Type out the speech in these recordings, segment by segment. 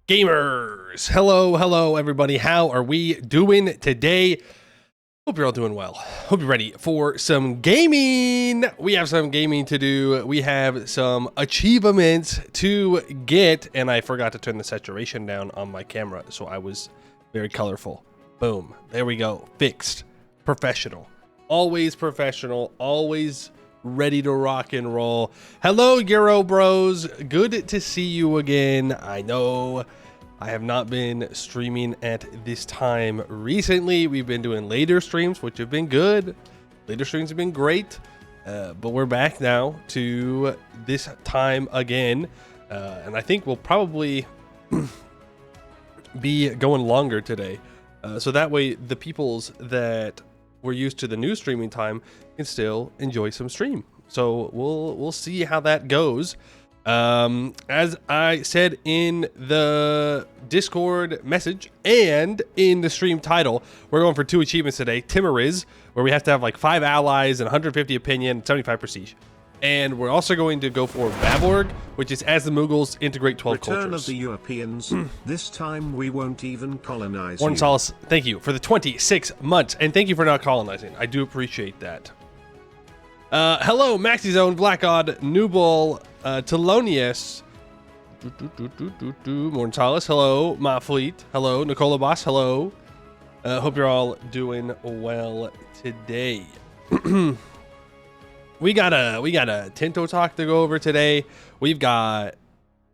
Gamers, hello everybody. How are we doing today? Hope you're all doing well. Hope you're ready for some gaming. We have some gaming to do. We have some achievements to get, and I forgot to turn the saturation down on my camera, so I was very colorful. Boom, there we go. Fixed. Professional, always ready to rock and roll. Hello Euro bros, good to see you again. I know I have not been streaming at this time recently. We've been doing later streams, which have been good. Later streams have been great, but we're back now to this time again, and I think we'll probably be going longer today, so that way the peoples that were used to the new streaming time can still enjoy some stream. So we'll see how that goes. As I said in the Discord message and in the stream title, we're going for 2 achievements today. Timurizz, where we have to have like 5 allies and 150 opinion, 75 prestige. And we're also going to go for Baborg, which is as the Mughals integrate 12 cultures. Return of the Europeans. This time we won't even colonize Warren you. Solace, thank you for the 26 months, and thank you for not colonizing. I do appreciate that. Hello, Maxi Zone, Blackod, Nubal, Telonius, Warren Solace, hello, Ma Fleet, hello, Nicola Boss, hello. Hope you're all doing well today. We got a Tinto talk to go over today. We've got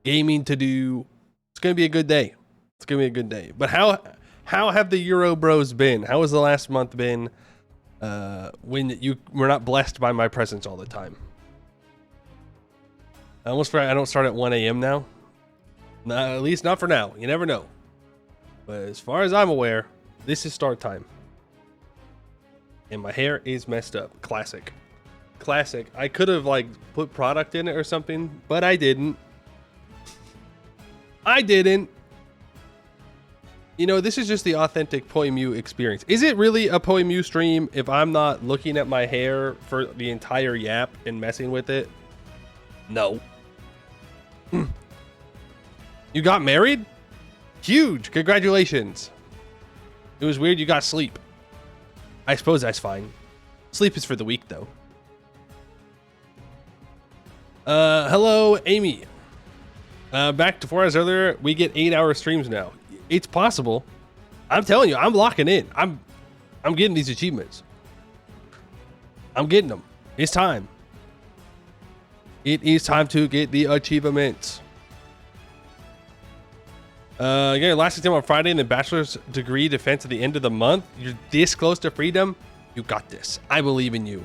gaming to do. It's gonna be a good day. It's gonna be a good day. But how have the Euro bros been? How has the last month been? When you were not blessed by my presence all the time. I almost forgot I don't start at 1 a.m. now. No, at least not for now. You never know. But as far as I'm aware, this is start time. And my hair is messed up. Classic. I could have like put product in it or something, but I didn't. You know, this is just the authentic Poimu experience. Is it really a Poimu stream if I'm not looking at my hair for the entire yap and messing with it? No. You got married? Huge. Congratulations. It was weird you got sleep. I suppose that's fine. Sleep is for the weak though. Hello, Amy. Back to 4 hours earlier, we get 8-hour streams now. It's possible. I'm telling you, I'm locking in. I'm getting these achievements. I'm getting them. It's time. It is time to get the achievements. You got your last exam on Friday and the bachelor's degree defense at the end of the month. You're this close to freedom. You got this. I believe in you.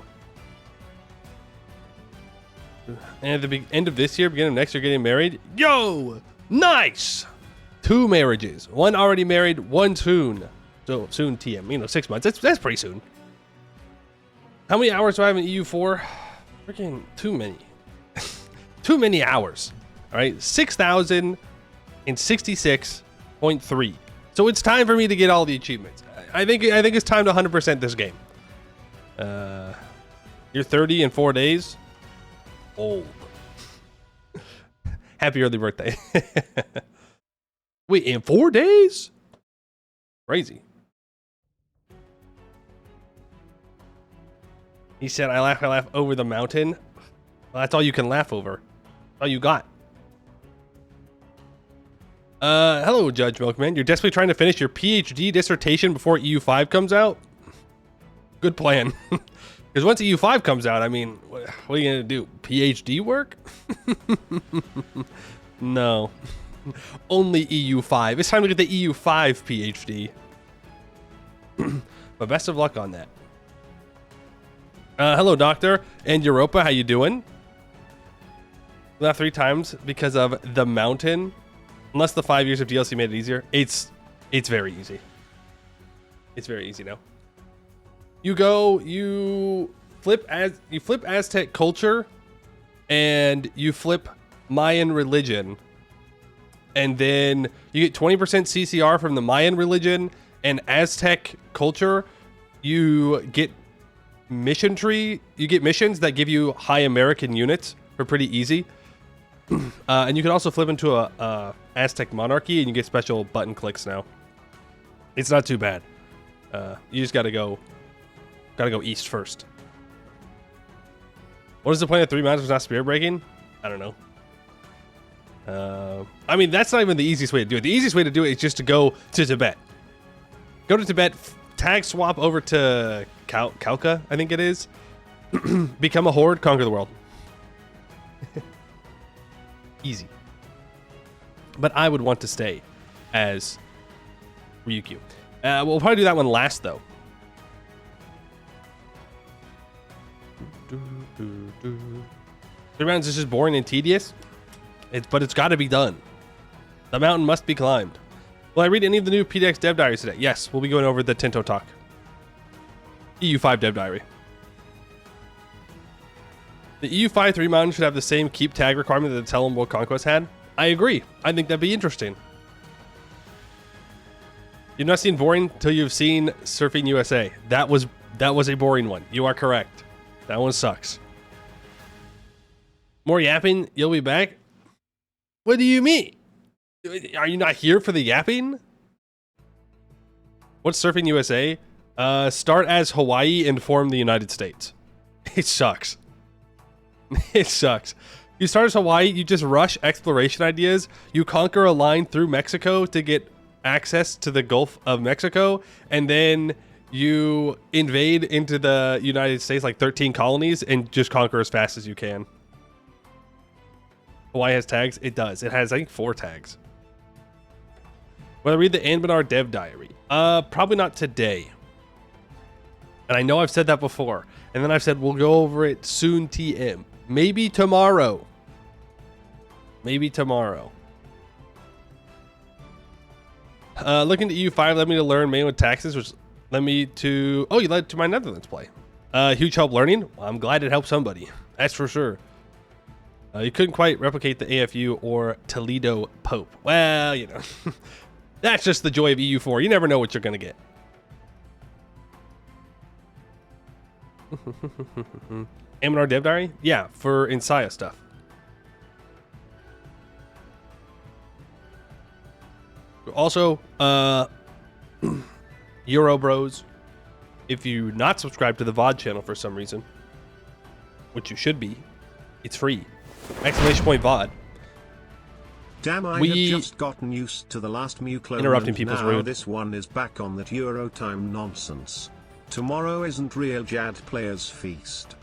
And at the end of this year, beginning of next year, getting married. Yo, nice. 2 marriages. 1 already married, 1 soon. So soon, TM. You know, 6 months. That's pretty soon. How many hours do I have in EU4? Freaking too many. Too many hours. All right, 6,066.3. So it's time for me to get all the achievements. I think it's time to 100% this game. You're 30 in 4 days. Old. Happy early birthday. Wait, in 4 days? Crazy. He said, I laugh over the mountain. Well, that's all you can laugh over. That's all you got. Hello, Judge Milkman. You're desperately trying to finish your PhD dissertation before EU5 comes out? Good plan. Because once EU5 comes out, I mean, what are you going to do? PhD work? No. Only EU5. It's time to get the EU5 PhD. But best of luck on that. Hello, Doctor. And Europa, how you doing? Left 3 times because of the mountain. Unless the 5 years of DLC made it easier. It's very easy. It's very easy now. You flip Aztec culture and you flip Mayan religion. And then you get 20% CCR from the Mayan religion and Aztec culture. You get mission tree. You get missions that give you high American units for pretty easy. And you can also flip into a Aztec monarchy, and you get special button clicks now. It's not too bad. You just gotta go east first. What is the point of 3 mountains not spirit breaking? I don't know. I mean, that's not even the easiest way to do it. The easiest way to do it is just to go to Tibet. Go to Tibet, tag swap over to Kalka, I think it is. Become a horde, conquer the world. Easy. But I would want to stay as Ryukyu. We'll probably do that one last, though. 3 rounds is just boring and tedious. But it's got to be done. The mountain must be climbed. Will I read any of the new PDX Dev Diaries today? Yes, we'll be going over the Tinto talk. EU5 Dev Diary. The EU5 3 mountain should have the same keep tag requirement that the Tell 'em World Conquest had. I agree. I think that'd be interesting. You've not seen boring till you've seen Surfing USA. That was a boring one. You are correct. That one sucks. More yapping. You'll be back. What do you mean? Are you not here for the yapping? What's Surfing USA? Start as Hawaii and form the United States. It sucks. It sucks. You start as Hawaii, you just rush exploration ideas, you conquer a line through Mexico to get access to the Gulf of Mexico, and then you invade into the United States, like 13 colonies, and just conquer as fast as you can. Hawaii has tags? It does. It has, I think, 4 tags. Will I read the Anbanar Dev Diary? Probably not today. And I know I've said that before. And then I've said we'll go over it soon, TM. Maybe tomorrow. Maybe tomorrow. Looking to EU5 led me to learn manual taxes, which led me to... Oh, you led to my Netherlands play. Huge help learning? Well, I'm glad it helped somebody. That's for sure. You couldn't quite replicate the AFU or Toledo Pope. Well, you know. That's just the joy of EU4. You never know what you're going to get. Amanar Dev Diary? Yeah, for Insaya stuff. Also, Euro Bros, if you're not subscribed to the VOD channel for some reason, which you should be, it's free. Exclamation point VOD. Damn, I have just gotten used to the last Mew clone. Interrupting people's now rude. This one is back on that Eurotime nonsense. Tomorrow isn't real Jad Players Feast.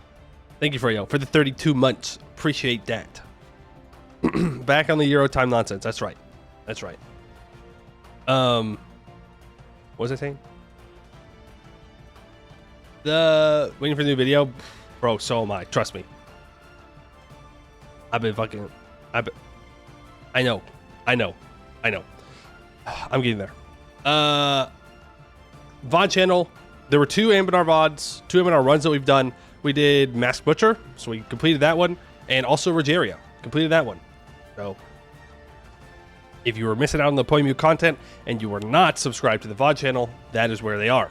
Thank you, Freyo, for the 32 months. Appreciate that. Back on the Eurotime nonsense. That's right. That's right. What was I saying? Waiting for the new video? Bro, so am I. Trust me. I've been fucking... I know. I'm getting there. VOD channel. There were 2 Ambinar VODs, 2 Ambinar runs that we've done. We did Mask Butcher, so we completed that one. And also Rogeria. Completed that one. So, if you were missing out on the Poimu content and you were not subscribed to the VOD channel, that is where they are.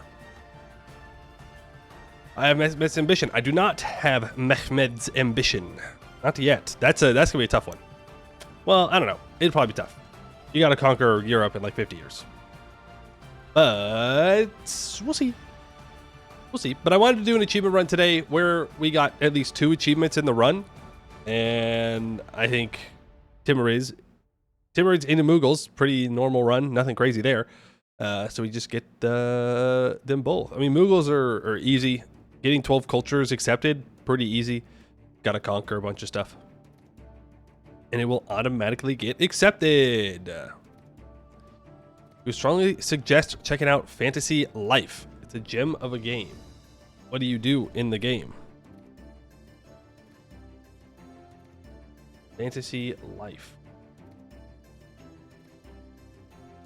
I have Mehmed's ambition. I do not have Mehmed's ambition. Not yet. That's gonna be a tough one. Well, I don't know. It'd probably be tough. You gotta conquer Europe in like 50 years. But we'll see. We'll see. But I wanted to do an achievement run today where we got at least 2 achievements in the run. And I think Timuriz into Mughals, pretty normal run, nothing crazy there. So we just get them both. I mean, Mughals are easy. Getting 12 cultures accepted, pretty easy. Got to conquer a bunch of stuff. And it will automatically get accepted. We strongly suggest checking out Fantasy Life. It's a gem of a game. What do you do in the game? Fantasy Life.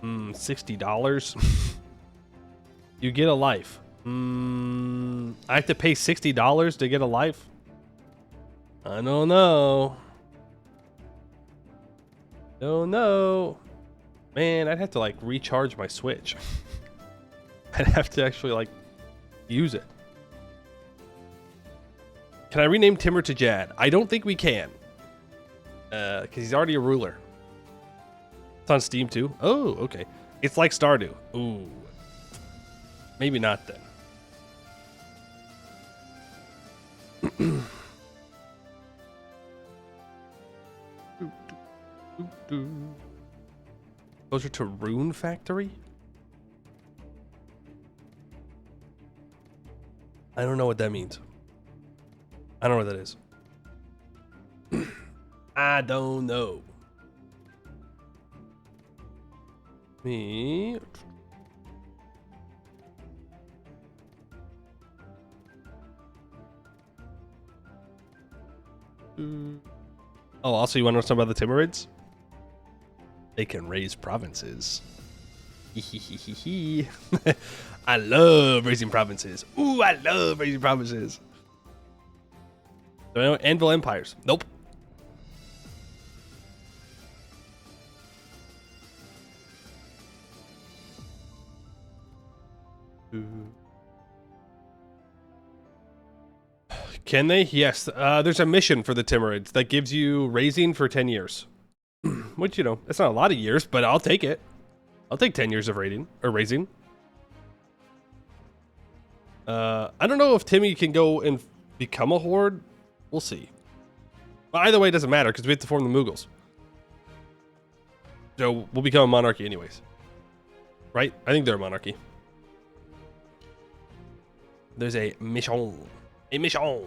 $60. You get a life. I have to pay $60 to get a life? I don't know. Don't know. Man, I'd have to like recharge my Switch. I'd have to actually like use it. Can I rename Timur to Jad? I don't think we can. Because he's already a ruler. It's on Steam too. Oh, okay. It's like Stardew. Ooh. Maybe not then. Closer to Rune Factory? I don't know what that means. I don't know what that is. I don't know. Me. Oh, also, you want to know something about the Timurids? They can raise provinces. I love raising provinces. Ooh, I love raising provinces. Do I know Anvil Empires? Nope. Can they? Yes. There's a mission for the Timurids that gives you raising for 10 years. Which, you know, that's not a lot of years, but I'll take it. I'll take 10 years of raising. I don't know if Timmy can go and become a horde. We'll see. But either way, it doesn't matter because we have to form the Mughals. So we'll become a monarchy anyways. Right? I think they're a monarchy. There's a mission. A mission. All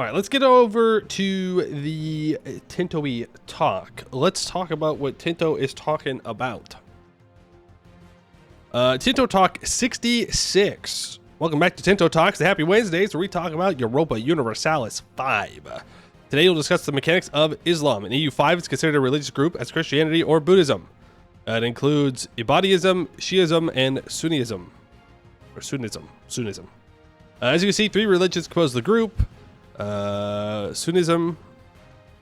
right, let's get over to the Tinto-y talk. Let's talk about what Tinto is talking about. Tinto Talk 66. Welcome back to Tinto Talks, the Happy Wednesdays, where we talk about Europa Universalis 5. Today we'll discuss the mechanics of Islam. In EU5, it's considered a religious group as Christianity or Buddhism. It includes Ibadism, Shiism, and Sunnism. Or Sunnism. As you can see, 3 religions compose the group. Sunnism,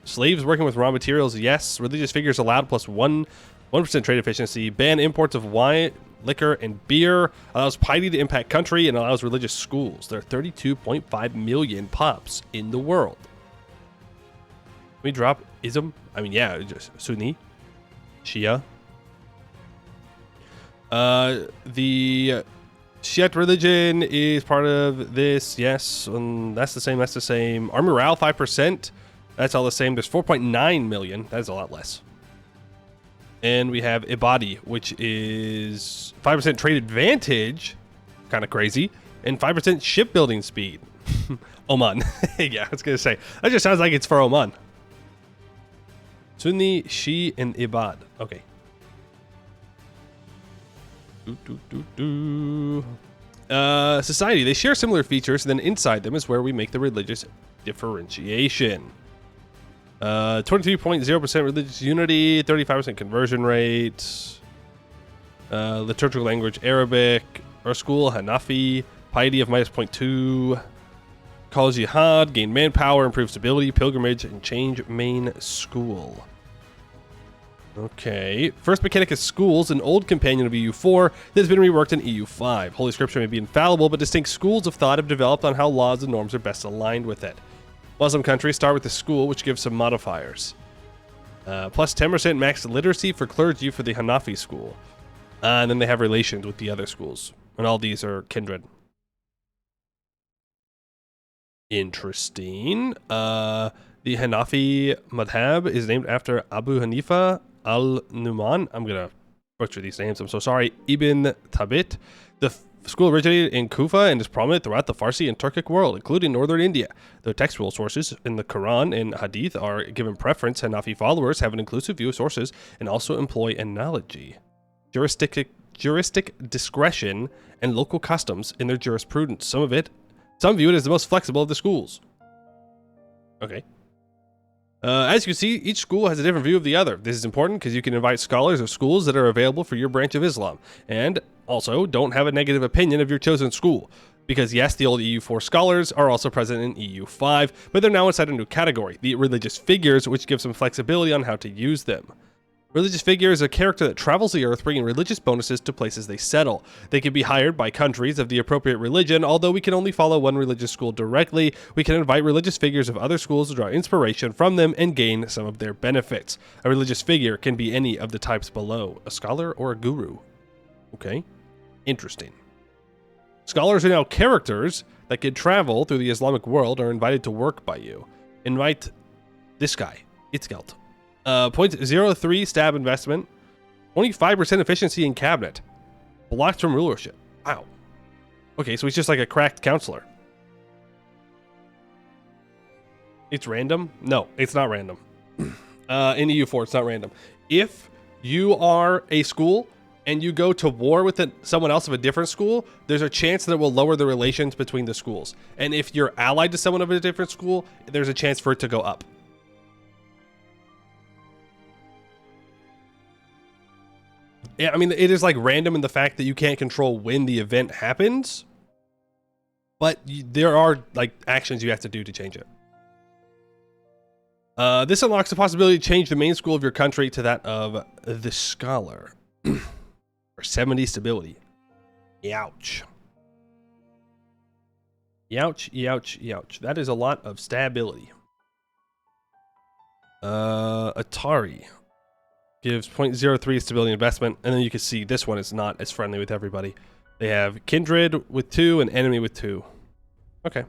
slaves working with raw materials, yes. Religious figures allowed plus 1% trade efficiency. Ban imports of wine, liquor, and beer. Allows piety to impact country and allows religious schools. There are 32.5 million pops in the world. Can we drop ism? I mean, yeah, just Sunni, Shia. The Shiite religion is part of this, yes, and that's the same. Army morale, 5%. That's all the same. There's 4.9 million. That is a lot less. And we have Ibadi, which is 5% trade advantage, kind of crazy, and 5% shipbuilding speed. Oman. Yeah, I was going to say. That just sounds like it's for Oman. Sunni, Shi, and Ibad. Okay. Society. They share similar features, and then inside them is where we make the religious differentiation. 23.0% religious unity, 35% conversion rate, liturgical language Arabic, our school Hanafi, piety of -0.2, college jihad, gain manpower, improve stability, pilgrimage, and change main school. Okay, first mechanic is schools, an old companion of EU4 that has been reworked in EU5. Holy Scripture may be infallible, but distinct schools of thought have developed on how laws and norms are best aligned with it. Muslim countries start with the school, which gives some modifiers. Plus 10% max literacy for clergy for the Hanafi school. And then they have relations with the other schools. And all these are kindred. Interesting. The Hanafi madhab is named after Abu Hanifa al-Numan. I'm going to butcher these names. I'm so sorry. Ibn Thabit. The school originated in Kufa and is prominent throughout the Farsi and Turkic world, including northern India. The textual sources in the Quran and Hadith are given preference. Hanafi followers have an inclusive view of sources and also employ analogy, juristic discretion, and local customs in their jurisprudence. Some view it as the most flexible of the schools. Okay. As you can see, each school has a different view of the other. This is important because you can invite scholars of schools that are available for your branch of Islam. And also, don't have a negative opinion of your chosen school. Because yes, the old EU4 scholars are also present in EU5, but they're now inside a new category, the religious figures, which gives some flexibility on how to use them. Religious figure is a character that travels the earth bringing religious bonuses to places they settle. They can be hired by countries of the appropriate religion. Although we can only follow one religious school directly, we can invite religious figures of other schools to draw inspiration from them and gain some of their benefits. A religious figure can be any of the types below, a scholar or a guru. Okay, interesting. Scholars are now characters that can travel through the Islamic world or are invited to work by you. Invite this guy, Itzgelt. 0.03 stab investment, 25% efficiency in cabinet, blocked from rulership. Wow. Okay, so he's just like a cracked counselor. It's random? No, it's not random. In EU4, it's not random. If you are a school and you go to war with someone else of a different school, there's a chance that it will lower the relations between the schools. And if you're allied to someone of a different school, there's a chance for it to go up. Yeah, I mean, it is like random in the fact that you can't control when the event happens, but there are like actions you have to do to change it. This unlocks the possibility to change the main school of your country to that of the scholar. For 70 stability. Youch. Youch, youch, youch. That is a lot of stability. Atari gives 0.03 stability investment, and then you can see this one is not as friendly with everybody. They have Kindred with 2 and Enemy with 2. Okay.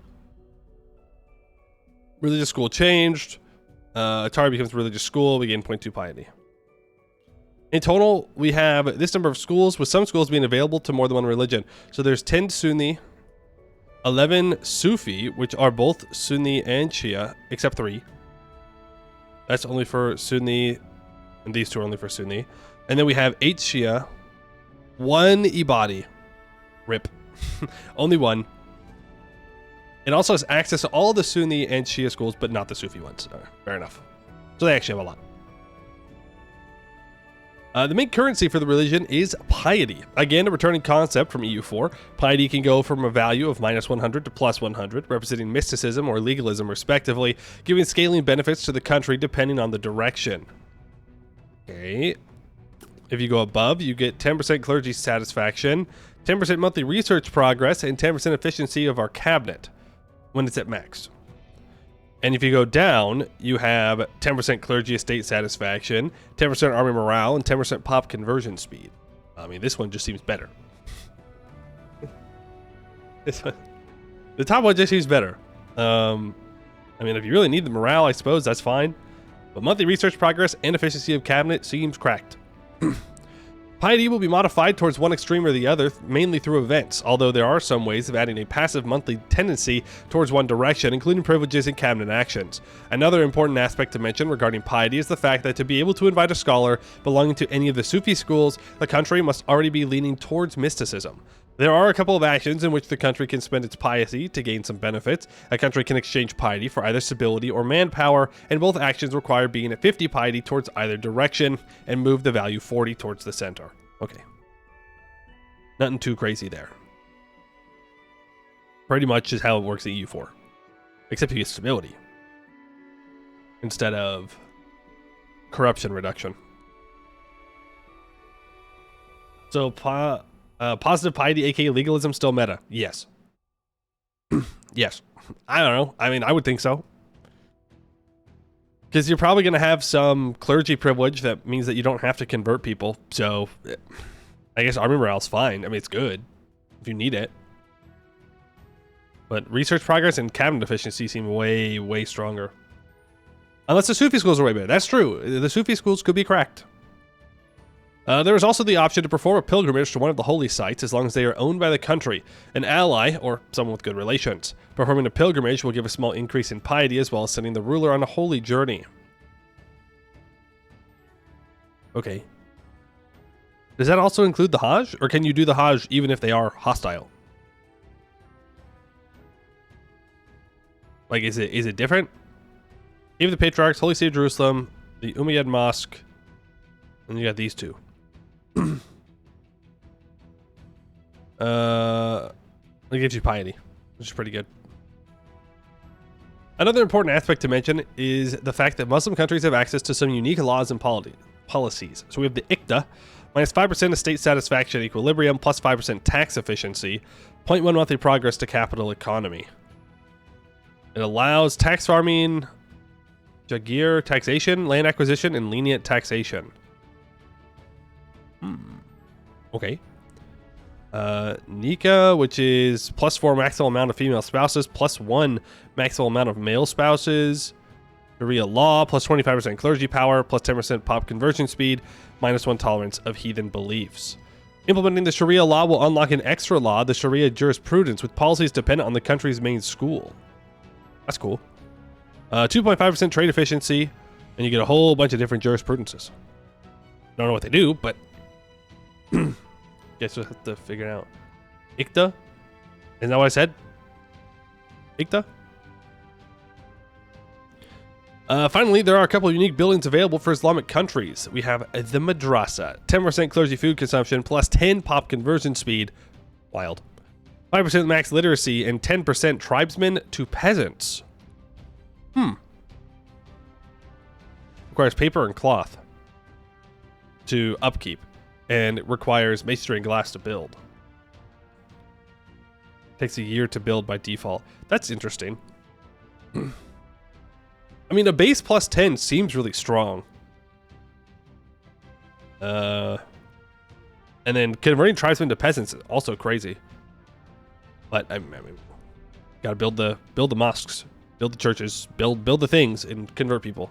Religious school changed. Atari becomes religious school. We gain 0.2 piety. In total, we have this number of schools, with some schools being available to more than one religion. So there's 10 Sunni, 11 Sufi, which are both Sunni and Shia, except 3. That's only for Sunni, and these 2 are only for Sunni. And then we have 8 Shia, 1 Ibadi. Rip. Only 1. It also has access to all the Sunni and Shia schools, but not the Sufi ones. Fair enough. So they actually have a lot. The main currency for the religion is piety. Again, a returning concept from EU4. Piety can go from a value of -100 to +100, representing mysticism or legalism respectively, giving scaling benefits to the country depending on the direction. Okay. If you go above, you get 10% clergy satisfaction, 10% monthly research progress, and 10% efficiency of our cabinet when it's at max. And if you go down, you have 10% clergy estate satisfaction, 10% army morale, and 10% pop conversion speed. I mean, this one just seems better. This one, the top one just seems better. I mean, if you really need the morale, I suppose that's fine. But monthly research progress and efficiency of cabinet seems cracked. Piety will be modified towards one extreme or the other, mainly through events, although there are some ways of adding a passive monthly tendency towards one direction, including privileges and cabinet actions. Another important aspect to mention regarding piety is the fact that to be able to invite a scholar belonging to any of the Sufi schools, the country must already be leaning towards mysticism. There are a couple of actions in which the country can spend its piety to gain some benefits. A country can exchange piety for either stability or manpower, and both actions require being at 50 piety towards either direction and move the value 40 towards the center. Okay. Nothing too crazy there. Pretty much is how it works in EU4. Except you get stability instead of corruption reduction. So, positive piety, aka legalism, still meta? Yes. Yes. I don't know. I mean, I would think so. Because you're probably going to have some clergy privilege that means that you don't have to convert people. So, I guess army morale's fine. I mean, it's good if you need it. But research progress and cabinet efficiency seem way, way stronger. Unless the Sufi schools are way better. That's true. The Sufi schools could be cracked. There is also the option to perform a pilgrimage to one of the holy sites as long as they are owned by the country, an ally, or someone with good relations. Performing a pilgrimage will give a small increase in piety as well as sending the ruler on a holy journey. Okay. Does that also include the Hajj? Or can you do the Hajj even if they are hostile? Like, is it different? Give the Patriarchs, Holy City of Jerusalem, the Umayyad Mosque, and you got these two. It gives you piety, which is pretty good. Another important aspect to mention is the fact that Muslim countries have access to some unique laws and policies. So we have the ICTA, minus 5% estate satisfaction equilibrium, plus 5% tax efficiency, 0.1 monthly progress to capital economy. It allows tax farming, Jagir taxation, land acquisition, and lenient taxation. Okay. Nika, which is plus 4 maximal amount of female spouses, plus 1 maximal amount of male spouses. Sharia law, plus 25% clergy power, plus 10% pop conversion speed, minus 1 tolerance of heathen beliefs. Implementing the Sharia law will unlock an extra law, the Sharia jurisprudence, with policies dependent on the country's main school. That's cool. 2.5% trade efficiency, and you get a whole bunch of different jurisprudences. Don't know what they do, but guess we'll have to figure it out. ICTA? Isn't that what I said? ICTA? Finally, there are a couple of unique buildings available for Islamic countries. We have the madrasa, 10% clergy food consumption, plus 10 pop conversion speed. Wild. 5% max literacy, and 10% tribesmen to peasants. Requires paper and cloth to upkeep, and it requires masonry and glass to build. Takes a year to build by default. That's interesting. I mean, a base plus 10 seems really strong. And then converting tribesmen to peasants is also crazy. But I mean, gotta build the mosques, build the churches, build the things, and convert people.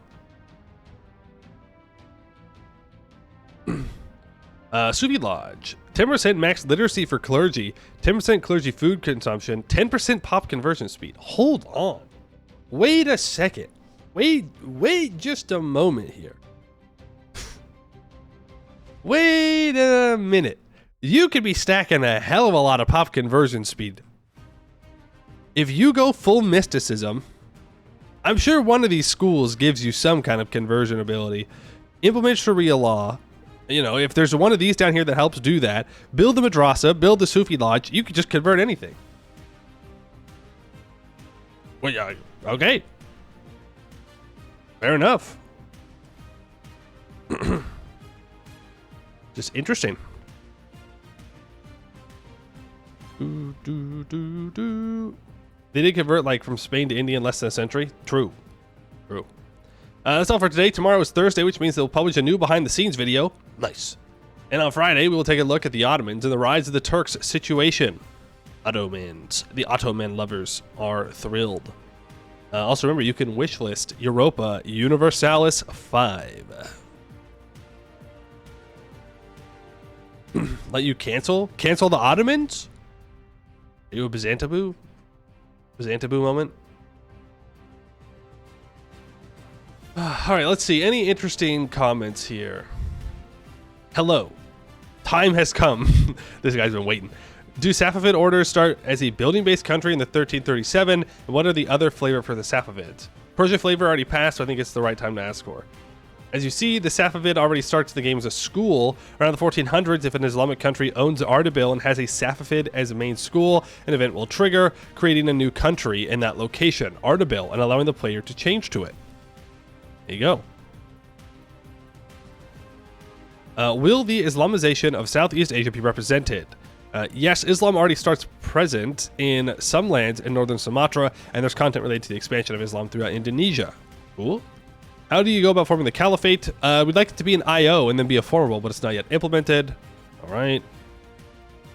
Sufi Lodge, 10% max literacy for clergy, 10% clergy food consumption, 10% pop conversion speed. Hold on. Wait a second. Wait just a moment here. Wait a minute. You could be stacking a hell of a lot of pop conversion speed. If you go full mysticism, I'm sure one of these schools gives you some kind of conversion ability. Implement Sharia law. You know, if there's one of these down here that helps do that, build the madrasa, build the Sufi Lodge, you could just convert anything. Well, yeah, okay. Fair enough. Just interesting. They did convert like from Spain to India in less than a century. True. That's all for today. Tomorrow is Thursday, which means they'll publish a new behind the scenes video. Nice. And on Friday, we will take a look at the Ottomans and the rise of the Turks situation. Ottomans. The Ottoman lovers are thrilled. Also remember, you can wishlist Europa Universalis 5. Let you cancel the Ottomans? Are you a Byzantaboo moment? Alright, let's see. Any interesting comments here? Hello. Time has come. This guy's been waiting. Do Safavid orders start as a building-based country in the 1337? And what are the other flavor for the Safavids? Persia flavor already passed, so I think it's the right time to ask for. As you see, the Safavid already starts the game as a school. Around the 1400s, if an Islamic country owns Ardabil and has a Safavid as a main school, an event will trigger, creating a new country in that location, Ardabil, and allowing the player to change to it. There you go. Will the Islamization of Southeast Asia be represented? Yes, Islam already starts present in some lands in northern Sumatra, and there's content related to the expansion of Islam throughout Indonesia. Cool. How do you go about forming the caliphate? We'd like it to be an IO and then be a formable, but it's not yet implemented. All right.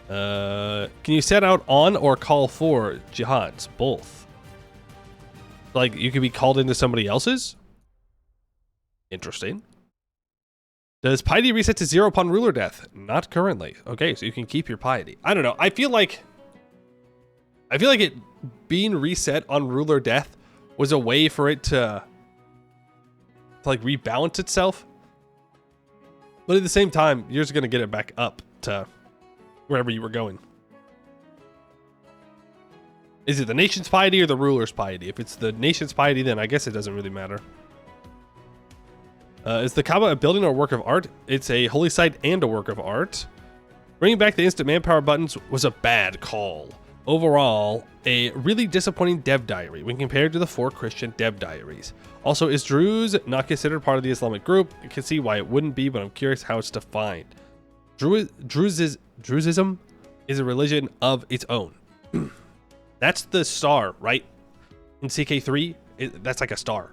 Can you set out on or call for jihads? Both. Like, you could be called into somebody else's? Interesting. Does piety reset to 0 upon ruler death? Not currently. Okay, so you can keep your piety. I don't know. I feel like it being reset on ruler death was a way for it to like rebalance itself. But at the same time, you're just gonna get it back up to wherever you were going. Is it the nation's piety or the ruler's piety? If it's the nation's piety, then I guess it doesn't really matter. Is the Kaaba a building or a work of art? It's a holy site and a work of art. Bringing back the instant manpower buttons was a bad call. Overall, a really disappointing dev diary when compared to the 4 Christian dev diaries. Also, is Druze not considered part of the Islamic group? I can see why it wouldn't be, but I'm curious how it's defined. Druzism is a religion of its own. That's the star, right? In CK3, that's like a star.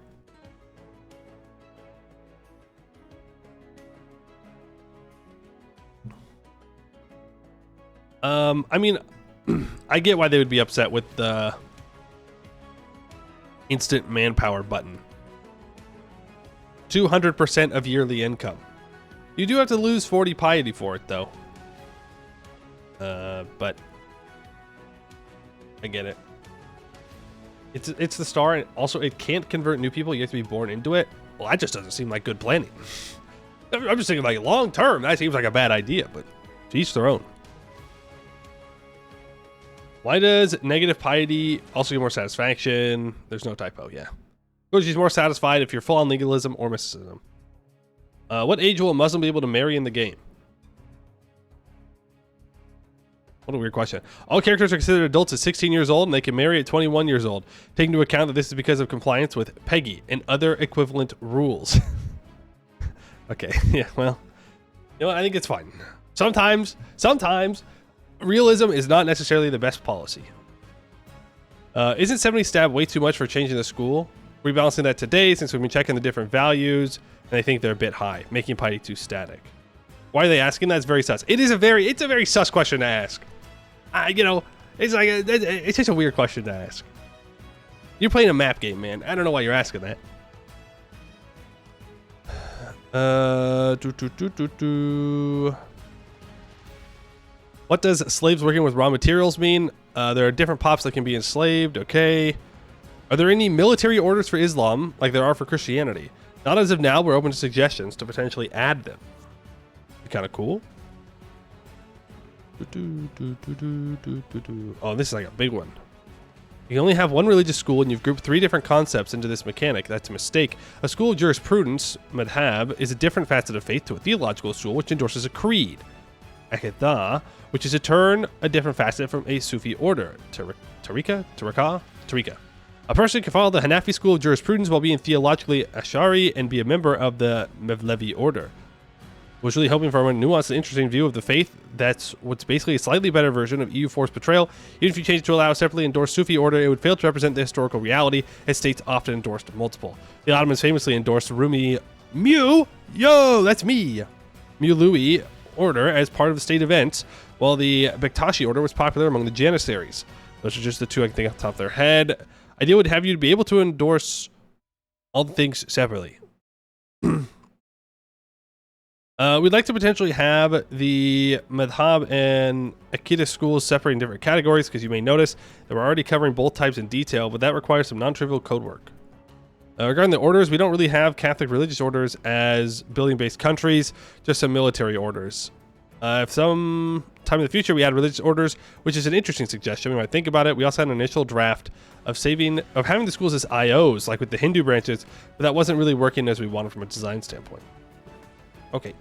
I mean, I get why they would be upset with the instant manpower button. 200% of yearly income. You do have to lose 40 piety for it, though. But I get it. It's the star, and also it can't convert new people. You have to be born into it. Well, that just doesn't seem like good planning. I'm just thinking, like, long term, that seems like a bad idea, but to each their own. Why does negative piety also get more satisfaction? There's no typo, yeah. Because she's more satisfied if you're full on legalism or mysticism. What age will a Muslim be able to marry in the game? What a weird question. All characters are considered adults at 16 years old, and they can marry at 21 years old, taking into account that this is because of compliance with PEGI and other equivalent rules. Okay, yeah, well, you know what, I think it's fine. Sometimes, realism is not necessarily the best policy. Isn't 70 stab way too much for changing the school? Rebalancing that today, since we've been checking the different values, and I think they're a bit high, making piety too static. Why are they asking that? It's very sus. It's a very sus question to ask. You know, it's like it's just a weird question to ask. You're playing a map game, man. I don't know why you're asking that. What does slaves working with raw materials mean? There are different pops that can be enslaved. Okay. Are there any military orders for Islam like there are for Christianity? Not as of now. We're open to suggestions to potentially add them. Be kind of cool. Oh, this is like a big one. You can only have one religious school, and you've grouped 3 different concepts into this mechanic. That's a mistake. A school of jurisprudence, madhab, is a different facet of faith to a theological school, which endorses a creed. Aqidah, which is a different facet from a Sufi order. Tariqa. A person can follow the Hanafi school of jurisprudence while being theologically Ash'ari and be a member of the Mevlevi order. Was really hoping for a nuanced and interesting view of the faith. That's what's basically a slightly better version of EU4's portrayal. Even if you change it to allow a separately endorsed Sufi order, it would fail to represent the historical reality, as states often endorsed multiple. The Ottomans famously endorsed Rumi that's me, Mewlewi order as part of the state events, while the Bektashi order was popular among the Janissaries. Those are just the 2 I can think off the top of their head. Idea would have you be able to endorse all the things separately. We'd like to potentially have the Madhab and Aqidah schools separate in different categories, because you may notice that we're already covering both types in detail, but that requires some non-trivial code work. Regarding the orders, we don't really have Catholic religious orders as building-based countries, just some military orders. If some time in the future we add religious orders, which is an interesting suggestion, we might think about it. We also had an initial draft of having the schools as IOs, like with the Hindu branches, but that wasn't really working as we wanted from a design standpoint. Okay.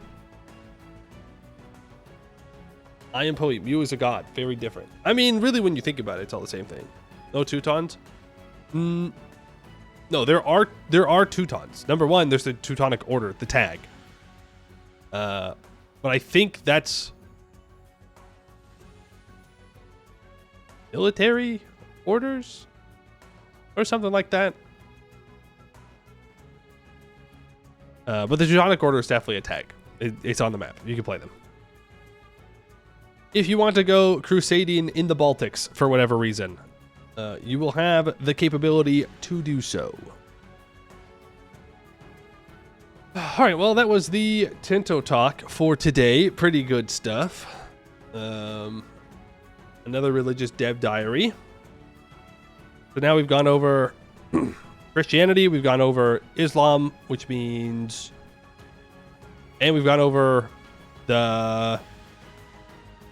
I am Poe. Mew is a god. Very different. I mean, really, when you think about it, it's all the same thing. No Teutons? No, there are Teutons. Number 1, there's the Teutonic Order, the tag. But I think that's military orders or something like that. But the Teutonic Order is definitely a tag. It's on the map. You can play them. If you want to go crusading in the Baltics for whatever reason, you will have the capability to do so. All right, well, that was the Tinto talk for today. Pretty good stuff. Another religious dev diary. So now we've gone over Christianity, we've gone over Islam, which means, and we've gone over the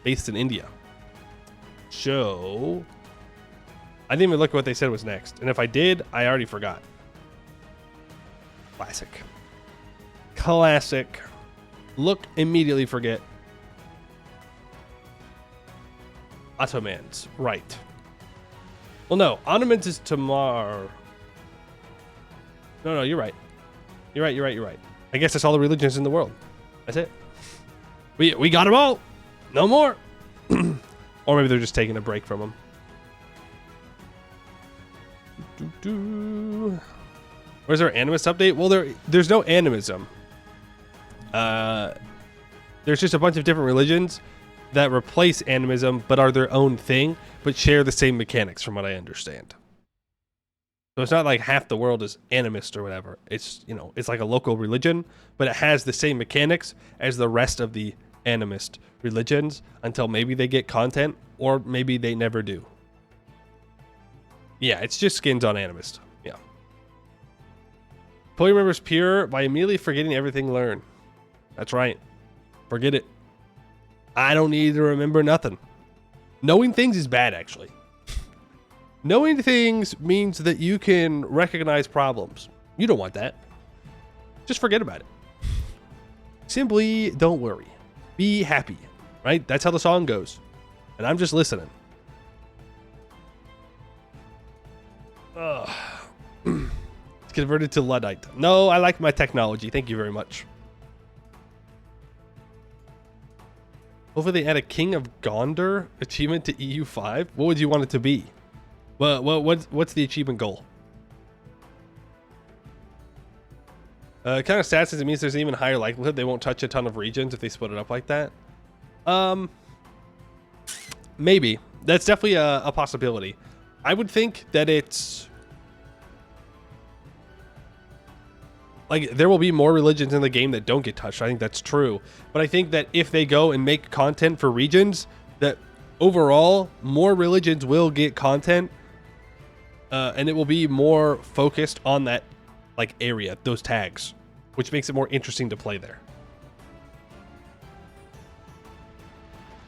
based in India. So I didn't even look at what they said was next, and if I did, I already forgot. Classic. Look, immediately forget. Ottomans, right. Well, no, ornaments is tomorrow. No, you're right. You're right. I guess that's all the religions in the world. That's it. We got them all. No more. Or maybe they're just taking a break from them. Where's our animist update? Well, there's no animism. There's just a bunch of different religions that replace animism, but are their own thing, but share the same mechanics, from what I understand. So it's not like half the world is animist or whatever. It's, you know, it's like a local religion, but it has the same mechanics as the rest of the animist religions until maybe they get content, or maybe they never do. Yeah, it's just skins on animist. Yeah. Pulling remembers pure by immediately forgetting everything learned. That's right. Forget it. I don't need to remember nothing. Knowing things is bad, actually. Knowing things means that you can recognize problems. You don't want that. Just forget about it. Simply don't worry. Be happy. Right? That's how the song goes. And I'm just listening. It's converted to Luddite. No, I like my technology. Thank you very much. Hopefully they add a King of Gondor achievement to EU5. What would you want it to be? What's the achievement goal? Kind of sad since it means there's an even higher likelihood they won't touch a ton of regions if they split it up like that. Maybe. That's definitely a possibility. I would think that it's... like, there will be more religions in the game that don't get touched. I think that's true. But I think that if they go and make content for regions, that overall, more religions will get content. And it will be more focused on that, like, area, those tags. Which makes it more interesting to play there.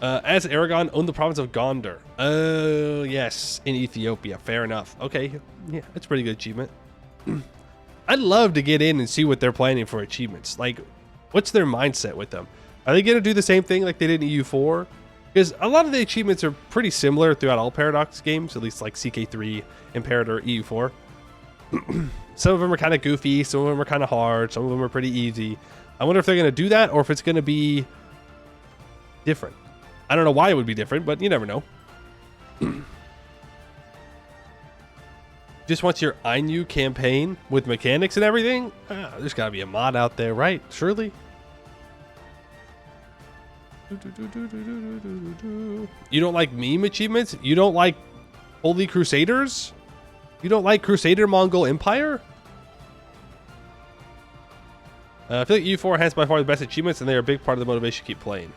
As Aragon owned the province of Gondor. Oh, yes. In Ethiopia. Fair enough. Okay. Yeah, that's a pretty good achievement. I'd love to get in and see what they're planning for achievements. Like, what's their mindset with them? Are they going to do the same thing like they did in EU4? Because a lot of the achievements are pretty similar throughout all Paradox games, at least like CK3, Imperator, EU4. Some of them are kind of goofy, some of them are kind of hard, some of them are pretty easy. I wonder if they're going to do that or if it's going to be different. I don't know why it would be different, but you never know. Just wants your Ainu campaign with mechanics and everything? There's got to be a mod out there, right? Surely. You don't like meme achievements? You don't like Holy Crusaders? You don't like Crusader Mongol Empire? I feel like EU4 has by far the best achievements, and they are a big part of the motivation to keep playing.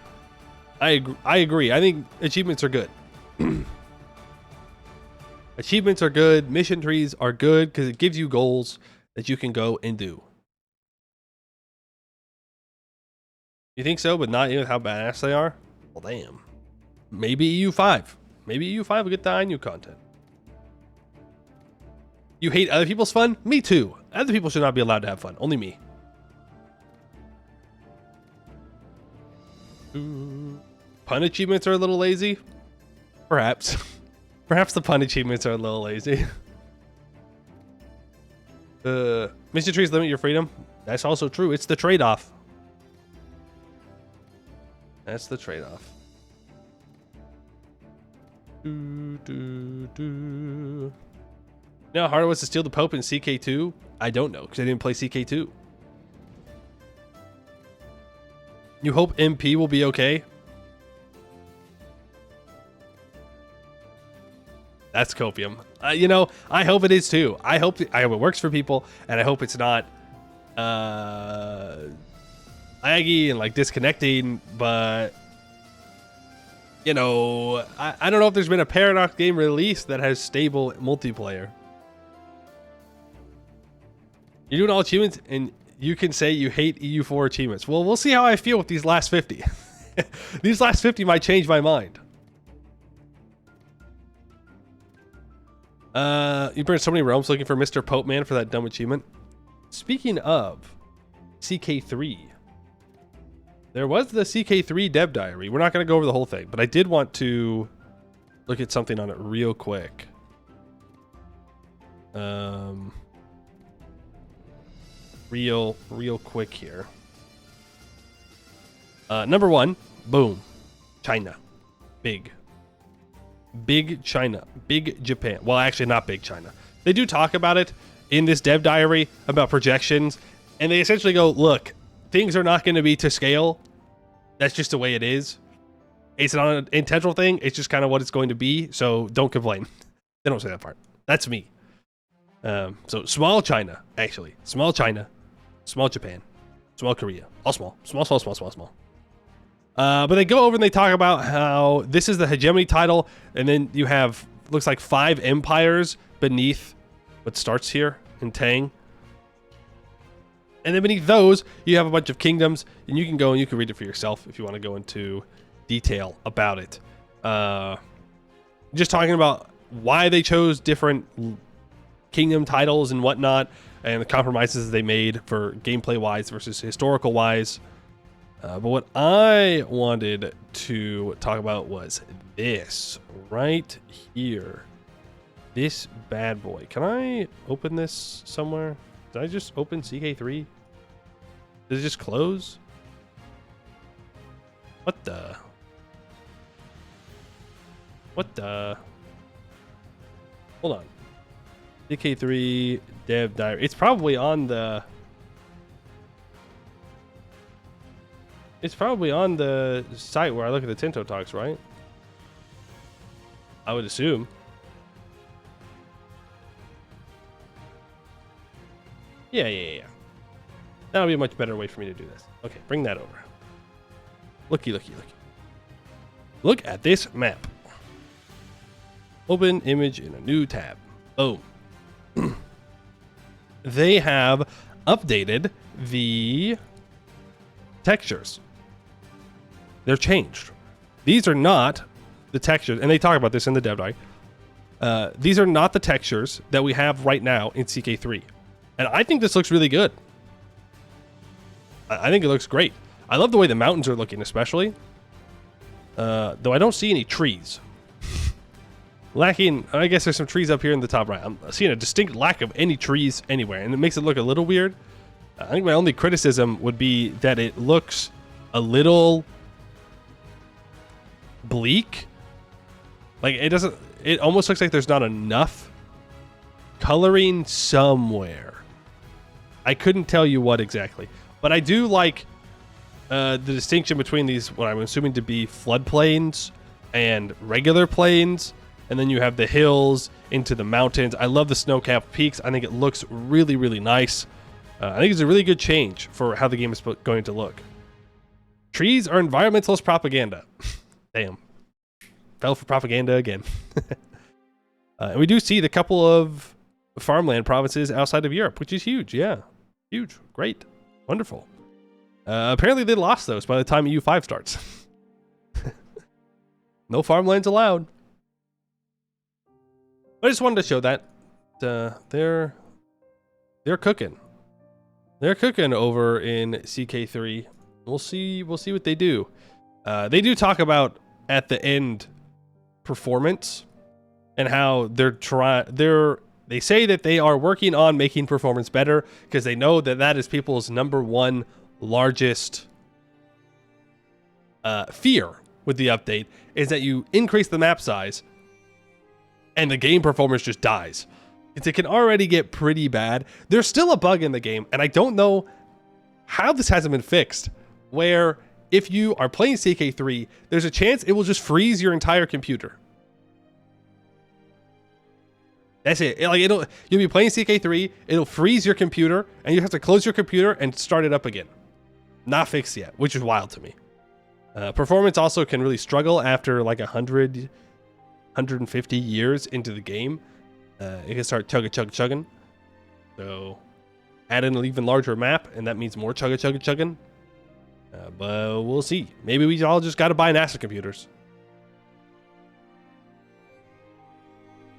I agree. I think achievements are good. Achievements are good. Mission trees are good because it gives you goals that you can go and do. You think so, but not even how badass they are? Well, damn. Maybe EU5. Maybe EU5 will get the Ainu content. You hate other people's fun? Me too. Other people should not be allowed to have fun. Only me. Pun achievements are a little lazy? Perhaps. Perhaps the pun achievements are a little lazy. Mission trees limit your freedom. That's also true. It's the trade-off. That's the trade-off. You know how hard it was to steal the Pope in CK2? I don't know, because I didn't play CK2. You hope MP will be okay? That's copium. You know, I hope it is too. I hope it works for people, and I hope it's not laggy and like disconnecting. But you know, I don't know if there's been a Paradox game released that has stable multiplayer. You're doing all achievements, and you can say you hate EU4 achievements. Well, we'll see how I feel with these last 50. These last 50 might change my mind. You burned so many realms looking for Mr. Pope Man for that dumb achievement. Speaking of CK3, there was the CK3 Dev Diary. We're not going to go over the whole thing, but I did want to look at something on it real quick. Real quick here. Number one, boom, China, big China, big Japan. Well, actually not big China. They do talk about it in this dev diary about projections, and they essentially go, look, things are not going to be to scale. That's just the way it is. It's not an intentional thing. It's just kind of what it's going to be. So don't complain. They don't say that part. That's me. So small China, actually. Small China, small Japan, small Korea. All small. Small. But they go over and they talk about how this is the hegemony title. And then you have, looks like 5 empires beneath what starts here in Tang. And then beneath those, you have a bunch of kingdoms. And you can go and you can read it for yourself if you want to go into detail about it. Just talking about why they chose different kingdom titles and whatnot, and the compromises they made for gameplay wise versus historical wise. But what I wanted to talk about was this right here. This bad boy. Can I open this somewhere? Did I just open CK3? Did it just close? What the? Hold on. CK3 Dev Diary. It's probably on the... It's probably on the site where I look at the Tinto talks, right? I would assume. Yeah. That'll be a much better way for me to do this. Okay, bring that over. Looky. Look at this map. Open image in a new tab. Boom. They have updated the textures. They're changed. These are not the textures, and they talk about this in the dev diary. These are not the textures that we have right now in CK3. And I think this looks really good. I think it looks great. I love the way the mountains are looking, especially. Though I don't see any trees. Lacking, I guess there's some trees up here in the top right. I'm seeing a distinct lack of any trees anywhere, and it makes it look a little weird. I think my only criticism would be that it looks a little bleak. Like, it almost looks like there's not enough coloring somewhere. I couldn't tell you what exactly, but I do like the distinction between these, what I'm assuming to be floodplains and regular plains, and then you have the hills into the mountains. I love the snow-capped peaks. I think it looks really, really nice. I think it's a really good change for how the game is going to look. Trees are environmentalist propaganda. Damn. Fell for propaganda again. And we do see the couple of farmland provinces outside of Europe, which is huge. Yeah. Huge. Great. Wonderful. Apparently they lost those by the time EU5 starts. No farmlands allowed. I just wanted to show that they're cooking. They're cooking over in CK3. We'll see what they do. They do talk about at the end performance and how they say that they are working on making performance better because they know that is people's number one largest fear with the update is that you increase the map size and the game performance just dies. It can already get pretty bad. There's still a bug in the game, and I don't know how this hasn't been fixed, where if you are playing CK3, there's a chance it will just freeze your entire computer. That's it. You'll be playing CK3, it'll freeze your computer, and you have to close your computer and start it up again. Not fixed yet, which is wild to me. Performance also can really struggle after like 150 years into the game. It can start chugging. So add in an even larger map, and that means more chugging. But we'll see. Maybe we all just got to buy NASA computers.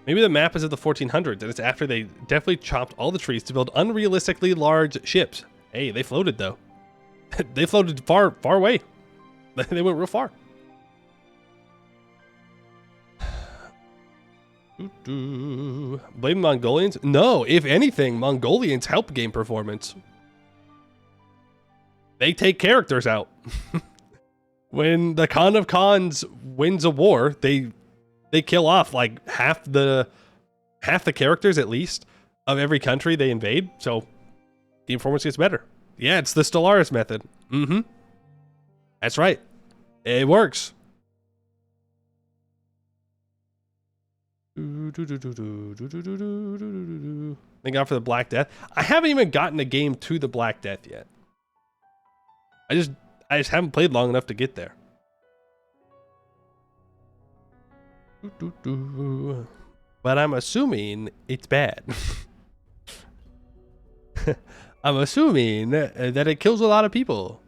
Maybe the map is of the 1400s, and it's after they definitely chopped all the trees to build unrealistically large ships. Hey, they floated though. They floated far away. They went real far. Blame Mongolians? No, if anything, Mongolians help game performance. They take characters out. When the Khan of Khans wins a war, they kill off like half the characters at least of every country they invade. So game performance gets better. Yeah, it's the Stellaris method. Mm-hmm. That's right. It works. Thank God for the Black Death. I haven't even gotten a game to the Black Death yet. I just haven't played long enough to get there. But I'm assuming it's bad. I'm assuming that it kills a lot of people.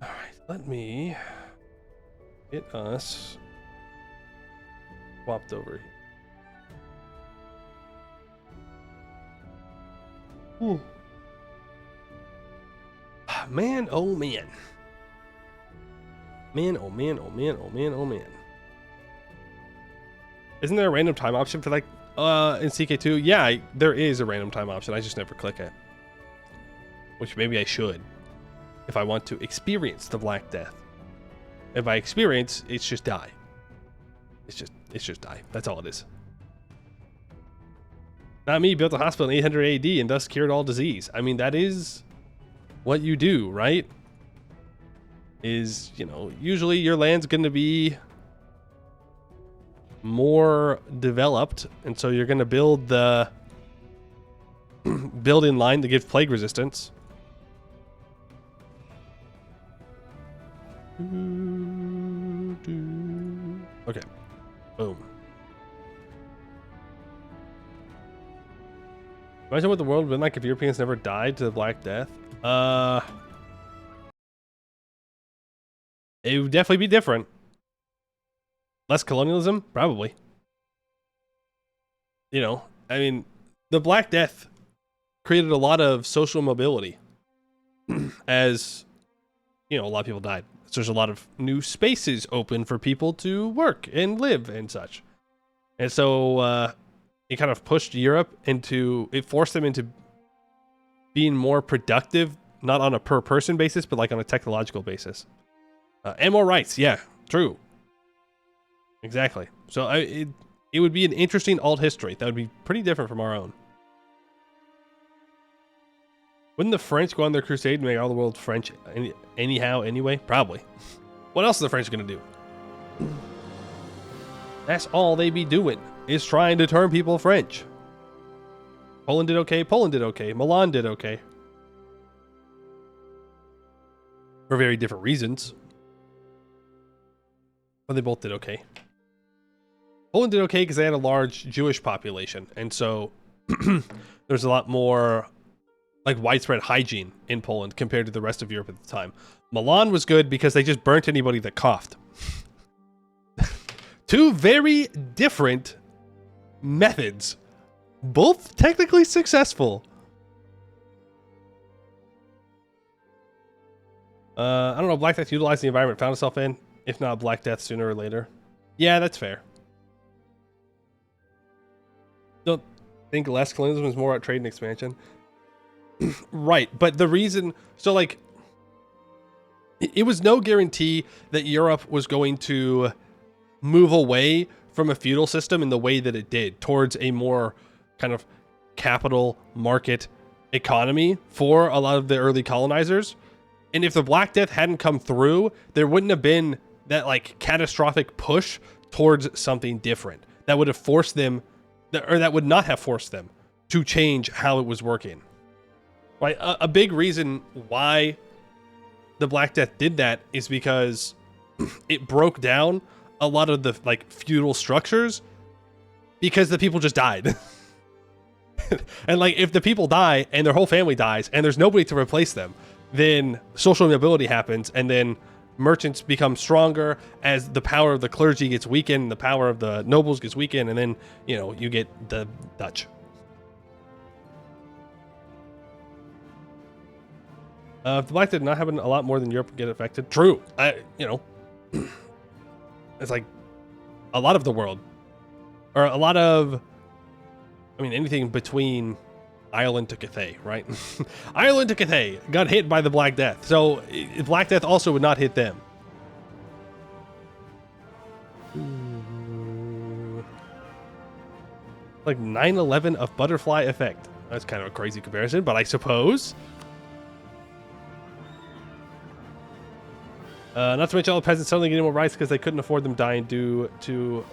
Alright, let me get us swapped over here. Ooh. Man, oh man. Man, oh man, oh man, oh man, oh man. Isn't there a random time option for like in CK2? Yeah, there is a random time option. I just never click it. Which maybe I should. If I want to experience the Black Death. If I experience, it's just die. It's just die. That's all it is. Not me built a hospital in 800 AD and thus cured all disease. I mean, that is what you do, right? Is, you know, usually your land's going to be more developed, and so you're going to build the build in line to give plague resistance. Okay. Boom. Imagine what the world would have been like if Europeans never died to the Black Death. It would definitely be different. Less colonialism? Probably. You know, I mean, the Black Death created a lot of social mobility as, you know, a lot of people died. So there's a lot of new spaces open for people to work and live and such. And so it kind of pushed Europe into, it forced them into being more productive, not on a per person basis, but like on a technological basis. And more rights. Yeah, true. Exactly. So it would be an interesting alt history. That would be pretty different from our own. Wouldn't the French go on their crusade and make all the world French anyhow, anyway? Probably. What else are the French going to do? That's all they be doing, is trying to turn people French. Poland did okay. Poland did okay. Milan did okay. For very different reasons. But they both did okay. Poland did okay because they had a large Jewish population. And so there's a lot more like widespread hygiene in Poland compared to the rest of Europe at the time. Milan was good because they just burnt anybody that coughed. Two very different methods, both technically successful. I don't know, Black Death utilized the environment it found itself in. If not, Black Death sooner or later. Yeah, that's fair. Don't think less colonialism is more about trade and expansion. Right, but the reason, so like, it was no guarantee that Europe was going to move away from a feudal system in the way that it did towards a more kind of capital market economy for a lot of the early colonizers. And if the Black Death hadn't come through, there wouldn't have been that like catastrophic push towards something different that would have forced them, or that would not have forced them to change how it was working. Right? A big reason why the Black Death did that is because it broke down a lot of the like feudal structures because the people just died. And like if the people die and their whole family dies and there's nobody to replace them, then social mobility happens, and then merchants become stronger as the power of the clergy gets weakened, the power of the nobles gets weakened, and then, you know, you get the Dutch. If the Black Death did not happen, a lot more than Europe would get affected. True. It's like a lot of the world, or a lot of, anything between Ireland to Cathay, right? Ireland to Cathay got hit by the Black Death. So Black Death also would not hit them. Like 9/11 of butterfly effect. That's kind of a crazy comparison, but I suppose. Not to mention all the peasants suddenly getting more rights because they couldn't afford them dying due to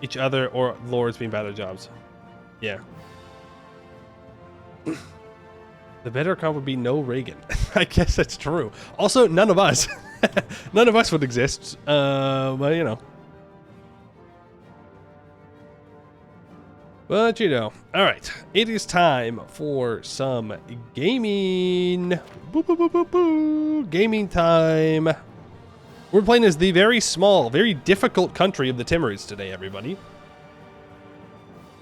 each other or lords being bad at their jobs. Yeah. The better account would be no Reagan. I guess that's true. Also, none of us. None of us would exist. But you know. But you know. Alright. It is time for some gaming. Boo, boo, boo, boo, boo. Gaming time. We're playing as the very small, very difficult country of the Timurids today, everybody.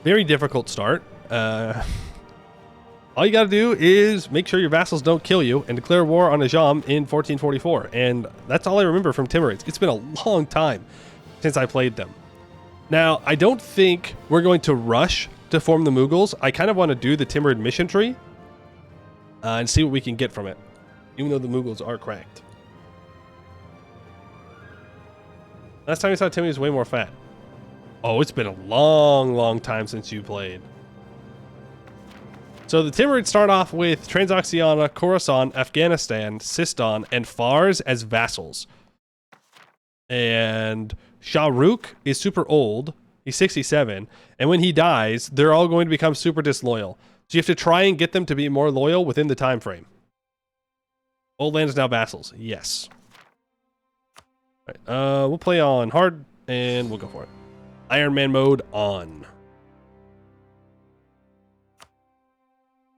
Very difficult start. All you gotta do is make sure your vassals don't kill you and declare war on Ajam in 1444. And that's all I remember from Timurids. It's been a long time since I played them. Now, I don't think we're going to rush to form the Mughals. I kind of want to do the Timurid mission tree and see what we can get from it, even though the Mughals are cracked. Last time we saw Timmy was way more fat. Oh, it's been a long, long time since you played. So the Timurids start off with Transoxiana, Khorasan, Afghanistan, Sistan, and Fars as vassals. And Shah Rukh is super old. He's 67. And when he dies, they're all going to become super disloyal. So you have to try and get them to be more loyal within the time frame. Old land is now vassals. Yes. All right, we'll play on hard, and we'll go for it. Iron Man mode on.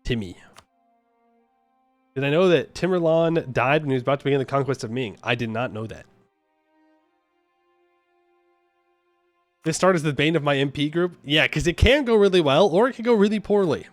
Timmy. Did I know that Timurlan died when he was about to begin the conquest of Ming? I did not know that. This start is the bane of my MP group? Yeah, because it can go really well, or it can go really poorly.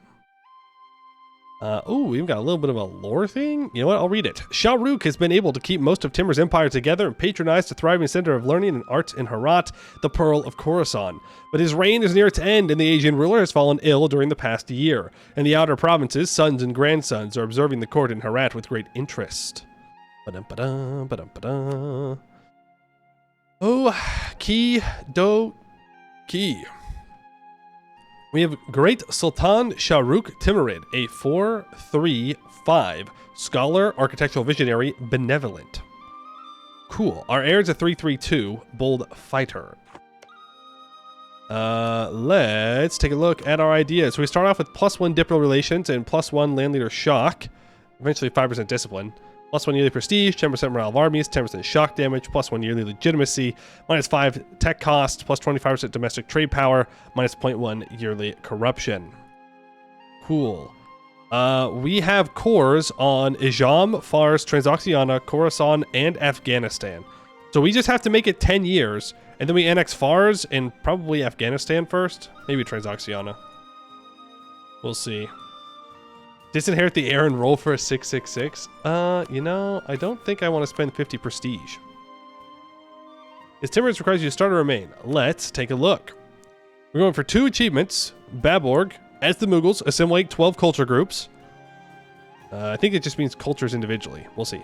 Ooh, we've got a little bit of a lore thing. You know what? I'll read it. Shah Rukh has been able to keep most of Timur's empire together and patronize the thriving center of learning and arts in Herat, the Pearl of Khorasan. But his reign is near its end, and the Asian ruler has fallen ill during the past year. In the outer provinces, sons and grandsons are observing the court in Herat with great interest. Ba-dum-ba-dum, ba-dum-ba-dum. Oh, key, do, key. We have Great Sultan Shah Rukh Timurid, a 4/3/5 scholar, architectural visionary, benevolent. Cool. Our heir is a 3/3/2 bold fighter. Let's take a look at our ideas. So we start off with +1 diplomatic relations and +1 land leader shock. Eventually 5% discipline. +1 yearly prestige, 10% morale of armies, 10% shock damage, +1 yearly legitimacy, -5 tech cost, +25% domestic trade power, -0.1 yearly corruption. Cool. We have cores on Ajam, Fars, Transoxiana, Khorasan, and Afghanistan. So we just have to make it 10 years, and then we annex Fars and probably Afghanistan first. Maybe Transoxiana. We'll see. Disinherit the heir and roll for a 666. You know, I don't think I want to spend 50 prestige. His Timurids requires you to start or remain. Let's take a look. We're going for 2 achievements. Baborg, as the Mughals, assimilate 12 culture groups. I think it just means cultures individually. We'll see.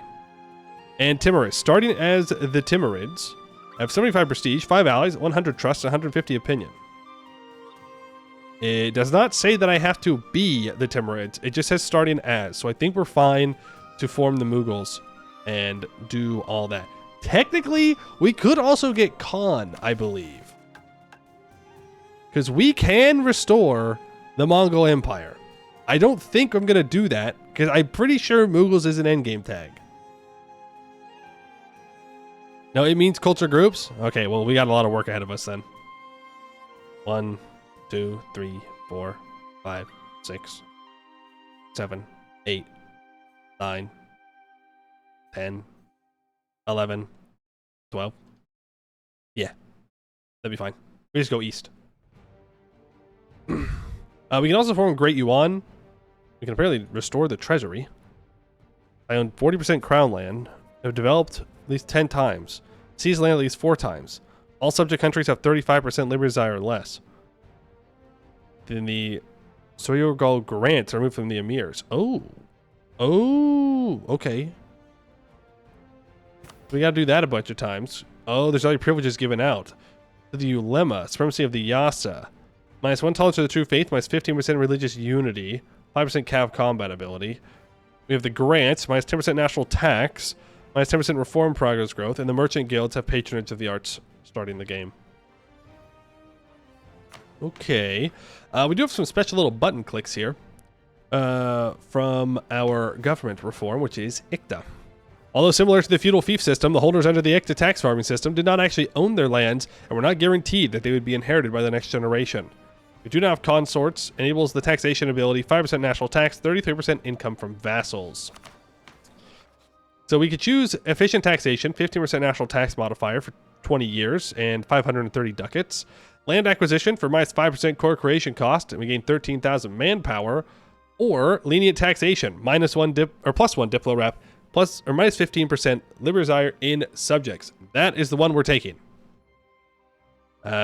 And Timurizz, starting as the Timurids, have 75 prestige, 5 allies, 100 trust, 150 opinion. It does not say that I have to be the Timurids. It just says starting as. So I think we're fine to form the Mughals and do all that. Technically, we could also get Khan, I believe. Because we can restore the Mongol Empire. I don't think I'm going to do that because I'm pretty sure Mughals is an endgame tag. No, it means culture groups? Okay, well, we got a lot of work ahead of us then. 1, 2, 3, 4, 5, 6, 7, 8, 9, 10, 11, 12. Yeah, that'd be fine. We just go east. We can also form Great Yuan. We can apparently restore the treasury. I own 40% crown land. I've developed at least 10 times. Seized land at least 4 times. All subject countries have 35% liberty desire or less. Then the Soyorgal grants are removed from the emirs. Oh. Oh, okay. We gotta do that a bunch of times. Oh, there's all your privileges given out. The Ulema, supremacy of the Yasa. -1 tolerance to the true faith, -15% religious unity, 5% cav combat ability. We have the grants, -10% national tax, -10% reform progress growth, and the merchant guilds have patronage of the arts starting the game. Okay. We do have some special little button clicks here from our government reform, which is ICTA. Although similar to the feudal fief system, the holders under the ICTA tax farming system did not actually own their lands and were not guaranteed that they would be inherited by the next generation. We do not have consorts, enables the taxation ability, 5% national tax, 33% income from vassals. So we could choose efficient taxation, 15% national tax modifier for 20 years and 530 ducats. Land acquisition for -5% core creation cost, and we gain 13,000 manpower. Or lenient taxation, +1 diplo rep, plus or -15% liberty desire in subjects. That is the one we're taking.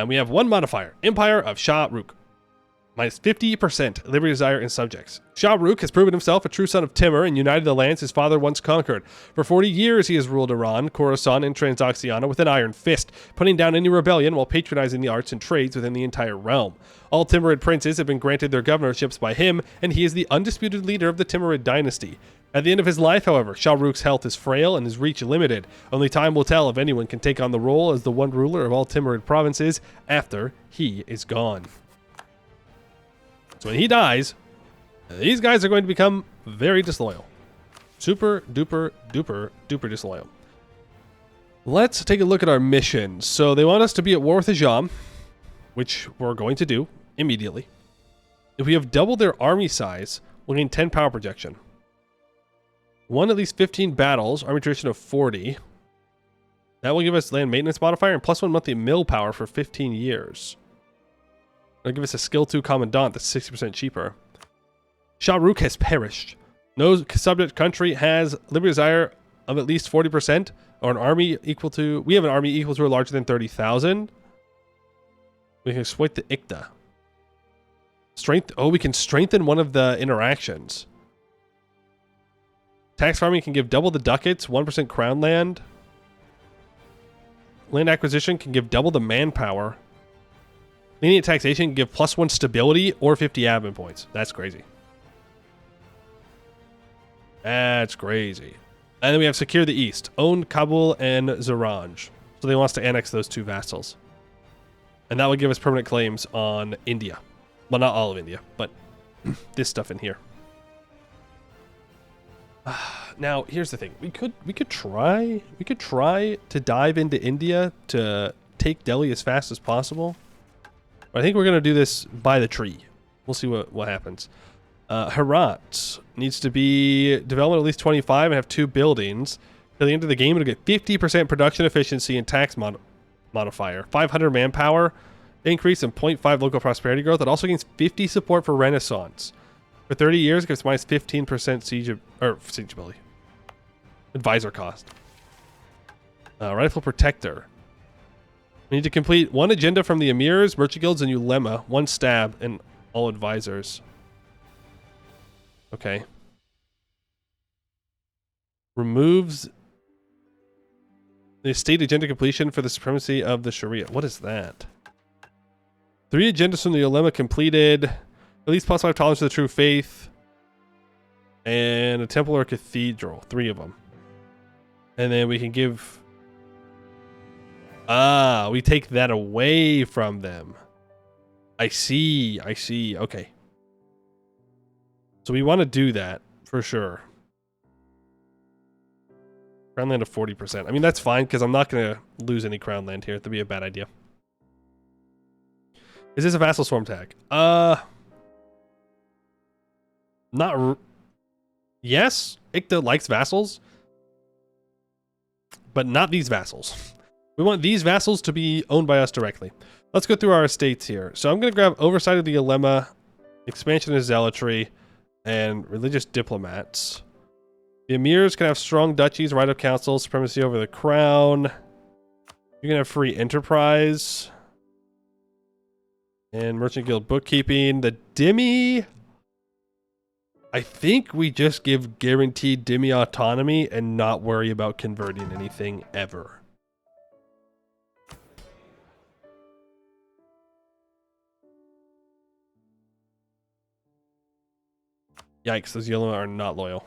We have one modifier, Empire of Shah Rukh. -50% liberty desire in subjects. Shah Rukh has proven himself a true son of Timur and united the lands his father once conquered. For 40 years he has ruled Iran, Khorasan, and Transoxiana with an iron fist, putting down any rebellion while patronizing the arts and trades within the entire realm. All Timurid princes have been granted their governorships by him, and he is the undisputed leader of the Timurid dynasty. At the end of his life, however, Shah Rukh's health is frail and his reach limited. Only time will tell if anyone can take on the role as the one ruler of all Timurid provinces after he is gone. So when he dies, these guys are going to become very disloyal. Super duper duper duper disloyal. Let's take a look at our mission. So they want us to be at war with Ajam, which we're going to do immediately. If we have doubled their army size, we'll gain 10 power projection. Won at least 15 battles, army tradition of 40. That will give us land maintenance modifier and +1 monthly mill power for 15 years. It'll give us a skill 2 commandant that's 60% cheaper. Shah Rukh has perished. No subject country has liberty desire of at least 40%, or an army equal to... We have an army equal to or larger than 30,000. We can exploit the ICTA. Strength... Oh, we can strengthen one of the interactions. Tax farming can give double the ducats, 1% crown land. Land acquisition can give double the manpower. Lenient taxation can give +1 stability or 50 admin points. That's crazy. That's crazy. And then we have Secure the East. Own Kabul and Zaranj. So they want us to annex those 2 vassals. And that would give us permanent claims on India. Well, not all of India, but this stuff in here. Now, here's the thing. We could try to dive into India to take Delhi as fast as possible. But I think we're going to do this by the tree. We'll see what happens. Herat needs to be development at least 25 and have 2 buildings. At the end of the game, it'll get 50% production efficiency and tax modifier. 500 manpower increase and 0.5 local prosperity growth. It also gains 50 support for Renaissance. For 30 years, it gives -15% siege ability. Advisor cost. Rifle Protector. We need to complete 1 agenda from the Emirs, Merchant Guilds, and Ulema, 1 stab, and all advisors. Okay. Removes the estate agenda completion for the supremacy of the Sharia. What is that? 3 agendas from the Ulema completed. At least +5 tolerance to the true faith. And a temple or cathedral. 3 of them. And then we can give... we take that away from them. I see. Okay. So we want to do that for sure. Crown land of 40%. I mean, that's fine because I'm not going to lose any crown land here. That'd be a bad idea. Is this a vassal swarm tag? Yes, ICTA likes vassals, but not these vassals. We want these vassals to be owned by us directly. Let's go through our estates here. So I'm going to grab Oversight of the Ulema, Expansion of Zealotry, and Religious Diplomats. The emirs can have strong duchies, right of council, supremacy over the crown. You can have free enterprise. And merchant guild bookkeeping. The dhimmi, I think we just give guaranteed dhimmi autonomy and not worry about converting anything ever. Yikes, those yellow are not loyal.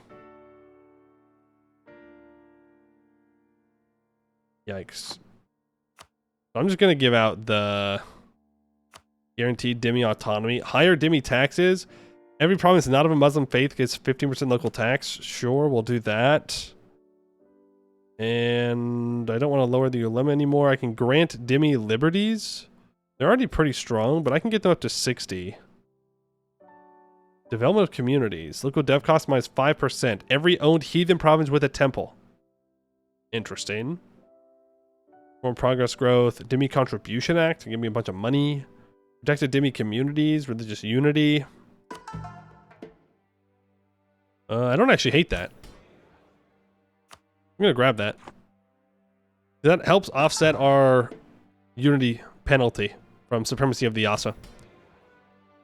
Yikes. I'm just going to give out the guaranteed dhimmi autonomy. Higher dhimmi taxes. Every province not of a Muslim faith gets 15% local tax. Sure, we'll do that. And I don't want to lower the ulema anymore. I can grant dhimmi liberties. They're already pretty strong, but I can get them up to 60. Development of communities. Local dev cost minus 5%. Every owned heathen province with a temple. Interesting. More progress growth. Dhimmi Contribution Act. Give me a bunch of money. Protected dhimmi communities. Religious unity. I don't actually hate that. I'm going to grab that. That helps offset our unity penalty from supremacy of the Yasa.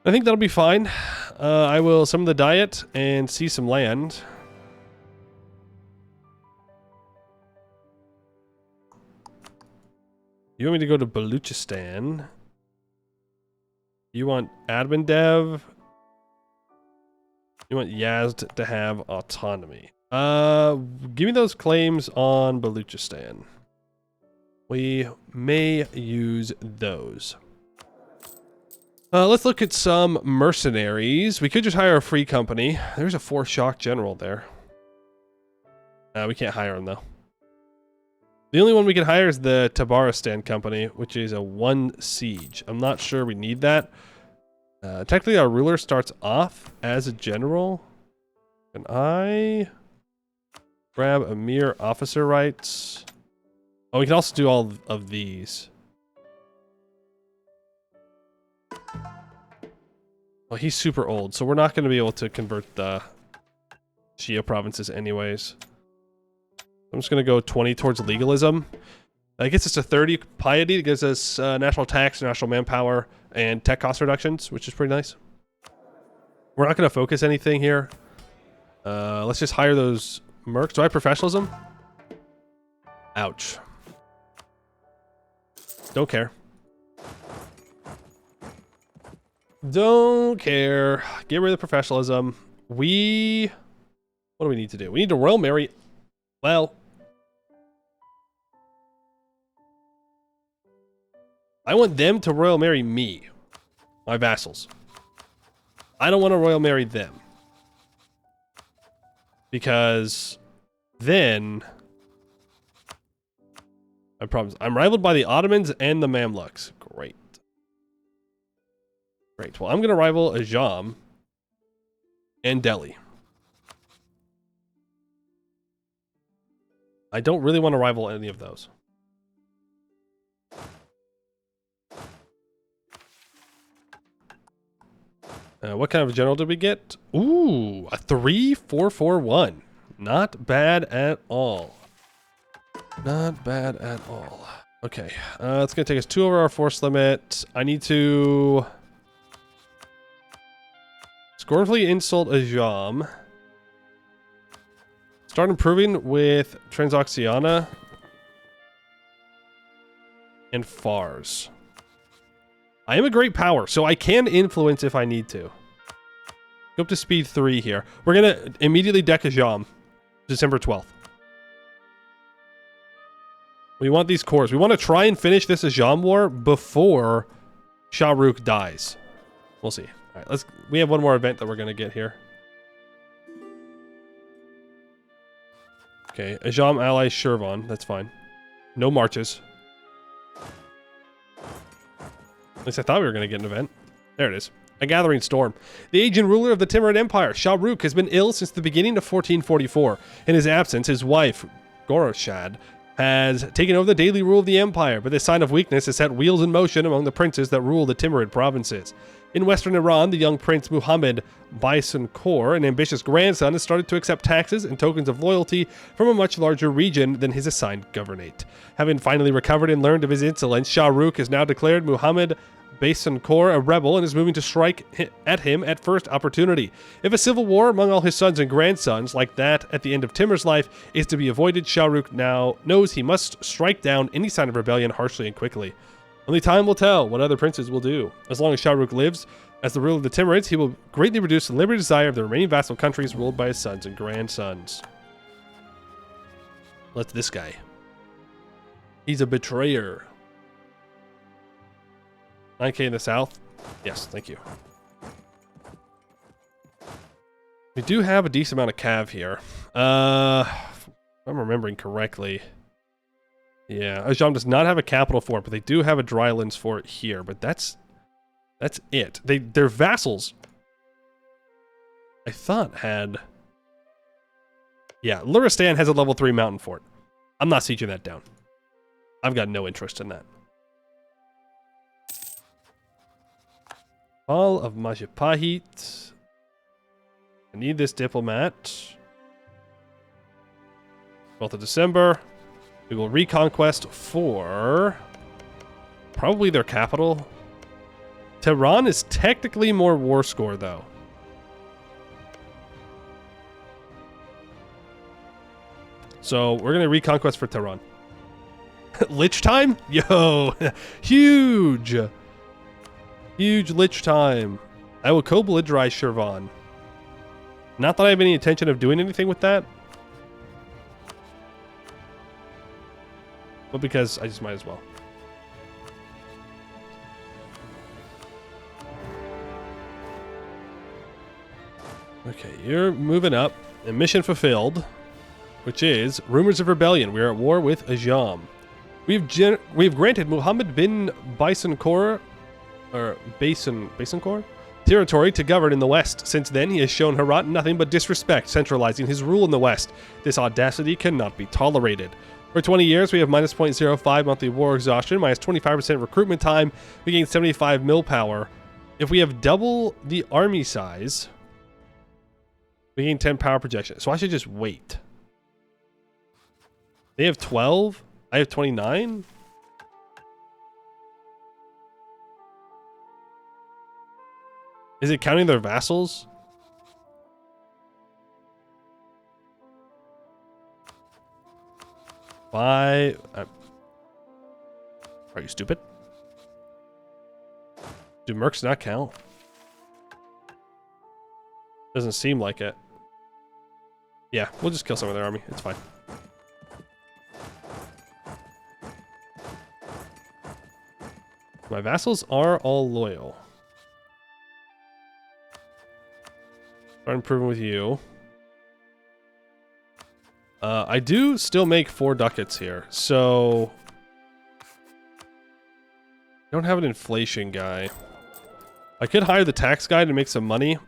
I think that'll be fine. I will summon the diet and see some land. You want me to go to Baluchistan? You want admin dev? You want Yazd to have autonomy? Give me those claims on Baluchistan. We may use those. Let's look at some mercenaries. We could just hire a free company. There's a 4 shock general there. We can't hire him though. The only one we can hire is the Tabaristan company, which is a 1 siege. I'm not sure we need that. Technically our ruler starts off as a general. Can I grab Emir officer rights? Oh, we can also do all of these. Well, he's super old, so we're not going to be able to convert the Shia provinces anyways. I'm just going to go 20 towards legalism. That gets us to 30 piety. It gives us national tax, national manpower, and tech cost reductions, which is pretty nice. We're not going to focus anything here. Let's just hire those mercs. Do I have professionalism? Ouch. Don't care. Don't care. Get rid of the professionalism. What do we need to do? We need to royal marry. Well, I want them to royal marry me, my vassals. I don't want to royal marry them. Because then I promise. I'm rivaled by the Ottomans and the Mamluks. Great. Great. Well, I'm going to rival Ajam and Delhi. I don't really want to rival any of those. What kind of general did we get? Ooh, a 3-4-4-1. Not bad at all. Not bad at all. Okay, it's going to take us 2 over our force limit. I need to scornfully insult Ajam. Start improving with Transoxiana and Fars. I am a great power, so I can influence if I need to. Go up to speed 3 here. We're going to immediately deck Ajam December 12th. We want these cores. We want to try and finish this Ajam war before Shah Rukh dies. We'll see. All right, we have one more event that we're going to get here. Okay, Ajam allies Shirvan. That's fine. No marches. At least I thought we were going to get an event. There it is. A gathering storm. The aging ruler of the Timurid Empire, Shah Rukh, has been ill since the beginning of 1444. In his absence, his wife, Goroshad, has taken over the daily rule of the empire, but this sign of weakness has set wheels in motion among the princes that rule the Timurid provinces. In western Iran, the young Prince Muhammad Baisunkhor, an ambitious grandson, has started to accept taxes and tokens of loyalty from a much larger region than his assigned governorate. Having finally recovered and learned of his insolence, Shah Rukh has now declared Muhammad Baisunkhor a rebel and is moving to strike at him at first opportunity. If a civil war among all his sons and grandsons, like that at the end of Timur's life, is to be avoided, Shah Rukh now knows he must strike down any sign of rebellion harshly and quickly. Only time will tell what other princes will do. As long as Shah Rukh lives as the ruler of the Timurids, he will greatly reduce the liberty desire of the remaining vassal countries ruled by his sons and grandsons. Let's this guy. He's a betrayer. 9k in the south? Yes, thank you. We do have a decent amount of cav here. If I'm remembering correctly. Yeah, Ajam does not have a capital fort, but they do have a drylands fort here, but that's it. Their vassals, I thought had... Yeah, Luristan has a level 3 mountain fort. I'm not sieging that down. I've got no interest in that. Fall of Majapahit. I need this diplomat. 12th of December. We will reconquest for probably their capital. Tehran is technically more war score, though. So we're going to reconquest for Tehran. Lich time? Yo, huge. Huge lich time. I will co-belligerize Shirvan. Not that I have any intention of doing anything with that. But because I just might as well. Okay, you're moving up. And mission fulfilled. Which is rumors of rebellion. We are at war with Ajam. We have granted Muhammad bin Baisunkhor territory to govern in the west. Since then, he has shown Herat nothing but disrespect, centralizing his rule in the west. This audacity cannot be tolerated. For 20 years, we have minus 0.05 monthly war exhaustion, minus 25% recruitment time. We gain 75 mil power. If we have double the army size, we gain 10 power projection. So I should just wait. They have 12. I have 29. Is it counting their vassals? Are you stupid? Do mercs not count? Doesn't seem like it. Yeah, we'll just kill some of their army. It's fine. My vassals are all loyal. Start improving with you. I do still make 4 ducats here, so... I don't have an inflation guy. I could hire the tax guy to make some money.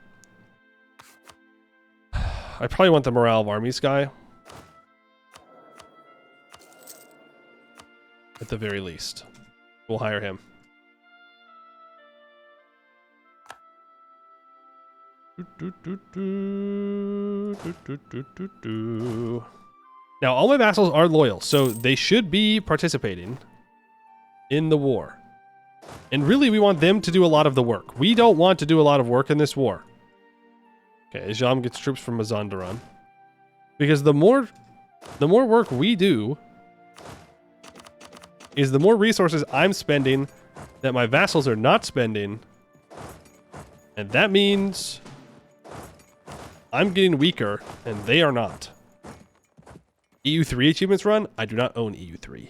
I probably want the morale of armies guy. At the very least. We'll hire him. Now, all my vassals are loyal, so they should be participating in the war. And really, we want them to do a lot of the work. We don't want to do a lot of work in this war. Okay, Ajam gets troops from Mazandaran. Because the more work we do is the more resources I'm spending that my vassals are not spending. And that means I'm getting weaker, and they are not. EU3 Achievements Run? I do not own EU3.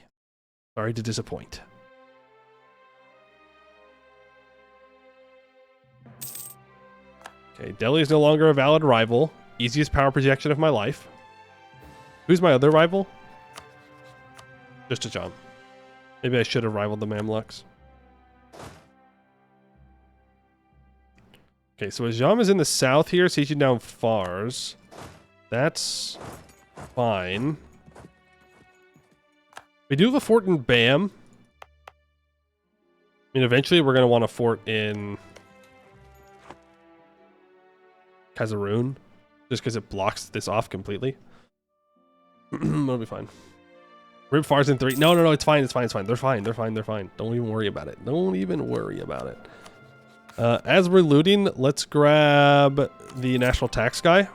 Sorry to disappoint. Okay, Delhi is no longer a valid rival. Easiest power projection of my life. Who's my other rival? Just Ajam. Maybe I should have rivaled the Mamluks. Okay, so Ajam is in the south here, sieging down Fars. That's fine. We do have a fort in Bam. I mean, eventually we're going to want a fort in has a rune, just because it blocks this off completely. It'll be fine. Rip Fars in 3. No, it's fine. It's fine. They're fine. Don't even worry about it. As we're looting, let's grab the national tax guy.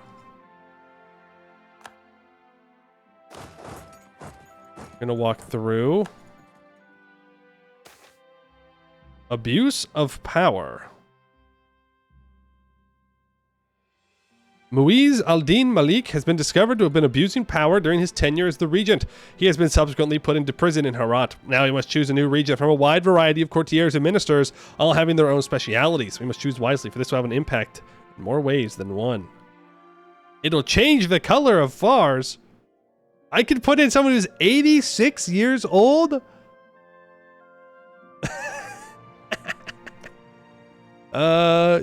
Gonna walk through. Abuse of power. Muiz al-Din Malik has been discovered to have been abusing power during his tenure as the regent. He has been subsequently put into prison in Herat. Now he must choose a new regent from a wide variety of courtiers and ministers, all having their own specialities. We must choose wisely, for this will have an impact in more ways than one. It'll change the color of Fars. I could put in someone who's 86 years old?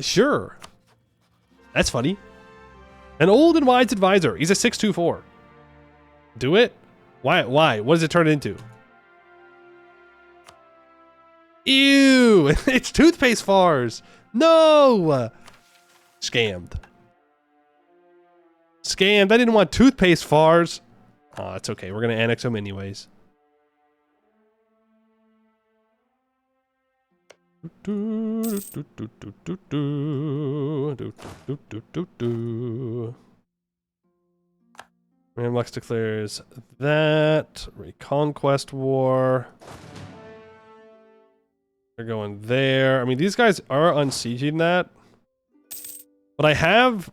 Sure. That's funny. An old and wise advisor. He's a 624. Do it? Why? What does it turn into? Ew! It's toothpaste Fars. No! Scammed. I didn't want toothpaste Fars. Oh, it's okay. We're going to annex them anyways. Ramlux declares that. Reconquest War. They're going there. I mean, these guys are unsieging that. But I have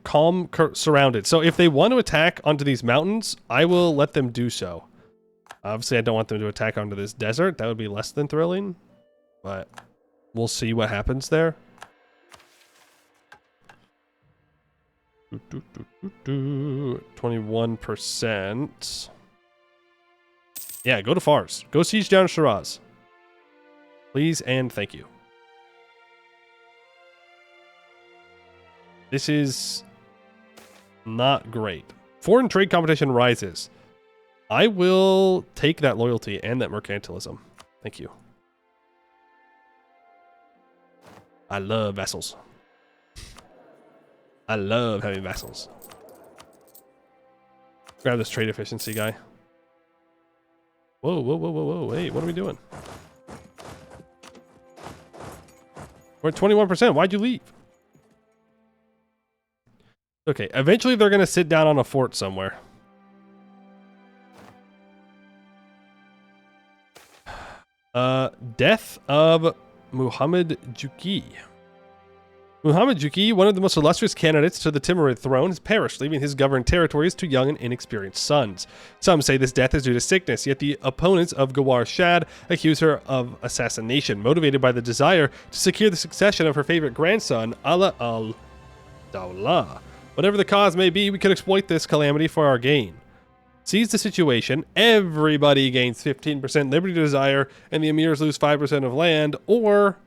calm surrounded. So if they want to attack onto these mountains, I will let them do so. Obviously, I don't want them to attack onto this desert. That would be less than thrilling. But we'll see what happens there. 21%. Yeah, go to Fars. Go siege down Shiraz. Please and thank you. This is not great. Foreign trade competition rises. I will take that loyalty and that mercantilism. Thank you. I love vassals. I love having vassals. Grab this trade efficiency guy. Whoa. Hey, what are we doing? We're at 21%. Why'd you leave? Okay, eventually they're going to sit down on a fort somewhere. Death of Muhammad Juki. Muhammad Juki, one of the most illustrious candidates to the Timurid throne, has perished, leaving his governed territories to young and inexperienced sons. Some say this death is due to sickness, yet the opponents of Gawar Shad accuse her of assassination, motivated by the desire to secure the succession of her favorite grandson, Ala al-Dawla. Whatever the cause may be, we could exploit this calamity for our gain. Seize the situation, everybody gains 15% liberty desire, and the emirs lose 5% of land, or...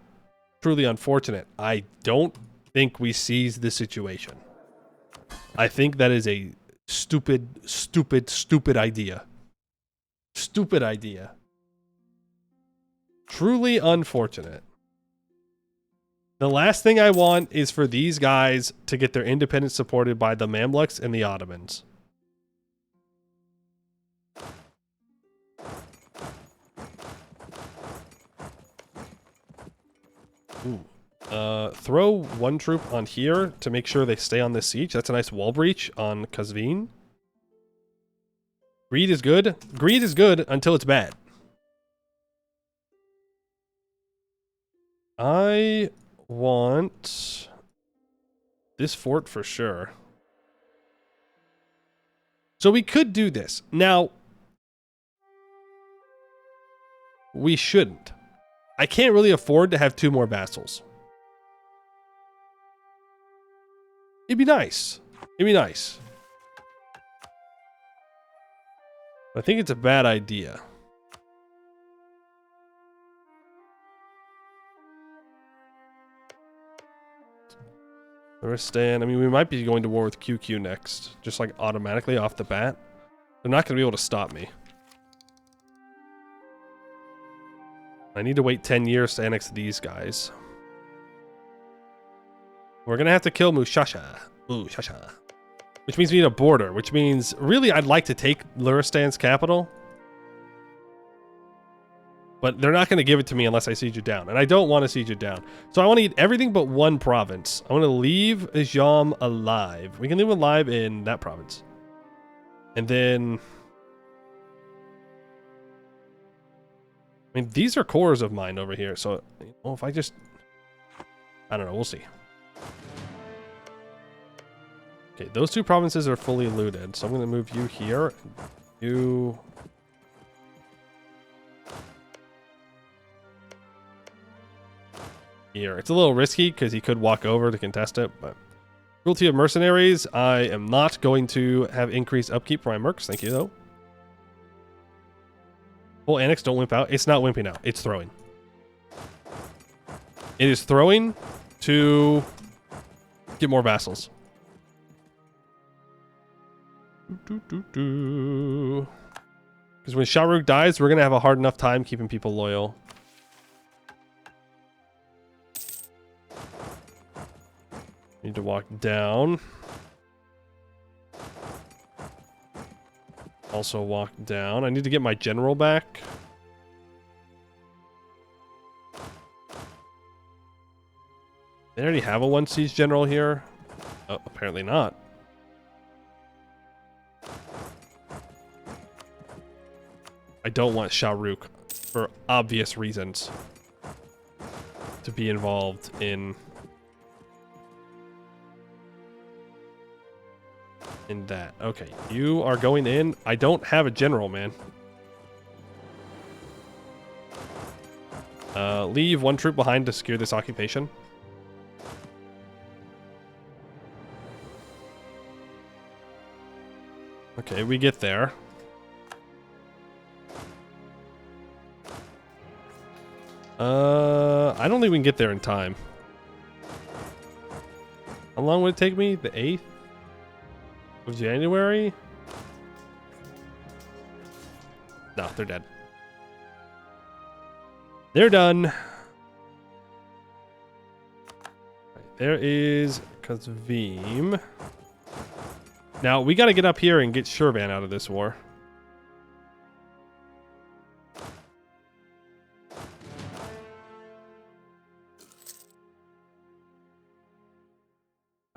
truly unfortunate. I don't think we seize the situation. I think that is a stupid idea. Stupid idea. Truly unfortunate. The last thing I want is for these guys to get their independence supported by the Mamluks and the Ottomans. Ooh. Throw one troop on here to make sure they stay on this siege. That's a nice wall breach on Kazvin. Greed is good. Greed is good until it's bad. I want this fort for sure. So we could do this. Now, we shouldn't. I can't really afford to have 2 more vassals. It'd be nice. It'd be nice. I think it's a bad idea. Understand. I mean, we might be going to war with QQ next. Just like automatically off the bat. They're not going to be able to stop me. I need to wait 10 years to annex these guys. We're gonna have to kill Mushasha. Shasha. Which means we need a border, which means really I'd like to take Luristan's capital. But they're not going to give it to me unless I siege it down. And I don't want to siege it down. So I want to eat everything but one province. I want to leave Ajam alive. We can leave him alive in that province. And then... I mean, these are cores of mine over here. So, well, if I just... I don't know. We'll see. Okay, those two provinces are fully looted. So I'm going to move you here. You... here. It's a little risky because he could walk over to contest it, but cruelty of mercenaries. I am not going to have increased upkeep for my mercs. Thank you, though. Full annex, don't wimp out. It's not wimping out. It's throwing. It is throwing to get more vassals. Because when Shahrukh dies, we're going to have a hard enough time keeping people loyal. Need to walk down. Also walk down. I need to get my general back. They already have a 1 siege general here. Oh, apparently not. I don't want Shahrukh, for obvious reasons, to be involved in that. Okay, you are going in. I don't have a general, man. Leave 1 troop behind to secure this occupation. Okay, we get there. I don't think we can get there in time. How long would it take me? The 8th of January? No, they're dead. They're done. Right, there is Kazvim. Now, we got to get up here and get Shirvan out of this war.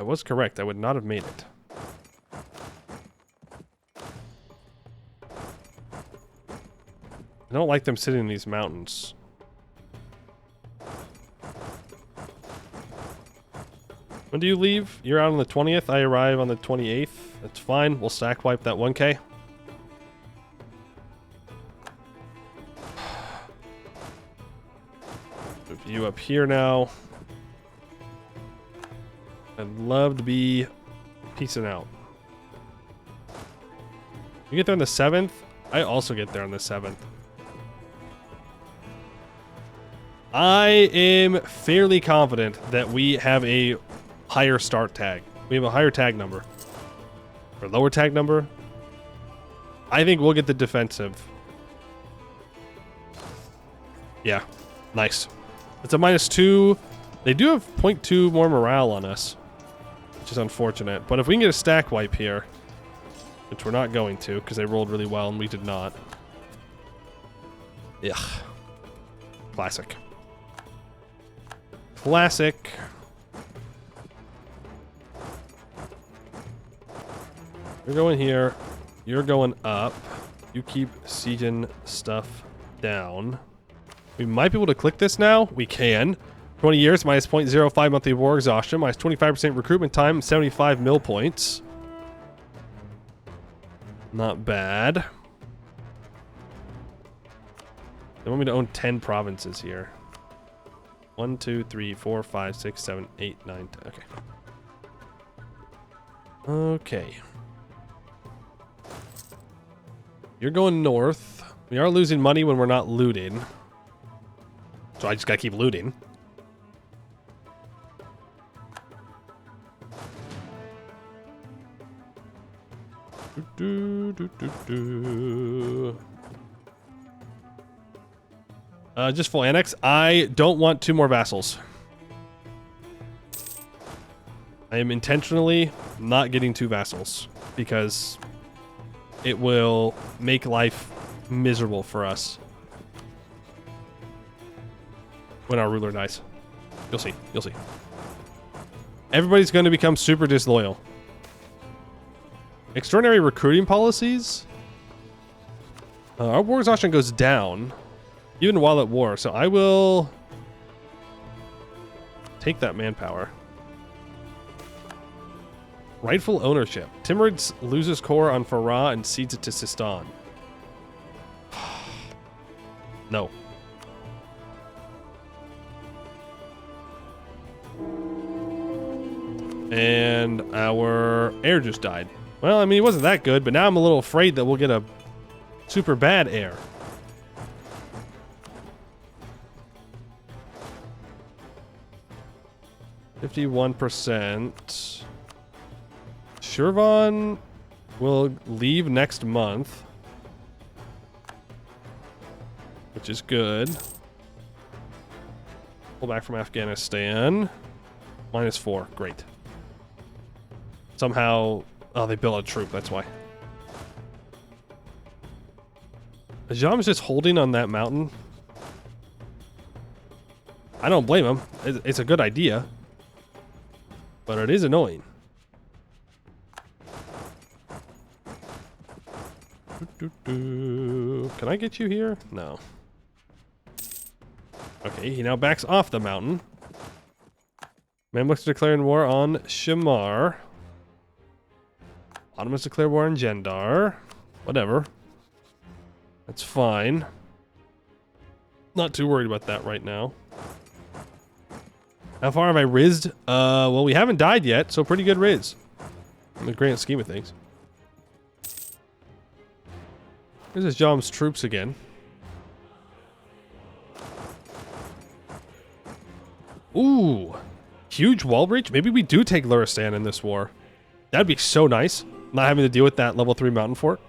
I was correct. I would not have made it. I don't like them sitting in these mountains. When do you leave? You're out on the 20th. I arrive on the 28th. That's fine. We'll stack wipe that 1k. Move you up here now. I'd love to be peacing out. You get there on the 7th? I also get there on the 7th. I am fairly confident that we have a higher start tag. We have a higher tag number. Or lower tag number. I think we'll get the defensive. Yeah. Nice. It's a -2. They do have 0.2 more morale on us, which is unfortunate. But if we can get a stack wipe here, which we're not going to because they rolled really well and we did not. Ugh. Classic. Classic. You're going here. You're going up. You keep sieging stuff down. We might be able to click this now. We can. 20 years, minus 0.05 monthly war exhaustion, minus 25% recruitment time, 75 mil points. Not bad. They want me to own 10 provinces here. 1, 2, 3, 4, 5, 6, 7, 8, 9, 10. Okay. Okay. You're going north. We are losing money when we're not looting. So I just gotta keep looting. Just full annex. I don't want 2 more vassals. I am intentionally not getting 2 vassals because it will make life miserable for us when our ruler dies. You'll see. You'll see. Everybody's going to become super disloyal. Extraordinary recruiting policies. Our war exhaustion goes down even while at war, so I will take that manpower. Rightful ownership. Timurids loses core on Farah and cedes it to Sistan. No. And our heir just died. Well, I mean, he wasn't that good, but now I'm a little afraid that we'll get a super bad heir. %. Shirvan will leave next month, which is good. Pull back from Afghanistan. -4. Great. Somehow... Oh, they built a troop. That's why. Ajam's just holding on that mountain. I don't blame him. It's a good idea. But it is annoying. Can I get you here? No. Okay, he now backs off the mountain. Mamluks declaring war on Shamar. Ottomans declare war on Jendar. Whatever. That's fine. Not too worried about that right now. How far have I rizzed? Well, we haven't died yet, so pretty good rizz. In the grand scheme of things. Here's Ajam's troops again. Ooh. Huge wall breach? Maybe we do take Luristan in this war. That'd be so nice. Not having to deal with that level 3 mountain fort.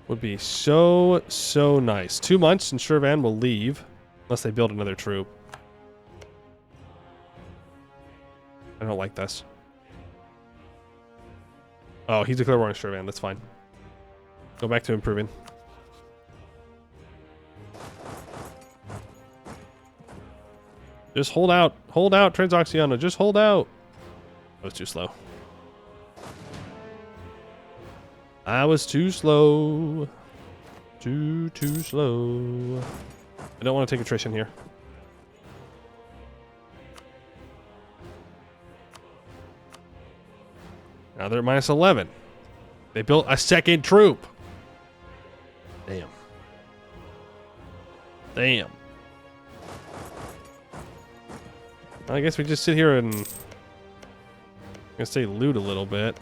Would be so, so nice. 2 months and Shirvan will leave. Unless they build another troop. I don't like this. Oh, he declared war on Shirvan. That's fine. Go back to improving. Just hold out. Hold out, Transoxiana. Just hold out. That was too slow. I was too slow. Too slow. I don't want to take attrition here. Now they're at -11. They built a second troop. Damn. Damn. I guess we just sit here and... I'm gonna say loot a little bit.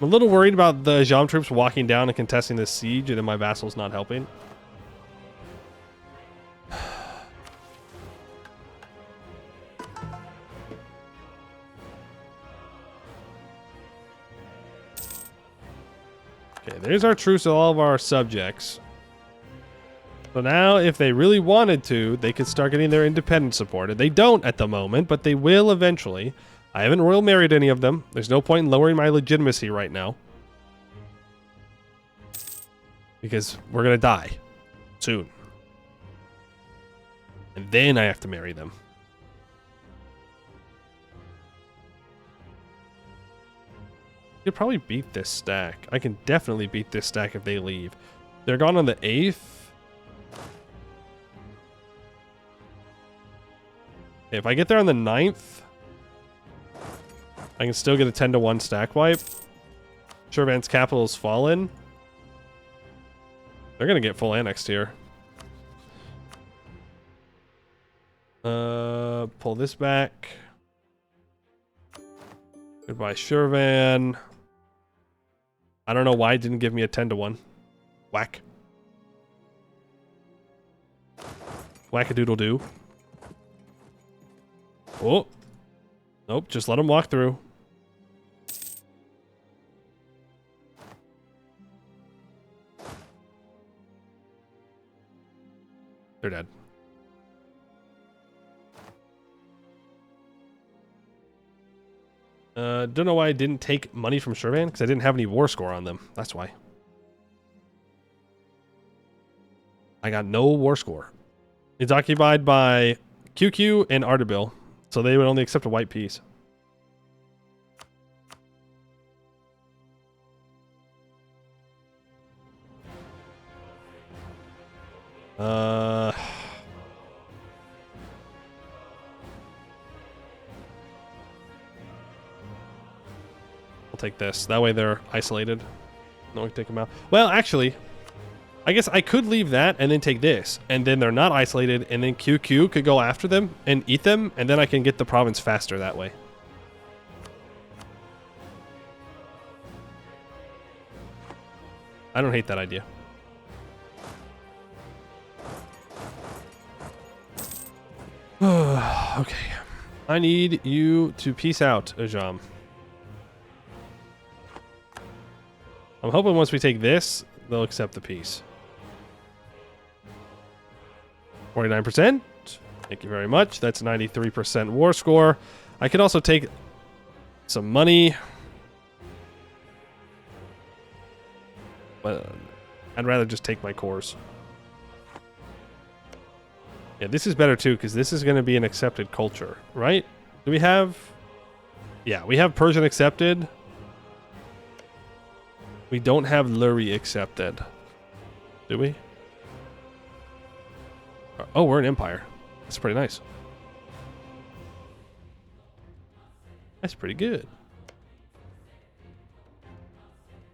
I'm a little worried about the Ajam troops walking down and contesting this siege, and then my vassal's not helping. Okay, there's our truce with all of our subjects. So now, if they really wanted to, they could start getting their independence supported. They don't at the moment, but they will eventually. I haven't royal married any of them. There's no point in lowering my legitimacy right now. Because we're going to die. Soon. And then I have to marry them. I could probably beat this stack. I can definitely beat this stack if they leave. They're gone on the 8th. If I get there on the 9th, I can still get a 10-1 stack wipe. Shirvan's capital has fallen. They're going to get full annexed here. Pull this back. Goodbye, Shirvan. I don't know why it didn't give me a 10-1. Whack. Whack-a-doodle-doo. Oh. Nope, just let them walk through. They're dead. Don't know why I didn't take money from Shirvan, because I didn't have any war score on them. That's why. I got no war score. It's occupied by QQ and Ardabil, so they would only accept a white piece. I'll take this. That way they're isolated. No, we can take them out. Well, actually, I guess I could leave that and then take this, and then they're not isolated, and then QQ could go after them and eat them, and then I can get the province faster that way. I don't hate that idea. Okay. I need you to peace out, Ajam. I'm hoping once we take this, they'll accept the peace. 49%. Thank you very much. That's 93% war score. I could also take some money. But I'd rather just take my cores. Yeah, this is better too, because this is going to be an accepted culture, right? Do we have... Yeah, we have Persian accepted. We don't have Luri accepted. Do we? Oh, we're an empire. That's pretty nice. That's pretty good.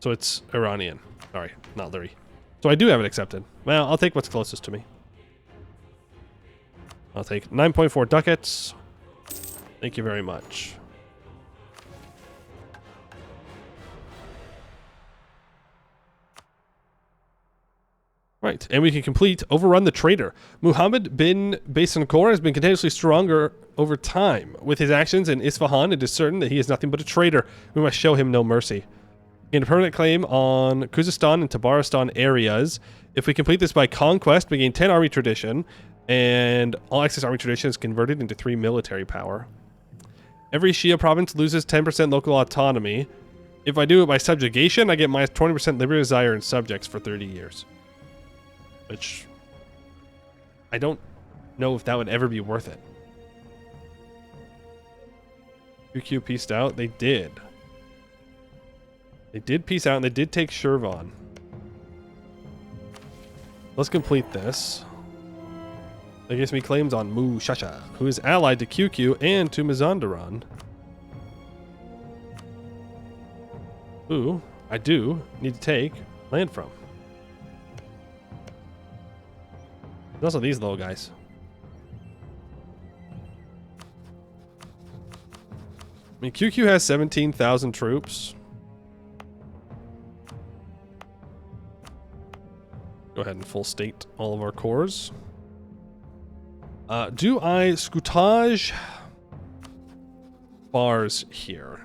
So it's Iranian. Sorry, not Luri. So I do have it accepted. Well, I'll take what's closest to me. I'll take 9.4 ducats. Thank you very much. Right, and we can complete Overrun the Traitor. Muhammad bin Baysankor has been continuously stronger over time. With his actions in Isfahan, it is certain that he is nothing but a traitor. We must show him no mercy. Gain a permanent claim on Khuzestan and Tabaristan areas. If we complete this by conquest, we gain 10 army tradition, and all access army tradition is converted into 3 military power. Every Shia province loses 10% local autonomy. If I do it by subjugation, I get minus 20% liberty desire and subjects for 30 years. Which, I don't know if that would ever be worth it. QQ pieced out? They did. They did piece out, and they did take Shirvan. Let's complete this. That gives me claims on Mushasha, who is allied to QQ and to Mazandaran. Who I do need to take land from. There's also these little guys. I mean, QQ has 17,000 troops. Go ahead and full state all of our cores. Do I scoutage bars here?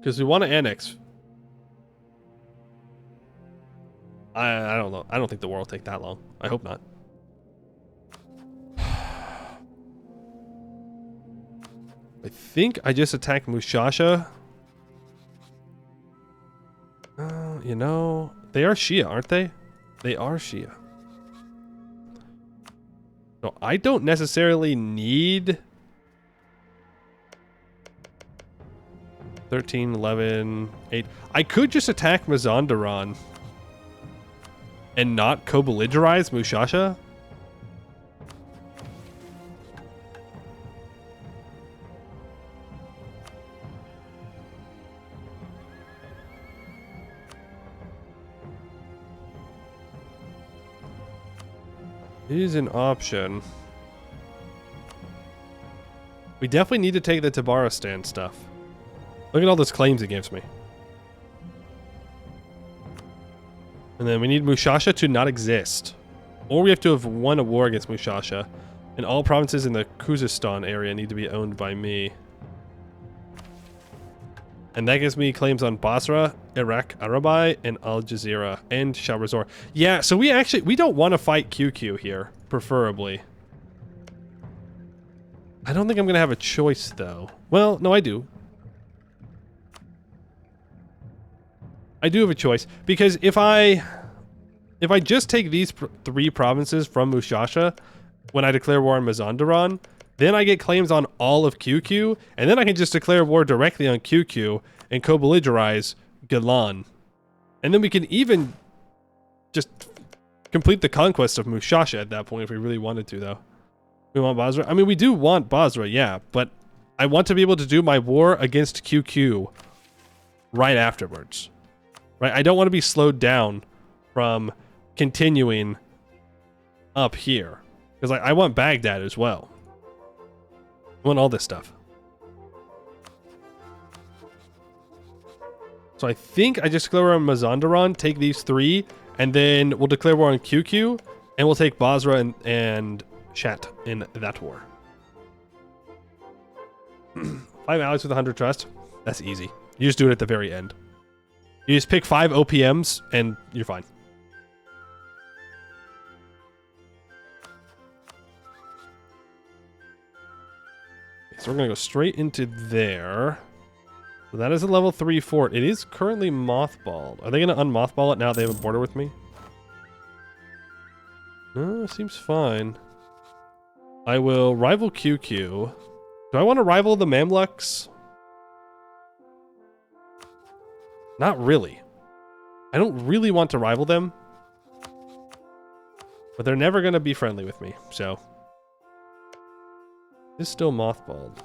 Because we want to annex. I don't know. I don't think the war will take that long. I hope not. I think I just attacked Mushasha. You know, they are Shia, aren't they? They are Shia. So I don't necessarily need 13, 11, 8. I could just attack Mazandaran and not co-belligerize Mushasha. Is an option. We definitely need to take the Tabaristan stuff. Look at all those claims against me. And then we need Mushasha to not exist. Or we have to have won a war against Mushasha. And all provinces in the Khuzestan area need to be owned by me. And that gives me claims on Basra, Iraq, Arabai, and Al Jazeera, and Shah Razor. Yeah, so we don't want to fight QQ here, preferably. I don't think I'm going to have a choice, though. Well, no, I do. I do have a choice, because if I just take these three provinces from Mushasha when I declare war on Mazandaran, then I get claims on all of QQ, and then I can just declare war directly on QQ and co-belligerize Gilan. And then we can even just complete the conquest of Mushasha at that point if we really wanted to, though. We want Basra? I mean, we do want Basra, yeah, but I want to be able to do my war against QQ right afterwards. Right? I don't want to be slowed down from continuing up here. Because I want Baghdad as well. I want all this stuff. So I think I just declare war on Mazandaran, take these three, and then we'll declare war on QQ, and we'll take Basra and Shat in that war. 5 allies with 100 trust. That's easy. You just do it at the very end. You just pick 5 OPMs, and you're fine. So we're going to go straight into there. So that is a level 3 fort. It is currently mothballed. Are they going to unmothball it now that they have a border with me? No, seems fine. I will rival QQ. Do I want to rival the Mamluks? Not really. I don't really want to rival them. But they're never going to be friendly with me, so... It's still mothballed.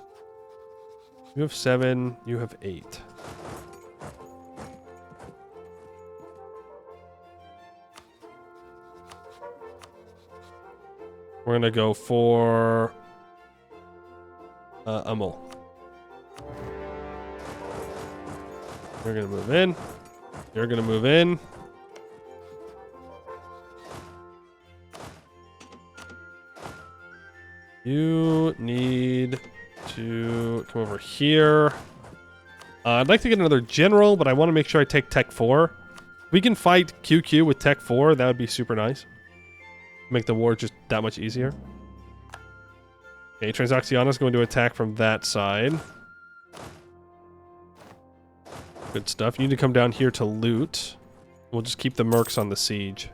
You have 7, you have 8. We're gonna go for Amul. You're gonna move in. You're gonna move in. You need to come over here. I'd like to get another general, but I want to make sure I take Tech 4. We can fight QQ with Tech 4. That would be super nice. Make the war just that much easier. Okay, Transoxiana's going to attack from that side. Good stuff. You need to come down here to loot. We'll just keep the mercs on the siege.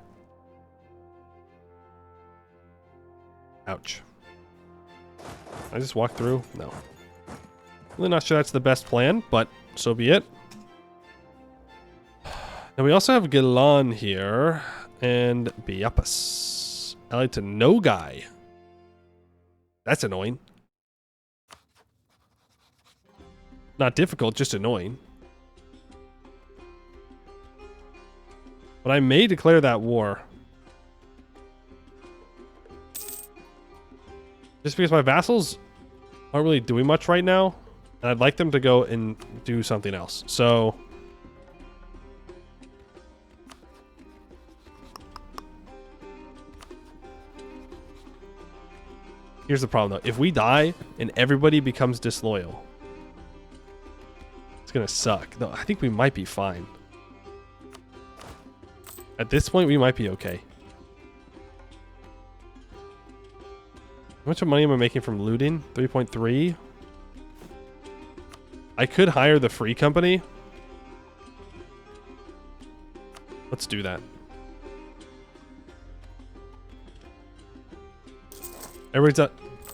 Ouch. I just walk through? No. Really not sure that's the best plan, but so be it. Now we also have Gilan here and Biapus. Allied to Nogai. That's annoying. Not difficult, just annoying. But I may declare that war. Just because my vassals aren't really doing much right now. And I'd like them to go and do something else. So... here's the problem, though. If we die and everybody becomes disloyal, it's going to suck. Though I think we might be fine. At this point, we might be okay. How much money am I making from looting? 3.3. I could hire the free company. Let's do that. Everybody's at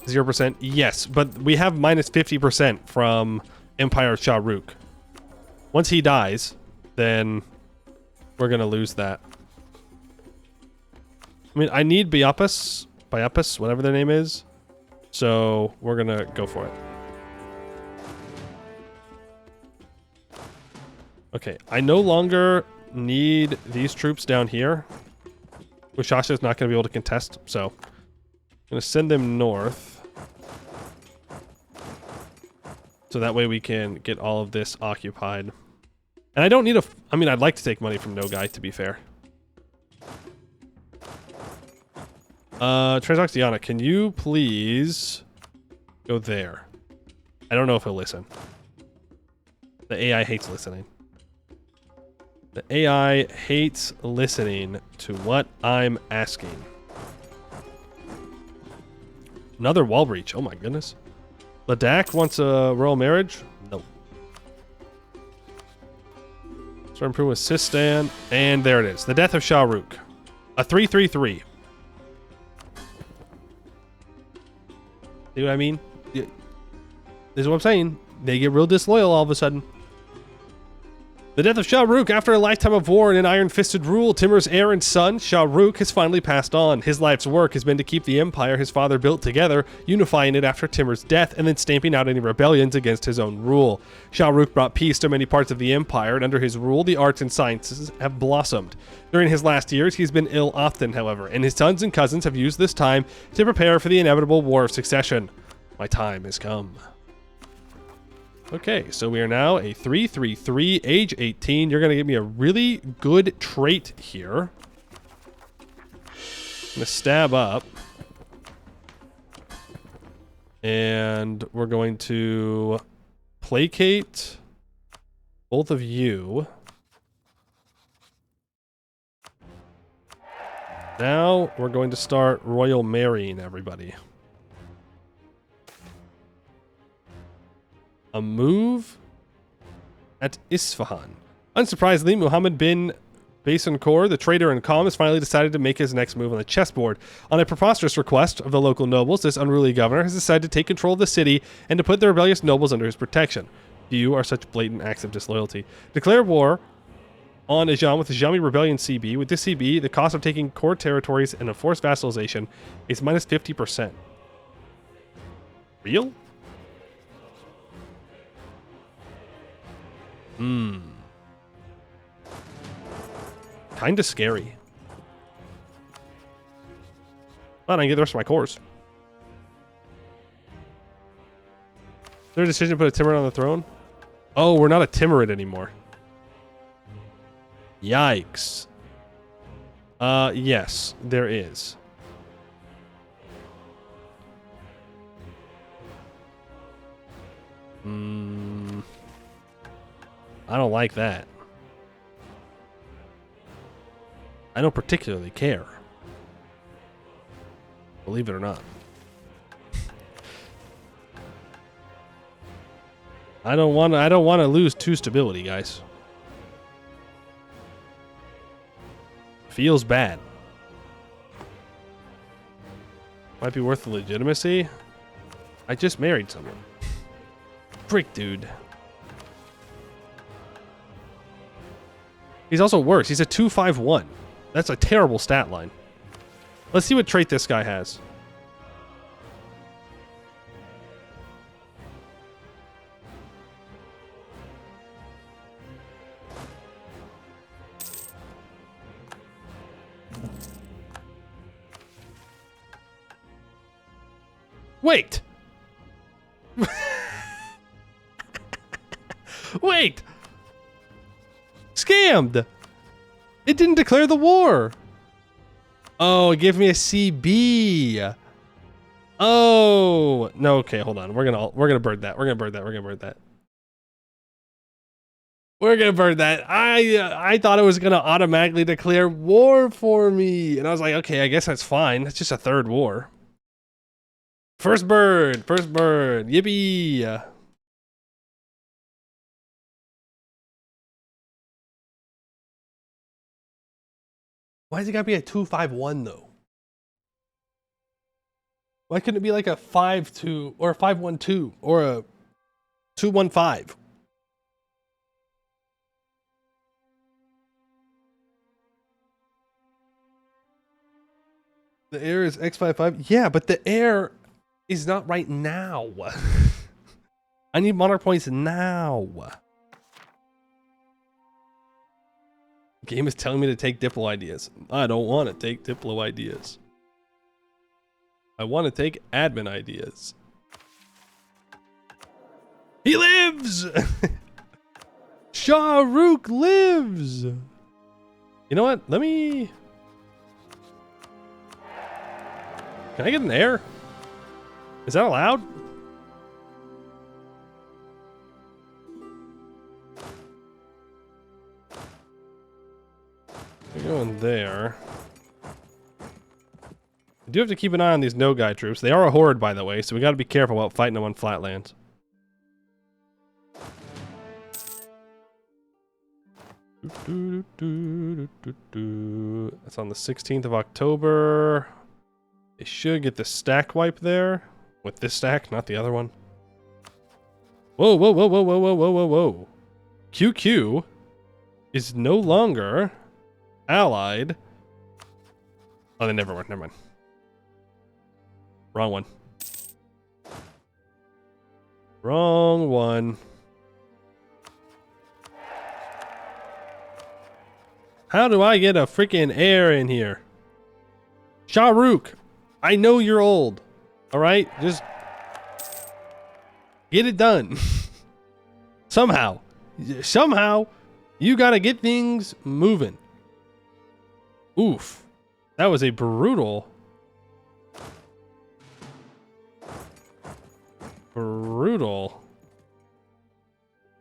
0%. Yes, but we have minus 50% from Empire Shah Rukh. Once he dies, then we're going to lose that. I mean, I need Biapus, whatever their name is. So we're going to go for it. Okay, I no longer need these troops down here. Mushasha is not going to be able to contest, so I'm going to send them north. So that way we can get all of this occupied. And I don't need a... I mean, I'd like to take money from Nogai, to be fair. Transoxiana, can you please go there? I don't know if he'll listen. The AI hates listening. The AI hates listening to what I'm asking. Another wall breach. Oh my goodness. Ladakh wants a royal marriage? No. Start improving with Sistan. And there it is. The death of Shah Rukh. A 3-3-3. See what I mean? This is what I'm saying. They get real disloyal all of a sudden. The death of Shah Rukh. After a lifetime of war and an iron-fisted rule, Timur's heir and son, Shah Rukh, has finally passed on. His life's work has been to keep the empire his father built together, unifying it after Timur's death, and then stamping out any rebellions against his own rule. Shah Rukh brought peace to many parts of the empire, and under his rule, the arts and sciences have blossomed. During his last years, he's been ill often, however, and his sons and cousins have used this time to prepare for the inevitable war of succession. My time has come. Okay, so we are now a 3-3-3, age 18. You're going to give me a really good trait here. I'm going to stab up. And we're going to placate both of you. Now we're going to start royal marrying everybody. A move at Isfahan. Unsurprisingly, Muhammad bin Basincourt, the traitor in Qom, has finally decided to make his next move on the chessboard. On a preposterous request of the local nobles, this unruly governor has decided to take control of the city and to put the rebellious nobles under his protection. Few are such blatant acts of disloyalty. Declare war on Ajam with the Ajami Rebellion CB. With this CB, the cost of taking core territories and enforced vassalization is minus 50%. Real? Kinda scary. But I can get the rest of my cores. Is there a decision to put a Timurid on the throne? Oh, we're not a Timurid anymore. Yikes. Yes, there is. I don't like that. I don't particularly care. Believe it or not. I don't want to lose 2 stability, guys. Feels bad. Might be worth the legitimacy. I just married someone. Freak, dude. He's also worse. He's a 2-5-1. That's a terrible stat line. Let's see what trait this guy has. Wait! Wait! Scammed! It didn't declare the war! Oh, it gave me a CB! Oh! No, okay, hold on. We're gonna bird that. We're gonna bird that. We're gonna bird that. We're gonna bird that. I thought it was gonna automatically declare war for me. And I was like, okay, I guess that's fine. That's just a 3rd war. First bird! First bird! Yippee! Why does it gotta be a 2-5-1 though? Why couldn't it be like a 5-2 or a 5-1-2 or a 2-1-5? The heir is X55. Yeah, but the heir is not right now. I need monarch points now. Game is telling me to take Diplo ideas. I don't want to take Diplo ideas. I want to take admin ideas. He lives! Shah Rukh lives! You know what? Let me... Can I get an heir? Is that allowed? We're going there. We do have to keep an eye on these no-guy troops. They are a horde, by the way, so we gotta be careful about fighting them on flatlands. That's on the 16th of October. They should get the stack wipe there. With this stack, not the other one. Whoa, whoa, whoa, whoa, whoa, whoa, whoa, whoa, whoa. QQ is no longer allied. Oh, they never were. Never mind. Wrong one. Wrong one. How do I get a freaking air in here? Shahrukh, I know you're old. All right, just get it done. Somehow, you gotta get things moving. Oof, that was a brutal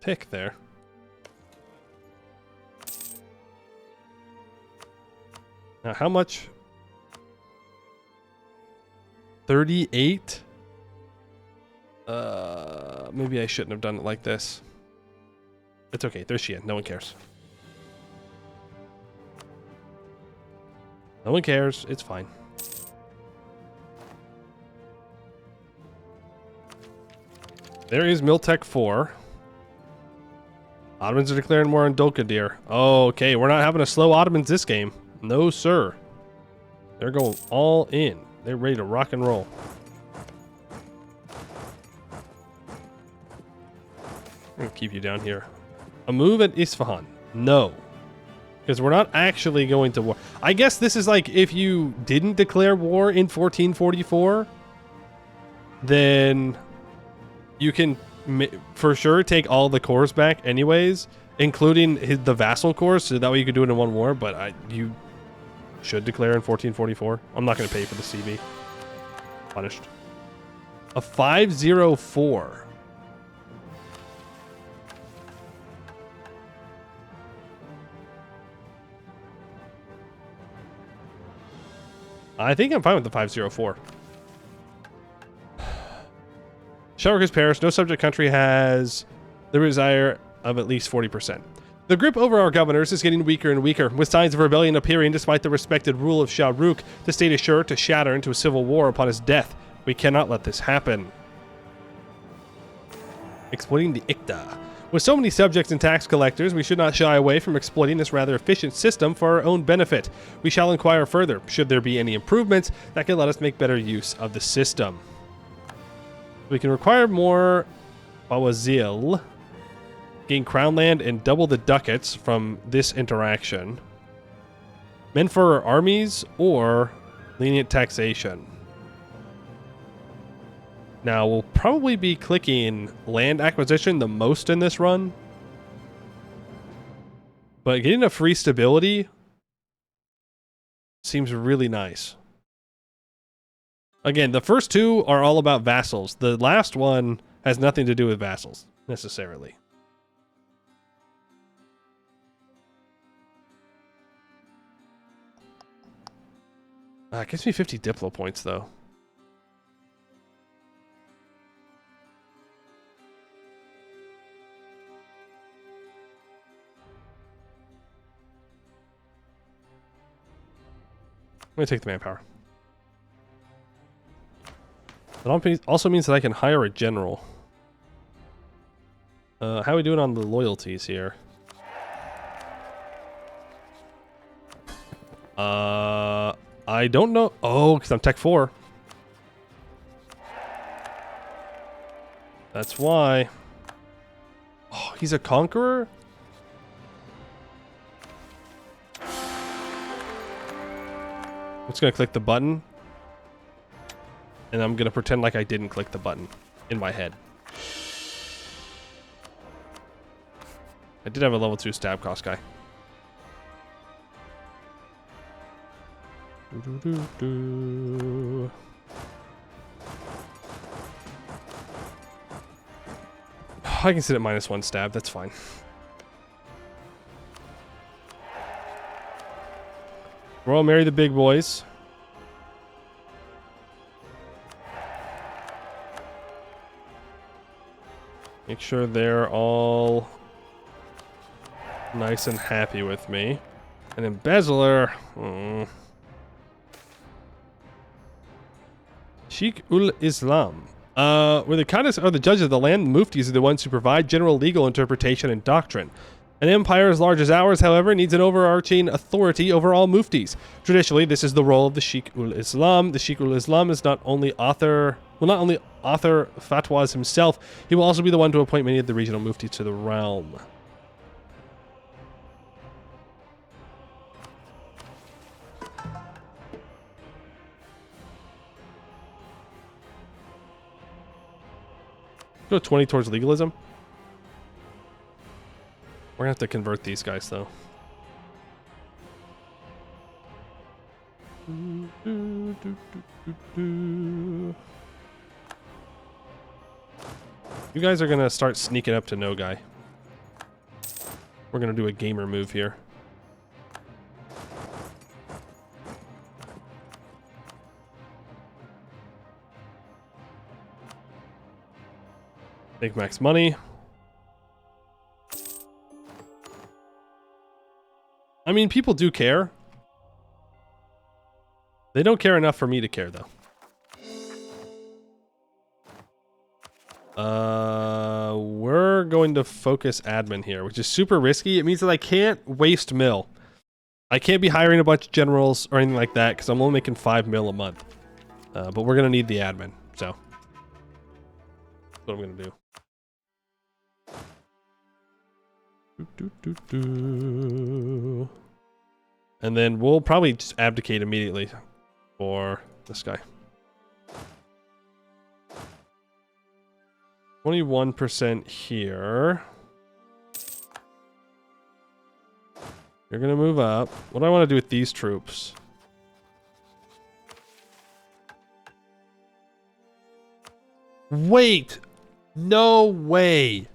pick there. Now, how much? 38? Maybe I shouldn't have done it like this. It's okay. There's Xi'an. No one cares. No one cares. It's fine. There is Miltech 4. Ottomans are declaring war on Dolkadir. Okay, we're not having a slow Ottomans this game. No, sir. They're going all in. They're ready to rock and roll. I'm gonna keep you down here. A move at Isfahan? No. Because we're not actually going to war. I guess this is like if you didn't declare war in 1444, then you can for sure take all the cores back anyways, including the vassal cores, so that way you could do it in one war, but you should declare in 1444. I'm not going to pay for the CB. Punished. A 504. I think I'm fine with the 504. Shahrukh has perished. No subject country has the desire of at least 40%. The grip over our governors is getting weaker and weaker, with signs of rebellion appearing despite the respected rule of Shahrukh. The state is sure to shatter into a civil war upon his death. We cannot let this happen. Exploiting the Ikta. With so many subjects and tax collectors, we should not shy away from exploiting this rather efficient system for our own benefit. We shall inquire further, should there be any improvements that can let us make better use of the system. We can require more Bawazil, gain crown land, and double the ducats from this interaction. Men for armies or lenient taxation. Now, we'll probably be clicking land acquisition the most in this run. But getting a free stability seems really nice. Again, the first two are all about vassals. The last one has nothing to do with vassals, necessarily. It gives me 50 Diplo points, though. I'm going to take the manpower. That also means that I can hire a general. How are we doing on the loyalties here? I don't know. Oh, because I'm Tech 4. That's why. Oh, he's a conqueror? I'm just going to click the button. And I'm going to pretend like I didn't click the button in my head. I did have a level 2 stab cost guy. I can sit at -1 stab, that's fine. We're all marry the big boys. Make sure they're all nice and happy with me. An embezzler. Sheikh ul Islam. Where the Qadis are the judges of the land, the muftis are the ones who provide general legal interpretation and doctrine. An empire as large as ours, however, needs an overarching authority over all muftis. Traditionally, this is the role of the Sheikh ul Islam. The Sheikh ul Islam is not only author fatwas himself, he will also be the one to appoint many of the regional muftis to the realm. Go 20 towards legalism. We're gonna have to convert these guys though. You guys are gonna start sneaking up to no guy. We're gonna do a gamer move here. Make max money. I mean, people do care. They don't care enough for me to care, though. We're going to focus admin here, which is super risky. It means that I can't waste mill. I can't be hiring a bunch of generals or anything like that because I'm only making 5 mil a month. But we're going to need the admin, so that's what I'm going to do. And then we'll probably just abdicate immediately for this guy. 21% here. You're gonna move up. What do I want to do with these troops? Wait! No way!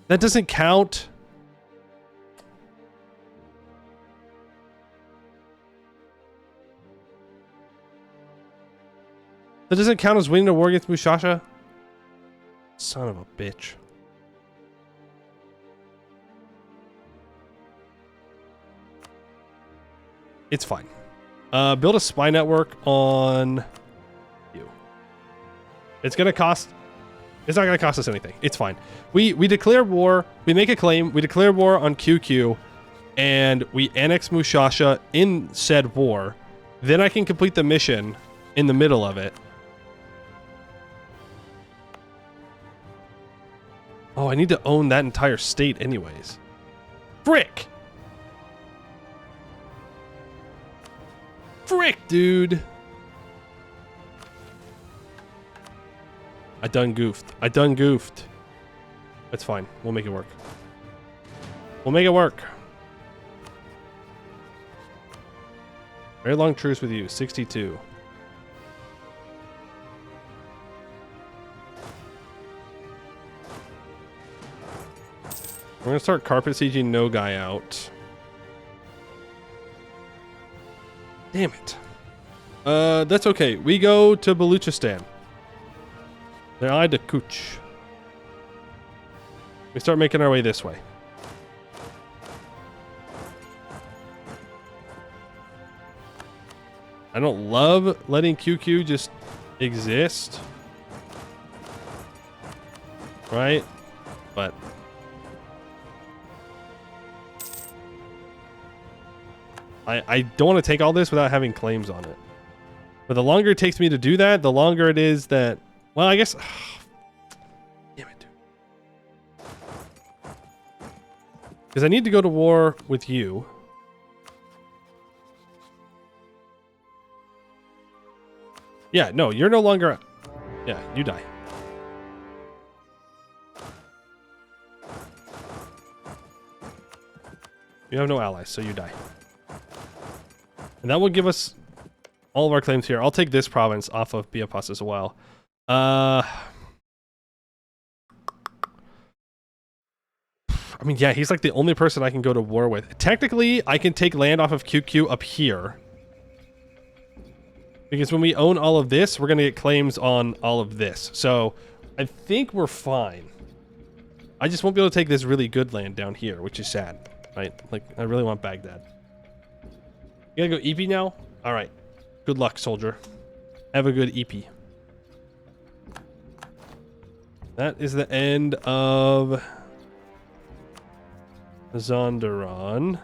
That doesn't count. That doesn't count as winning a war against Mushasha? Son of a bitch. It's fine. Build a spy network on you. It's gonna cost... It's not gonna cost us anything. It's fine. We declare war, we make a claim, we declare war on QQ, and we annex Mushasha in said war. Then I can complete the mission in the middle of it. Oh, I need to own that entire state anyways. Frick! Frick, dude! I done goofed. I done goofed. That's fine. We'll make it work. We'll make it work. Very long truce with you. 62. We're gonna start carpet sieging no guy out. Damn it. That's okay. We go to Baluchistan. They're allied to Kuch. We start making our way this way. I don't love letting QQ just exist. Right? But I don't want to take all this without having claims on it. But the longer it takes me to do that, the longer it is that... Well, I guess... Damn it, dude. Because I need to go to war with you. Yeah, no, you're no longer... Yeah, you die. You have no allies, so you die. And that will give us all of our claims here. I'll take this province off of Biapas as well. I I mean, yeah, he's like the only person I can go to war with. Technically, I can take land off of QQ up here. Because when we own all of this, we're going to get claims on all of this. So I think we're fine. I just won't be able to take this really good land down here, which is sad, right? Like, I really want Baghdad. You gotta go EP now? All right. Good luck, soldier. Have a good EP. That is the end of Zonderon.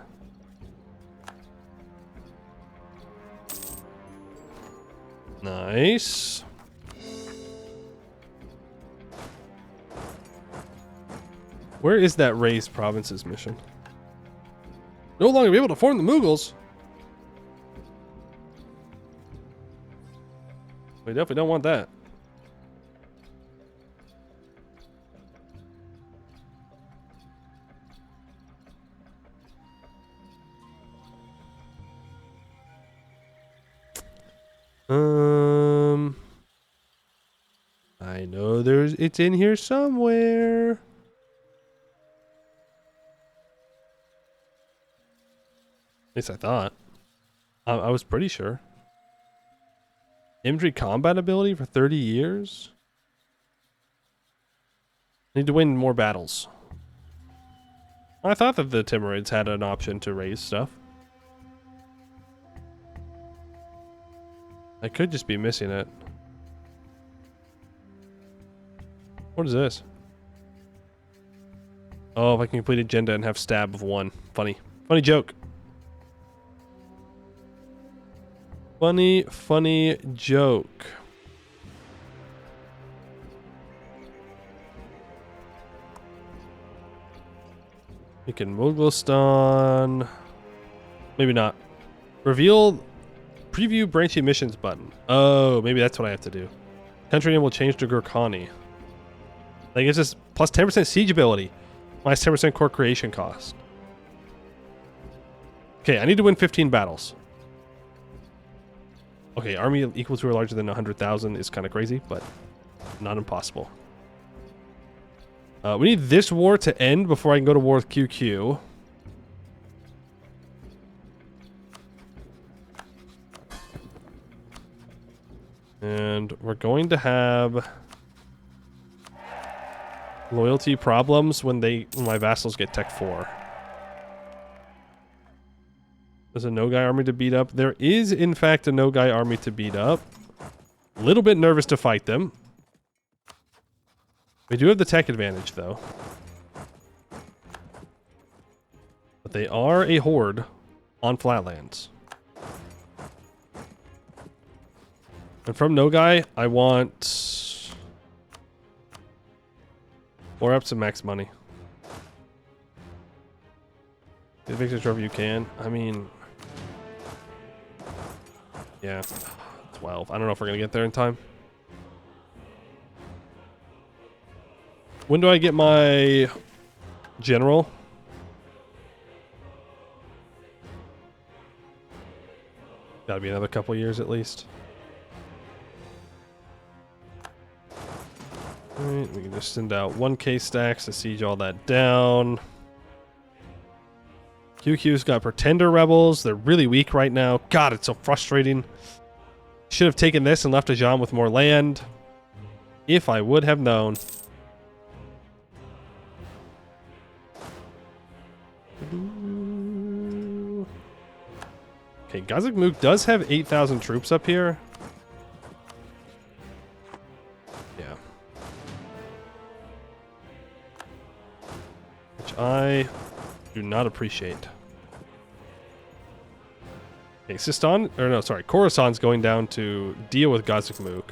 Nice. Where is that raised provinces mission? No longer be able to form the Mughals. We definitely don't want that. I know it's in here somewhere. At least I thought. I was pretty sure. Infantry combat ability for 30 years? Need to win more battles. I thought that the Timurids had an option to raise stuff. I could just be missing it. What is this? Oh, if I can complete agenda and have stab of 1. Funny. Funny joke. Funny joke. We can Mughalistan. Maybe not. Reveal preview branching missions button. Oh, maybe that's what I have to do. Country name will change to Gurkhani. That gives us plus 10% siege ability. Minus 10% core creation cost. Okay, I need to win 15 battles. Okay, army equal to or larger than 100,000 is kind of crazy, but not impossible. We need this war to end before I can go to war with QQ. And we're going to have loyalty problems when my vassals get Tech 4. There's a no-guy army to beat up. There is, in fact, a no-guy army to beat up. A little bit nervous to fight them. We do have the tech advantage, though. But they are a horde on flatlands. And from no-guy, I want more ups and max money. Get victory trophy you can. I mean... yeah. 12. I don't know if we're going to get there in time. When do I get my general? Gotta be another couple years at least. Alright, we can just send out 1k stacks to siege all that down. QQ's got Pretender Rebels. They're really weak right now. God, it's so frustrating. Should have taken this and left Ajam with more land. If I would have known. Okay, Gazakmuk does have 8,000 troops up here. Yeah. Which I do not appreciate. Okay, Sistan, or no, sorry, Khorasan's going down to deal with Gazakmuk.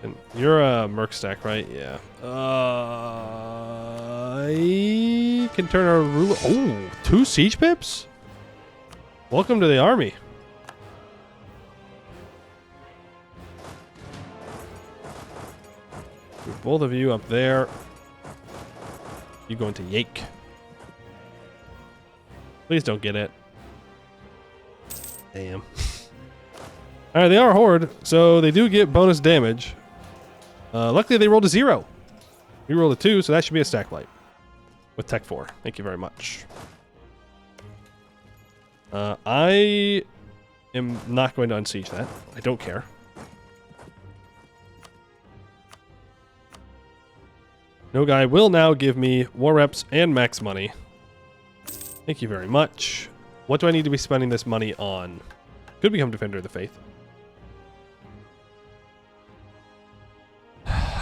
And you're a merc stack, right? Yeah. I can turn our ruler. Oh, 2 siege pips? Welcome to the army. With both of you up there. You going to Yake. Please don't get it. Damn. Alright, they are a horde, so they do get bonus damage. Luckily, they rolled a 0. We rolled a 2, so that should be a stack light. With Tech 4. Thank you very much. I am not going to unsiege that. I don't care. No guy will now give me war reps and max money. Thank you very much. What do I need to be spending this money on? Could become Defender of the Faith.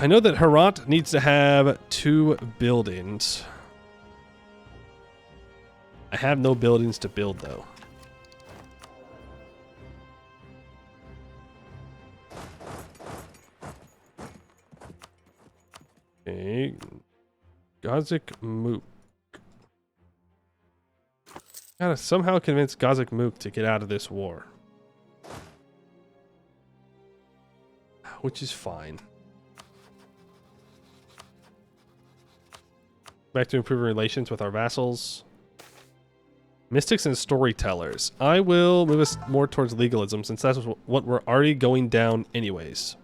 I know that Herat needs to have 2 buildings. I have no buildings to build, though. Okay. Gazik Mook. Gotta somehow convince Gazik Mook to get out of this war. Which is fine. Back to improving relations with our vassals. Mystics and storytellers. I will move us more towards legalism since that's what we're already going down anyways.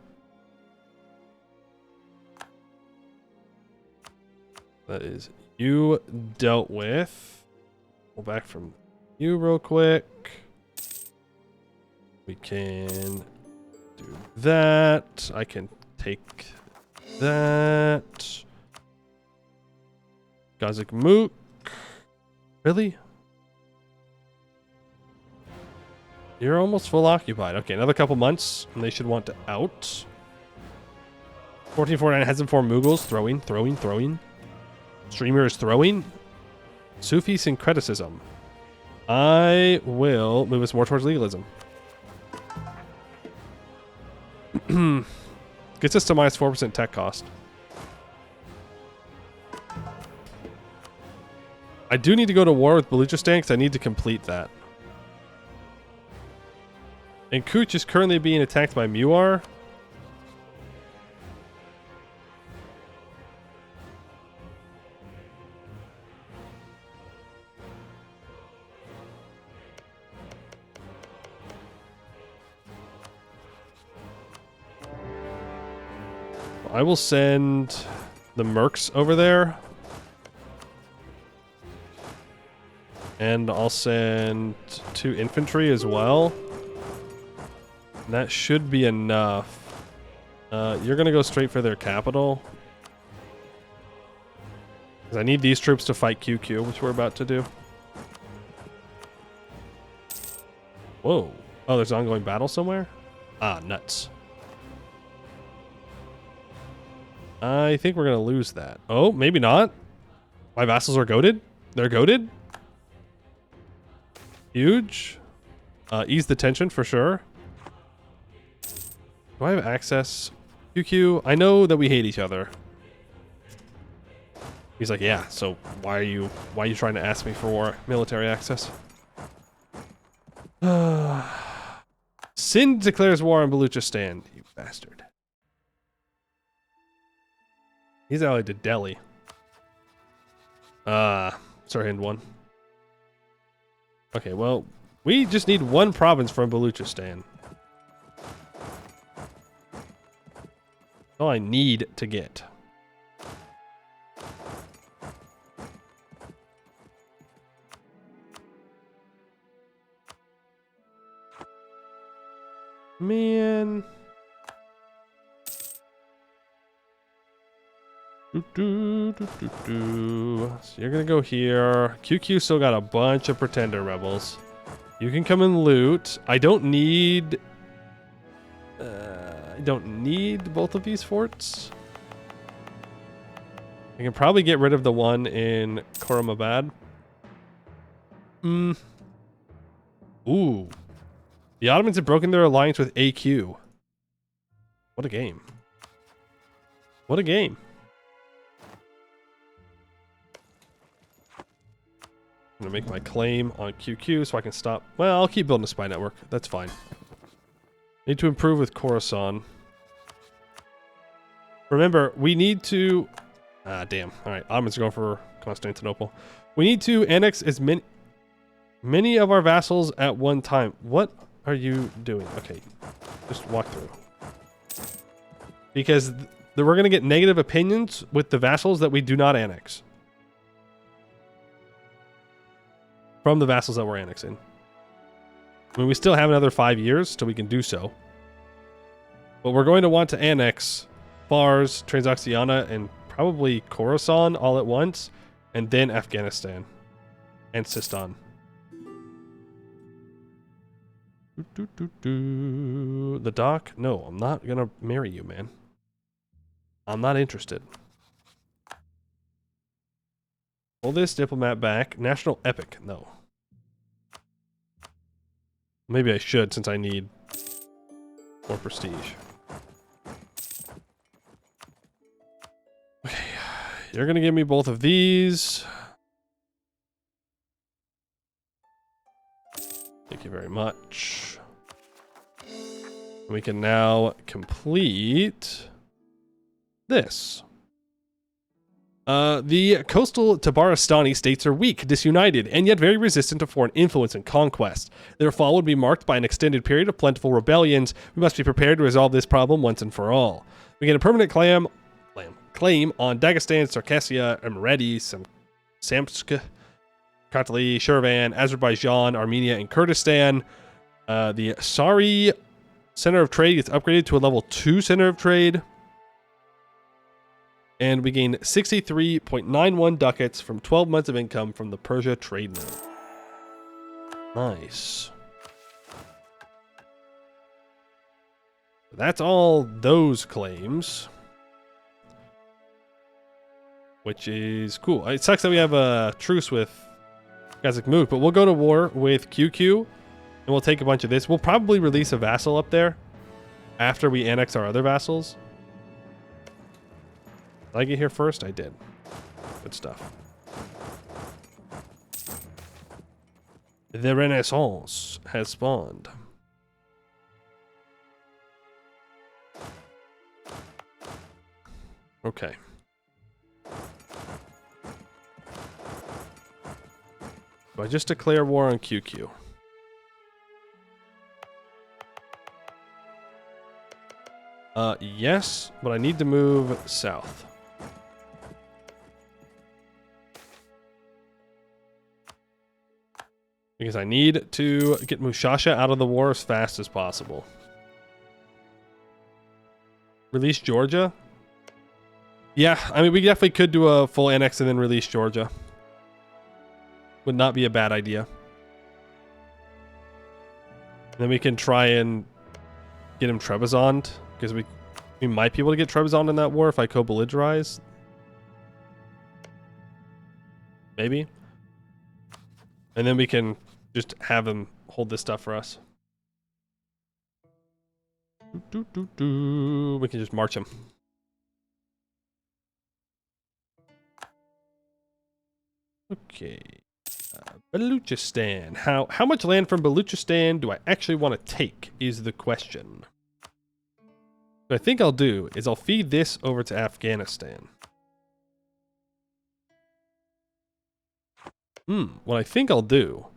That is you dealt with. Pull back from you real quick. We can do that. I can take that. Gazik Mook. Really? You're almost full occupied. Okay, another couple months, and they should want to out. 1449 has informed Mughals. Throwing. Streamer is throwing. Sufi syncretism. I will move us more towards legalism. Gets us to minus 4% tech cost. I do need to go to war with Baluchistan because I need to complete that. And Kuch is currently being attacked by Muar. I will send the mercs over there. And I'll send 2 infantry as well. That should be enough. You're going to go straight for their capital. Because I need these troops to fight QQ, which we're about to do. Whoa. Oh, there's an ongoing battle somewhere? Ah, nuts. I think we're going to lose that. Oh, maybe not. My vassals are goated? They're goated? Huge. Ease the tension for sure. Do I have access? QQ, I know that we hate each other. He's like, yeah, so why are you trying to ask me for military access? Sind declares war on Baluchistan, you bastard. He's allied to Delhi. Sirhind 1. Okay, well, we just need 1 province from Baluchistan. All I need to get. Man. So you're gonna go here. QQ still got a bunch of pretender rebels. You can come and loot. I don't need both of these forts. I can probably get rid of the one in Khorramabad. Ooh. The Ottomans have broken their alliance with AQ. What a game. What a game. I'm gonna make my claim on QQ so I can stop. Well, I'll keep building a spy network. That's fine. Need to improve with Khorasan. Remember, we need to... Ah, damn. Alright, Ottomans are going for Constantinople. We need to annex as many of our vassals at one time. What are you doing? Okay, just walk through. Because that we're going to get negative opinions with the vassals that we do not annex. From the vassals that we're annexing. I mean, we still have another 5 years till we can do so. But we're going to want to annex Fars, Transoxiana, and probably Khorasan all at once, and then Afghanistan and Sistan. The doc? No, I'm not gonna marry you, man. I'm not interested. Pull this diplomat back. National epic? No. Maybe I should, since I need more prestige. Okay, you're gonna give me both of these. Thank you very much. We can now complete this. The coastal Tabaristani states are weak, disunited, and yet very resistant to foreign influence and conquest. Their fall would be marked by an extended period of plentiful rebellions. We must be prepared to resolve this problem once and for all. We get a permanent claim on Dagestan, Circassia, Emirati, Samtsk, Kartli, Shirvan, Azerbaijan, Armenia, and Kurdistan. The Sari Center of Trade gets upgraded to a level 2 Center of Trade. And we gain 63.91 ducats from 12 months of income from the Persia trade node. Nice. That's all those claims. Which is cool. It sucks that we have a truce with Kazakh, but we'll go to war with QQ. And we'll take a bunch of this. We'll probably release a vassal up there after we annex our other vassals. Did I get here first? I did. Good stuff. The Renaissance has spawned. Okay. Do I just declare war on QQ? Yes, but I need to move south. Because I need to get Mushasha out of the war as fast as possible. Release Georgia? Yeah, I mean, we definitely could do a full annex and then release Georgia. Would not be a bad idea. And then we can try and get him Trebizond, because we might be able to get Trebizond in that war if I co-belligerize. Maybe. And then we can just have him hold this stuff for us. We can just march him. Okay. Baluchistan. How much land from Baluchistan do I actually want to take is the question. What I think I'll do is I'll feed this over to Afghanistan. What I think I'll do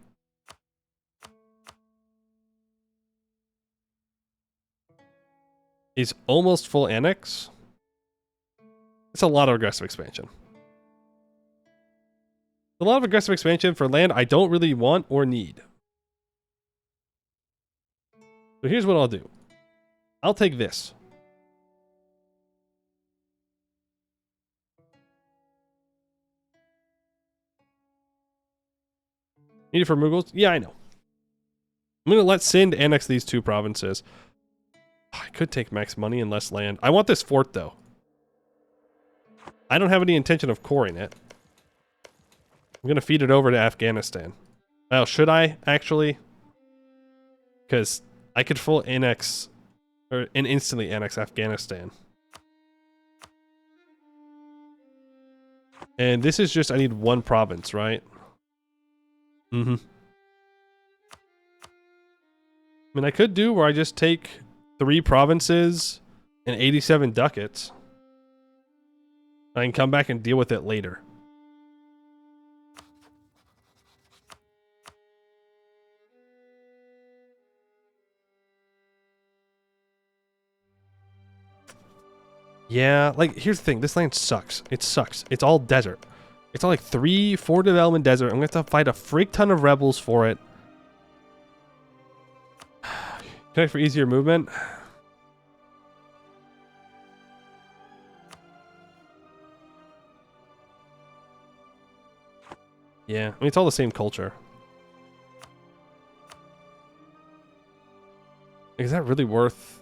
is almost full annex. It's a lot of aggressive expansion. A lot of aggressive expansion for land I don't really want or need. So here's what I'll do. I'll take this. Need it for Mughals? Yeah, I know. I'm going to let Sind annex these two provinces. Oh, I could take max money and less land. I want this fort, though. I don't have any intention of coring it. I'm going to feed it over to Afghanistan. Well, should I, actually? Because I could full annex, or instantly annex Afghanistan. And this is just, I need one province, right? I mean, I could do where I just take 3 provinces and 87 ducats. I can come back and deal with it later. Yeah, like, here's the thing. This land sucks. It sucks. It's all desert. It's all like 3-4 development desert. I'm going to have to fight a freak ton of rebels for it. Connect for easier movement. Yeah, I mean, it's all the same culture. Is that really worth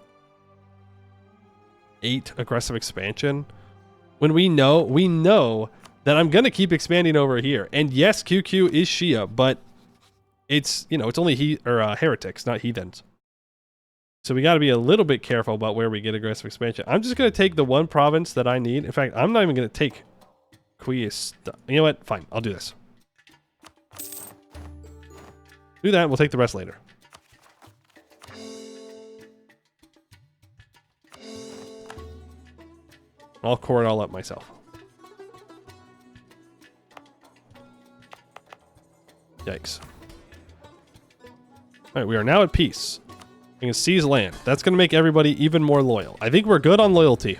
8 aggressive expansion? When we know that I'm gonna keep expanding over here. And yes, QQ is Shia, but it's, you know, it's only heretics, not heathens. So we got to be a little bit careful about where we get aggressive expansion. I'm just gonna take the one province that I need. In fact, I'm not even gonna take Quius. You know what? Fine, I'll do this. Do that. We'll take the rest later. I'll core it all up myself. Yikes. Alright, we are now at peace. We can seize land. That's going to make everybody even more loyal. I think we're good on loyalty.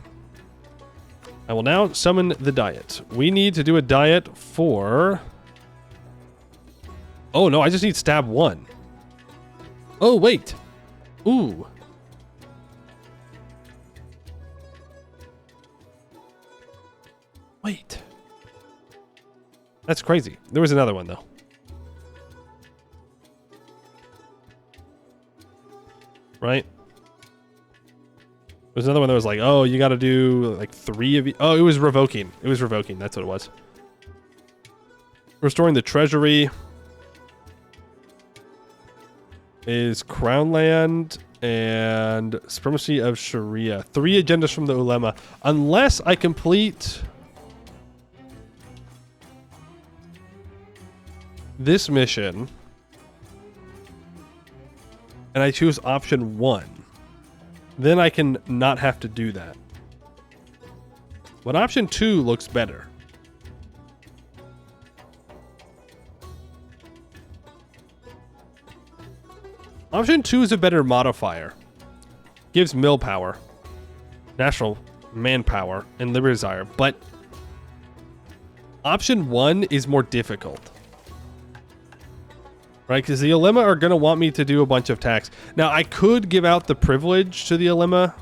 I will now summon the diet. We need to do a diet for... Oh, no, I just need stab 1. Oh, wait. Ooh. Wait. That's crazy. There was another one, though. Right? There's another one that was like, oh, you got to do like 3 of you. Oh, it was revoking. It was revoking. That's what it was. Restoring the treasury is crown land and supremacy of Sharia. 3 agendas from the ulema. Unless I complete this mission and I choose option 1, then I can not have to do that. But option 2 looks better. Option 2 is a better modifier. Gives mill power, national manpower, and liberty desire. But option 1 is more difficult. Right, because the ulema are going to want me to do a bunch of tax. Now, I could give out the privilege to the ulema,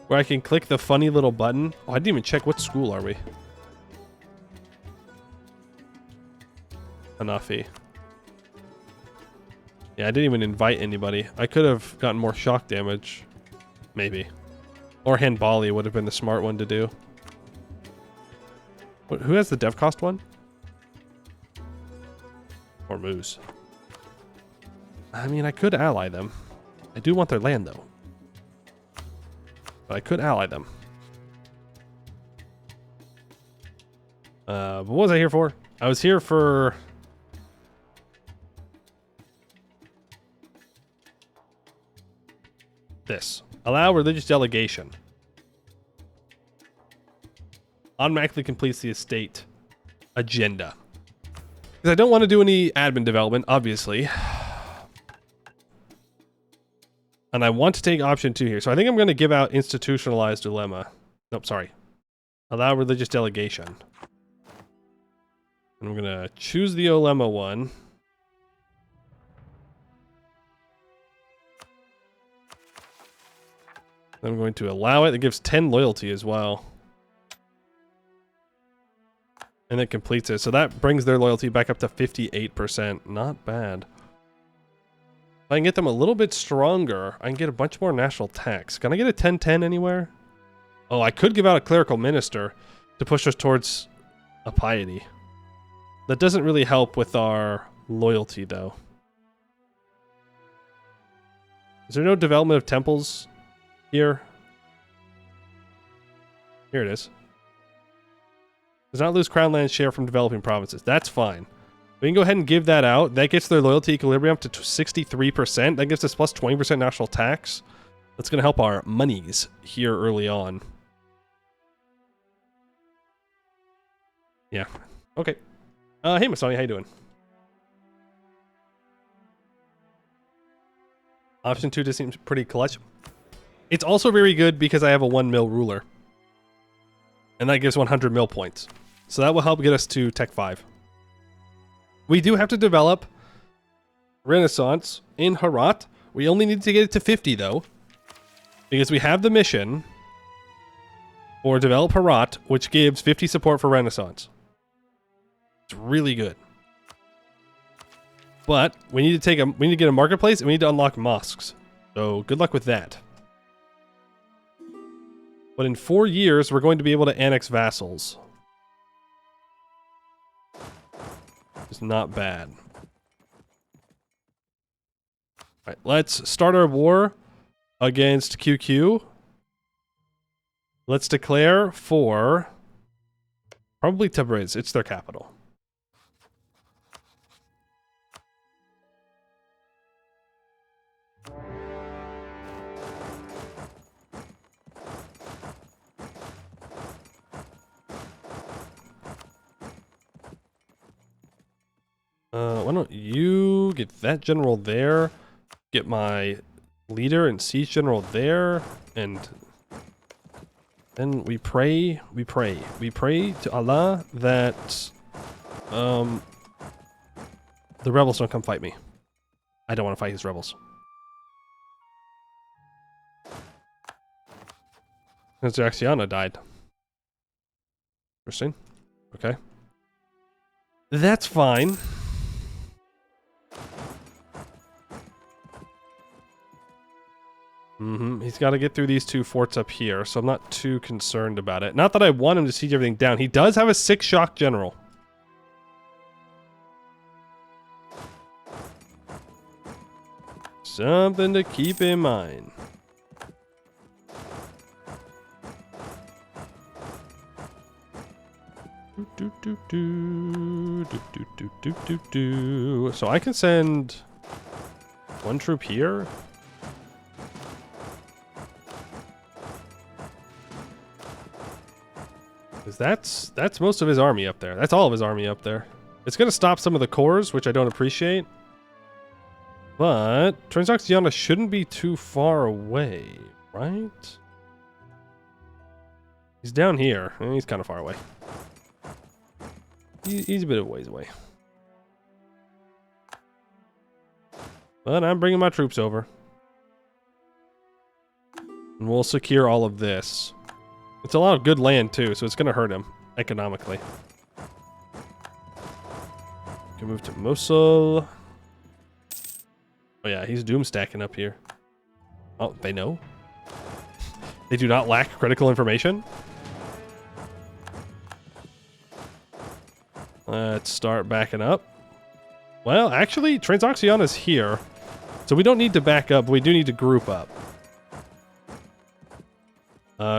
where I can click the funny little button. Oh, I didn't even check what school are we. Hanafi. Yeah, I didn't even invite anybody. I could have gotten more shock damage. Maybe. Or Hanbali would have been the smart one to do. Who has the dev cost one? Or Moose. I mean, I could ally them. I do want their land, though. But I could ally them. But what was I here for? I was here for... this. Allow religious delegation. Automatically completes the estate agenda. Because I don't want to do any admin development, obviously. And I want to take option 2 here. So I think I'm going to give out institutionalized dilemma. Nope, sorry. Allow religious delegation. And I'm going to choose the ulema one. I'm going to allow it. It gives 10 loyalty as well. And it completes it. So that brings their loyalty back up to 58%. Not bad. If I can get them a little bit stronger, I can get a bunch more national tax. Can I get a 10-10 anywhere? Oh, I could give out a clerical minister to push us towards a piety. That doesn't really help with our loyalty, though. Is there no development of temples here? Here it is. Does not lose crown land share from developing provinces. That's fine. We can go ahead and give that out. That gets their loyalty equilibrium up to 63%. That gives us plus 20% national tax. That's going to help our monies here early on. Yeah. Okay. Hey, Masani, how you doing? Option 2 just seems pretty clutch. It's also very good because I have a 1 mil ruler. And that gives 100 mil points. So that will help get us to Tech 5. We do have to develop Renaissance in Herat. We only need to get it to 50 though, because we have the mission for develop Herat, which gives 50 support for Renaissance. It's really good. But we need to get a marketplace and we need to unlock mosques. So good luck with that. But in 4 years, we're going to be able to annex vassals. It's not bad. Alright, let's start our war against QQ. Let's declare for probably Timurids. It's their capital. Why don't you get that general there, get my leader and siege general there, and then we pray to Allah that the rebels don't come fight me. I don't want to fight his rebels. Axiana died. Interesting. Okay. That's fine. He's got to get through these 2 forts up here, so I'm not too concerned about it. Not that I want him to siege everything down. He does have a 6 shock general. Something to keep in mind. So I can send 1 troop here. Because that's most of his army up there. That's all of his army up there. It's going to stop some of the cores, which I don't appreciate. But Transoxiana shouldn't be too far away, right? He's down here. He's kind of far away. He's a bit of a ways away. But I'm bringing my troops over. And we'll secure all of this. It's a lot of good land too, so it's going to hurt him economically. Can move to Mosul. Oh yeah, he's doom stacking up here. Oh, they know? They do not lack critical information? Let's start backing up. Well, actually, Transoxiana's here. So we don't need to back up, but we do need to group up.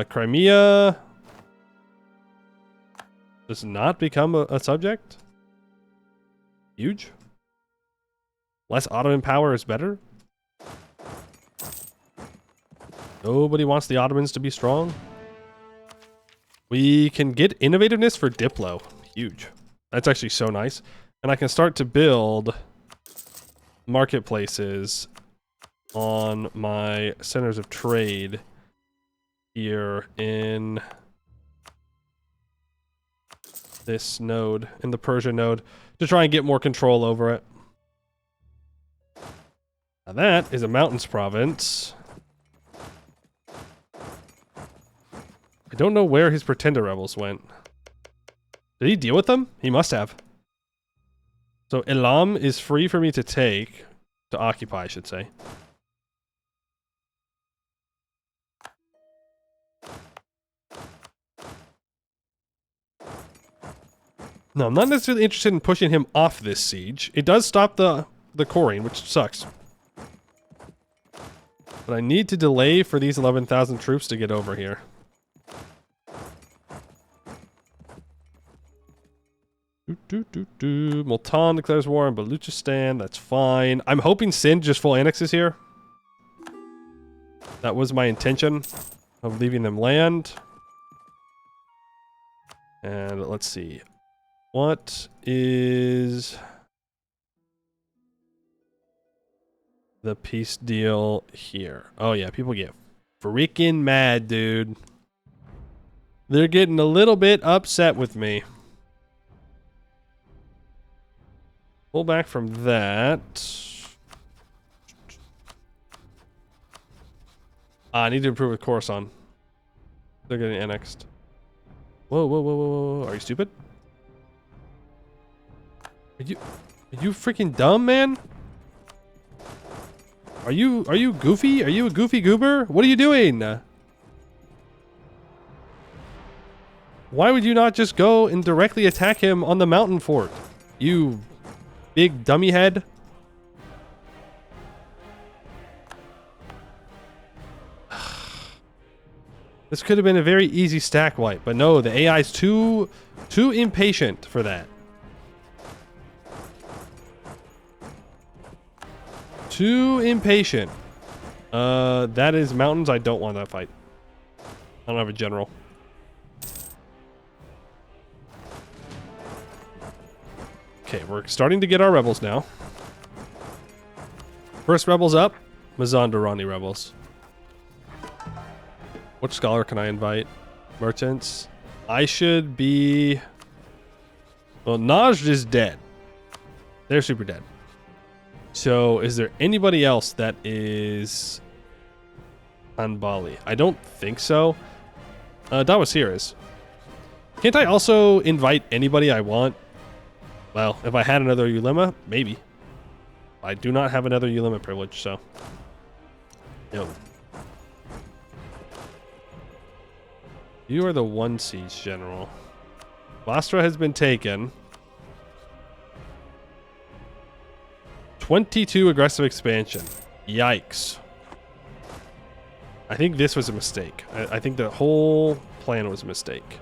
Crimea does not become a subject. Huge. Less Ottoman power is better. Nobody wants the Ottomans to be strong. We can get innovativeness for Diplo. Huge. That's actually so nice. And I can start to build marketplaces on my centers of trade here in this node, in the Persia node, to try and get more control over it. Now that is a mountains province. I don't know where his pretender rebels went. Did he deal with them? He must have. So Elam is free for me to take, to occupy, I should say. No, I'm not necessarily interested in pushing him off this siege. It does stop the coring, which sucks. But I need to delay for these 11,000 troops to get over here. Multan declares war on Baluchistan. That's fine. I'm hoping Sindh just full annexes here. That was my intention of leaving them land. And let's see. What is the peace deal here? Oh yeah, people get freaking mad, dude. They're getting a little bit upset with me. Pull back from that. I need to improve with Coruscant. They're getting annexed. Whoa, whoa, whoa, whoa, whoa. Are you stupid? Are you freaking dumb, man? Are you goofy? Are you a goofy goober? What are you doing? Why would you not just go and directly attack him on the mountain fort? You big dummy head. This could have been a very easy stack wipe, but no, the AI's too impatient for that. Too impatient. That is mountains. I don't want that fight. I don't have a general. Okay, we're starting to get our rebels now. First rebels up, Mazandarani rebels. Which scholar can I invite? Merchants. I should be... Well, Najd is dead. They're super dead. So, is there anybody else that is on Bali? I don't think so. Dawasir is. Can't I also invite anybody I want? Well, if I had another Ulema, maybe. I do not have another Ulema privilege, so... No. You are the 1 siege general. Basra has been taken. 22 aggressive expansion. Yikes. I think this was a mistake. I think the whole plan was a mistake.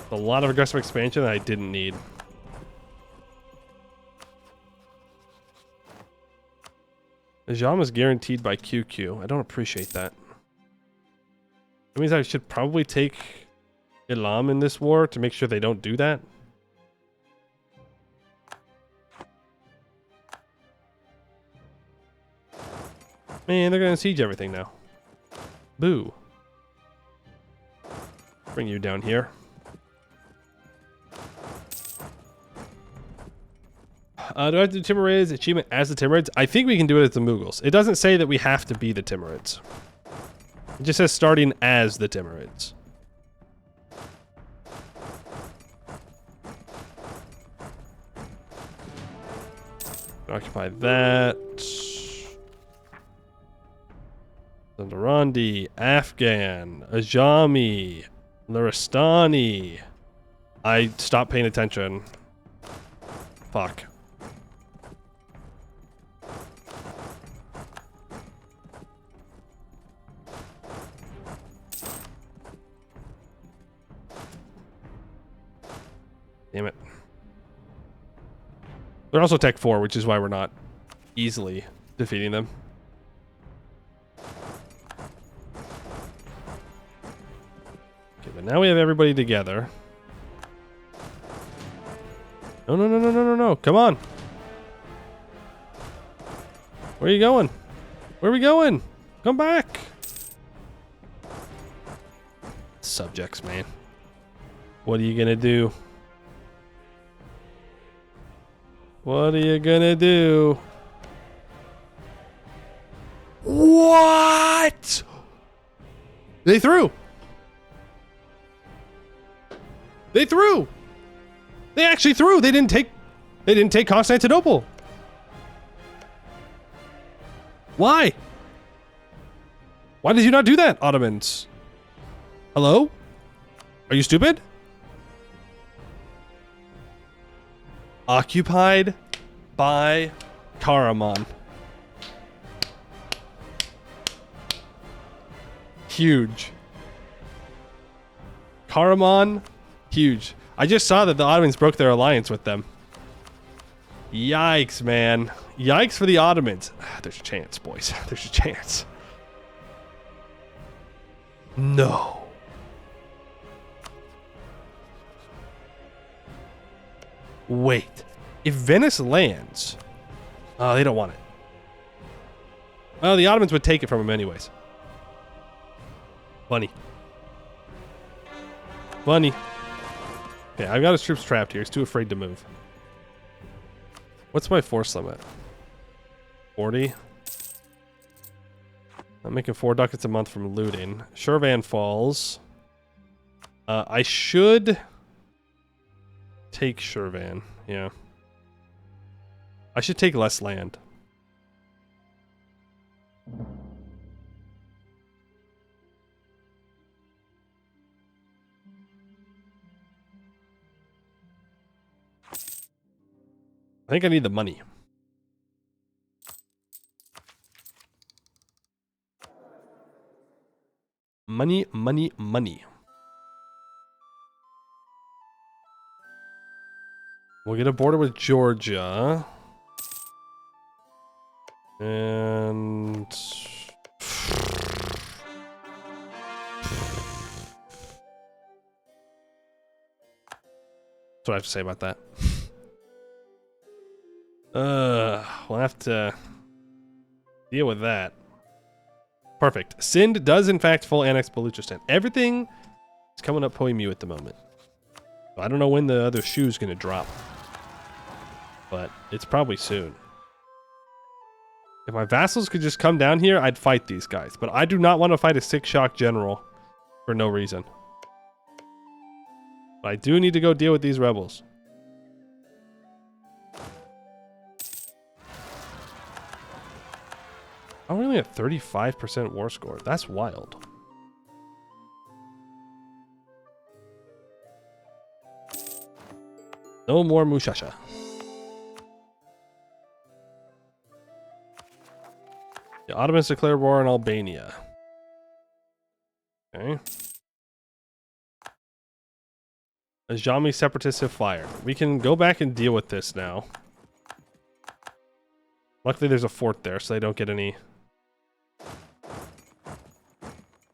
A lot of aggressive expansion that I didn't need. Ajam is guaranteed by QQ. I don't appreciate that. That means I should probably take Ilam in this war to make sure they don't do that. Man, they're gonna siege everything now. Boo. Bring you down here. Do I have to do Timuriz achievement as the Timurids? I think we can do it as the Mughals. It doesn't say that we have to be the Timurids. It just says starting as the Timurids. Occupy that. Zandarandi, Afghan, Ajami, Luristani. I stopped paying attention. Fuck. Damn it. They're also Tech 4, which is why we're not easily defeating them. Okay, but now we have everybody together. No, no, no, no, no, no, no. Come on. Where are you going? Where are we going? Come back. Subjects, man. What are you gonna do? What are you gonna do? What? They threw. They threw. They actually threw. They didn't take Constantinople. Why? Why did you not do that, Ottomans? Hello? Are you stupid? Occupied by Karaman. Huge. Karaman, huge. I just saw that the Ottomans broke their alliance with them. Yikes, man. Yikes for the Ottomans. There's a chance, boys. There's a chance. No. Wait. If Venice lands, Oh, they don't want it. Well, the Ottomans would take it from him anyways. Funny. Funny. Okay, I've got his troops trapped here. He's too afraid to move. What's my force limit? 40. I'm making 4 ducats a month from looting. Shirvan falls. I should take Shirvan. Yeah. I should take less land. I think I need the money. Money, money, money. We'll get a border with Georgia. And... That's what I have to say about that. We'll have to deal with that. Perfect. Sind does in fact full annex Baluchistan. Everything is coming up Poimu at the moment. I don't know when the other shoe's gonna drop, but it's probably soon. If my vassals could just come down here, I'd fight these guys. But I do not want to fight a 6-shock general for no reason. But I do need to go deal with these rebels. I'm only at 35% war score. That's wild. No more Mushasha. The Ottomans declare war on Albania. Okay. Ajami separatists have fired. We can go back and deal with this now. Luckily there's a fort there, so they don't get any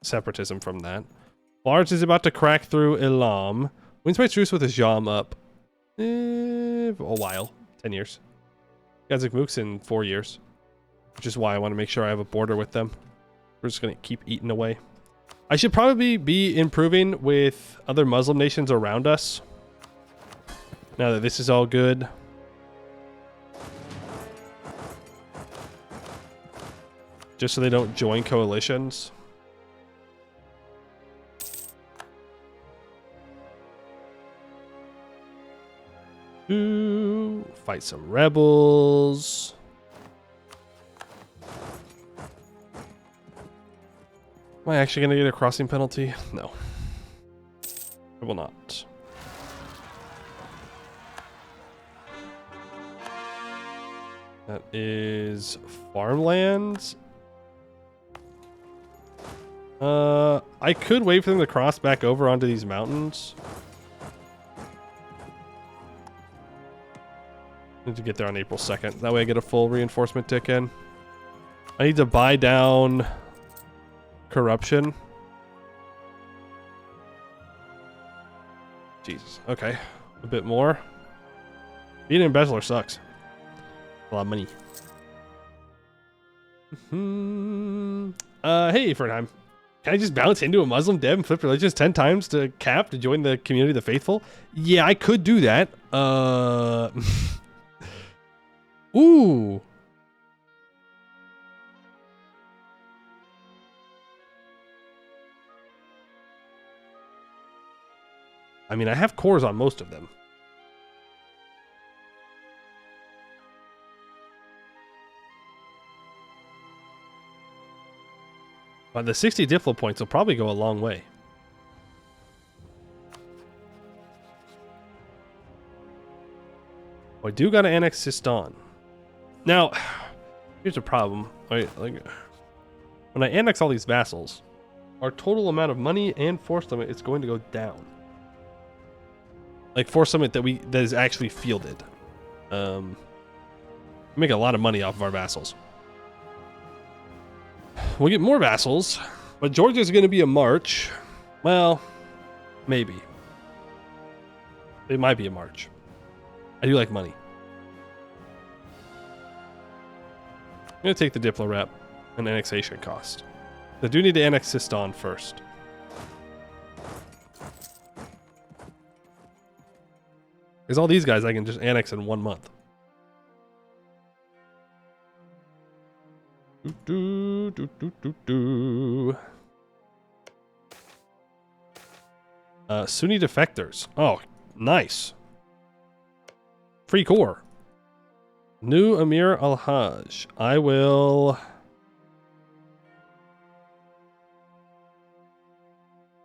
separatism from that. Large is about to crack through Elam. Wins my truce with Ajam up. A while. 10 years. Kazakh in 4 years. Which is why I want to make sure I have a border with them. We're just going to keep eating away. I should probably be improving with other Muslim nations around us. Now that this is all good. Just so they don't join coalitions. Ooh, fight some rebels. Am I actually going to get a crossing penalty? No. I will not. That is farmlands. I could wait for them to cross back over onto these mountains. Need to get there on April 2nd. That way I get a full reinforcement tick in. I need to buy down corruption. Jesus. Okay. A bit more. Being an embezzler sucks. A lot of money. Hey, Fernheim. Can I just bounce into a Muslim dev and flip religions 10 times to cap to join the community of the faithful? Yeah, I could do that. Ooh. I mean, I have cores on most of them. But the 60 Diplo points will probably go a long way. Oh, I do gotta annex Sistan. Now, here's a problem. Right, like, when I annex all these vassals, our total amount of money and force limit is going to go down. Like force limit that is actually fielded. We make a lot of money off of our vassals. We'll get more vassals, but Georgia's going to be a march. Well, maybe. It might be a march. I do like money. I'm going to take the Diplo rep and annexation cost. I do need to annex Sistan first. Because all these guys I can just annex in 1 month. Sunni defectors. Oh, nice. Free core. New Amir al-Hajj. I will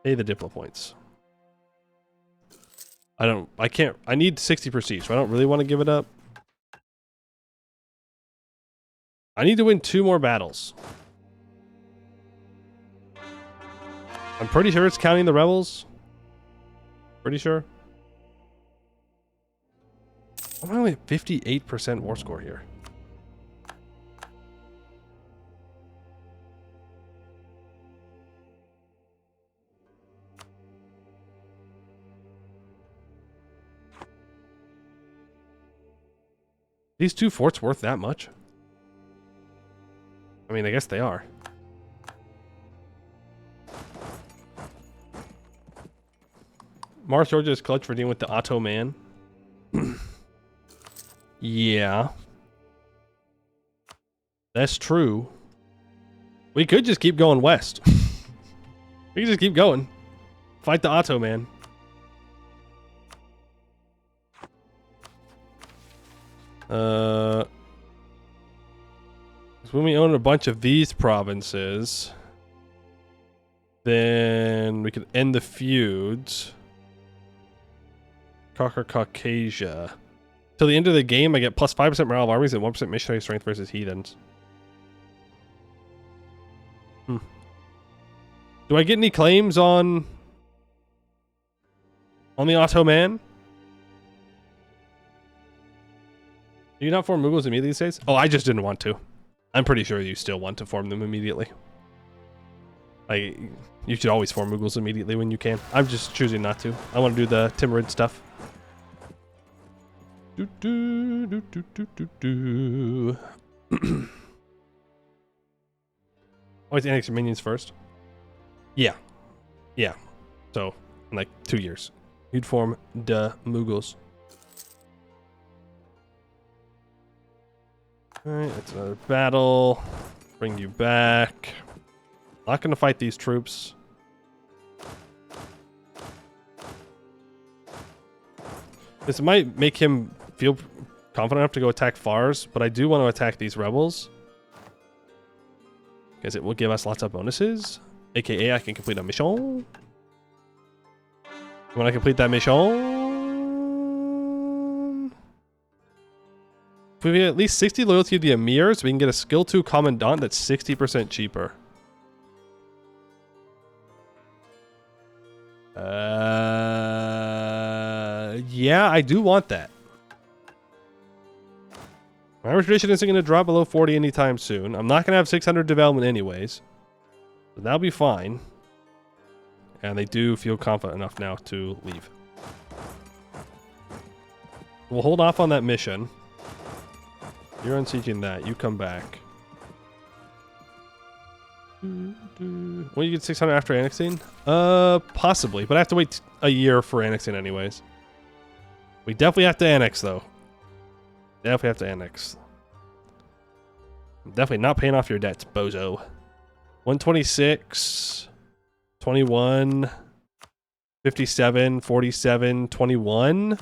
pay the Diplo points. I need 60 prestige, so I don't really want to give it up. I need to win 2 more battles. I'm pretty sure it's counting the rebels. Pretty sure. I'm only at 58% war score here. These 2 forts worth that much? I mean, I guess they are. Mars Georgia is clutch for dealing with the Ottoman. Yeah. That's true. We could just keep going west. We could just keep going. Fight the Ottoman. When we own a bunch of these provinces, then we can end the feuds. Conquer Caucasia. Till the end of the game, I get plus 5% morale of armies and 1% missionary strength versus heathens. Do I get any claims on the Ottoman? Do you not form Mughals immediately these days? Oh, I just didn't want to. I'm pretty sure you still want to form them immediately. Like, you should always form Mughals immediately when you can. I'm just choosing not to. I want to do the Timurids stuff. Always annex your minions first. Yeah. Yeah. So, in like 2 years, you'd form the Mughals. Alright, that's another battle. Bring you back. Not gonna fight these troops. This might make him feel confident enough to go attack Fars, but I do want to attack these rebels. Because it will give us lots of bonuses. AKA I can complete a mission. When I complete that mission... If we get at least 60 loyalty to the Emirs, we can get a skill 2 Commandant that's 60% cheaper. Yeah, I do want that. My average tradition isn't going to drop below 40 anytime soon. I'm not going to have 600 development anyways. So that'll be fine. And they do feel confident enough now to leave. We'll hold off on that mission. You're unsieging that. You come back. Will you get 600 after annexing? Possibly. But I have to wait a year for annexing anyways. We definitely have to annex, though. Definitely have to annex. I'm definitely not paying off your debts, bozo. 126, 21, 57, 47, 21.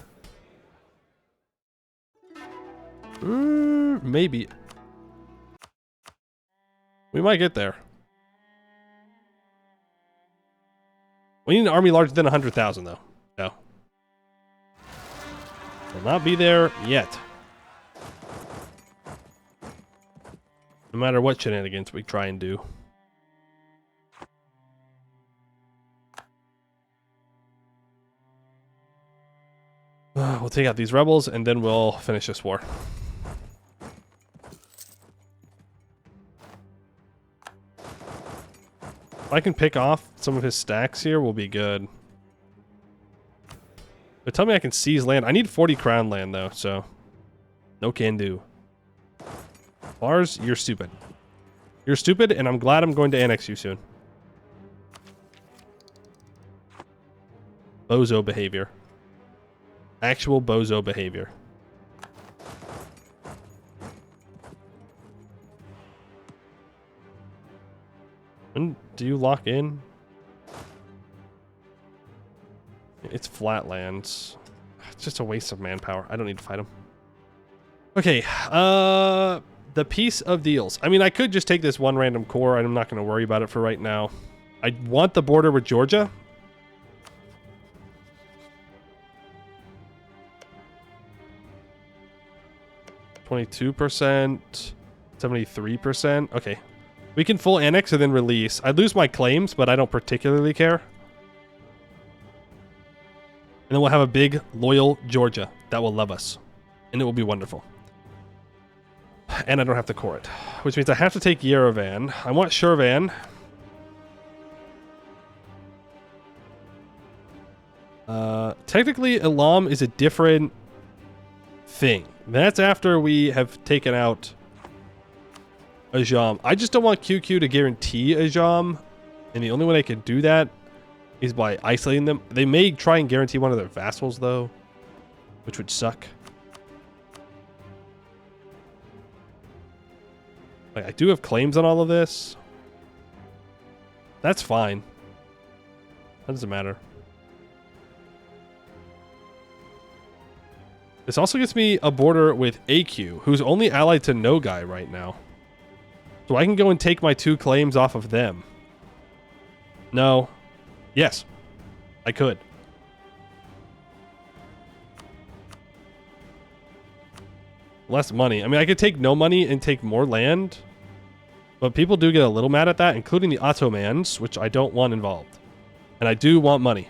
Maybe. We might get there. We need an army larger than 100,000, though. No. Will not be there yet. No matter what shenanigans we try and do. We'll take out these rebels, and then we'll finish this war. If I can pick off some of his stacks here, we'll be good. But tell me I can seize land. I need 40 crown land, though, so... No can do. Bars, you're stupid. You're stupid, and I'm glad I'm going to annex you soon. Bozo behavior. Actual bozo behavior. When do you lock in? It's flatlands. It's just a waste of manpower. I don't need to fight them. Okay, the piece of deals. I mean, I could just take this one random core. I'm not going to worry about it for right now. I want the border with Georgia. %, 73%. Okay. We can full annex and then release. I lose my claims, but I don't particularly care. And then we'll have a big, loyal Georgia that will love us. And it will be wonderful. And I don't have to core it. Which means I have to take Yerevan. I want Shirvan. Technically, Elam is a different thing. That's after we have taken out Ajam. I just don't want QQ to guarantee Ajam, and the only way I can do that is by isolating them. They may try and guarantee one of their vassals, though, which would suck. Like, I do have claims on all of this. That's fine. That doesn't matter. This also gets me a border with AQ, who's only allied to Nogai right now. So I can go and take my 2 claims off of them. No. Yes. I could. Less money. I mean, I could take no money and take more land. But people do get a little mad at that, including the Ottomans, which I don't want involved. And I do want money.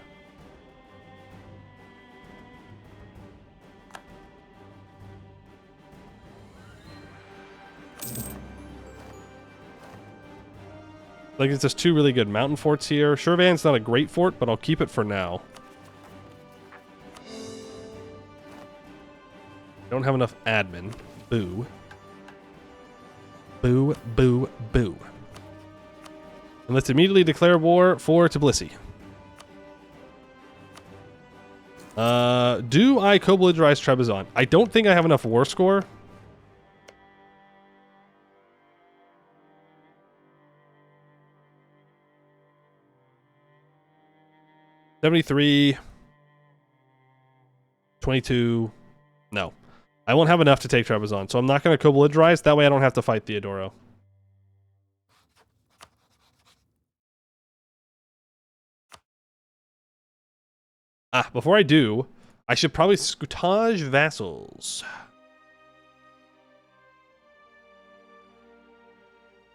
Like, it's just 2 really good mountain forts here. Shirvan's not a great fort, but I'll keep it for now. Don't have enough admin. Boo. Boo, boo, boo. And let's immediately declare war for Tbilisi. Do I co-belligerize Trebizond? I don't think I have enough war score. $73, 22. No. I won't have enough to take Trebizond, so I'm not going to co-belligerize. That way I don't have to fight Theodoro. Before I do, I should probably scutage vassals.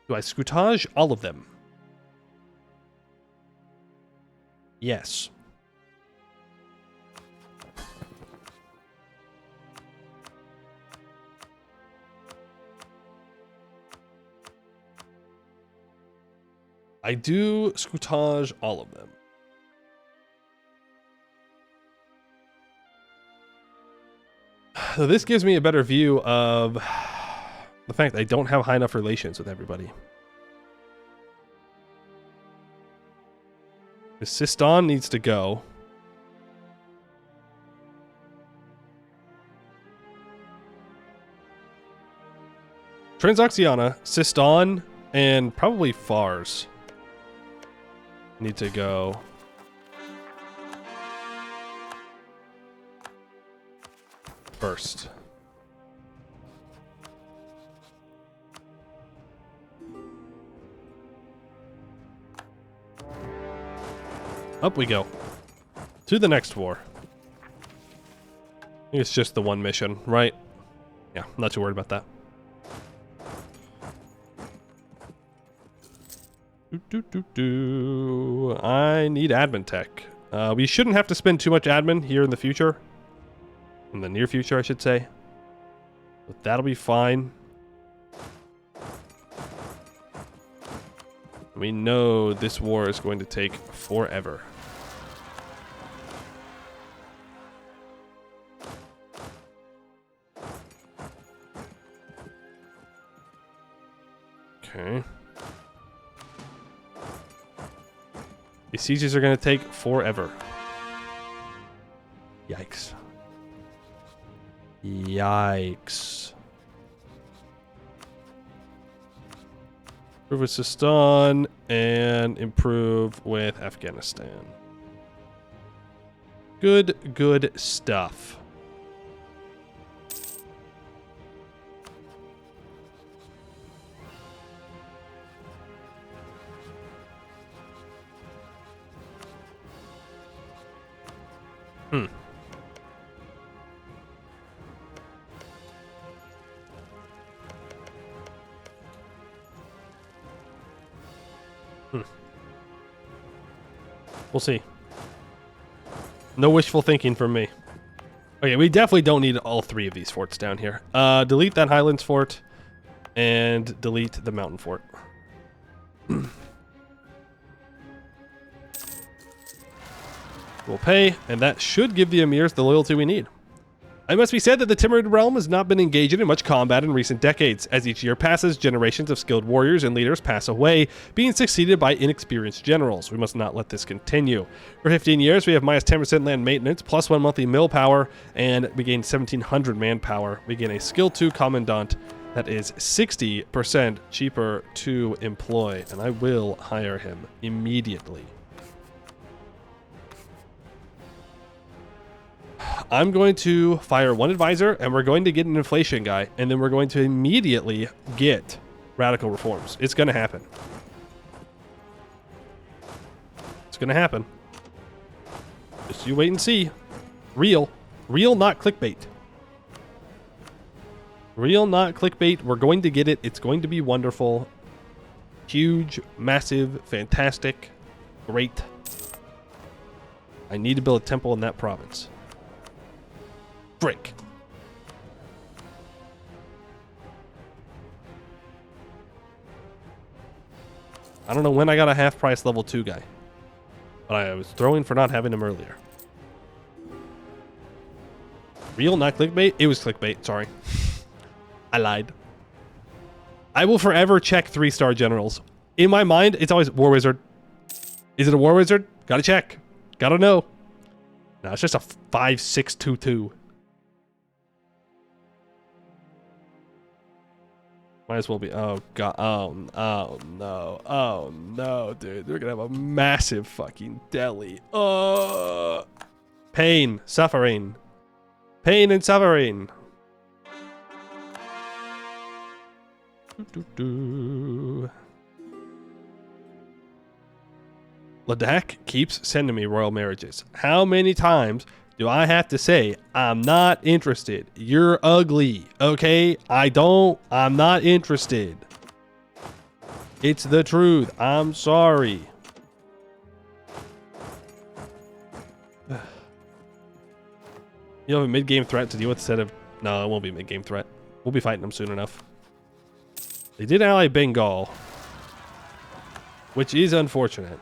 Do I scutage all of them? Yes. I do scutage all of them. So this gives me a better view of the fact that I don't have high enough relations with everybody. Sistan needs to go. Transoxiana, Sistan, and probably Fars need to go. First. Up we go. To the next war. I think it's just the one mission, right? Yeah, I'm not too worried about that. I need admin tech. We shouldn't have to spend too much admin here in the future. In the near future, I should say. But that'll be fine. We know this war is going to take forever. Okay. These sieges are going to take forever. Yikes. Yikes. Improve with Sistan and improve with Afghanistan. Good stuff. We'll see. No wishful thinking from me. Okay, we definitely don't need all three of these forts down here. Delete that Highlands fort and delete the mountain fort. We'll pay, and that should give the emirs the loyalty we need. It must be said that the Timurid realm has not been engaging in much combat in recent decades. As each year passes, generations of skilled warriors and leaders pass away, being succeeded by inexperienced generals. We must not let this continue. For 15 years, we have minus 10% land maintenance, plus 1 monthly mill power, and we gain 1,700 manpower. We gain a skill 2 commandant that is 60% cheaper to employ, and I will hire him immediately. I'm going to fire one advisor, and we're going to get an inflation guy, and then we're going to immediately get radical reforms. It's going to happen. It's going to happen. Just you wait and see. Real, not clickbait. Real, not clickbait. We're going to get it. It's going to be wonderful. Huge, massive, fantastic, great. I need to build a temple in that province. Frick. I don't know when I got a half price level 2 guy, but I was throwing for not having him earlier. Real, not clickbait? It was clickbait, sorry. I lied. I will forever check 3-star generals. In my mind, it's always War Wizard. Is it a War Wizard? Gotta check. Gotta know. No, it's just a 5-6-2-2. Might as well be. Oh god. Oh no. Oh no, dude. They're gonna have a massive fucking deli. Pain, suffering, pain and suffering. Ladakh keeps sending me royal marriages. How many times do I have to say, I'm not interested? You're ugly, okay? I'm not interested. It's the truth. I'm sorry. You have a mid-game threat to deal with instead of... No, it won't be a mid-game threat. We'll be fighting them soon enough. They did ally Bengal, which is unfortunate.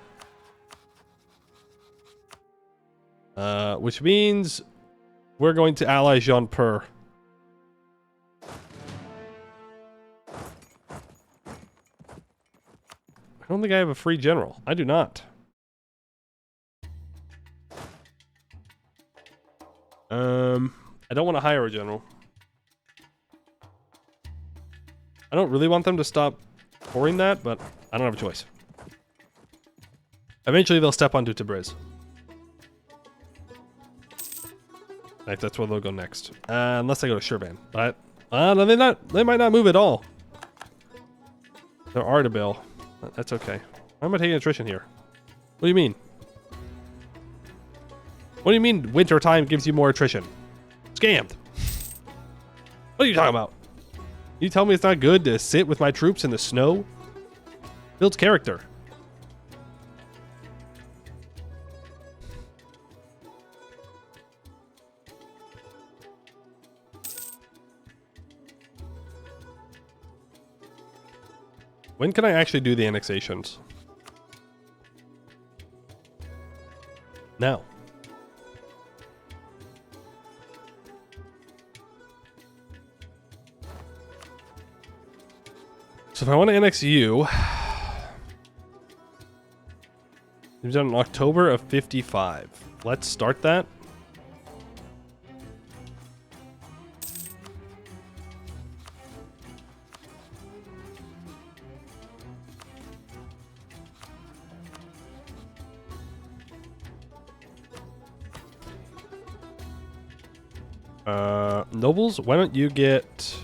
Which means we're going to ally Jaunpur. I don't think I have a free general. I do not. I don't want to hire a general. I don't really want them to stop pouring that, but I don't have a choice. Eventually they'll step onto Timurizz. Like, that's where they'll go next. Unless they go to Shirvan. But no, they might not move at all. They're Ardabil. That's okay. Why am I taking attrition here? What do you mean? What do you mean winter time gives you more attrition? Scammed. What are you talking about? You tell me it's not good to sit with my troops in the snow? Builds character. When can I actually do the annexations? Now. So if I want to annex you, it was done in October of 55. Let's start that. Nobles, why don't you get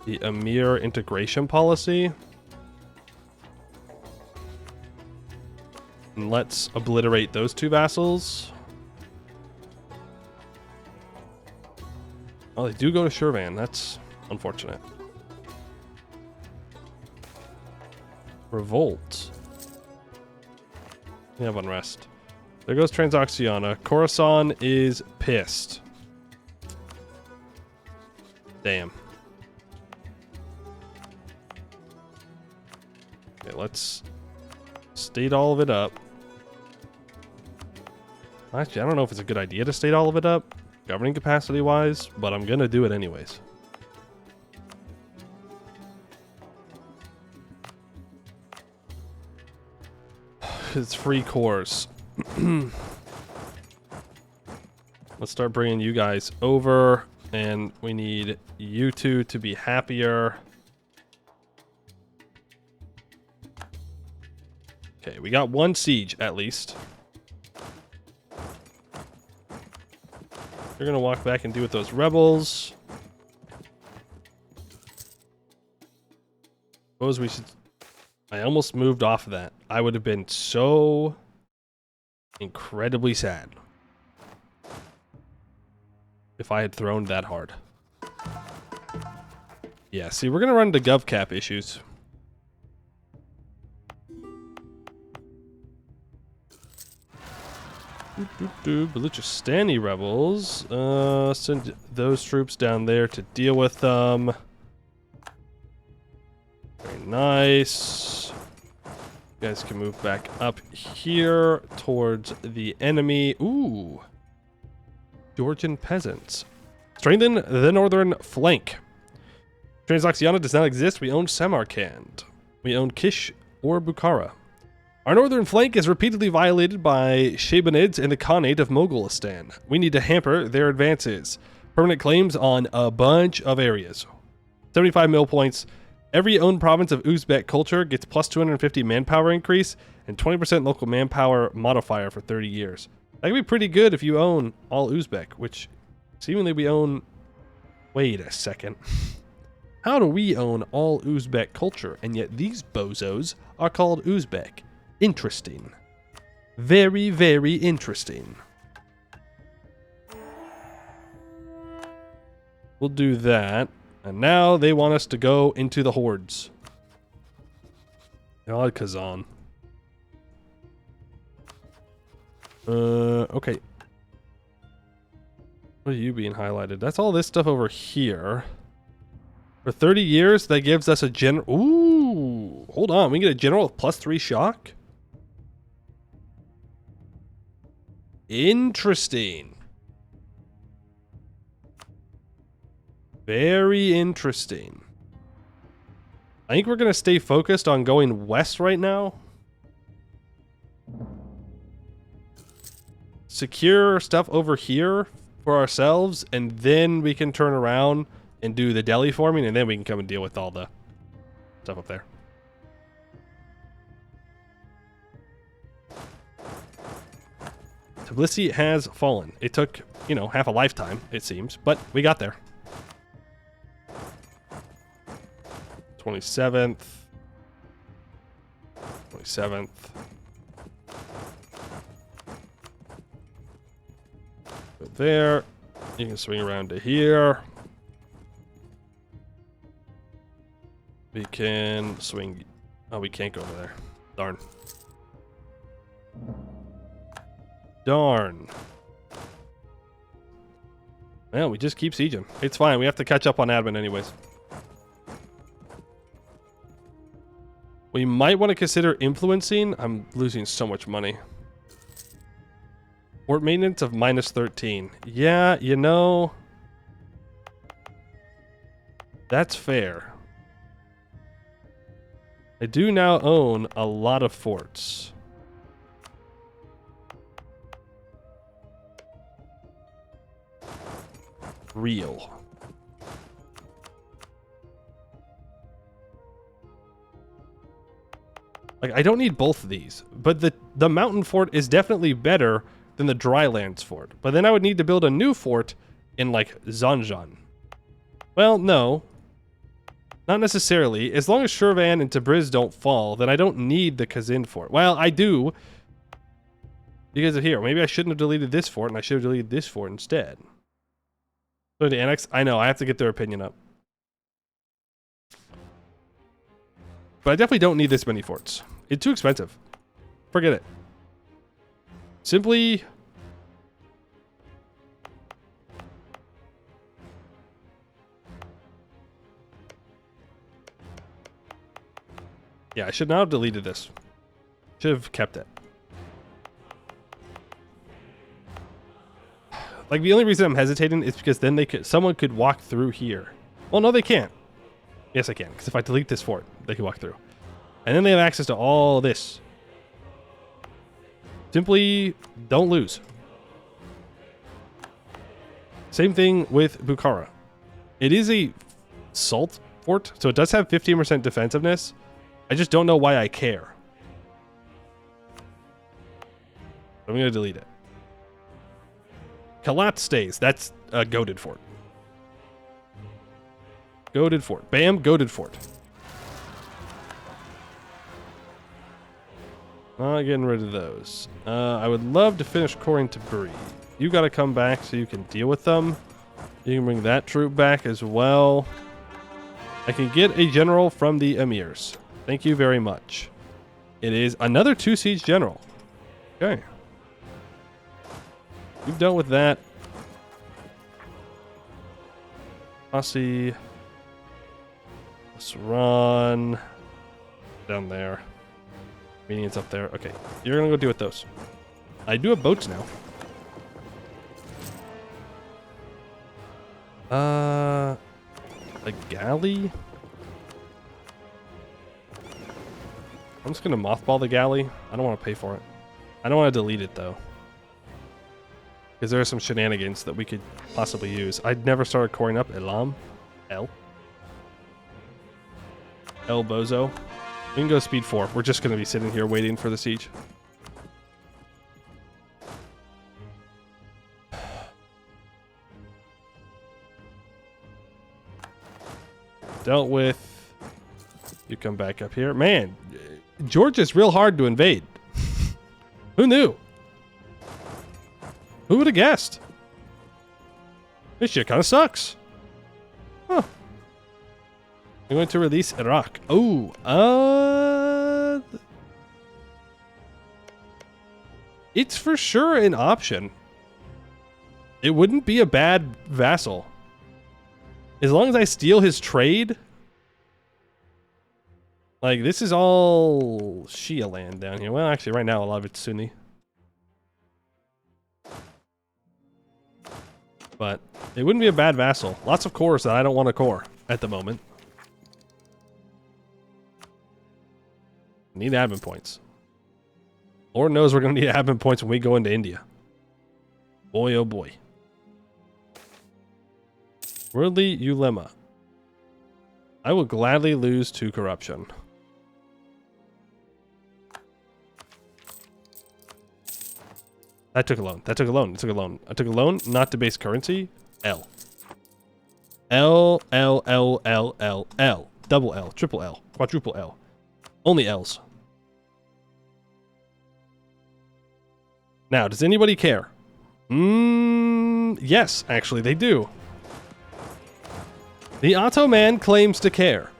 the Emir integration policy? And let's obliterate those two vassals. Oh, they do go to Shirvan. That's unfortunate. Revolt. We have unrest. There goes Transoxiana. Khorasan is pissed. Damn. Okay, let's state all of it up. Actually, I don't know if it's a good idea to state all of it up, governing capacity wise, but I'm gonna do it anyways. It's free cores. Let's start bringing you guys over, and we need you two to be happier. Okay, we got one siege at least. You're gonna walk back and deal with those rebels. Suppose we should. I almost moved off of that. I would have been so incredibly sad if I had thrown that hard. Yeah, see, we're gonna run into GovCap issues. Baluchistani rebels. Send those troops down there to deal with them. Very nice. You guys can move back up here towards the enemy. Ooh. Georgian peasants. Strengthen the northern flank. Transoxiana does not exist. We own Samarkand. We own Kish or Bukhara. Our northern flank is repeatedly violated by Shaybanids and the Khanate of Moghulistan. We need to hamper their advances. Permanent claims on a bunch of areas. 75 mil points. Every owned province of Uzbek culture gets plus 250 manpower increase and 20% local manpower modifier for 30 years. That could be pretty good if you own all Uzbek, which seemingly we own... Wait a second. How do we own all Uzbek culture, and yet these bozos are called Uzbek? Interesting. Very, very interesting. We'll do that. And now they want us to go into the hordes. God, Kazan. Okay. What are you being highlighted? That's all this stuff over here. For 30 years, that gives us a general... Ooh! Hold on, we can get a general with +3 shock? Interesting. Very interesting. I think we're going to stay focused on going west right now. Secure stuff over here for ourselves, and then we can turn around and do the Delhi forming, and then we can come and deal with all the stuff up there. Tbilisi has fallen. It took, you know, half a lifetime, it seems, but we got there. 27th. 27th. Go there. You can swing around to here. We can swing... Oh, we can't go over there. Darn. Darn. Well, we just keep sieging. It's fine. We have to catch up on admin anyways. We might want to consider influencing. I'm losing so much money. Port maintenance of -13. Yeah, you know... That's fair. I do now own a lot of forts. Real. Like, I don't need both of these, but the mountain fort is definitely better than the drylands fort. But then I would need to build a new fort in, like, Zanjan. Well, no. Not necessarily. As long as Shirvan and Timurizz don't fall, then I don't need the Kazin fort. Well, I do. Because of here. Maybe I shouldn't have deleted this fort, and I should have deleted this fort instead. So to annex, I know, I have to get their opinion up. But I definitely don't need this many forts. It's too expensive. Forget it. Simply... Yeah, I should not have deleted this. Should have kept it. Like, the only reason I'm hesitating is because then someone could walk through here. Well, no, they can't. Yes, I can, because if I delete this fort, they can walk through. And then they have access to all this. Simply don't lose. Same thing with Bukhara. It is a salt fort, so it does have 15% defensiveness. I just don't know why I care. I'm going to delete it. Kalat stays. That's a goated fort. Goated fort. Bam, goated fort. Not getting rid of those. I would love to finish coring Tabri. You got to come back so you can deal with them. You can bring that troop back as well. I can get a general from the emirs. Thank you very much. It is another 2 siege general. Okay. You've dealt with that. Posse. Let's run down there. Convenience up there. Okay. You're gonna go deal with those. I do have boats now. A galley? I'm just gonna mothball the galley. I don't want to pay for it. I don't want to delete it though. Because there are some shenanigans that we could possibly use. I'd never started coring up Elam. El Bozo. We can go speed 4. We're just going to be sitting here waiting for the siege. Dealt with. You come back up here. Man, Georgia's real hard to invade. Who knew? Who would have guessed? This shit kind of sucks. Huh. I'm going to release Iraq. Oh, it's for sure an option. It wouldn't be a bad vassal. As long as I steal his trade. Like, this is all Shia land down here. Well, actually, right now, a lot of it's Sunni. But it wouldn't be a bad vassal. Lots of cores that I don't want to core at the moment. Need admin points. Lord knows we're going to need admin points when we go into India. Boy, oh boy. Worldly Ulema. I will gladly lose to corruption. That took a loan. That took a loan. It took a loan. I took a loan, not to base currency. L. L, L, L, L, L, L. Double L, triple L, quadruple L. Only L's. Now, does anybody care? Yes, actually, they do. The Ottoman claims to care.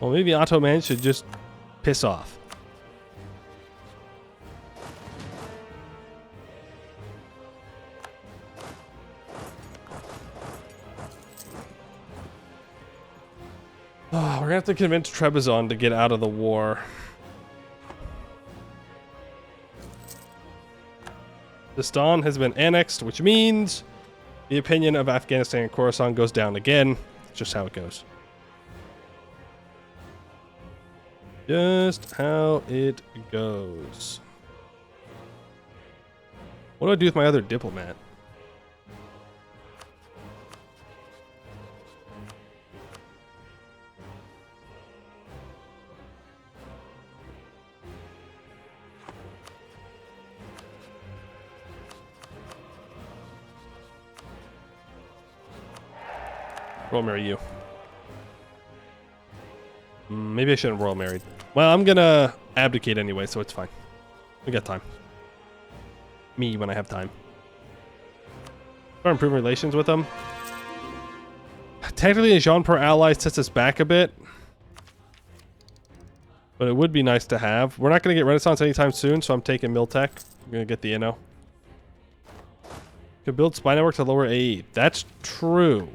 Well, maybe Ottoman should just piss off. Oh, we're gonna have to convince Trebizond to get out of the war. Sistan has been annexed, which means The opinion of Afghanistan and Khorasan goes down again. It's just how it goes. Just how it goes. What do I do with my other diplomat? Royal marry you. Maybe I shouldn't royal married. Well, I'm gonna abdicate anyway, so it's fine. We got time. Me when I have time. Start improving relations with them. Technically, a Jean per ally sets us back a bit. But it would be nice to have. We're not going to get Renaissance anytime soon, so I'm taking Miltech. I'm going to get the Inno. Could build spy network to lower aid. That's true.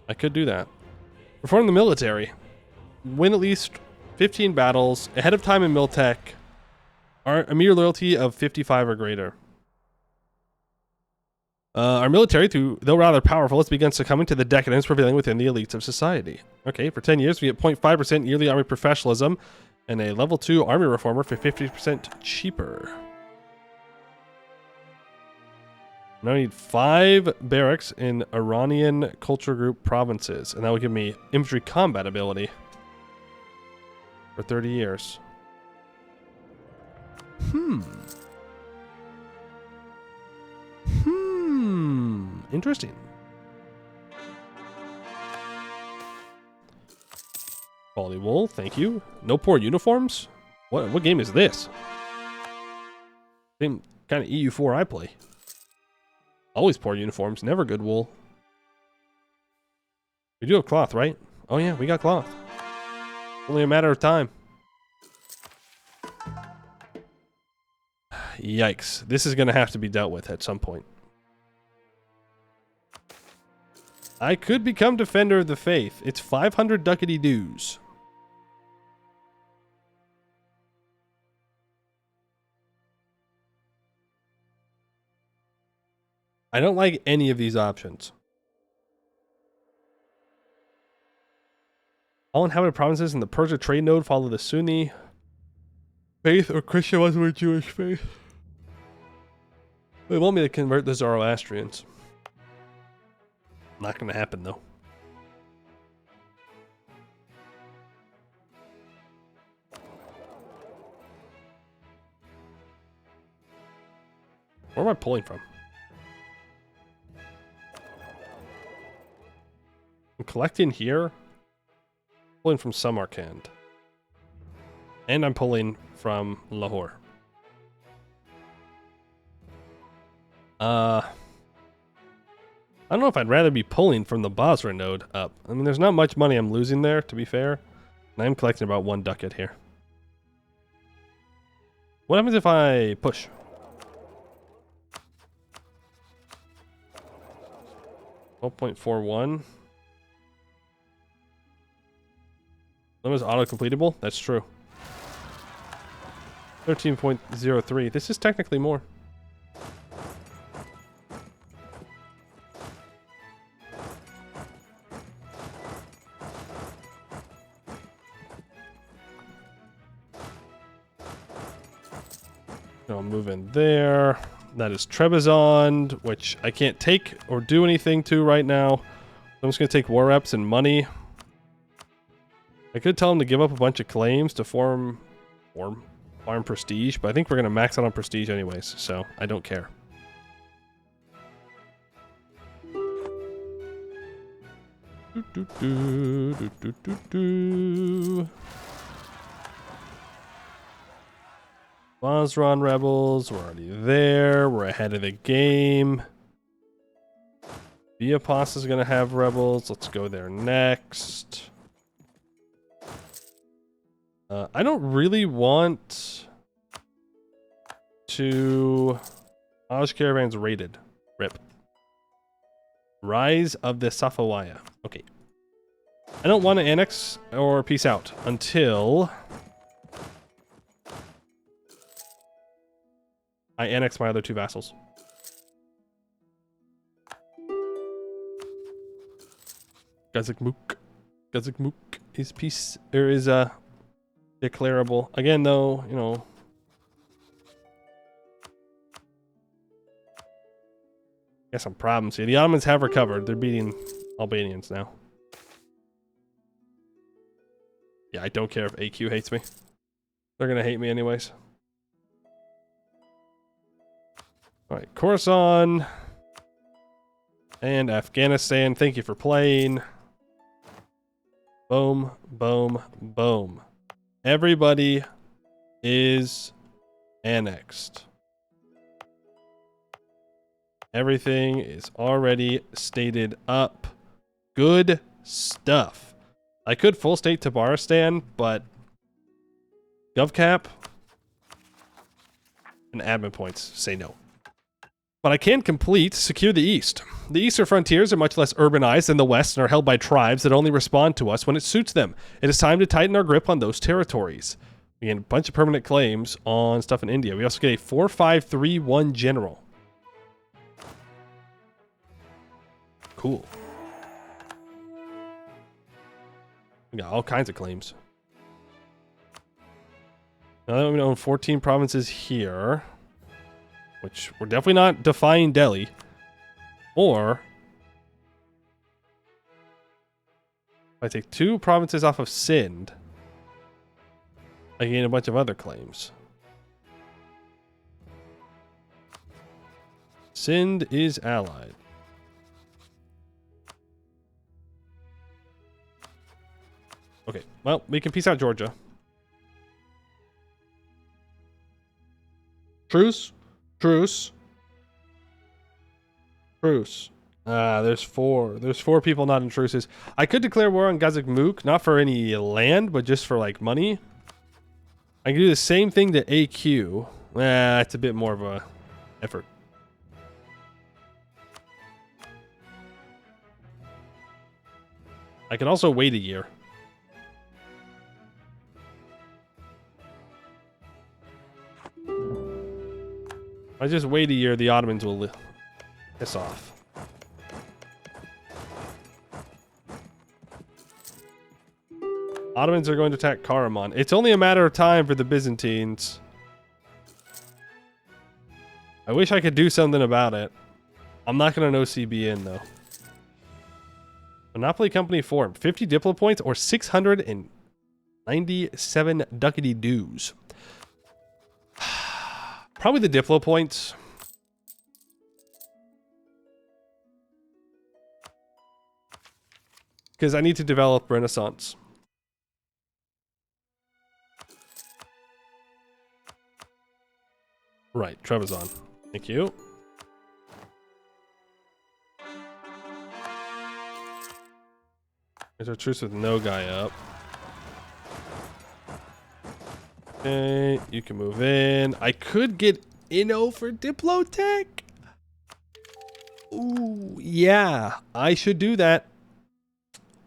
I could do that. Reform the military. Win at least 15 battles. Ahead of time in Miltech. A mere loyalty of 55 or greater. Our military, though rather powerful, has begun succumbing to the decadence prevailing within the elites of society. Okay, for 10 years, we get 0.5% yearly army professionalism and a level 2 army reformer for 50% cheaper. Now I need 5 barracks in Iranian culture group provinces, and that will give me infantry combat ability for 30 years. Interesting. Quality wool, thank you. No poor uniforms? What game is this? Same kind of EU4 I play. Always poor uniforms, never good wool. We do have cloth, right? Oh yeah, we got cloth. Only a matter of time. Yikes. This is going to have to be dealt with at some point. I could become Defender of the Faith. It's 500 ducats dues. I don't like any of these options. All inhabited provinces in the Persia trade node follow the Sunni faith or Christian ones were Jewish faith. They want me to convert the Zoroastrians. Not going to happen, though. Where am I pulling from? I'm collecting here. Pulling from Samarkand. And I'm pulling from Lahore. I don't know if I'd rather be pulling from the Basra node up. I mean, there's not much money I'm losing there, to be fair. And I'm collecting about 1 ducat here. What happens if I push? $12.41. That was auto-completable? That's true. 13.03. This is technically more. I'll move in there. That is Trebizond, which I can't take or do anything to right now. I'm just going to take war reps and money. I could tell him to give up a bunch of claims to farm prestige, but I think we're going to max out on prestige anyways, so I don't care. Basran rebels, we're already there. We're ahead of the game. Biapos is going to have rebels. Let's go there next. I don't really want to... Hajj caravans raided. RIP. Rise of the Safawaya. Okay. I don't want to annex or peace out until I annex my other 2 vassals. Gazakmuk is peace, or is declarable. Again, though, you know. Got some problems here. The Ottomans have recovered. They're beating Albanians now. Yeah, I don't care if AQ hates me. They're gonna hate me anyways. Alright, Khorasan and Afghanistan. Thank you for playing. Boom, boom, boom. Everybody is annexed. Everything is already stated up. Good stuff. I could full state Tabaristan, but GovCap and admin points say no. But I can secure the East. The eastern frontiers are much less urbanized than the West and are held by tribes that only respond to us when it suits them. It is time to tighten our grip on those territories. We get a bunch of permanent claims on stuff in India. We also get a 4531 general. Cool. We got all kinds of claims. Now that we own 14 provinces here, which we're definitely not defying Delhi, or if I take 2 provinces off of Sindh, I gain a bunch of other claims. Sindh is allied. Okay, well, we can peace out Georgia. Truce? Truce. Truce. There's 4. There's 4 people not in truces. I could declare war on Gazakmuk, not for any land, but just for, like, money. I can do the same thing to AQ. It's a bit more of a effort. I can also wait a year. If I just wait a year, the Ottomans will piss off. Ottomans are going to attack Karaman. It's only a matter of time for the Byzantines. I wish I could do something about it. I'm not going to know CBN though. Monopoly Company formed. 50 Diplo points or 697 ducats dues. Probably the Diplo points. Because I need to develop Renaissance. Right, Trebizond. Thank you. There's our truce with no guy up. Okay, you can move in. I could get Inno for Diplotech. Ooh, yeah. I should do that.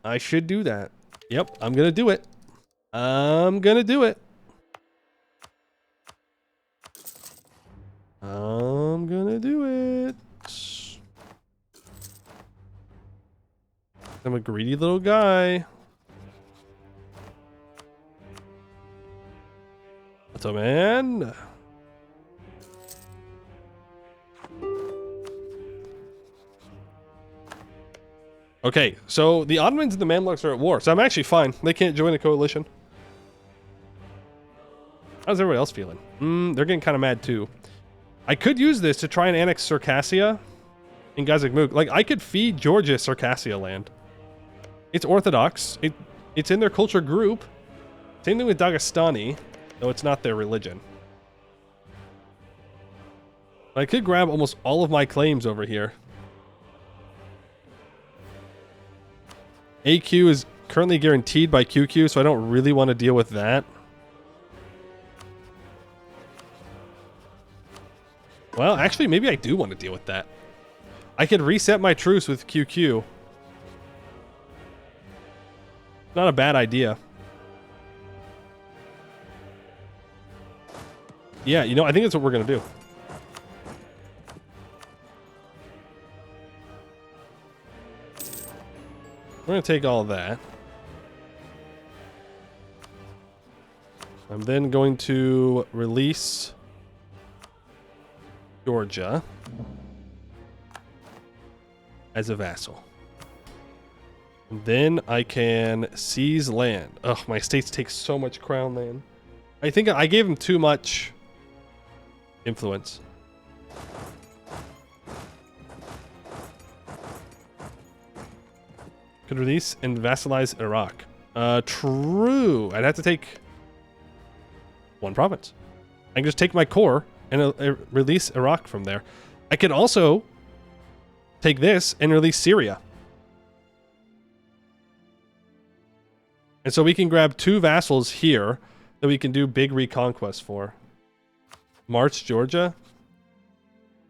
I should do that. Yep, I'm gonna do it. I'm gonna do it. I'm gonna do it. I'm a greedy little guy. What's up, man? Okay, so the Ottomans and the Mamluks are at war, so I'm actually fine. They can't join a coalition. How's everybody else feeling? They're getting kind of mad too. I could use this to try and annex Circassia in Gazakmuk. Like, I could feed Georgia Circassia land. It's Orthodox. It's in their culture group. Same thing with Dagestani, though it's not their religion. But I could grab almost all of my claims over here. AQ is currently guaranteed by QQ, so I don't really want to deal with that. Well, actually, maybe I do want to deal with that. I could reset my truce with QQ. Not a bad idea. Yeah, you know, I think that's what we're going to do. We're going to take all that. I'm then going to release Georgia as a vassal. And then I can seize land. Ugh, my states take so much crown land. I think I gave him too much influence. Could release and vassalize Iraq. True. I'd have to take one province. I can just take my core and release Iraq from there. I can also take this and release Syria. And so we can grab 2 vassals here that we can do big reconquest for. March Georgia.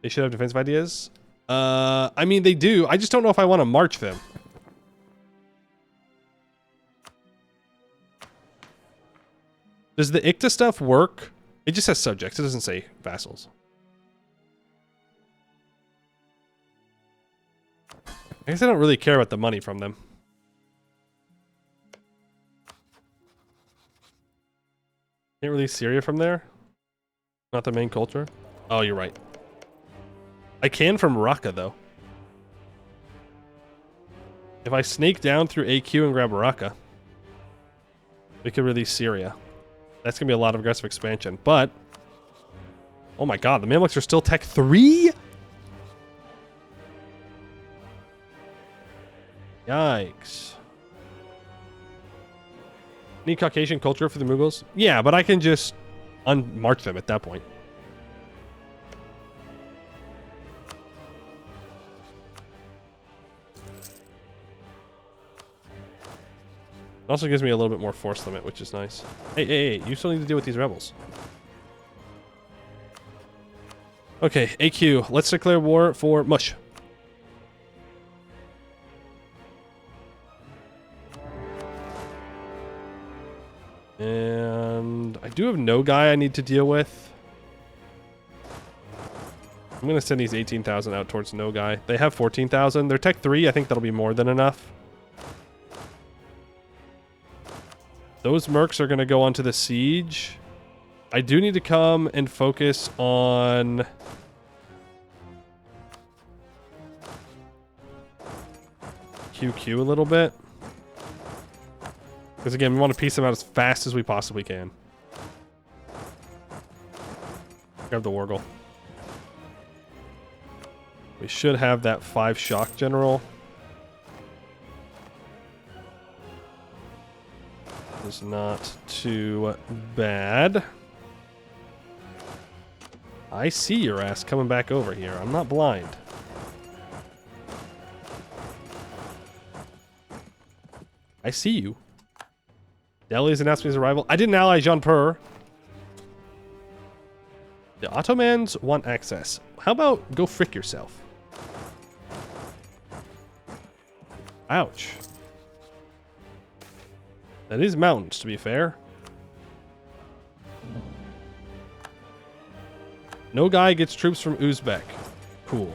They should have defensive ideas. I mean, they do. I just don't know if I want to march them. Does the ICTA stuff work? It just says subjects. It doesn't say vassals. I guess I don't really care about the money from them. Can't release Syria from there? Not the main culture? Oh, you're right. I can from Raqqa, though. If I snake down through AQ and grab Raqqa, we could release Syria. That's going to be a lot of aggressive expansion, but... Oh my god, the Mamluks are still Tech 3? Yikes. Need Caucasian culture for the Mughals? Yeah, but I can just unmarch them at that point. It also gives me a little bit more force limit, which is nice. Hey, you still need to deal with these rebels. Okay, AQ, let's declare war for Mush. And I do have no guy I need to deal with. I'm going to send these 18,000 out towards no guy. They have 14,000. They're Tech 3. I think that'll be more than enough. Those mercs are going to go onto the siege. I do need to come and focus on... QQ a little bit. Because again, we want to piece them out as fast as we possibly can. Grab the Wargle. We should have that 5 shock general. Is not too bad. I see your ass coming back over here. I'm not blind. I see you. Delhi has announced his arrival. I didn't ally Jaunpur. The Ottomans want access. How about go frick yourself? Ouch. That is mountains, to be fair. No guy gets troops from Uzbek. Cool.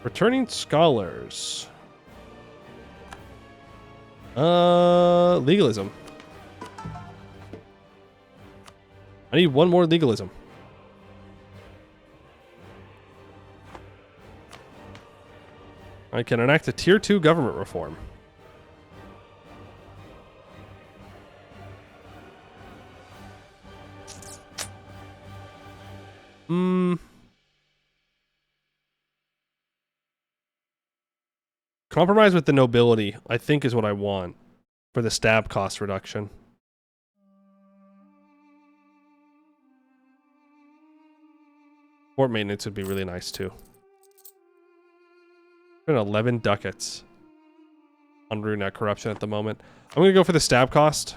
Returning scholars. Legalism. I need one more legalism. I can enact a tier 2 government reform. Compromise with the nobility, I think, is what I want for the stab cost reduction. Port maintenance would be really nice too. 11 ducats on Runet corruption at the moment. I'm gonna go for the stab cost.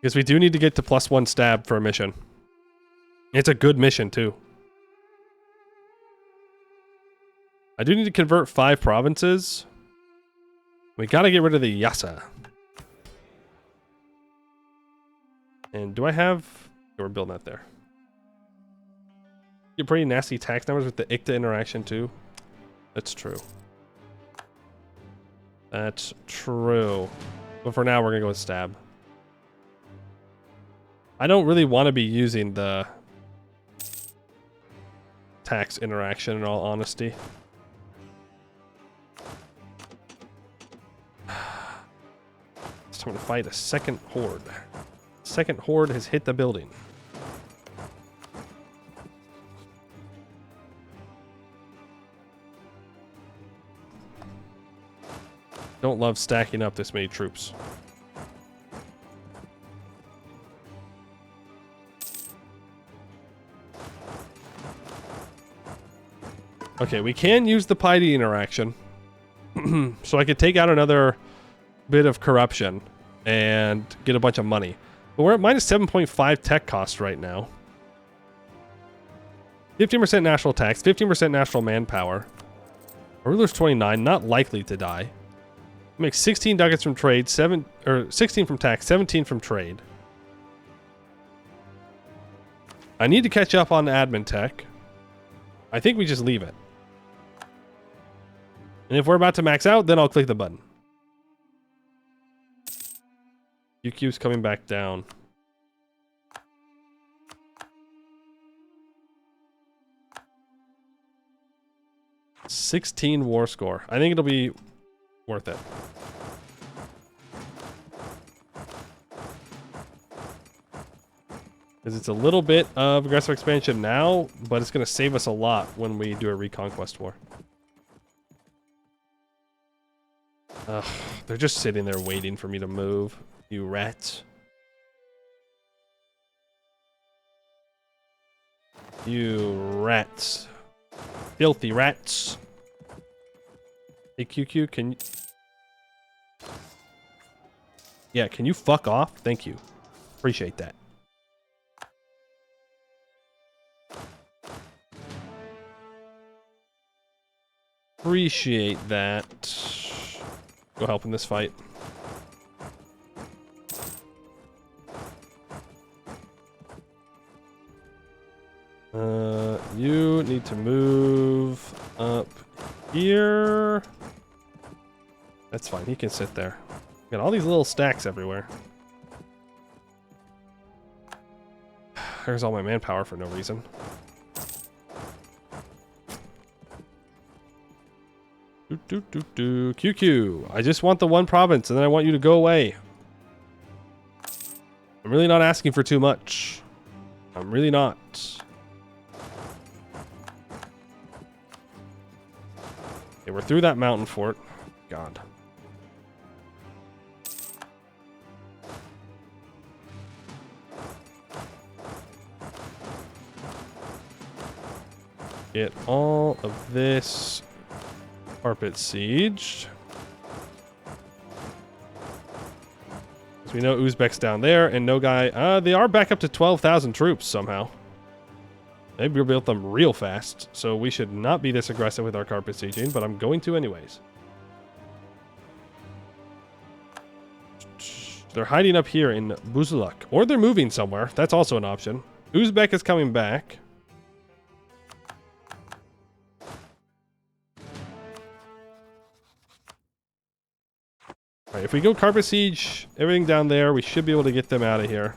Because we do need to get to +1 stab for a mission. It's a good mission too. I do need to convert 5 provinces. We gotta get rid of the Yasa. And do I have... we're building that there. Get pretty nasty tax numbers with the ICTA interaction too. That's true. That's true. But for now, we're gonna go with stab. I don't really want to be using the tax interaction in all honesty. It's time to fight a second horde. Second horde has hit the building. Don't love stacking up this many troops. Okay, we can use the piety interaction. So I could take out another bit of corruption and get a bunch of money. But we're at minus 7.5 tech cost right now. 15% national tax, 15% national manpower. Our ruler's 29, not likely to die. Make 16 ducats from trade, 16 from tax, 17 from trade. I need to catch up on admin tech. I think we just leave it. And if we're about to max out, then I'll click the button. UQ's coming back down. $16 war score. I think it'll be worth it. Because it's a little bit of aggressive expansion now, but it's going to save us a lot when we do a reconquest war. Ugh, they're just sitting there waiting for me to move. You rats. You rats. Filthy rats. Hey, QQ, can you... Yeah, can you fuck off? Thank you. Appreciate that. Appreciate that. Go help in this fight. You need to move up here. That's fine. He can sit there. Got all these little stacks everywhere. There's all my manpower for no reason. QQ. I just want the one province and then I want you to go away. I'm really not asking for too much. I'm really not. Okay, we're through that mountain fort. God. Get all of this carpet sieged. So we know Uzbek's down there, and no guy. They are back up to 12,000 troops somehow. They rebuilt them real fast, so we should not be this aggressive with our carpet sieging, but I'm going to anyways. They're hiding up here in Buzulak, or they're moving somewhere. That's also an option. Uzbek is coming back. Alright, if we go carpet siege, everything down there, we should be able to get them out of here.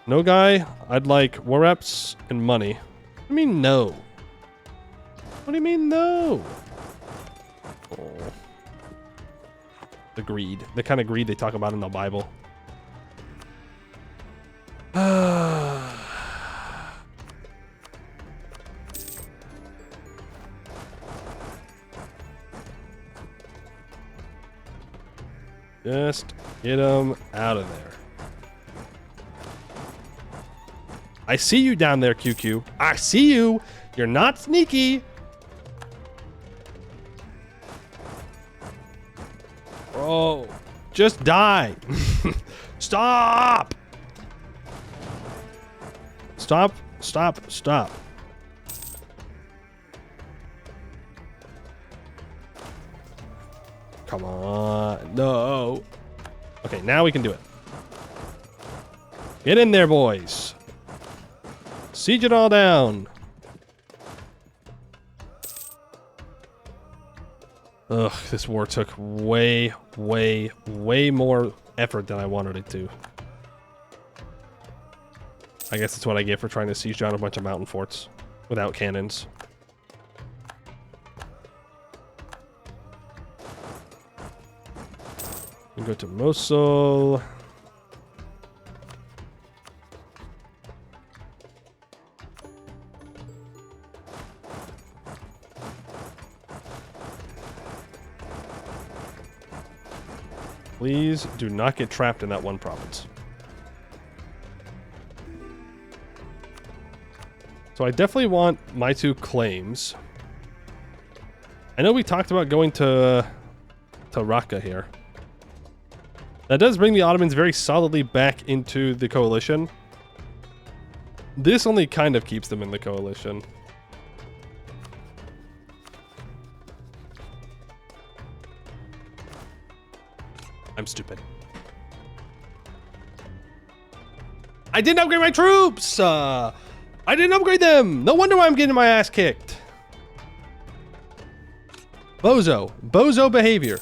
No guy, I'd like war reps and money. What do you mean no? What do you mean no? Oh. The greed. The kind of greed they talk about in the Bible. Just get them out of there. I see you down there, QQ. I see you. You're not sneaky. Bro, just die. Stop. Stop, stop, stop. Come on. No. Okay, now we can do it. Get in there, boys. Siege it all down. Ugh, this war took way more effort than I wanted it to. I guess that's what I get for trying to siege down a bunch of mountain forts without cannons. We go to Mosul. Please do not get trapped in that one province. So I definitely want my 2 claims. I know we talked about going to Raqqa here. That does bring the Ottomans very solidly back into the coalition. This only kind of keeps them in the coalition. I'm stupid. I didn't upgrade my troops! I didn't upgrade them! No wonder why I'm getting my ass kicked. Bozo. Bozo behavior.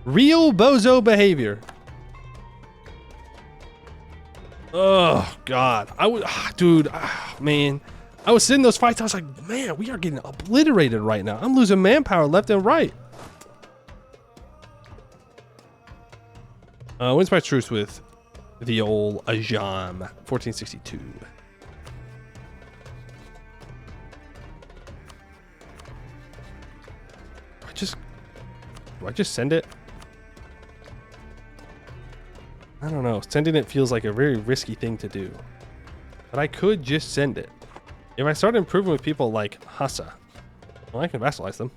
Real bozo behavior. Oh, God. Dude, man. I was sitting in those fights, I was like, man, we are getting obliterated right now. I'm losing manpower left and right. When's my truce with the old Ajam? 1462. Do I just send it? I don't know. Sending it feels like a very risky thing to do. But I could just send it. If I start improving with people like Hassa, well, I can vassalize them.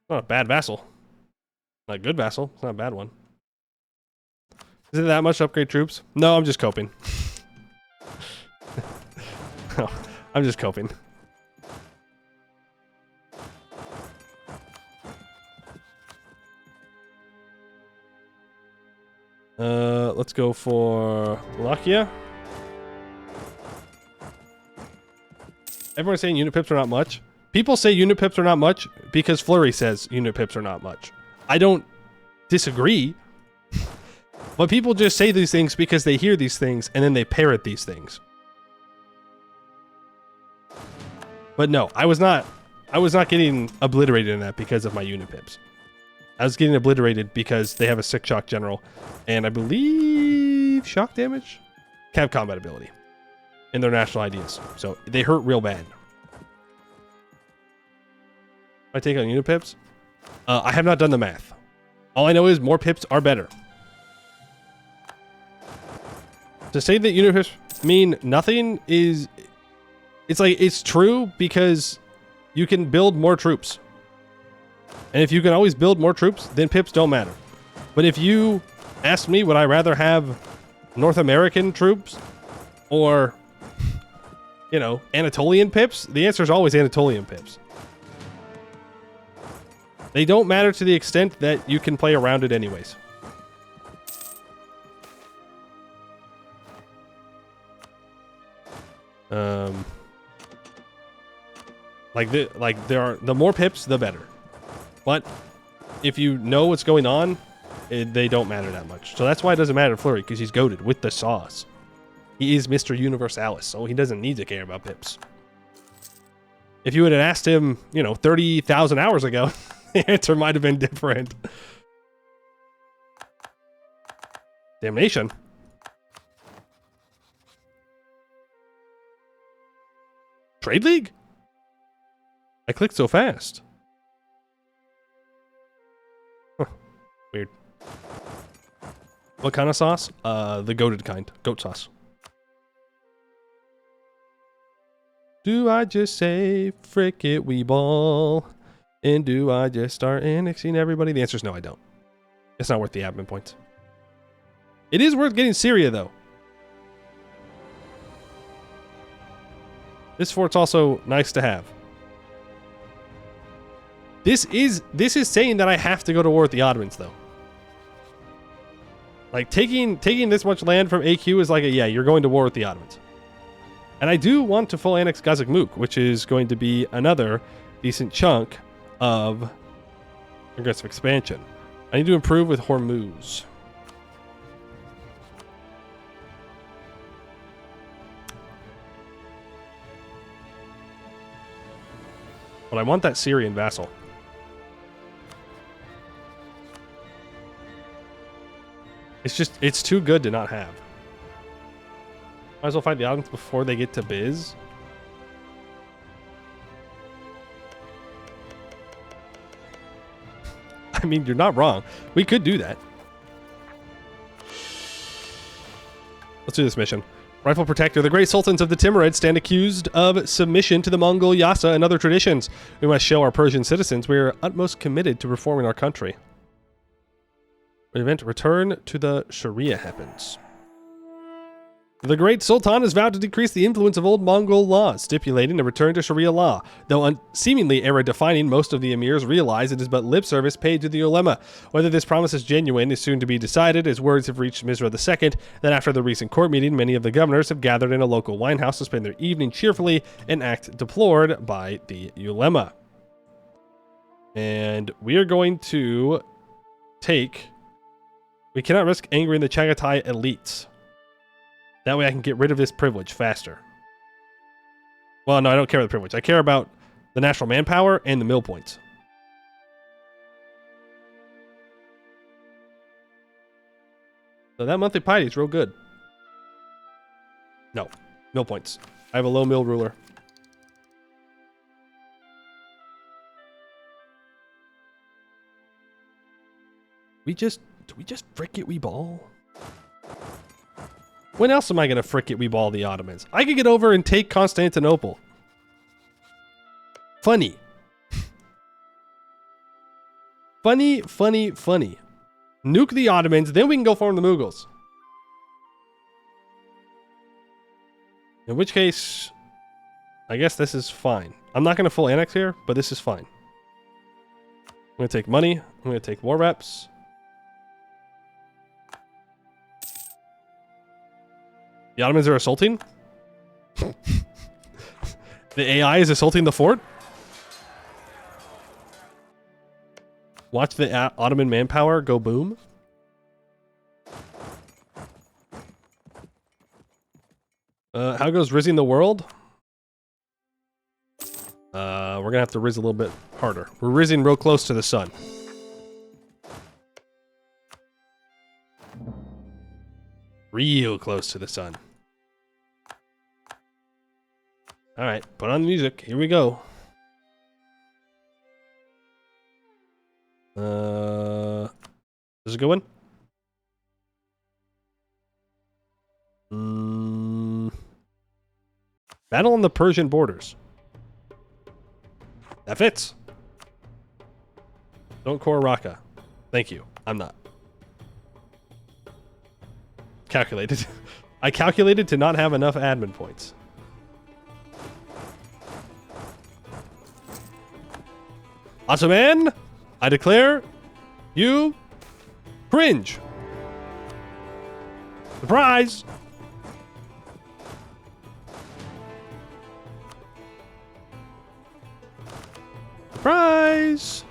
Not a bad vassal. Not a good vassal. It's not a bad one. Is it that much to upgrade troops? No, I'm just coping. No, I'm just coping. Let's go for Wallachia. Everyone's saying unit pips are not much. People say unit pips are not much because Fleury says unit pips are not much. I don't disagree. But people just say these things because they hear these things and then they parrot these things. But no, I was not getting obliterated in that because of my unit pips. I was getting obliterated because they have a 6 shock general and I believe shock damage? Cav combat ability in their national ideas. So they hurt real bad. I take on unit pips? I have not done the math. All I know is more pips are better. To say that unit pips mean nothing is... It's like, it's true because you can build more troops. And if you can always build more troops, then pips don't matter. But if you ask me, would I rather have North American troops or, you know, Anatolian pips? The answer is always Anatolian pips. They don't matter to the extent that you can play around it anyways. The more pips, the better. But if you know what's going on, they don't matter that much. So that's why it doesn't matter to Fleury, because he's goated with the sauce. He is Mr. Universalis, so he doesn't need to care about pips. If you would have asked him, you know, 30,000 hours ago, the answer might have been different. Damnation. Trade League? I clicked so fast. Huh. Weird. What kind of sauce? The goated kind. Goat sauce. Do I just say, frick it, we ball? And do I just start annexing everybody? The answer is no, I don't. It's not worth the admin points. It is worth getting Syria, though. This fort's also nice to have. This is saying that I have to go to war with the Ottomans, though. Like, taking this much land from AQ is like a, yeah, you're going to war with the Ottomans. And I do want to full annex Gazakmuk, which is going to be another decent chunk of aggressive expansion. I need to improve with Hormuz. But I want that Syrian vassal. It's too good to not have. Might as well fight the Ottomans before they get to Biz. I mean, you're not wrong. We could do that. Let's do this mission. Rightful protector, the great sultans of the Timurids stand accused of submission to the Mongol Yasa and other traditions. We must show our Persian citizens we are utmost committed to reforming our country. An event return to the Sharia happens. The great sultan has vowed to decrease the influence of old Mongol laws, stipulating a return to Sharia law. Though seemingly era-defining, most of the emirs realize it is but lip service paid to the ulema. Whether this promise is genuine is soon to be decided, as words have reached Misra II that after the recent court meeting, many of the governors have gathered in a local winehouse to spend their evening cheerfully, an act deplored by the ulema. And we are going to take... We cannot risk angering the Chagatai elites. That way I can get rid of this privilege faster. Well, no, I don't care about the privilege. I care about the national manpower and the mill points. So that monthly piety is real good. No, mill points. I have a low mill ruler. Do we just frick it, we ball? When else am I going to frick it, we ball the Ottomans? I could get over and take Constantinople. Funny. Funny. Nuke the Ottomans, then we can go farm the Mughals. In which case, I guess this is fine. I'm not going to full annex here, but this is fine. I'm going to take money. I'm going to take war reps. The Ottomans are assaulting? The AI is assaulting the fort? Watch the Ottoman manpower go boom? How goes rizzing the world? We're gonna have to rizz a little bit harder. We're rizzing real close to the sun. Real close to the sun. Alright, put on the music. Here we go. This is a good one. Battle on the Persian borders. That fits. Don't core Raqqa. Thank you. I'm not. Calculated. I calculated to not have enough admin points. Ottoman, I declare you cringe. Surprise! Surprise!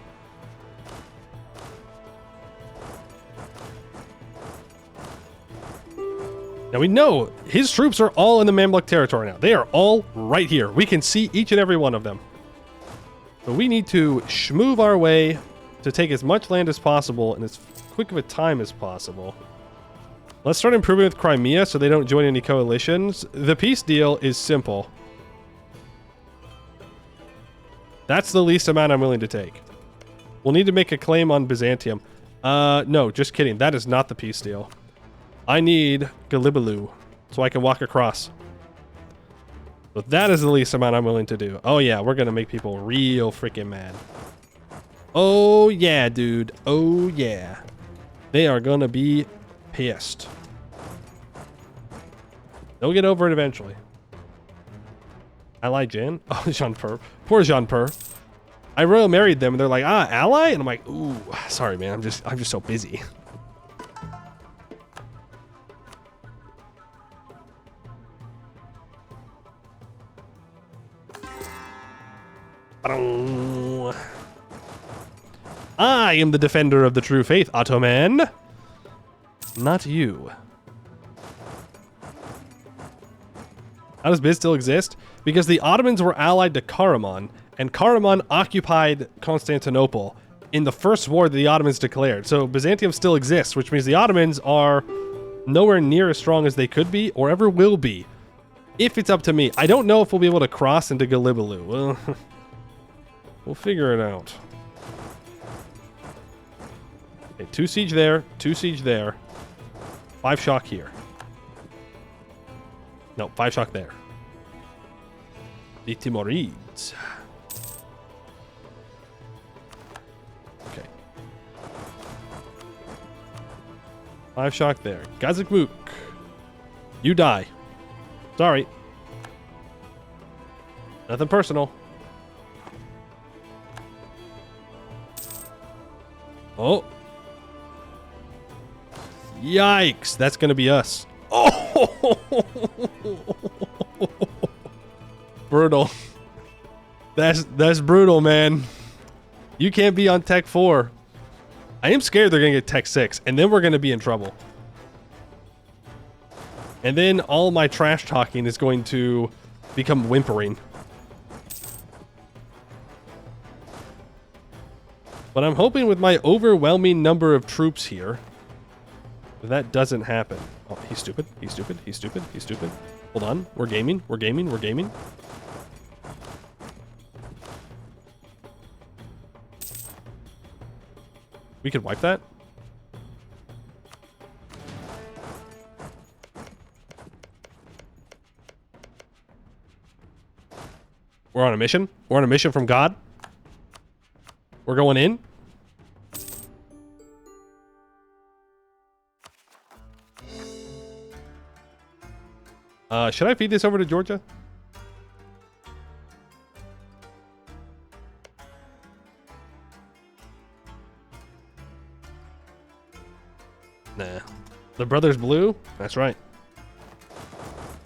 Now we know his troops are all in the Mamluk territory now. They are all right here. We can see each and every one of them. So we need to schmoove our way to take as much land as possible in as quick of a time as possible. Let's start improving with Crimea so they don't join any coalitions. The peace deal is simple. That's the least amount I'm willing to take. We'll need to make a claim on Byzantium. No, just kidding. That is not the peace deal. I need Galibalu so I can walk across. But that is the least amount I'm willing to do. Oh yeah, we're gonna make people real freaking mad. Oh yeah, dude. Oh yeah. They are gonna be pissed. They'll get over it eventually. Ally Jan? Oh, Jean Per. Poor Jean Per. I royal married them and they're like, ally? And I'm like, ooh, sorry man, I'm just so busy. Ba-dum. I am the defender of the true faith, Ottoman. Not you. How does Biz still exist? Because the Ottomans were allied to Karaman, and Karaman occupied Constantinople in the first war that the Ottomans declared. So Byzantium still exists, which means the Ottomans are nowhere near as strong as they could be or ever will be. If it's up to me. I don't know if we'll be able to cross into Gallipoli. Well, we'll figure it out. Okay, 2 siege there, 2 siege there. 5 shock here. No, 5 shock there. The Timurids. Okay. 5 shock there. Gazakmuk. You die. Sorry. Nothing personal. Oh. Yikes. That's going to be us. Oh. Brutal. That's brutal, man. You can't be on Tech 4. I am scared they're going to get Tech 6, and then we're going to be in trouble. And then all my trash talking is going to become whimpering. But I'm hoping with my overwhelming number of troops here, that doesn't happen. Oh, he's stupid. He's stupid. He's stupid. He's stupid. Hold on. We're gaming. We're gaming. We're gaming. We could wipe that. We're on a mission. We're on a mission from God. We're going in. Should I feed this over to Georgia? Nah. The brother's blue? That's right.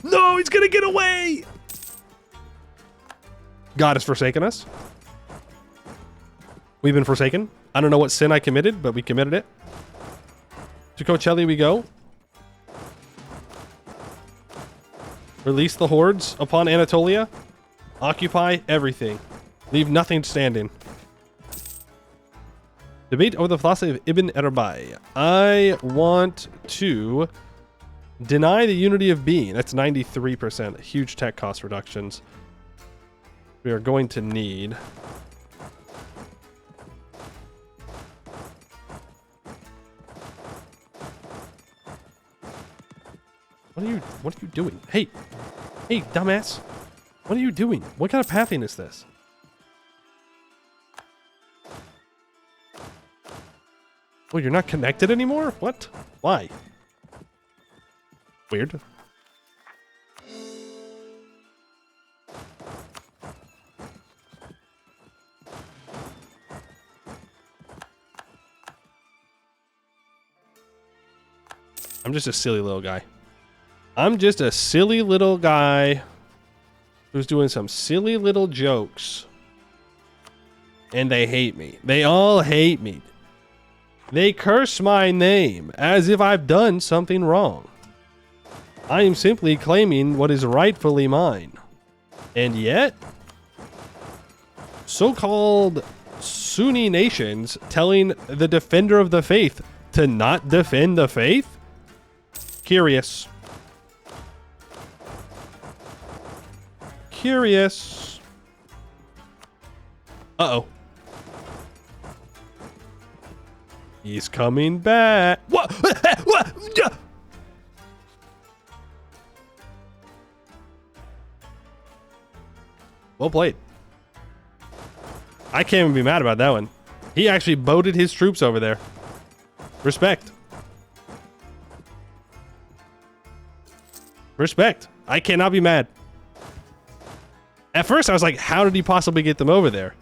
No, he's gonna get away! God has forsaken us. We've been forsaken. I don't know what sin I committed, but we committed it. To Coachella we go. Release the hordes upon Anatolia. Occupy everything. Leave nothing standing. Debate over the philosophy of Ibn Arabi. I want to deny the unity of being. That's 93%. Huge tech cost reductions. We are going to need... What are you doing? Hey, dumbass. What are you doing? What kind of pathing is this? Oh, you're not connected anymore? What? Why? Weird. I'm just a silly little guy. I'm just a silly little guy who's doing some silly little jokes. And they hate me. They all hate me. They curse my name as if I've done something wrong. I am simply claiming what is rightfully mine. And yet, so-called Sunni nations telling the defender of the faith to not defend the faith? Curious. Curious. Uh-oh. He's coming back. What? What? Well played. I can't even be mad about that one. He actually boated his troops over there. Respect. Respect. I cannot be mad. At first, I was like, how did he possibly get them over there?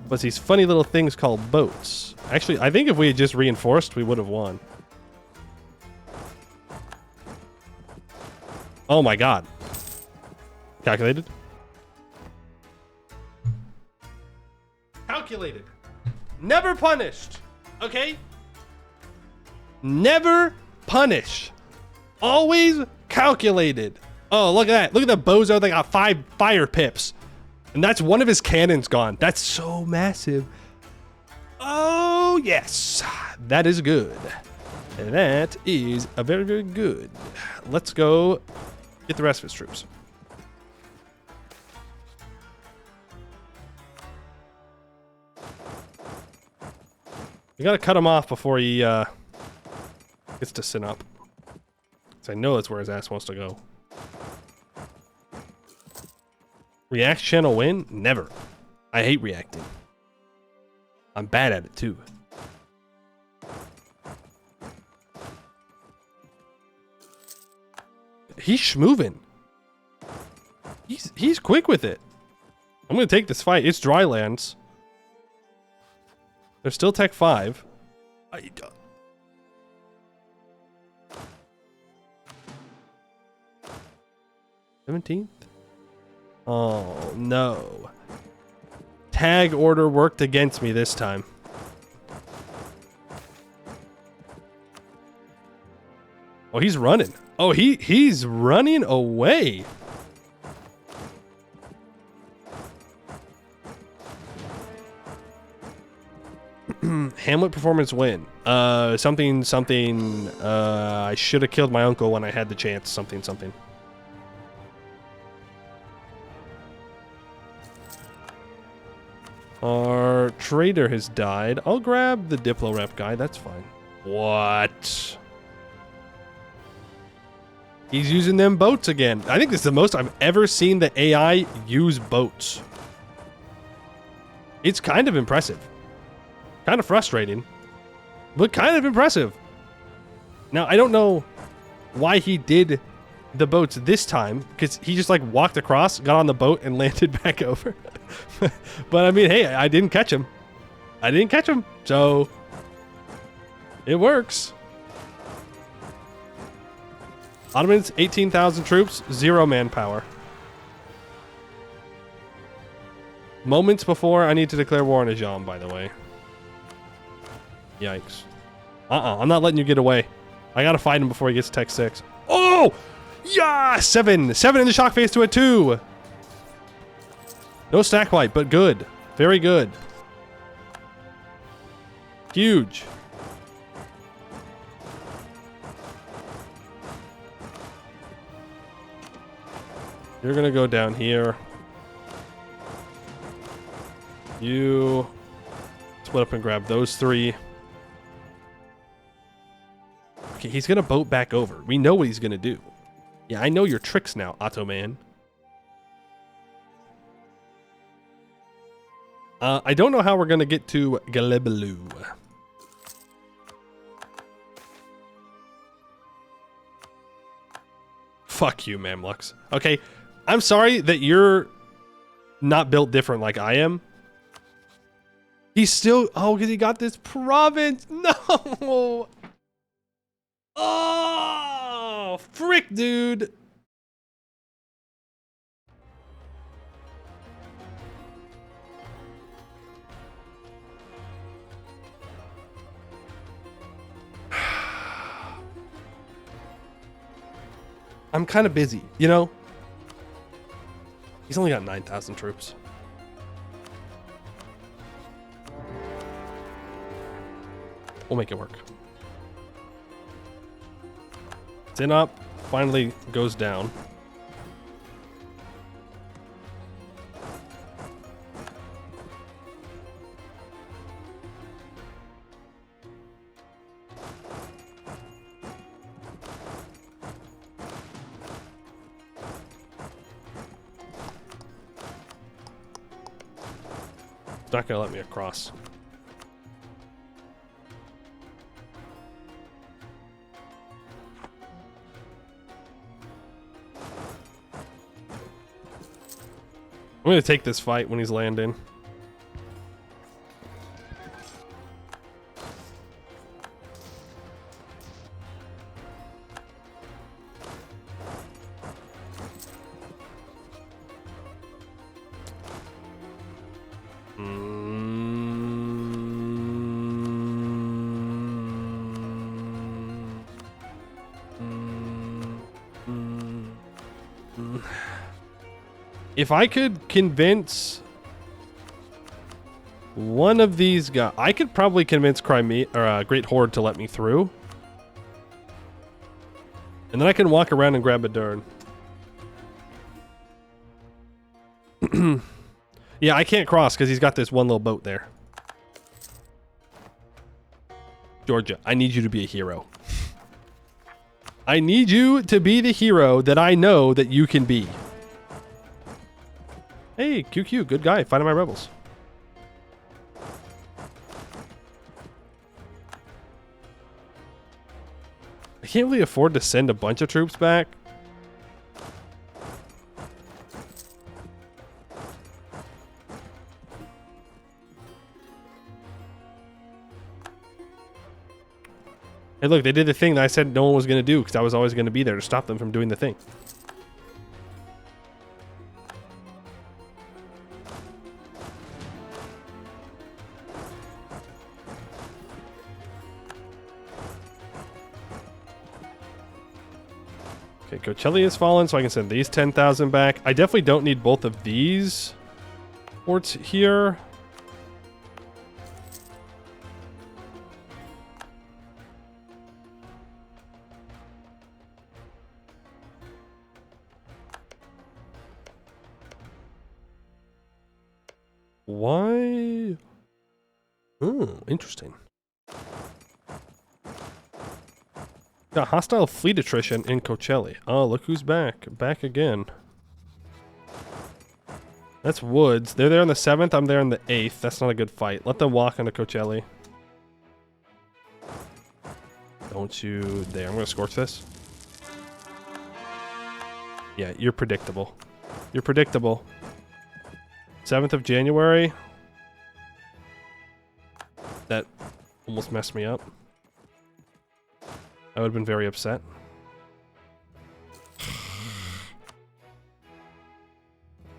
But these funny little things called boats. Actually, I think if we had just reinforced, we would have won. Oh my god. Calculated. calculated. Never punished. Okay? Never punish. Always calculated. Oh, look at that. Look at the bozo. They got 5 fire pips. And that's one of his cannons gone. That's so massive. Oh, yes. That is good. That is a very, very good. Let's go get the rest of his troops. You gotta cut him off before he gets to sit up. So I know that's where his ass wants to go. React channel win? Never. I hate reacting. I'm bad at it too. He's schmoving. He's quick with it. I'm gonna take this fight. It's dry lands. They're still Tech 5. 17th? Oh, no. Tag order worked against me this time. Oh, he's running. Oh, he's running away. Hamlet performance win. Something. I should have killed my uncle when I had the chance. Something. Our trader has died. I'll grab the Diplo rep guy. That's fine. What? He's using them boats again. I think this is the most I've ever seen the AI use boats. It's kind of impressive. Kind of frustrating, but kind of impressive. Now, I don't know why he did the boats this time, because he just like walked across, got on the boat, and landed back over. But I mean, hey, I didn't catch him. So it works. Ottomans, 18,000 troops, 0 manpower. Moments before I need to declare war on Ajam, by the way. Yikes. I'm not letting you get away. I gotta fight him before he gets Tech 6. Oh! Yeah! 7 in the shock phase to a 2. No stack wipe, but good. Very good. Huge. You're gonna go down here. You split up and grab those 3. Okay, he's gonna boat back over. We know what he's gonna do. Yeah, I know your tricks now, Ottoman. I don't know how we're gonna get to Galebelu. Fuck you, Mamluks. Okay, I'm sorry that you're not built different like I am. He's still... Oh, because he got this province. No! Oh, frick, dude. I'm kind of busy, you know? He's only got 9,000 troops. We'll make it work. Tin up finally goes down. It's not gonna let me across. I'm gonna take this fight when he's landing. If I could convince one of these guys, I could probably convince Crimea or Great Horde to let me through. And then I can walk around and grab a Dern. Yeah, I can't cross because he's got this one little boat there. Georgia, I need you to be a hero. I need you to be the hero that I know that you can be. Hey, QQ, good guy, fighting my rebels. I can't really afford to send a bunch of troops back. Hey, look, they did the thing that I said no one was going to do because I was always going to be there to stop them from doing the thing. Okay, Coachella has fallen, so I can send these 10,000 back. I definitely don't need both of these forts here. Why? Oh, interesting. Got hostile fleet attrition in Coachella. Oh, look who's back. Back again. That's Woods. They're there on the 7th. I'm there on the 8th. That's not a good fight. Let them walk onto Coachella. Don't you... There, I'm going to scorch this. Yeah, you're predictable. You're predictable. 7th of January. That almost messed me up. I would have been very upset.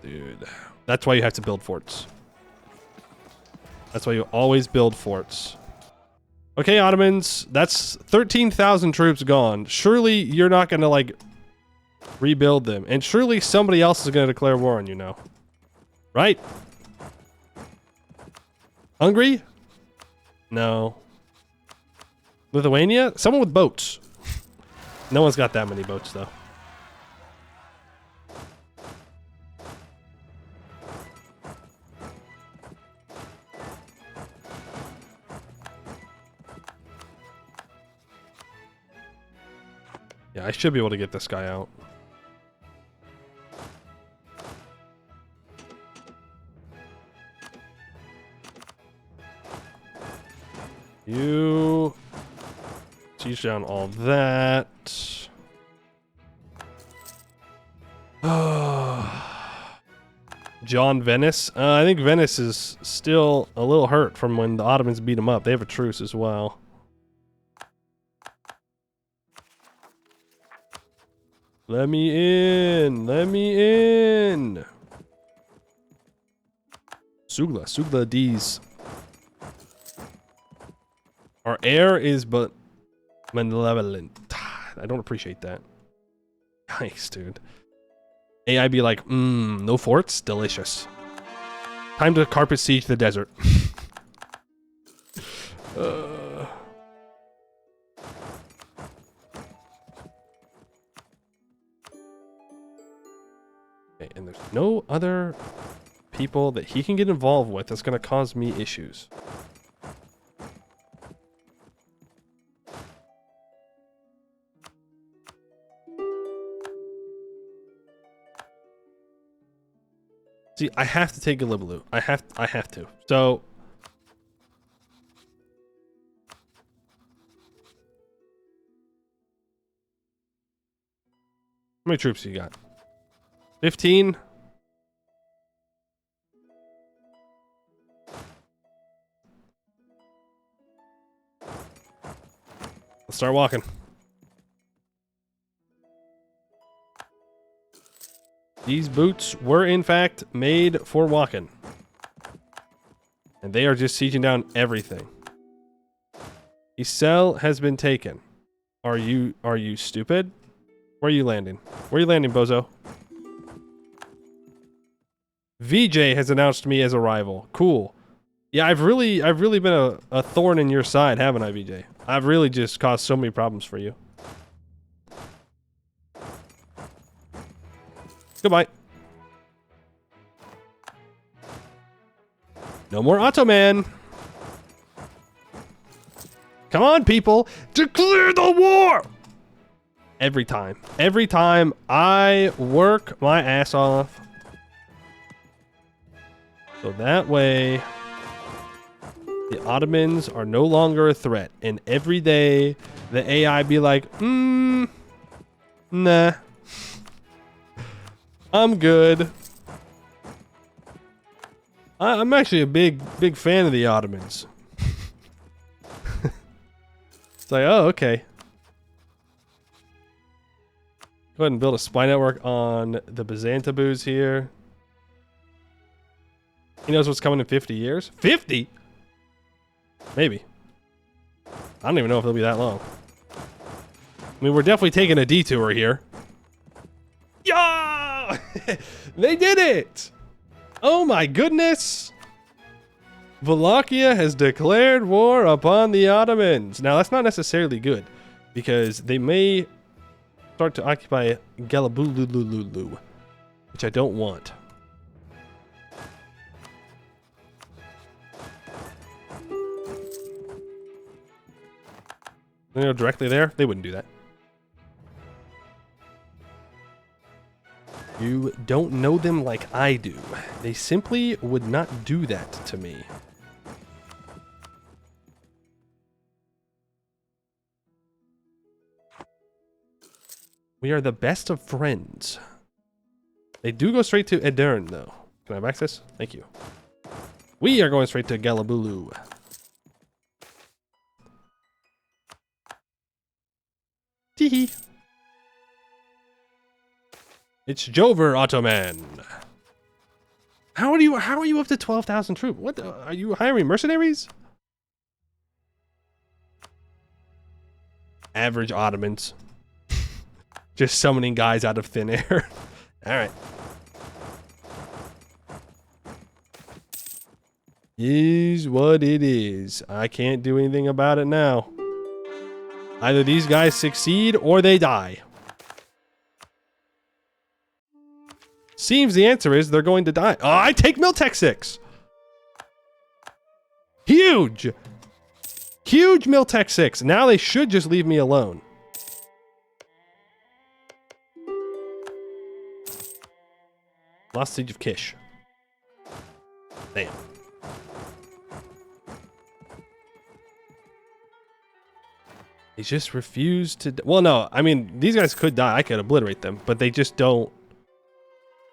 Dude. That's why you have to build forts. That's why you always build forts. Okay, Ottomans. That's 13,000 troops gone. Surely you're not going to, like, rebuild them. And surely somebody else is going to declare war on you now. Right? Hungary? No. Lithuania? Someone with boats. No one's got that many boats, though. Yeah, I should be able to get this guy out. You siege down all that. John Venice. I think Venice is still a little hurt from when the Ottomans beat him up. They have a truce as well. Let me in. Let me in. Sugla D's. Our air is but malevolent. I don't appreciate that. Nice, dude. AI be like, no forts? Delicious. Time to carpet siege the desert. Okay, and there's no other people that he can get involved with that's going to cause me issues. See, I have to take Gallipoli. I have to. So how many troops you got? 15? Let's start walking. These boots were, in fact, made for walking. And they are just sieging down everything. The cell has been taken. Are you stupid? Where are you landing? Where are you landing, bozo? VJ has announced me as a rival. Cool. Yeah, I've really been a thorn in your side, haven't I, VJ? I've really just caused so many problems for you. Goodbye. No more Ottoman. Come on, people. Declare the war! Every time. Every time I work my ass off. So that way, the Ottomans are no longer a threat. And every day, the AI be like, nah. I'm good. I'm actually a big fan of the Ottomans. It's like, oh, okay. Go ahead and build a spy network on the Byzantiboos here. He knows what's coming in 50 years. 50? Maybe. I don't even know if it'll be that long. I mean, we're definitely taking a detour here. Yeah! They did it! Oh my goodness! Wallachia has declared war upon the Ottomans. Now, that's not necessarily good, because they may start to occupy Galabululu, which I don't want. You know, directly there? They wouldn't do that. You don't know them like I do. They simply would not do that to me. We are the best of friends. They do go straight to Edirne, though. Can I have access? Thank you. We are going straight to Galabulu. Teehee. It's Jover, Ottoman. How are you up to 12,000 troops? What the, are you hiring mercenaries? Average Ottomans. Just summoning guys out of thin air. Alright. Is what it is. I can't do anything about it now. Either these guys succeed or they die. Seems the answer is they're going to die. Oh, I take Miltech 6. Huge. Huge Miltech 6. Now they should just leave me alone. Lost Siege of Kish. Damn. They just refuse to... Well, no. I mean, these guys could die. I could obliterate them. But they just don't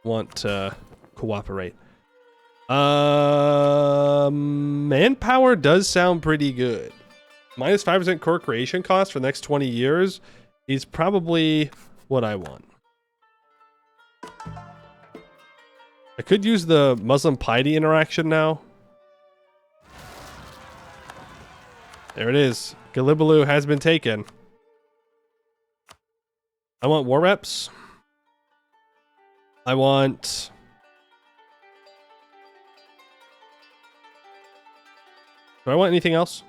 want to cooperate. Manpower does sound pretty good. Minus 5% core creation cost for the next 20 years is probably what I want. I could use the Muslim piety interaction now. There it is. Galibalu has been taken. I want war reps. I want... Do I want anything else?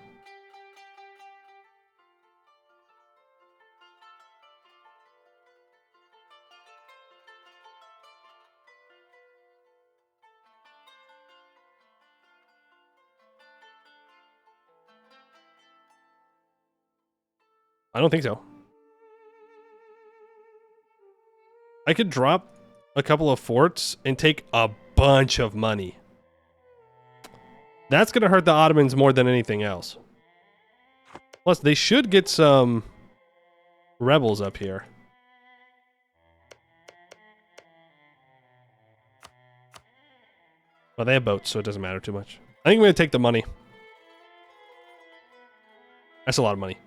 I don't think so. I could drop a couple of forts and take a bunch of money. That's going to hurt the Ottomans more than anything else. Plus, they should get some rebels up here. Well, they have boats, so it doesn't matter too much. I think I'm going to take the money. That's a lot of money.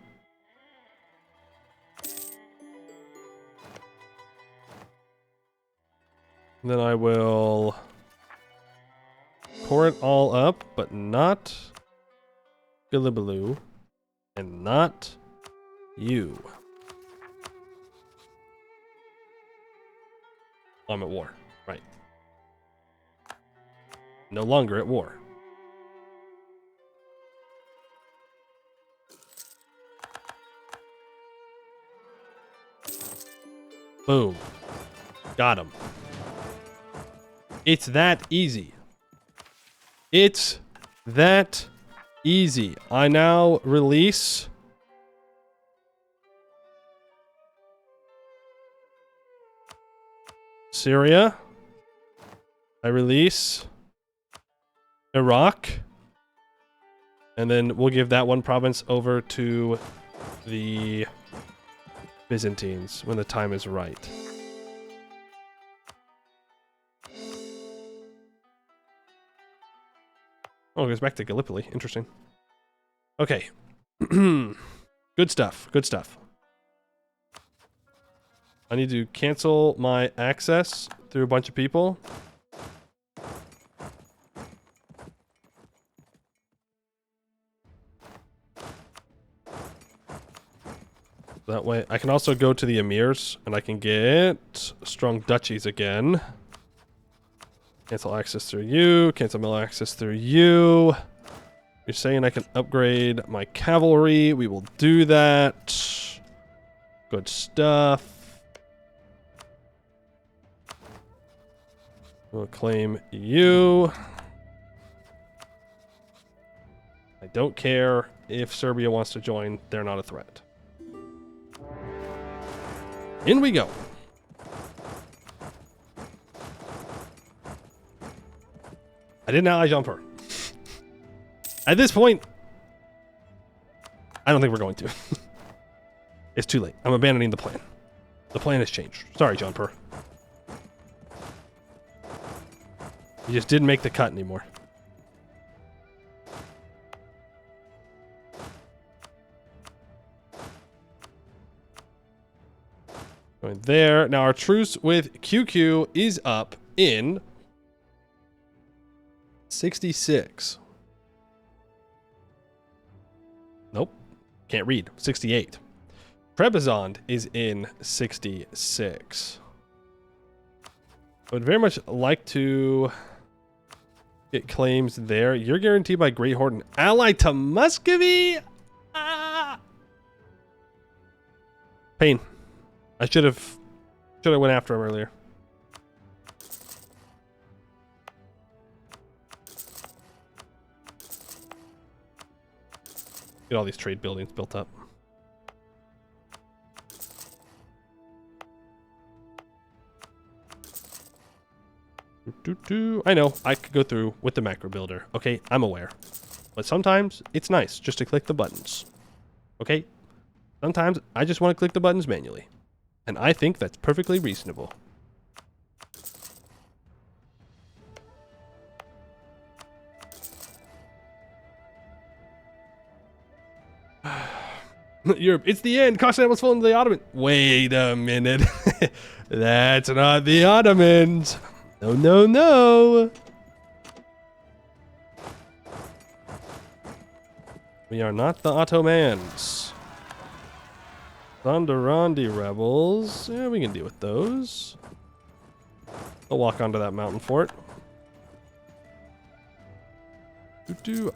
Then I will pour it all up, but not Gilibaloo, and not you. Oh, I'm at war. Right. No longer at war. Boom. Got him. It's that easy. It's that easy. I now release Syria. I release Iraq. And then we'll give that one province over to the Byzantines when the time is right. Oh, it goes back to Gallipoli. Interesting. Okay. Good stuff. Good stuff. I need to cancel my access through a bunch of people. That way, I can also go to the emirs, and I can get strong duchies again. Cancel access through you. Cancel mill access through you. You're saying I can upgrade my cavalry. We will do that. Good stuff. We'll claim you. I don't care if Serbia wants to join. They're not a threat. In we go. I didn't ally Jumper. At this point, I don't think we're going to. It's too late. I'm abandoning the plan. The plan has changed. Sorry, Jumper. You just didn't make the cut anymore. Going there. Now our truce with QQ is up in 66. Nope. Can't read. 68. Trebizond is in 66. I would very much like to get claims there. You're guaranteed by Great Horton. Allied to Muscovy? Ah! Pain. I should have went after him earlier. Get all these trade buildings built up. I know, I could go through with the macro builder. Okay, I'm aware. But sometimes it's nice just to click the buttons. Okay? Sometimes I just want to click the buttons manually. And I think that's perfectly reasonable. Europe, it's the end. Constantinople was fallen to the Ottoman. Wait a minute. That's not the Ottomans. No, no, no. We are not the Ottomans. Thondarandi rebels. Yeah, we can deal with those. I'll walk onto that mountain fort.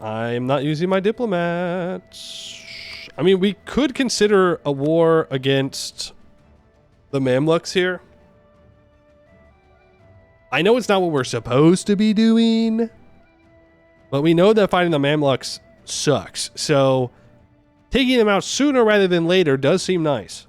I'm not using my diplomats. I mean, we could consider a war against the Mamluks here. I know it's not what we're supposed to be doing, but we know that fighting the Mamluks sucks. So taking them out sooner rather than later does seem nice.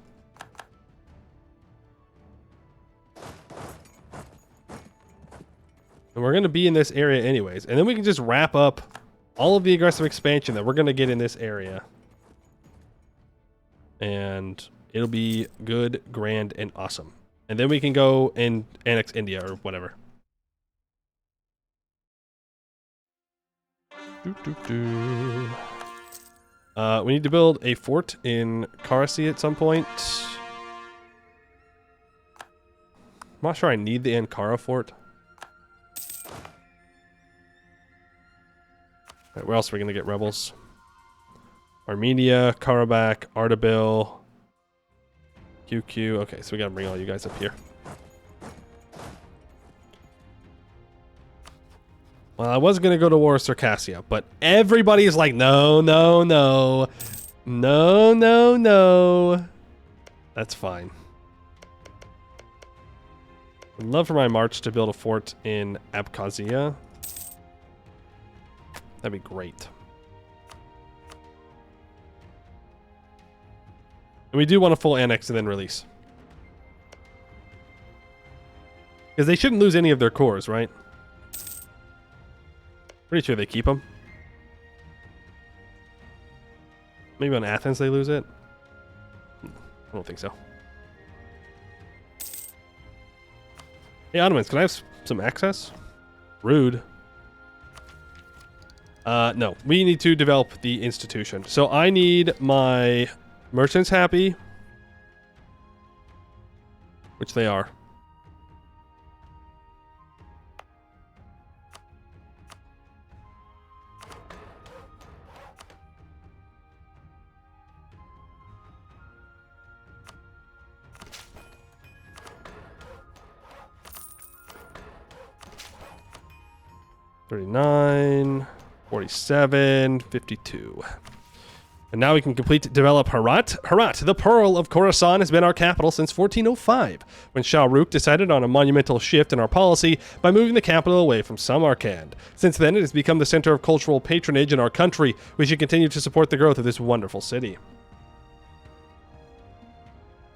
And we're going to be in this area anyways. And then we can just wrap up all of the aggressive expansion that we're going to get in this area. And it'll be good, grand, and awesome. And then we can go and annex India or whatever. We need to build a fort in Karasi at some point. I'm not sure I need the Ankara fort. Right, where else are we going to get rebels? Armenia, Karabakh, Ardabil, QQ. Okay, so we got to bring all you guys up here. Well, I was going to go to war with Circassia, but everybody's like, no, no, no. No, no, no. That's fine. I'd love for my march to build a fort in Abkhazia. That'd be great. And we do want a full annex and then release. Because they shouldn't lose any of their cores, right? Pretty sure they keep them. Maybe on Athens they lose it. I don't think so. Hey, Ottomans, can I have some access? Rude. No, we need to develop the institution. So I need my merchants happy, which they are. $39, $47, $52. And now we can develop Herat. Herat, the Pearl of Khorasan, has been our capital since 1405, when Shah Rukh decided on a monumental shift in our policy by moving the capital away from Samarkand. Since then, it has become the center of cultural patronage in our country. We should continue to support the growth of this wonderful city.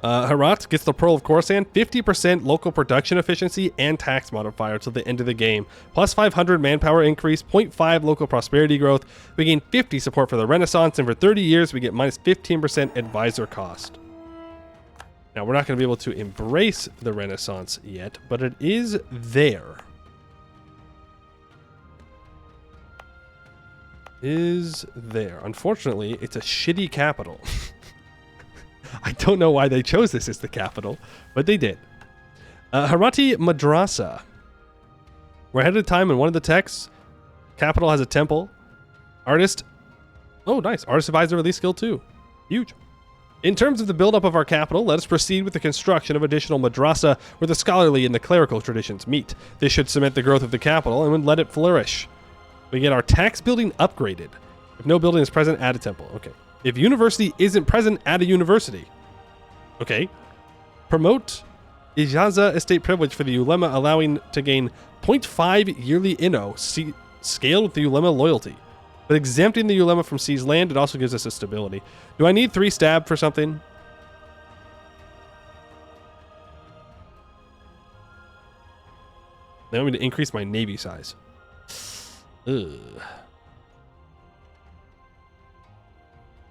Herat gets the Pearl of Khorasan, 50% local production efficiency and tax modifier till the end of the game, plus 500 manpower increase, 0.5 local prosperity growth. We gain 50 support for the Renaissance, and for 30 years we get minus 15% advisor cost. Now, we're not going to be able to embrace the Renaissance yet, but it is there. Is there. Unfortunately, it's a shitty capital. I don't know why they chose this as the capital, but they did. Harati Madrasa. We're ahead of time in one of the texts. Capital has a temple. Artist. Oh, nice. Artist advisor release skill 2. Huge. In terms of the buildup of our capital, let us proceed with the construction of additional madrasa where the scholarly and the clerical traditions meet. This should cement the growth of the capital and would let it flourish. We get our tax building upgraded. If no building is present, add a temple. Okay. If university isn't present, add a university. Okay. Promote Ijaza estate privilege for the ulema, allowing to gain 0.5 yearly inno, scaled with the ulema loyalty. But exempting the ulema from seized land, it also gives us a stability. Do I need 3 stab for something? They want me to increase my navy size. Ugh.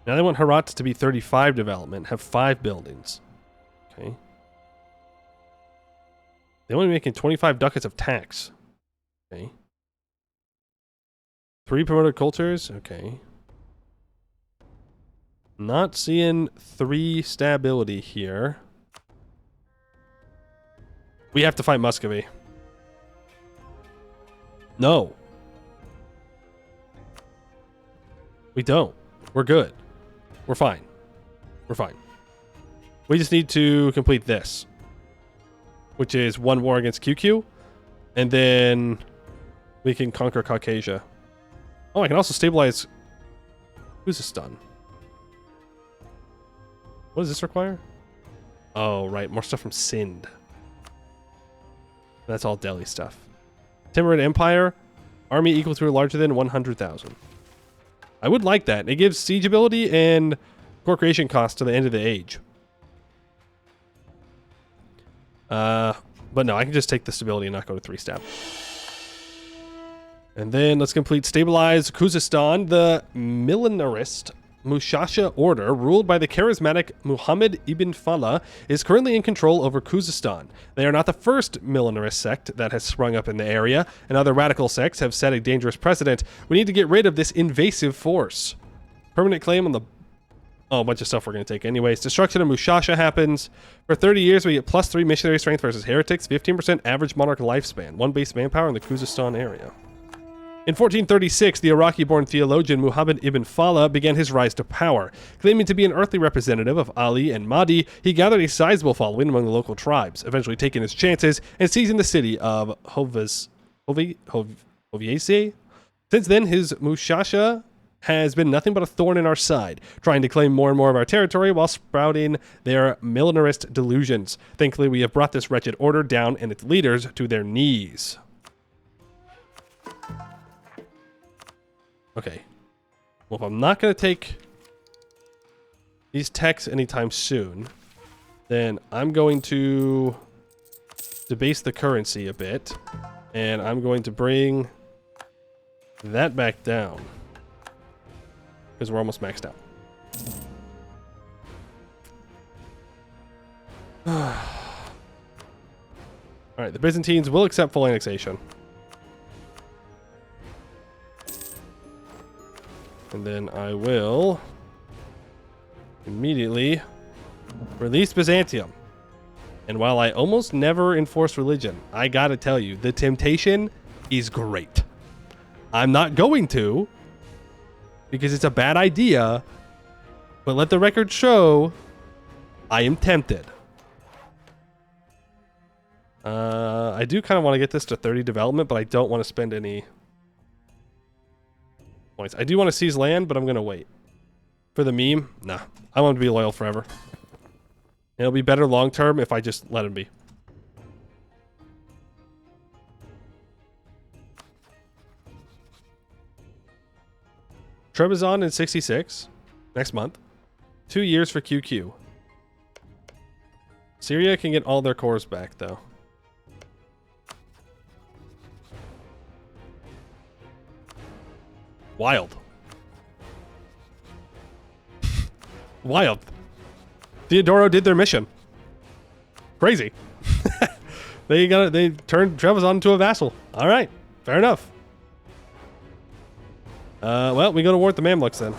Now they want Herat to be 35 development, have 5 buildings. Okay. They only making 25 ducats of tax. Okay. 3 promoted cultures. Okay. Not seeing 3 stability here. We have to fight Muscovy. No. We don't. We're good. We're fine. We're fine. We just need to complete this, which is 1 war against QQ, and then we can conquer Caucasia. Oh, I can also stabilize Khuzestan. What does this require? Oh, right. More stuff from Sind. That's all Delhi stuff. Timurid Empire. Army equal to or larger than 100,000. I would like that. It gives siege ability and core creation cost to the end of the age. But no, I can just take the stability and not go to 3 stab. And then let's complete stabilize Khuzestan. The millenarist Mushasha order, ruled by the charismatic Muhammad ibn Fala, is currently in control over Khuzestan. They are not the first millenarist sect that has sprung up in the area, and other radical sects have set a dangerous precedent. We need to get rid of this invasive force. Permanent claim on the... Oh, a bunch of stuff we're going to take anyways. Destruction of Mushasha happens. For 30 years, we get +3 missionary strength versus heretics, 15% average monarch lifespan, 1 base manpower in the Khuzestan area. In 1436, the Iraqi-born theologian Muhammad ibn Fala began his rise to power. Claiming to be an earthly representative of Ali and Mahdi, he gathered a sizable following among the local tribes, eventually taking his chances and seizing the city of Oviese. Since then, his Mushasha has been nothing but a thorn in our side, trying to claim more and more of our territory while sprouting their millenarist delusions. Thankfully, we have brought this wretched order down and its leaders to their knees. Okay. Well, if I'm not going to take these techs anytime soon, then I'm going to debase the currency a bit, and I'm going to bring that back down. Because we're almost maxed out. Alright, the Byzantines will accept full annexation. And then I will immediately release Byzantium. And while I almost never enforce religion, I gotta tell you, the temptation is great. I'm not going to, because it's a bad idea, but let the record show I am tempted. I do kind of want to get this to 30 development, but I don't want to spend any points. I do want to seize land, but I'm going to wait. For the meme, nah. I want him to be loyal forever. It'll be better long term if I just let him be. Trebizond in 66, next month. 2 years for QQ. Syria can get all their cores back, though. Wild. Wild. Theodoro did their mission. Crazy. They turned Trebizond into a vassal. All right, fair enough. Well, we go to war with the Mamluks then.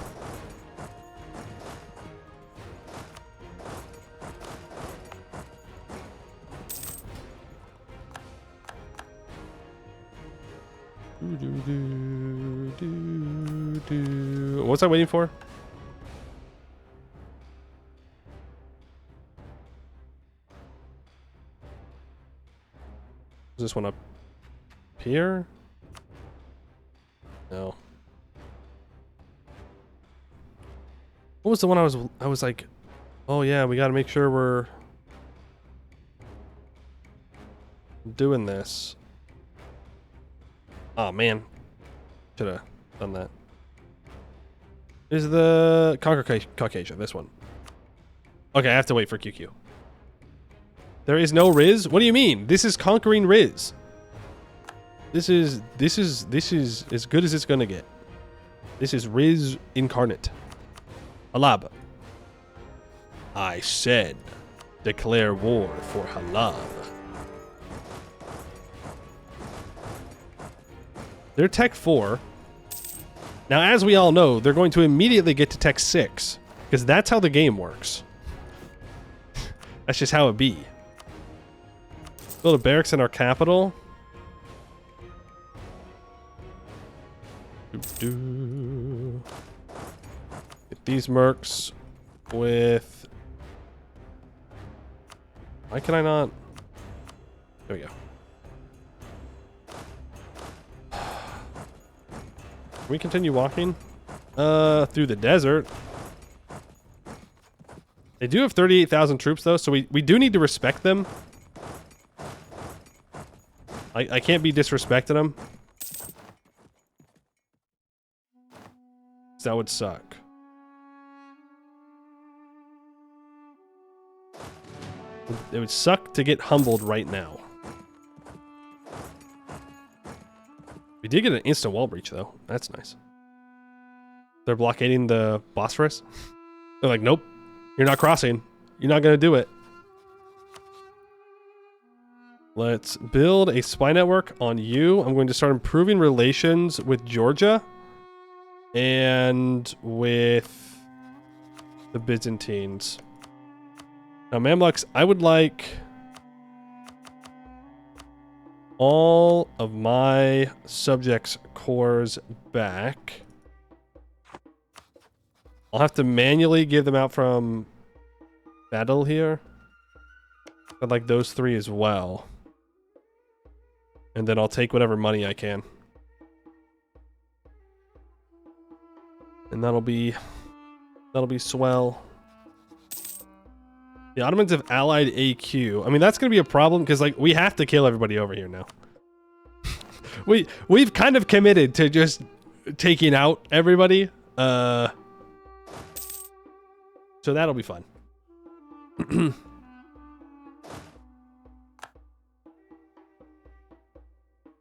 What's I waiting for? Is this one up here? No. What was the one I was like, oh yeah, we gotta make sure we're doing this. Oh man. Should have done that. Is the Conquer Caucasia, this one. Okay, I have to wait for QQ. There is no Riz? What do you mean? This is conquering Riz. This is as good as it's gonna get. This is Riz incarnate. Halab. I said, declare war for Halab. They're Tech 4. Now, as we all know, they're going to immediately get to Tech 6, because that's how the game works. That's just how it be. Build a barracks in our capital. Get these mercs with... Why can I not... There we go. Can we continue walking? Through the desert. They do have 38,000 troops though, so we do need to respect them. I can't be disrespecting them. That would suck. It would suck to get humbled right now. We did get an instant wall breach, though. That's nice. They're blockading the Bosphorus. They're like, nope, you're not crossing. You're not going to do it. Let's build a spy network on you. I'm going to start improving relations with Georgia and with the Byzantines. Now, Mamluks, I would like all of my subjects' cores back. I'll have to manually give them out from battle here. I'd like those three as well. And then I'll take whatever money I can. And that'll be swell. The Ottomans have allied AQ. I mean, that's going to be a problem because, like, we have to kill everybody over here now. We've kind of committed to just taking out everybody. So that'll be fun.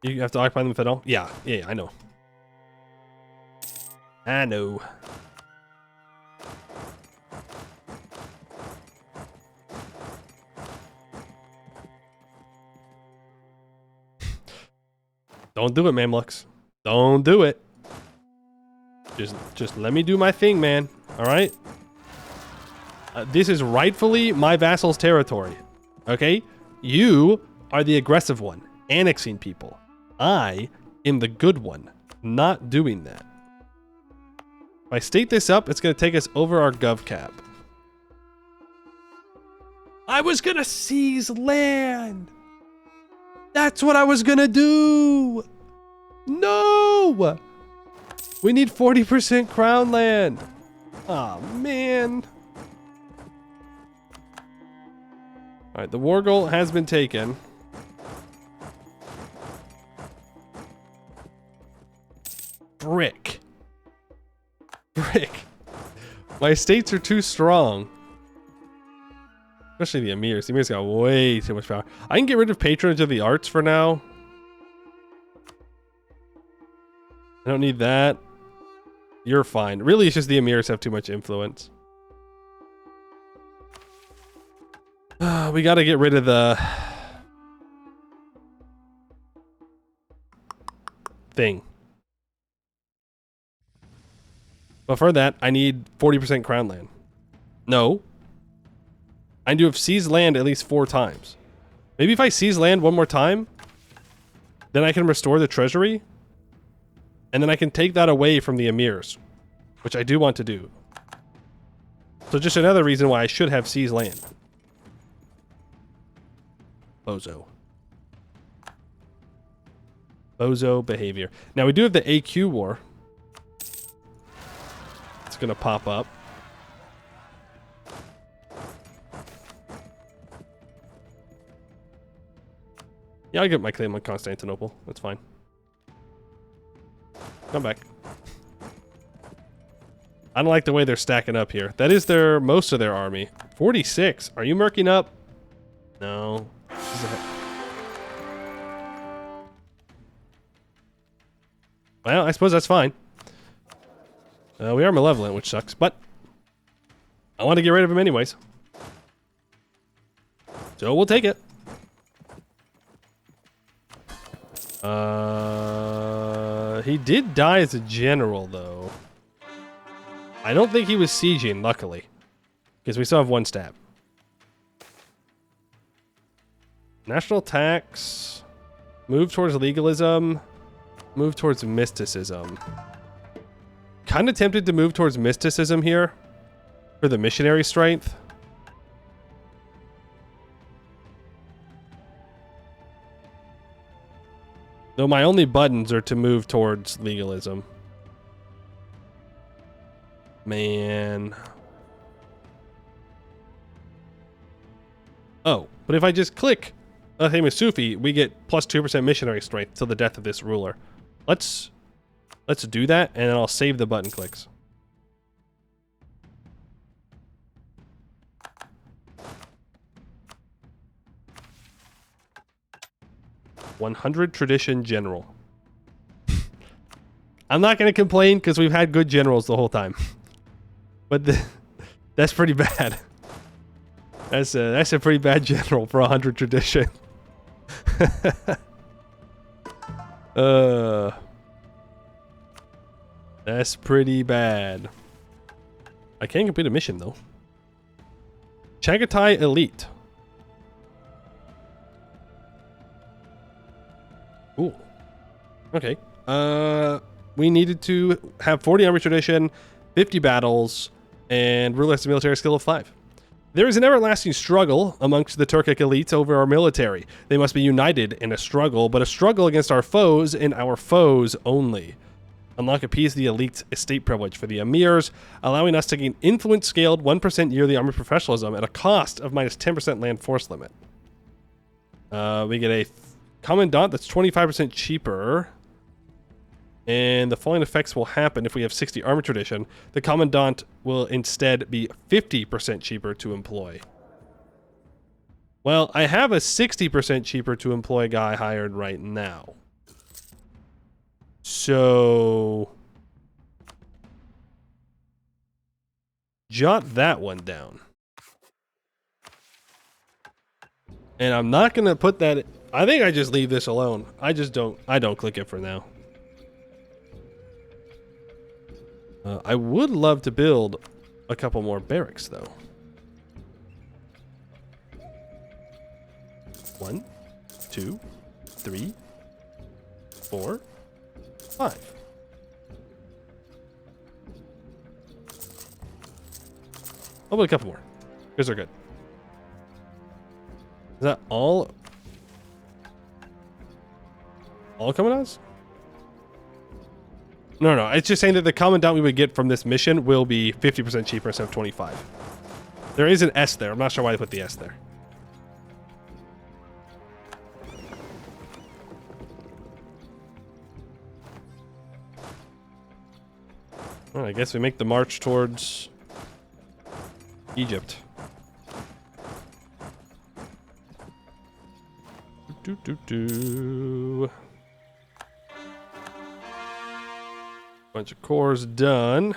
You have to occupy them if at all? Yeah, I know. I know. Don't do it, Mamluks. Don't do it. Just let me do my thing, man. All right? This is rightfully my vassal's territory. Okay? You are the aggressive one, annexing people. I am the good one, not doing that. If I state this up, it's going to take us over our gov cap. I was going to seize land. That's what I was going to do. No. We need 40% crown land. Oh, man. All right, the war goal has been taken. Brick. My states are too strong. Especially the emirs. The emirs got way too much power. I can get rid of patronage of the arts for now. I don't need that. You're fine. Really, it's just the emirs have too much influence. We got to get rid of the thing. But for that, I need 40% crown land. No. I need to have seized land at least 4 times. Maybe if I seize land one more time, then I can restore the treasury. And then I can take that away from the emirs, which I do want to do. So just another reason why I should have seized land. Bozo. Bozo behavior. Now we do have the AQ war. It's gonna pop up. Yeah, I'll get my claim on Constantinople. That's fine. Come back. I don't like the way they're stacking up here. That is most of their army. 46. Are you murking up? No. Well, I suppose that's fine. We are malevolent, which sucks, but I want to get rid of him anyways. So we'll take it. He did die as a general, though. I don't think he was sieging, luckily. Because we still have 1 stab. National tax. Move towards legalism. Move towards mysticism. Kind of tempted to move towards mysticism here. For the missionary strength. Though my only buttons are to move towards legalism. Man. Oh, but if I just click Al-Hamis Sufi, we get plus 2% missionary strength till the death of this ruler. Let's do that, and then I'll save the button clicks. "100 tradition general." I'm not going to complain because we've had good generals the whole time. But that's pretty bad. That's a pretty bad general for 100 tradition. That's pretty bad. I can complete a mission though. Chagatai Elite. Ooh. Okay. We needed to have 40 army tradition, 50 battles, and ruler has a military skill of 5. There is an everlasting struggle amongst the Turkic elites over our military. They must be united in a struggle, but a struggle against our foes and our foes only. Unlock a piece of the elite estate privilege for the emirs, allowing us to gain influence scaled 1% yearly army professionalism at a cost of minus 10% land force limit. We get a commandant that's 25% cheaper. And the following effects will happen if we have 60 army tradition. The commandant will instead be 50% cheaper to employ. Well, I have a 60% cheaper to employ guy hired right now. So jot that one down. And I'm not going to put that... I think I just leave this alone. I don't click it for now. I would love to build a couple more barracks, though. 1, 2, 3, 4, 5. I'll build a couple more. Because they're good. Is that all? All commandants? No. It's just saying that the commandant we would get from this mission will be 50% cheaper instead of 25. There is an S there. I'm not sure why they put the S there. Well, I guess we make the march towards Egypt. Bunch of cores done.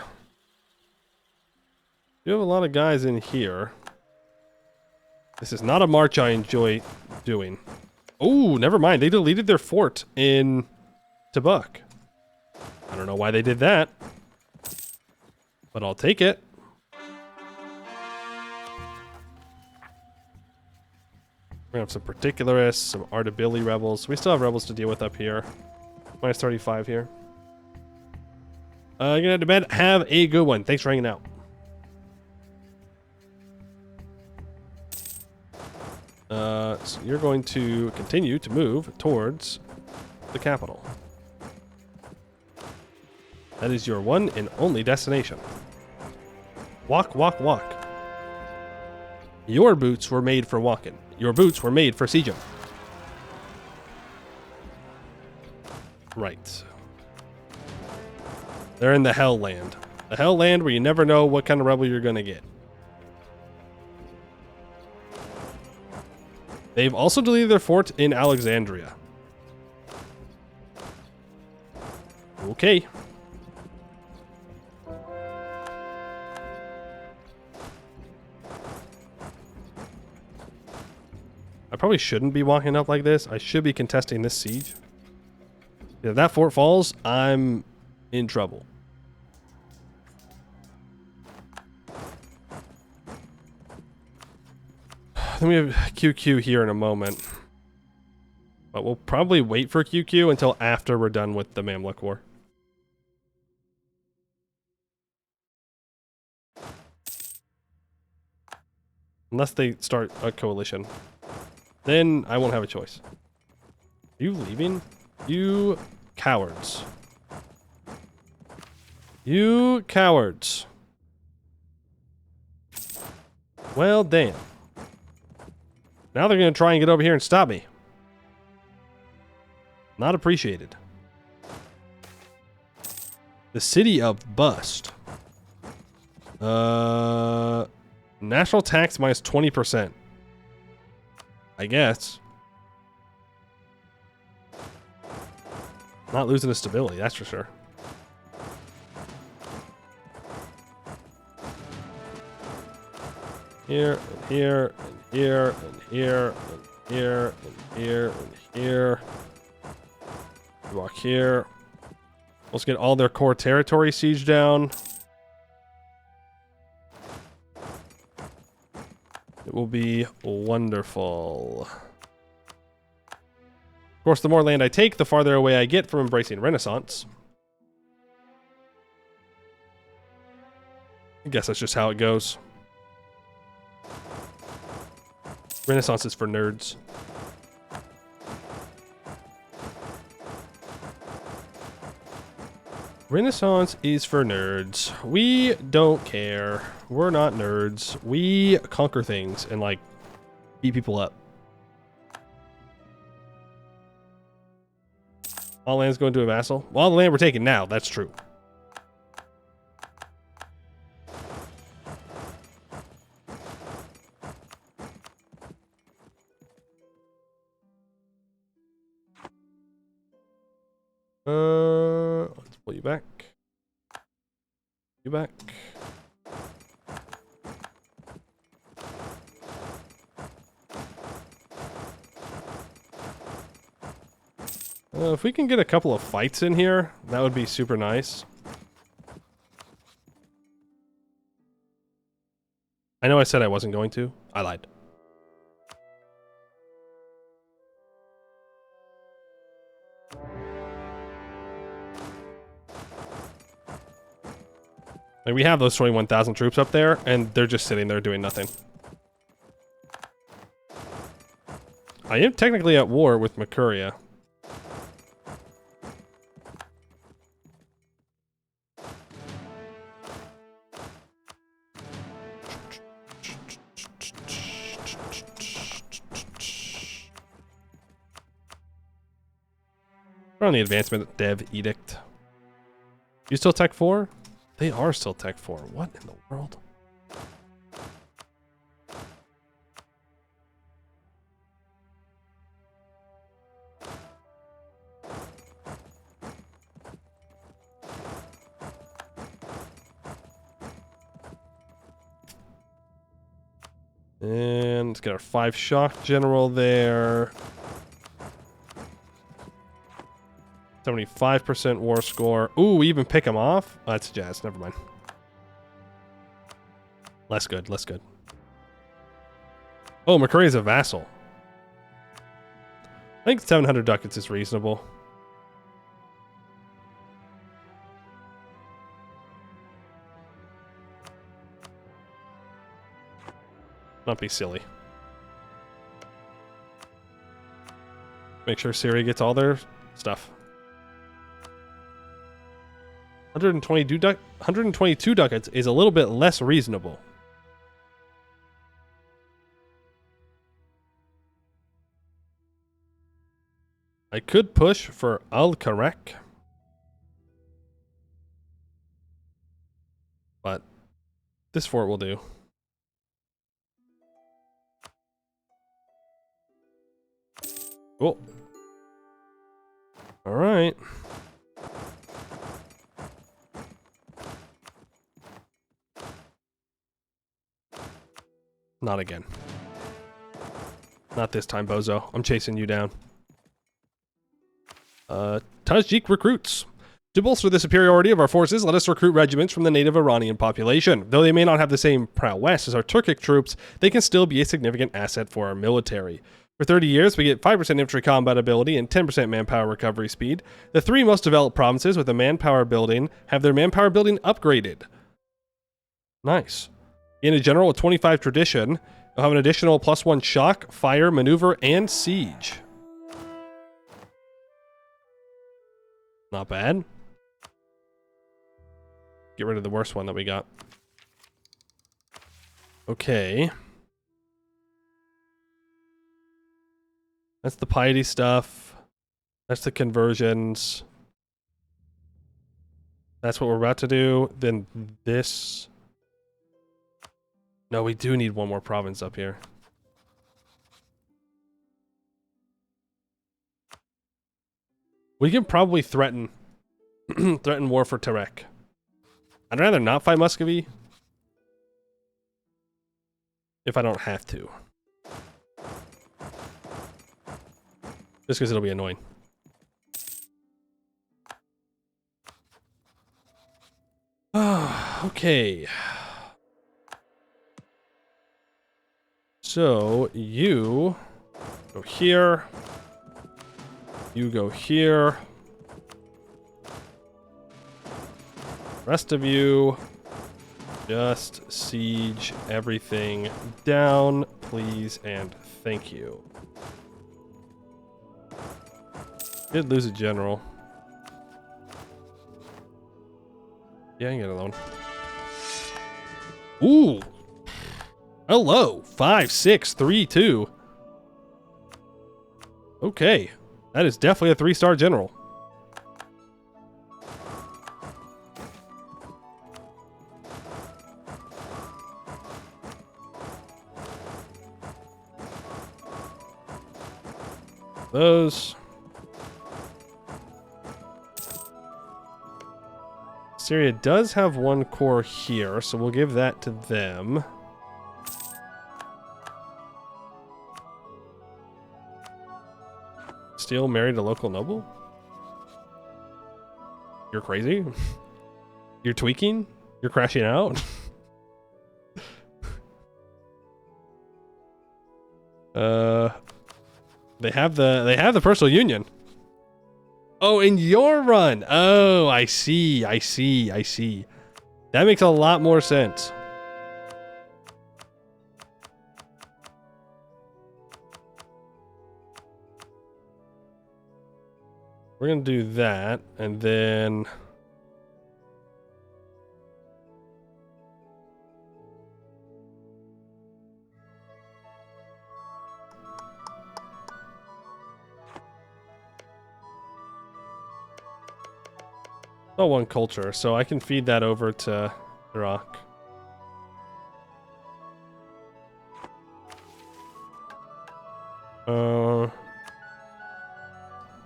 You have a lot of guys in here. This is not a march I enjoy doing. Oh, never mind. They deleted their fort in Tabuk. I don't know why they did that, but I'll take it. We have some particularists, some Ardabili rebels. We still have rebels to deal with up here. Minus 35 here. Gonna head to bed. Have a good one. Thanks for hanging out. So you're going to continue to move towards the capital. That is your one and only destination. Walk, walk, walk. Your boots were made for walking. Your boots were made for sieging. Right. They're in the Hell Land. The Hell Land where you never know what kind of rebel you're going to get. They've also deleted their fort in Alexandria. Okay. I probably shouldn't be walking up like this. I should be contesting this siege. If that fort falls, I'm in trouble. Then we have QQ here in a moment. But we'll probably wait for QQ until after we're done with the Mamluk War. Unless they start a coalition. Then I won't have a choice. Are you leaving? You cowards. You cowards. Well, damn. Now they're going to try and get over here and stop me. Not appreciated. The city of Bust. National tax minus 20%. I guess. Not losing its stability, that's for sure. Here, and here, and here, and here, and here, and here, and here. Walk here. Let's get all their core territory siege down. It will be wonderful. Of course, the more land I take, the farther away I get from embracing Renaissance. I guess that's just how it goes. Renaissance is for nerds. Renaissance is for nerds. We don't care. We're not nerds. We conquer things and, like, beat people up. All lands going to a vassal? Well, all the land we're taking now, that's true. Let's pull you back. You back. If we can get a couple of fights in here, that would be super nice. I know I said I wasn't going to. I lied. Like, we have those 21,000 troops up there, and they're just sitting there doing nothing. I am technically at war with Mercuria. We're on the Advancement Dev Edict. You still Tech 4? They are still Tech 4. What in the world? And let's get our 5 shock general there. 75% war score. Ooh, we even pick him off? Oh, that's jazz. Never mind. Less good. Less good. Oh, McCurry is a vassal. I think 700 ducats is reasonable. Not be silly. Make sure Syria gets all their stuff. 122 ducats is a little bit less reasonable. I could push for Al-Karek, but this fort will do. Cool. All right. Not again. Not this time, bozo. I'm chasing you down. Tajik recruits. To bolster the superiority of our forces, let us recruit regiments from the native Iranian population. Though they may not have the same prowess as our Turkic troops, they can still be a significant asset for our military. For 30 years, we get 5% infantry combat ability and 10% manpower recovery speed. The 3 most developed provinces with a manpower building have their manpower building upgraded. Nice. In a general with 25 tradition, you'll have an additional +1 shock, fire, maneuver, and siege. Not bad. Get rid of the worst one that we got. Okay. That's the piety stuff. That's the conversions. That's what we're about to do. Then this. No, we do need one more province up here. We can probably threaten threaten war for Terek. I'd rather not fight Muscovy if I don't have to. Just because it'll be annoying. Okay. So, you go here. You go here. Rest of you, just siege everything down, please, and thank you. Did lose a general. Yeah, I can get a loan. Ooh. Hello. 5, 6, 3, 2. Okay. That is definitely a 3-star general. Those. Syria does have one core here, so we'll give that to them. Still married a local noble? You're crazy? You're tweaking? You're crashing out? They have the personal union. Oh, in your run. Oh, I see. I see. I see. That makes a lot more sense. We're going to do that, and then... Oh, one culture, so I can feed that over to Iraq. Dang,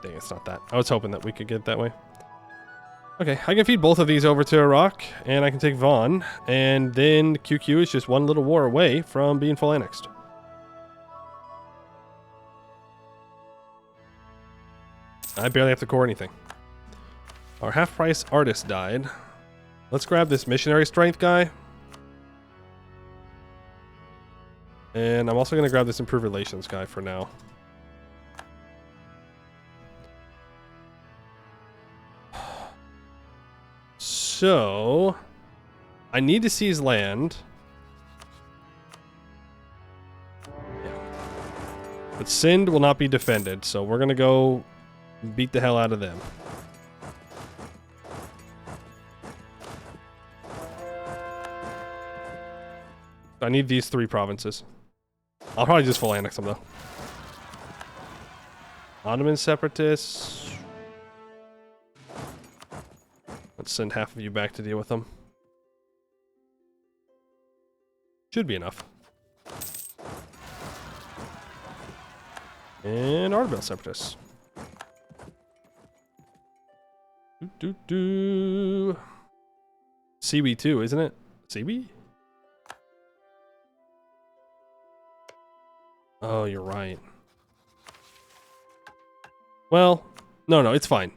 it's not that. I was hoping that we could get it that way. Okay, I can feed both of these over to Iraq, and I can take Vaughn, and then QQ is just one little war away from being full annexed. I barely have to core anything. Our half-price artist died. Let's grab this missionary strength guy. And I'm also going to grab this improved relations guy for now. So, I need to seize land. Yeah. But Sind will not be defended, so we're going to go beat the hell out of them. I need these 3 provinces. I'll probably just full annex them, though. Ottoman separatists. Let's send half of you back to deal with them. Should be enough. And Ardbell separatists. CB2, isn't it? CB? Oh, you're right. Well, no, it's fine.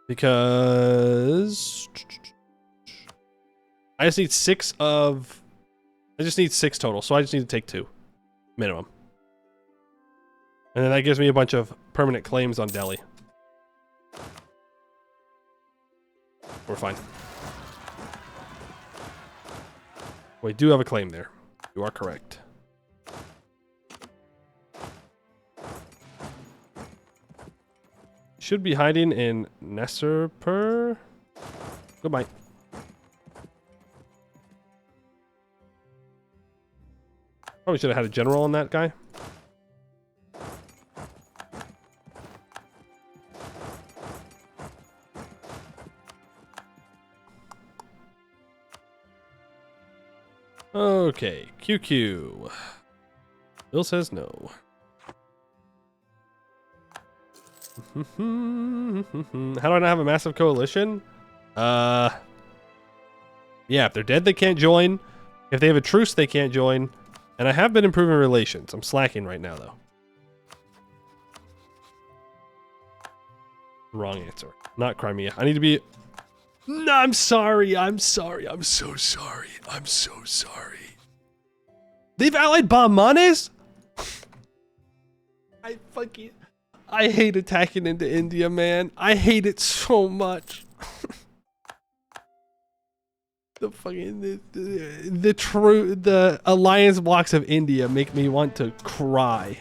Because I just need 6 of... I just need 6 total, so I just need to take 2. Minimum. And then that gives me a bunch of permanent claims on Delhi. We're fine. We do have a claim there. You are correct. Should be hiding in Nesserpur. Goodbye. Probably should have had a general on that guy. Okay, QQ. Bill says no. How do I not have a massive coalition? Yeah, if they're dead, they can't join. If they have a truce, they can't join. And I have been improving relations. I'm slacking right now, though. Wrong answer. Not Crimea. I need to be... No, I'm sorry. I'm sorry. I'm so sorry. I'm so sorry. They've allied Bahmanis? I hate attacking into India, man. I hate it so much. The alliance blocks of India make me want to cry.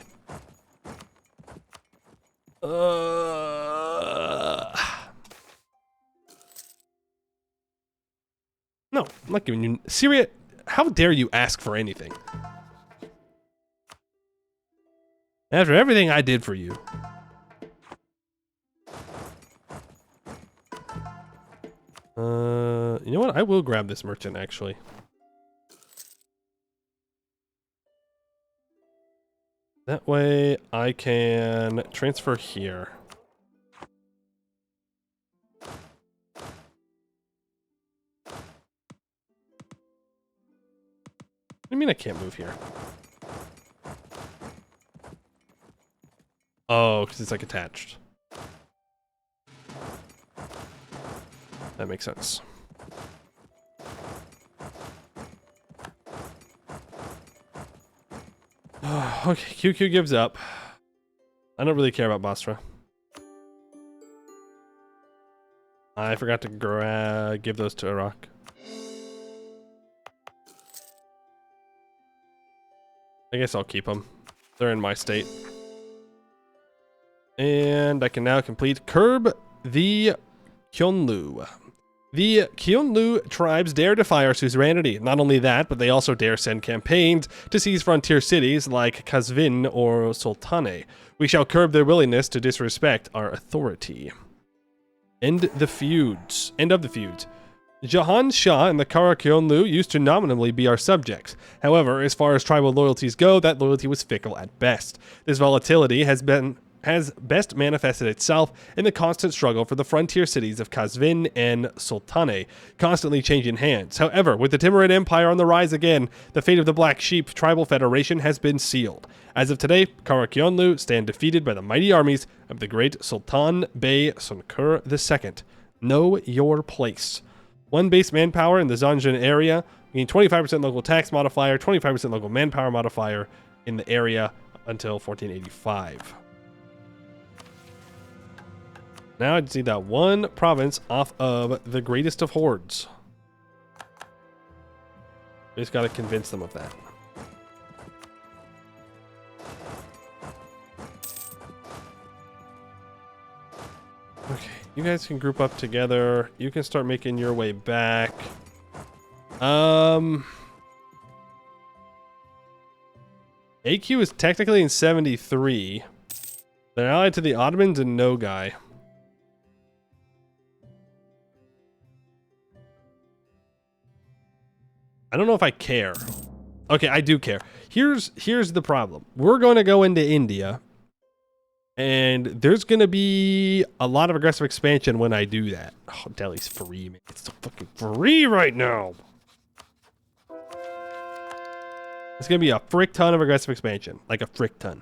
not giving you... Syria, how dare you ask for anything? After everything I did for you. You know what? I will grab this merchant, actually. That way I can transfer here. I mean, I can't move here. Oh, because it's like attached. That makes sense. Okay, QQ gives up. I don't really care about Basra. I forgot to give those to Iraq. I guess I'll keep them. They're in my state. And I can now complete Curb the Kyonlu. The Kyonlu tribes dare defy our suzerainty. Not only that, but they also dare send campaigns to seize frontier cities like Kazvin or Sultane. We shall curb their willingness to disrespect our authority. End of the feuds. Jahan Shah and the Kara Kyonlu used to nominally be our subjects. However, as far as tribal loyalties go, that loyalty was fickle at best. This volatility has best manifested itself in the constant struggle for the frontier cities of Kazvin and Sultane, constantly changing hands. However, with the Timurid Empire on the rise again, the fate of the Black Sheep Tribal Federation has been sealed. As of today, Karakyonlu stand defeated by the mighty armies of the great Sultan Bey Sunkur II. Know your place. 1 base manpower in the Zanjan area, meaning 25% local tax modifier, 25% local manpower modifier in the area until 1485. Now I just need that 1 province off of the greatest of hordes. We just gotta convince them of that. Okay, you guys can group up together. You can start making your way back. AQ is technically in 73. They're allied to the Ottomans and Nogai. I don't know if I care. Okay, I do care. Here's the problem. We're going to go into India, and there's going to be a lot of aggressive expansion when I do that. Oh, Delhi's free, man. It's so fucking free right now. It's going to be a frick ton of aggressive expansion. Like a frick ton.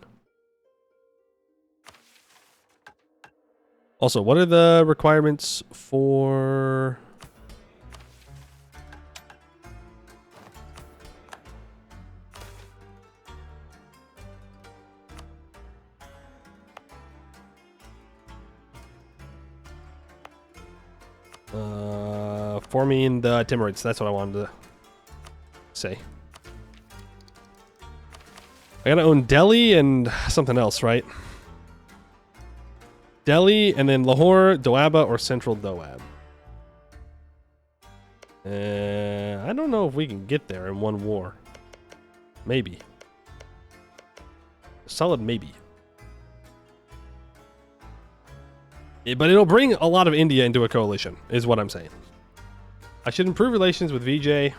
Also, what are the requirements for... forming the Timurids. That's what I wanted to say. I gotta own Delhi and something else, right? Delhi and then Lahore, Doaba, or Central Doab. I don't know if we can get there in one war. Maybe. Solid maybe. But it'll bring a lot of India into a coalition, is what I'm saying. I should improve relations with VJ.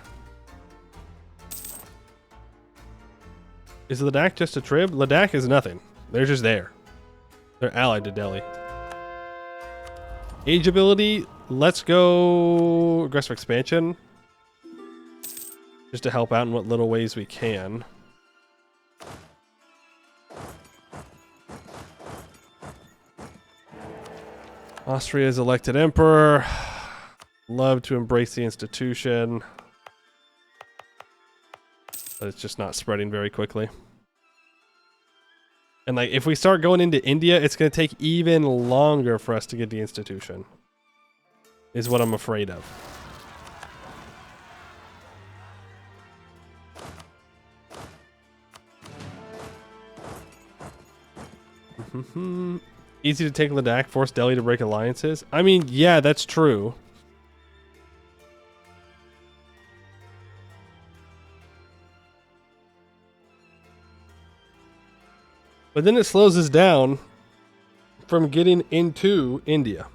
Is Ladakh just a trib? Ladakh is nothing. They're just there. They're allied to Delhi. Age ability, let's go aggressive expansion. Just to help out in what little ways we can. Austria's elected emperor. Love to embrace the institution. But it's just not spreading very quickly. And like, if we start going into India, it's going to take even longer for us to get the institution. Is what I'm afraid of. Easy to take Ladakh, force Delhi to break alliances. I mean, yeah, that's true. But then it slows us down from getting into India.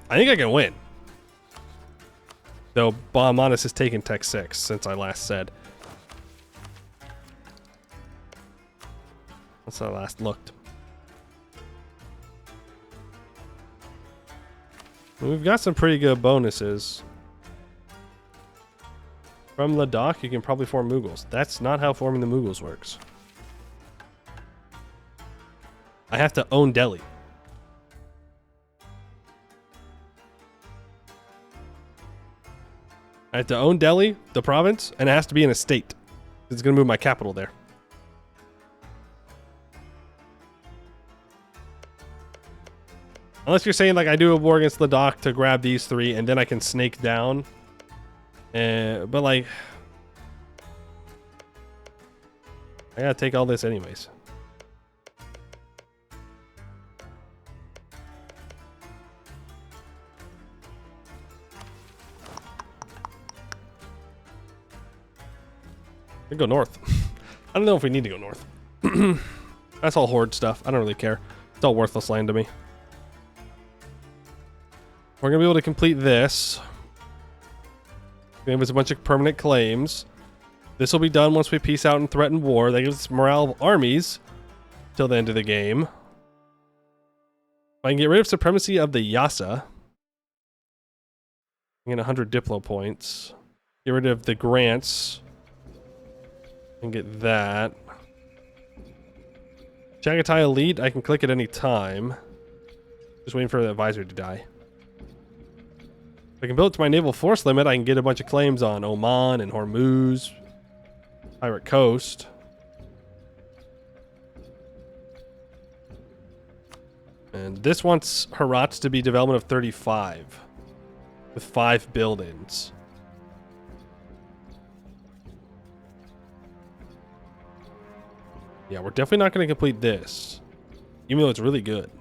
I think I can win. Though Bahmanis has taken Tech 6 since I last said. That's how I last looked. We've got some pretty good bonuses. From Ladakh, you can probably form Mughals. That's not how forming the Mughals works. I have to own Delhi. I have to own Delhi, the province, and it has to be in a state. It's going to move my capital there. Unless you're saying, like, I do a war against Ladakh to grab these 3, and then I can snake down. But, like, I gotta take all this anyways. We go north. I don't know if we need to go north. That's all horde stuff. I don't really care. It's all worthless land to me. We're gonna be able to complete this. Give us a bunch of permanent claims. This will be done once we peace out and threaten war. That gives us morale of armies till the end of the game. If I can get rid of supremacy of the Yasa, I get 100 Diplo points. Get rid of the grants. And get that. Chagatai Elite, I can click at any time. Just waiting for the advisor to die. If I can build it to my naval force limit, I can get a bunch of claims on Oman and Hormuz. Pirate Coast. And this wants Herat to be development of 35. With 5 buildings. Yeah, we're definitely not going to complete this. Even though it's really good.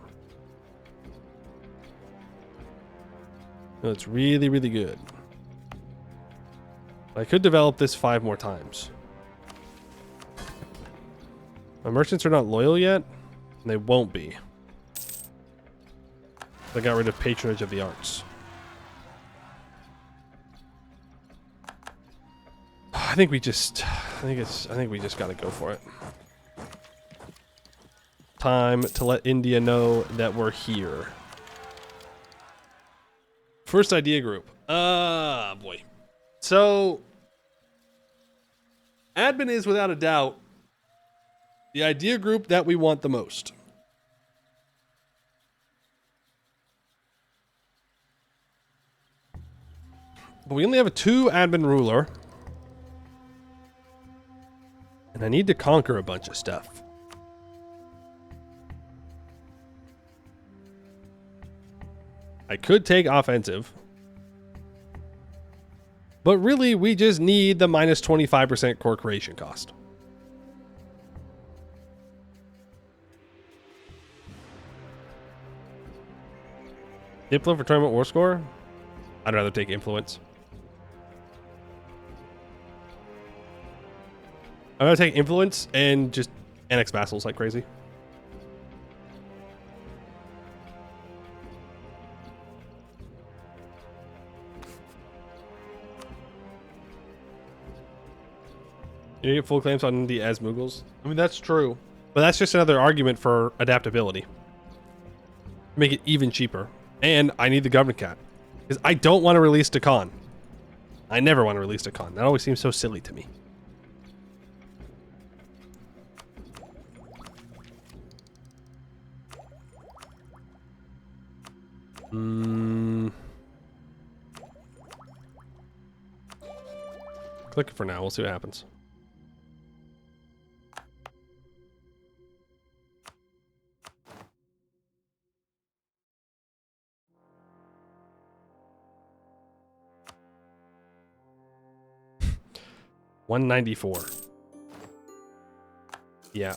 No, it's really, really good. I could develop this 5 more times. My merchants are not loyal yet, and they won't be. I got rid of patronage of the arts. I think we just gotta go for it. Time to let India know that we're here. First idea group. Boy. So, admin is without a doubt the idea group that we want the most. But we only have a 2 admin ruler. And I need to conquer a bunch of stuff. I could take offensive. But really, we just need the minus 25% core creation cost. Diplo for tournament war score? I'd rather take influence. I'm gonna take influence and just annex vassals like crazy. You get full claims on India as Mughals. I mean, that's true. But that's just another argument for adaptability. Make it even cheaper. And I need the government cap. Because I don't want to release Deccan. I never want to release Deccan. That always seems so silly to me. Click it for now. We'll see what happens. $194. Yeah.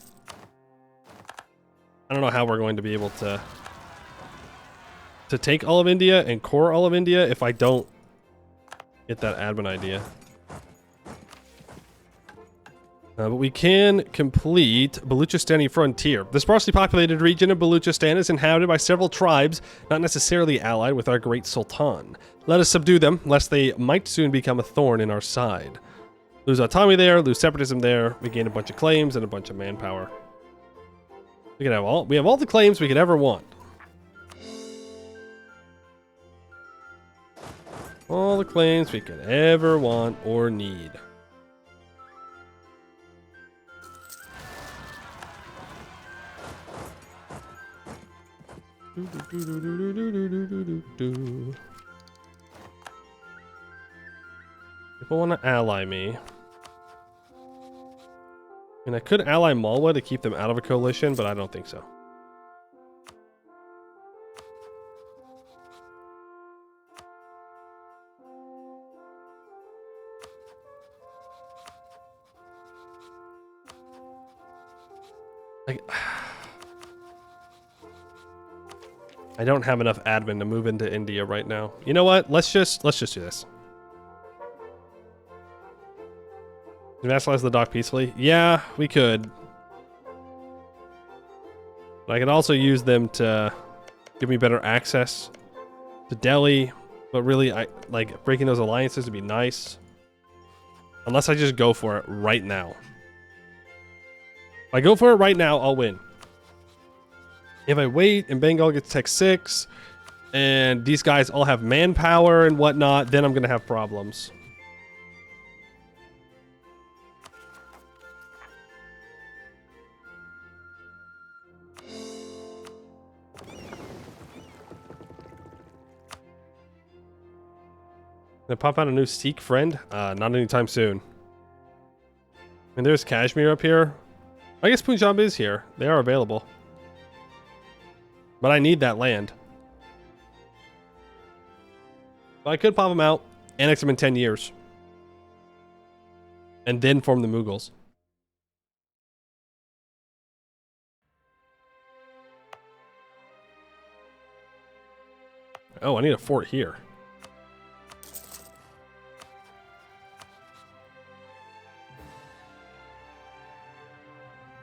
I don't know how we're going to be able to take all of India and core all of India if I don't get that admin idea. But we can complete Baluchistani Frontier. The sparsely populated region of Baluchistan is inhabited by several tribes, not necessarily allied with our great Sultan. Let us subdue them, lest they might soon become a thorn in our side. Lose autonomy there, lose separatism there. We gain a bunch of claims and a bunch of manpower. We have all the claims we could ever want. All the claims we could ever want or need. People want to ally me. And I could ally Malwa to keep them out of a coalition, but I don't think so. Like, I don't have enough admin to move into India right now. You know what? Let's just do this. Vassalize the dock peacefully? Yeah, we could. But I could also use them to give me better access to Delhi. But really, I like breaking those alliances would be nice. Unless I just go for it right now. If I go for it right now, I'll win. If I wait and Bengal gets Tech 6 and these guys all have manpower and whatnot, then I'm going to have problems. Gonna pop out a new Sikh friend? Not anytime soon. And there's Kashmir up here. I guess Punjab is here. They are available. But I need that land. But I could pop them out, annex them in 10 years. And then form the Mughals. Oh, I need a fort here.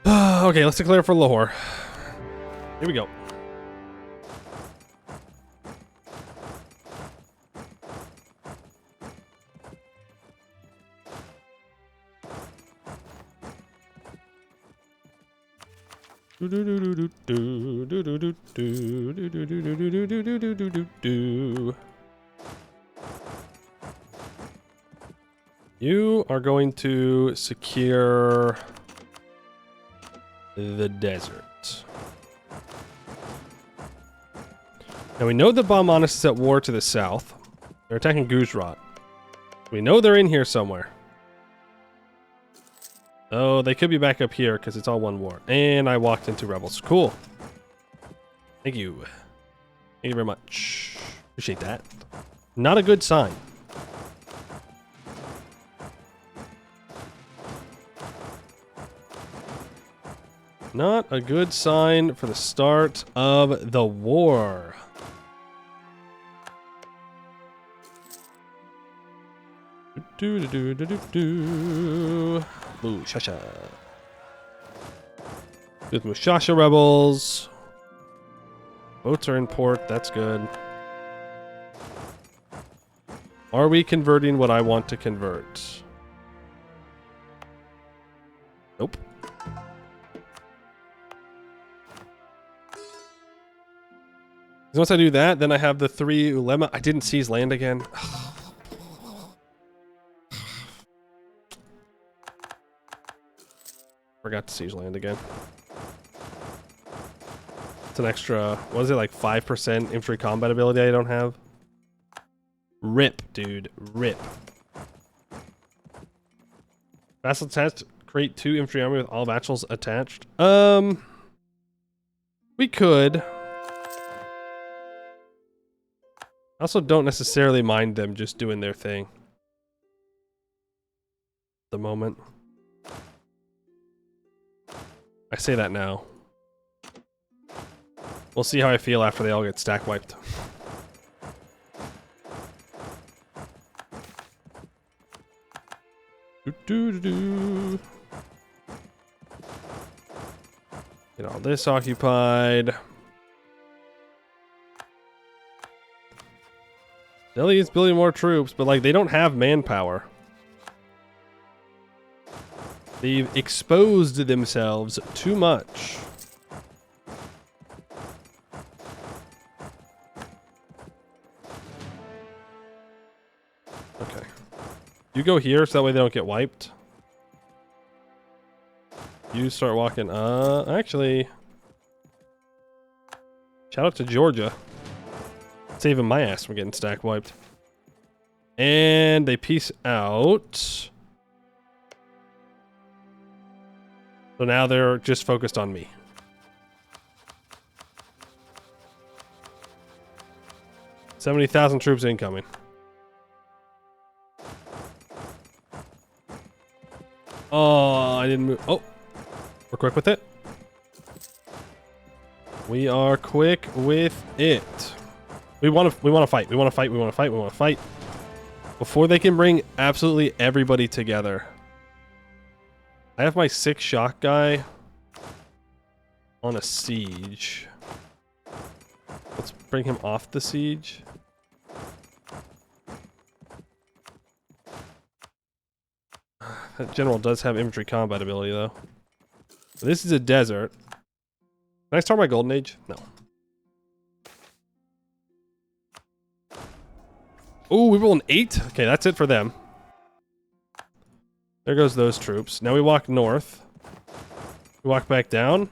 Okay, let's declare for Lahore. Here we go. You are going to secure the desert. Now we know the Bahmanis is at war to the south. They're attacking Gujarat. We know they're in here somewhere. Oh, they could be back up here because it's all one war. And I walked into rebels. Cool. Thank you. Thank you very much. Appreciate that. Not a good sign. Not a good sign for the start of the war. Mushasha. With Mushasha rebels. Boats are in port. That's good. Are we converting what I want to convert? Nope. Once I do that, then I have the 3 ulema. I didn't seize land again. Forgot to seize land again. It's an extra, what is it, like 5% infantry combat ability I don't have? Rip, dude. Rip. Vassal attached. Create 2 infantry army with all vassals attached. We could. I also don't necessarily mind them just doing their thing. At the moment. I say that now. We'll see how I feel after they all get stack wiped. Get all this occupied. Delhi is building more troops, but like they don't have manpower. They've exposed themselves too much. Okay. You go here so that way they don't get wiped. You start walking. Actually, shout out to Georgia. Saving my ass from getting stack wiped. And they peace out. So now they're just focused on me. $70,000 troops incoming. Oh, I didn't move. Oh, we're quick with it. We are quick with it. We want to fight. We want to fight. We want to fight. We want to fight. Before they can bring absolutely everybody together. I have my 6 shock guy on a siege. Let's bring him off the siege. That general does have infantry combat ability though. This is a desert. Can I start my golden age? No. Oh, we rolled an 8? Okay, that's it for them. There goes those troops. Now we walk north. We walk back down.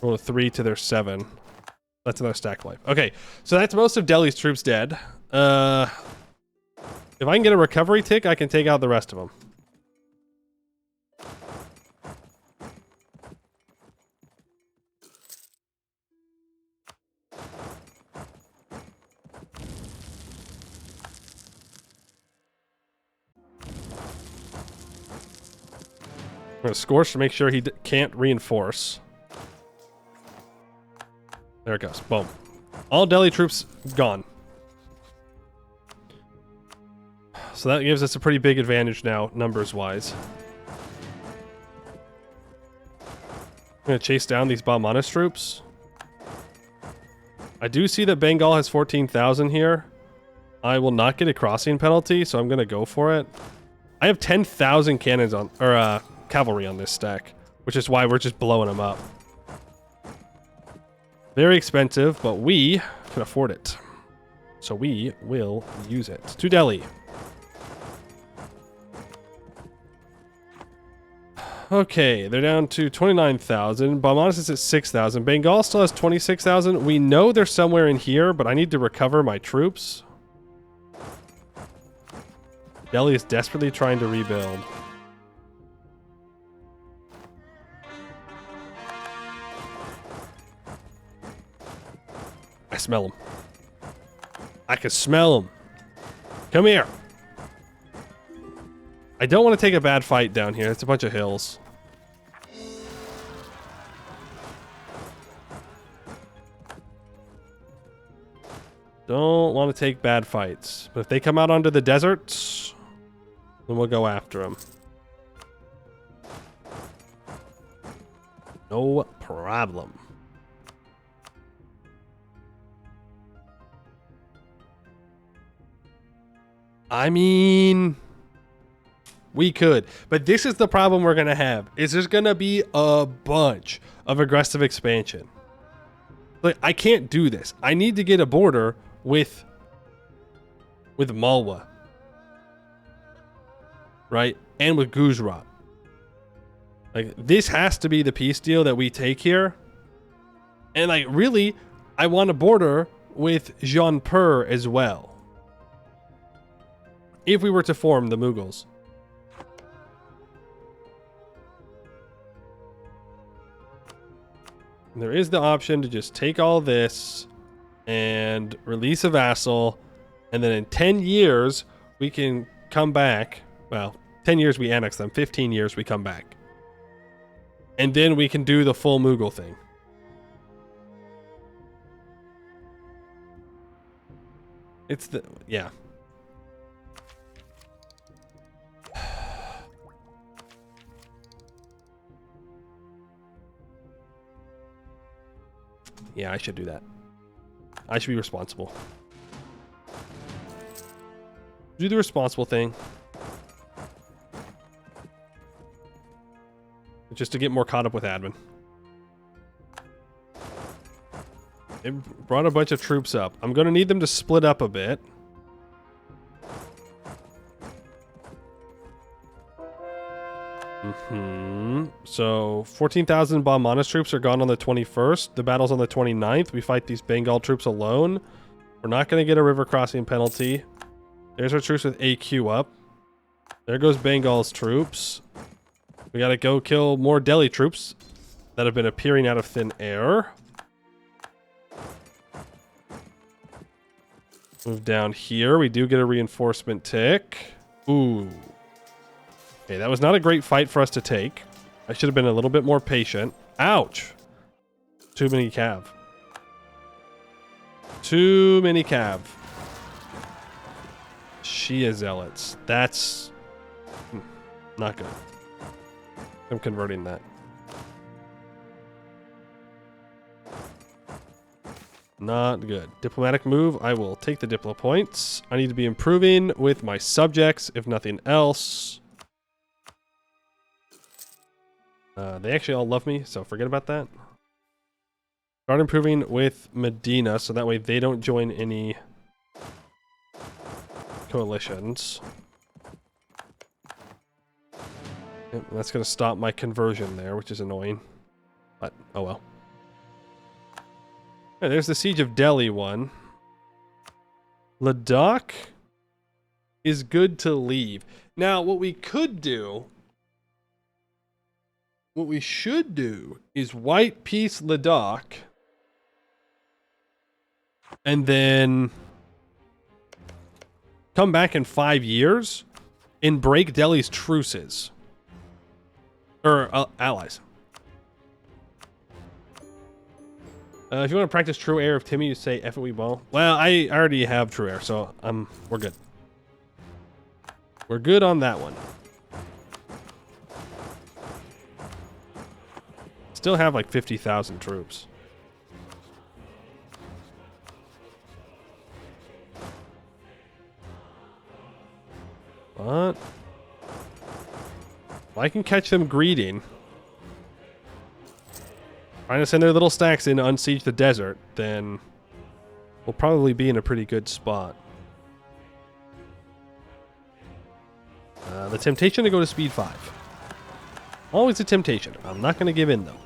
Roll a 3 to their 7. That's another stack wipe. Okay, so that's most of Delhi's troops dead. If I can get a recovery tick, I can take out the rest of them. I'm going to scorch to make sure he can't reinforce. There it goes. Boom. All Delhi troops gone. So that gives us a pretty big advantage now, numbers-wise. I'm going to chase down these Bahmanis troops. I do see that Bengal has 14,000 here. I will not get a crossing penalty, so I'm going to go for it. I have 10,000 cannons on, or cavalry on this stack, which is why we're just blowing them up. Very expensive, but we can afford it. So we will use it. To Delhi. Okay, they're down to 29,000. Bahmanis is at 6,000. Bengal still has 26,000. We know they're somewhere in here, but I need to recover my troops. Delhi is desperately trying to rebuild. I smell them. I can smell them. Come here. I don't want to take a bad fight down here. It's a bunch of hills. Don't want to take bad fights. But if they come out onto the deserts, then we'll go after them. No problem. I mean, we could, but this is the problem we're going to have. Is there's going to be a bunch of aggressive expansion. Like, I can't do this. I need to get a border with Malwa. Right? And with Gujarat. Like, this has to be the peace deal that we take here. And like, really, I want a border with Jaunpur as well. If we were to form the Mughals. There is the option to just take all this and release a vassal, and then in 10 years we can come back. Well, 10 years we annex them, 15 years we come back. And then we can do the full Mughal thing. It's the, yeah. Yeah, I should do that. I should be responsible. Do the responsible thing. Just to get more caught up with admin. They brought a bunch of troops up. I'm going to need them to split up a bit. So 14,000 Bahmanis troops are gone on the 21st. The battle's on the 29th. We fight these Bengal troops alone. We're not going to get a river crossing penalty. There's our troops with AQ up. There goes Bengal's troops. We got to go kill more Delhi troops that have been appearing out of thin air. Move down here. We do get a reinforcement tick. Ooh. Okay, that was not a great fight for us to take. I should have been a little bit more patient. Ouch. Too many cav. Too many cav. Shia zealots. That's not good. I'm converting that. Not good. Diplomatic move. I will take the diplo points. I need to be improving with my subjects, if nothing else. They actually all love me, so forget about that. Start improving with Medina, so that way they don't join any coalitions. Yep, that's going to stop my conversion there, which is annoying. But, oh well. Right, there's the Siege of Delhi one. Ladakh is good to leave. Now, what we could do... What we should do is white peace Ladakh. And then come back in 5 years and break Delhi's truces. Or allies. If you want to practice true air of Timmy, you say F it we ball. Well, I already have true air, so we're good. We're good on that one. Still have like 50,000 troops. But if I can catch them greeting, trying to send their little stacks in to unsiege the desert, then we'll probably be in a pretty good spot. The temptation to go to speed 5. Always a temptation. I'm not going to give in, though.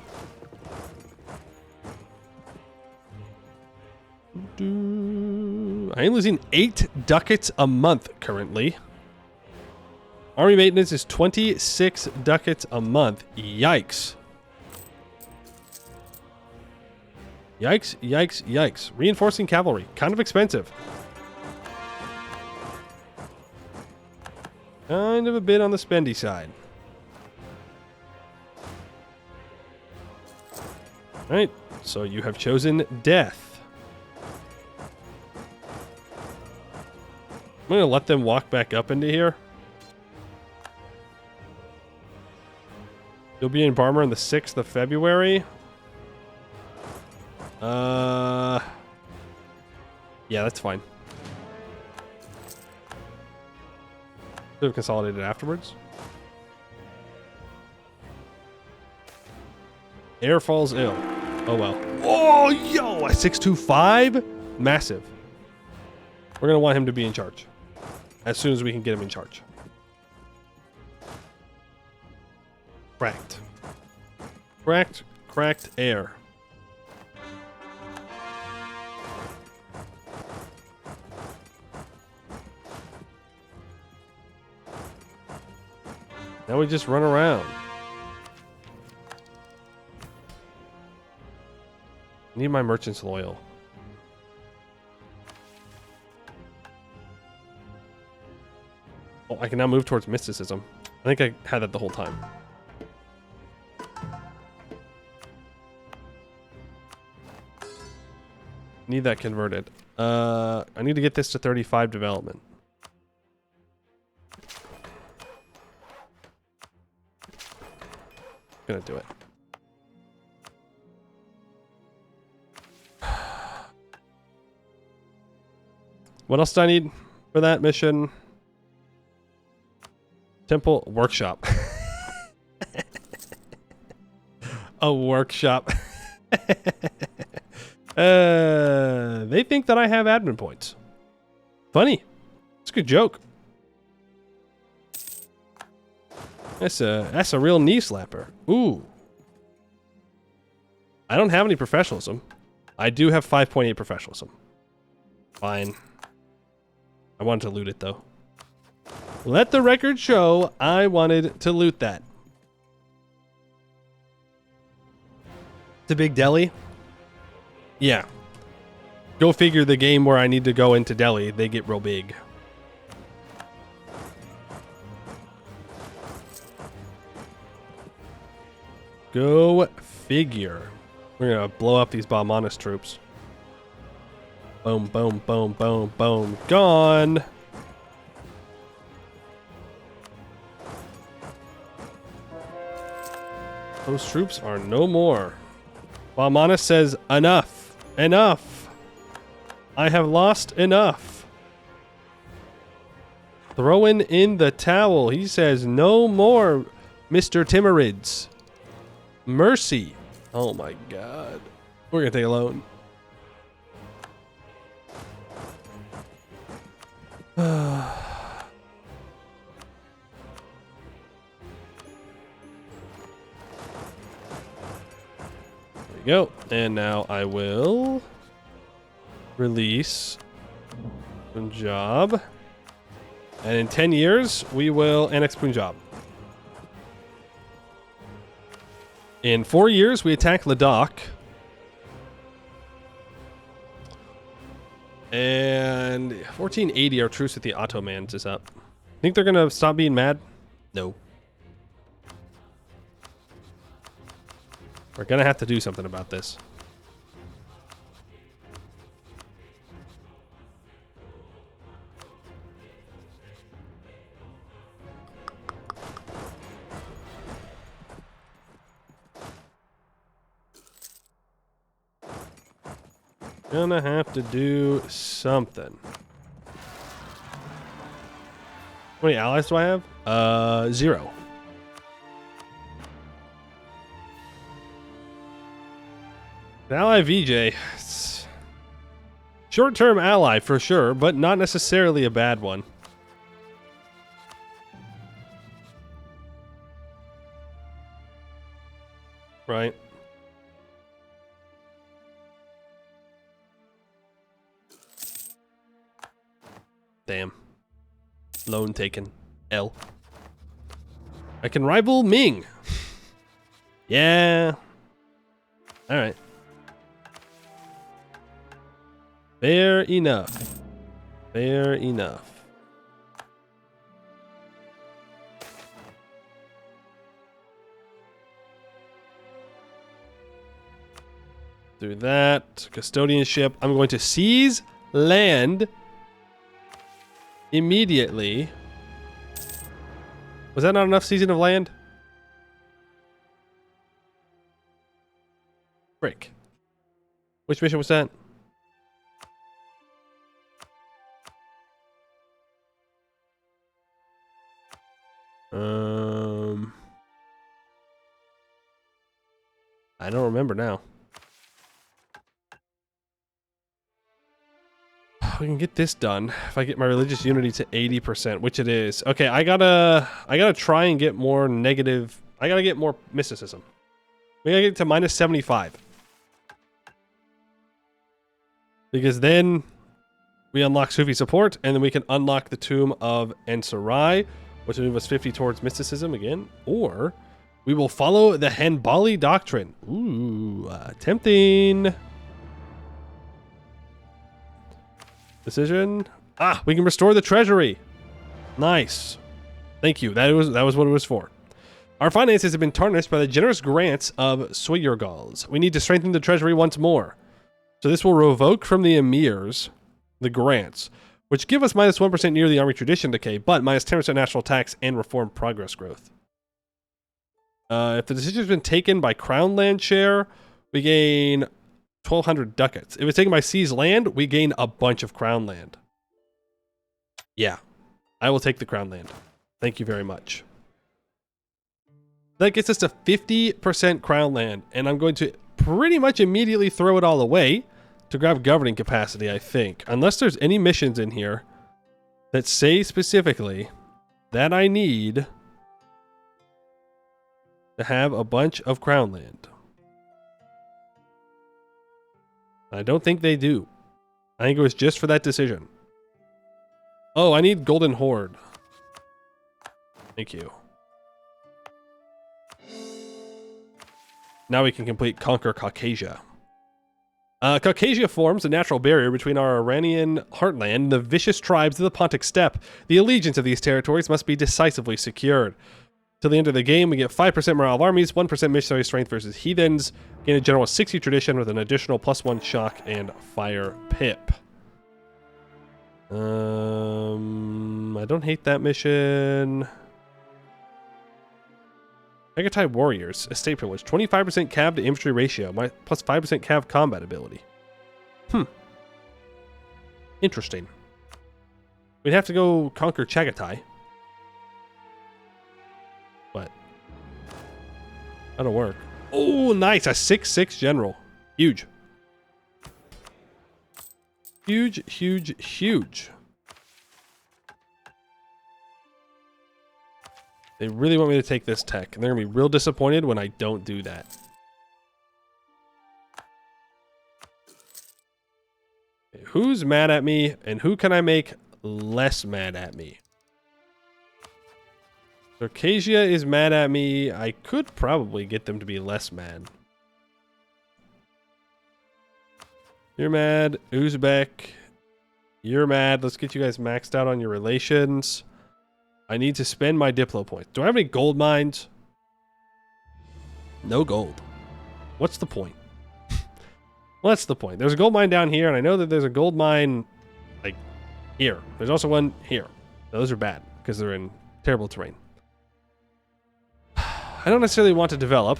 I am losing 8 ducats a month currently. Army maintenance is 26 ducats a month. Yikes. Yikes, yikes, yikes. Reinforcing cavalry. Kind of expensive. Kind of a bit on the spendy side. Alright, so you have chosen death. I'm going to let them walk back up into here. You'll be in Barmer on the 6th of February. Yeah, that's fine. Could have consolidated afterwards. Air falls ill. Oh well. Oh, yo! A 625? Massive. We're going to want him to be in charge. As soon as we can get him in charge. Cracked. Cracked. Cracked air. Now we just run around. Need my merchants loyal. Oh, I can now move towards mysticism. I think I had that the whole time. Need that converted. I need to get this to 35 development. Gonna do it. What else do I need for that mission? Temple workshop. A workshop. They think that I have admin points. Funny. It's a good joke. That's a real knee slapper. Ooh. I don't have any professionalism. I do have 5.8 professionalism. Fine. I wanted to loot it though. Let the record show I wanted to loot that. The big Delhi? Yeah. Go figure, the game where I need to go into Delhi, they get real big. Go figure. We're gonna blow up these Balmanis troops. Boom, boom, boom, boom, boom. Gone! Those troops are no more. Balmanis says, enough. Enough. I have lost enough. Throwing in the towel. He says, no more, Mr. Timurids. Mercy. Oh my god. We're gonna take a loan. There we go. And now I will release Punjab. And in 10 years, we will annex Punjab. In 4 years, we attack Ladakh. And 1480, our truce with the Ottomans is up. Think they're gonna stop being mad? No. We're gonna have to do something about this. Gonna have to do something. How many allies do I have? 0. The ally VJ. Short-term ally for sure, but not necessarily a bad one. Right. Damn. Loan taken. L. I can rival Ming. Yeah. Alright. Fair enough. Fair enough. Do that. Custodianship. I'm going to seize land immediately. Was that not enough season of land? Frick. Which mission was that? I don't remember now. We can get this done if I get my religious unity to 80%, which it is. Okay, I gotta try and get more negative. I gotta get more mysticism. We gotta get to minus 75. Because then we unlock Sufi support, and then we can unlock the Tomb of Ensarai, which will move us 50 towards mysticism again. Or we will follow the Hanbali doctrine. Ooh, tempting. Decision. Ah, we can restore the treasury. Nice. Thank you. That was what it was for. Our finances have been tarnished by the generous grants of Swigurgals. We need to strengthen the treasury once more. So this will revoke from the emirs the grants, which give us minus 1% near the army tradition decay, but minus 10% national tax and reform progress growth. If the decision has been taken by crown land share, we gain 1,200 ducats. If it's taken by seized land, we gain a bunch of crown land. Yeah, I will take the crown land. Thank you very much. That gets us to 50% crown land, and I'm going to pretty much immediately throw it all away to grab governing capacity, I think. Unless there's any missions in here that say specifically that I need to have a bunch of crown land. I don't think they do. I think it was just for that decision. Oh, I need Golden Horde. Thank you. Now we can complete Conquer Caucasia. Caucasia forms a natural barrier between our Iranian heartland and the vicious tribes of the Pontic Steppe. The allegiance of these territories must be decisively secured. Till the end of the game, we get 5% morale of armies, 1% missionary strength versus heathens, gain a general 60 tradition with an additional +1 shock and fire pip. I don't hate that mission. Megatai Warriors, estate privilege, 25% cav to infantry ratio, plus 5% cav combat ability. Interesting. We'd have to go conquer Chagatai. But that'll work. Oh, nice, a 6/6 general. Huge. Huge, huge, huge. They really want me to take this tech, and they're going to be real disappointed when I don't do that. Okay, who's mad at me, and who can I make less mad at me? Circassia is mad at me. I could probably get them to be less mad. You're mad. Uzbek. You're mad. Let's get you guys maxed out on your relations. I need to spend my Diplo points. Do I have any gold mines? No gold. What's the point? What's the point? There's a gold mine down here, and I know that there's a gold mine, like, here. There's also one here. Those are bad, because they're in terrible terrain. I don't necessarily want to develop.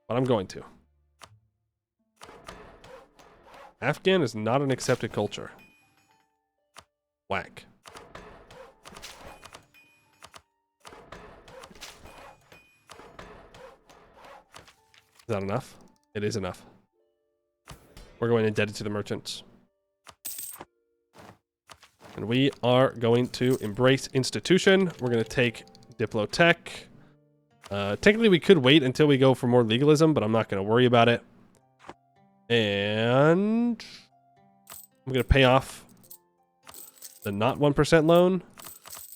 But I'm going to. Afghan is not an accepted culture. Whack. Is that enough? It is enough. We're going indebted to the merchants. And we are going to embrace institution. We're going to take Diplo Tech. Technically, we could wait until we go for more legalism, but I'm not going to worry about it. And I'm going to pay off the not 1% loan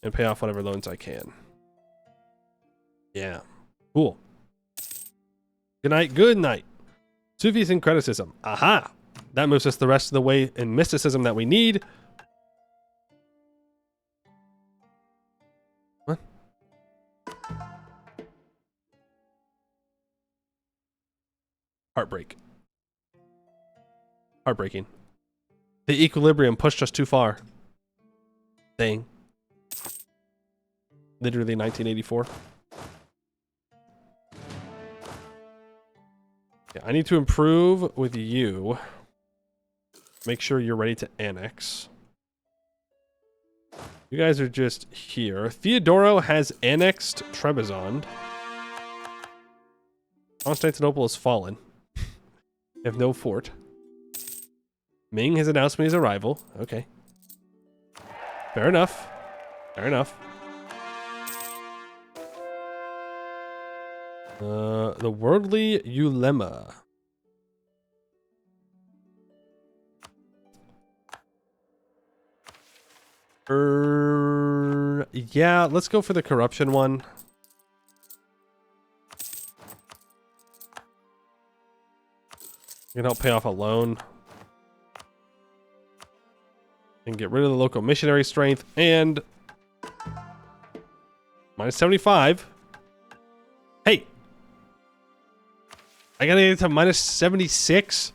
and pay off whatever loans I can. Yeah. Cool. Good night. Good night. Sufi syncreticism. Aha! That moves us the rest of the way in mysticism that we need. What? Heartbreak. Heartbreaking. The equilibrium pushed us too far. Dang. Literally 1984. Yeah, I need to improve with you. Make sure you're ready to annex. You guys are just here. Theodoro has annexed Trebizond. Constantinople has fallen. They have no fort. Ming has announced his arrival. Okay. Fair enough. Fair enough. The worldly Ulema. Yeah, let's go for the corruption one. You can help pay off a loan. And get rid of the local missionary strength and minus 75. Hey! I gotta get to minus 76?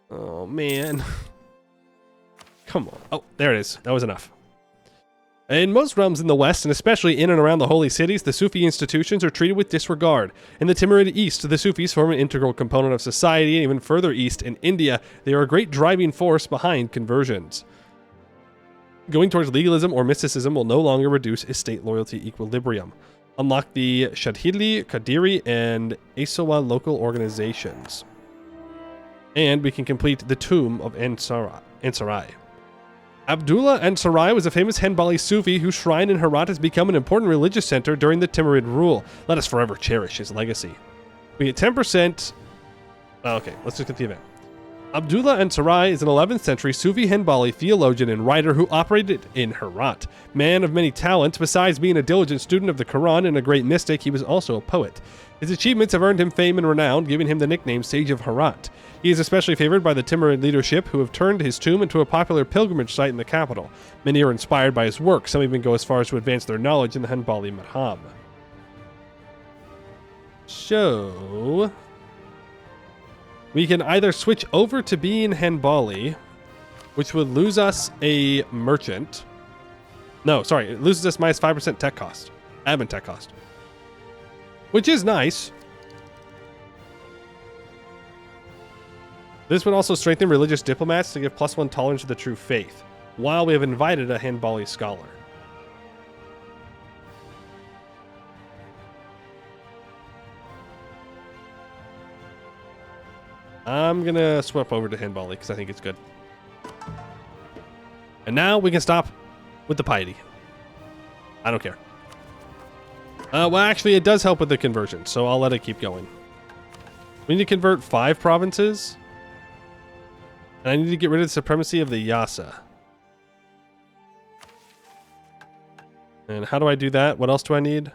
Oh, man. Come on. Oh, there it is. That was enough. In most realms in the West, and especially in and around the holy cities, the Sufi institutions are treated with disregard. In the Timurid East, the Sufis form an integral component of society, and even further east in India, they are a great driving force behind conversions. Going towards legalism or mysticism will no longer reduce estate loyalty equilibrium. Unlock the Shadhili, Qadiri, and Asawa local organizations. And we can complete the Tomb of Ansarai. Abdullah Ansarai was a famous Hanbali Sufi whose shrine in Herat has become an important religious center during the Timurid rule. Let us forever cherish his legacy. We get 10%. Okay, let's just get the event. Abdullah Ansarai is an 11th century Sufi Hanbali theologian and writer who operated in Herat. Man of many talents, besides being a diligent student of the Quran and a great mystic, he was also a poet. His achievements have earned him fame and renown, giving him the nickname Sage of Herat. He is especially favored by the Timurid leadership, who have turned his tomb into a popular pilgrimage site in the capital. Many are inspired by his work. Some even go as far as to advance their knowledge in the Hanbali madhab. So we can either switch over to being Hanbali, which would lose us a merchant. No, sorry, it loses us minus 5% tech cost. Admin tech cost. Which is nice. This would also strengthen religious diplomats to give +1 tolerance to the true faith, while we have invited a Hanbali scholar. I'm gonna swap over to Hanbali because I think it's good. And now we can stop with the piety. I don't care. Well, actually, it does help with the conversion, so I'll let it keep going. We need to convert 5 provinces. And I need to get rid of the supremacy of the Yasa. And how do I do that? What else do I need?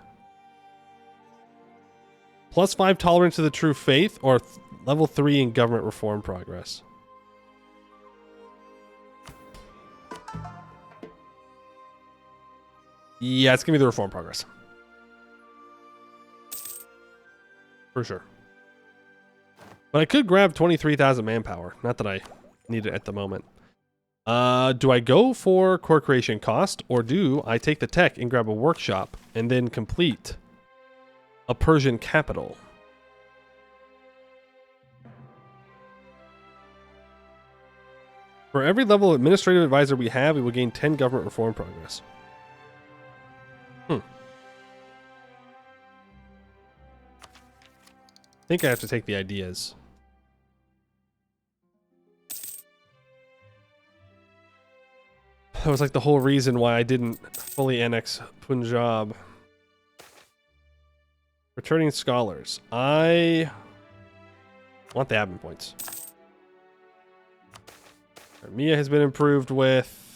+5 tolerance to the true faith, or level 3 in government reform progress. Yeah, it's gonna be the reform progress. For sure. But I could grab 23,000 manpower. Not that I need it at the moment. Do I go for core creation cost, or do I take the tech and grab a workshop and then complete a Persian capital? For every level of administrative advisor we have, we will gain 10 government reform progress. I think I have to take the ideas. That was like the whole reason why I didn't fully annex Punjab. Returning scholars. I want the admin points. Mia has been improved with.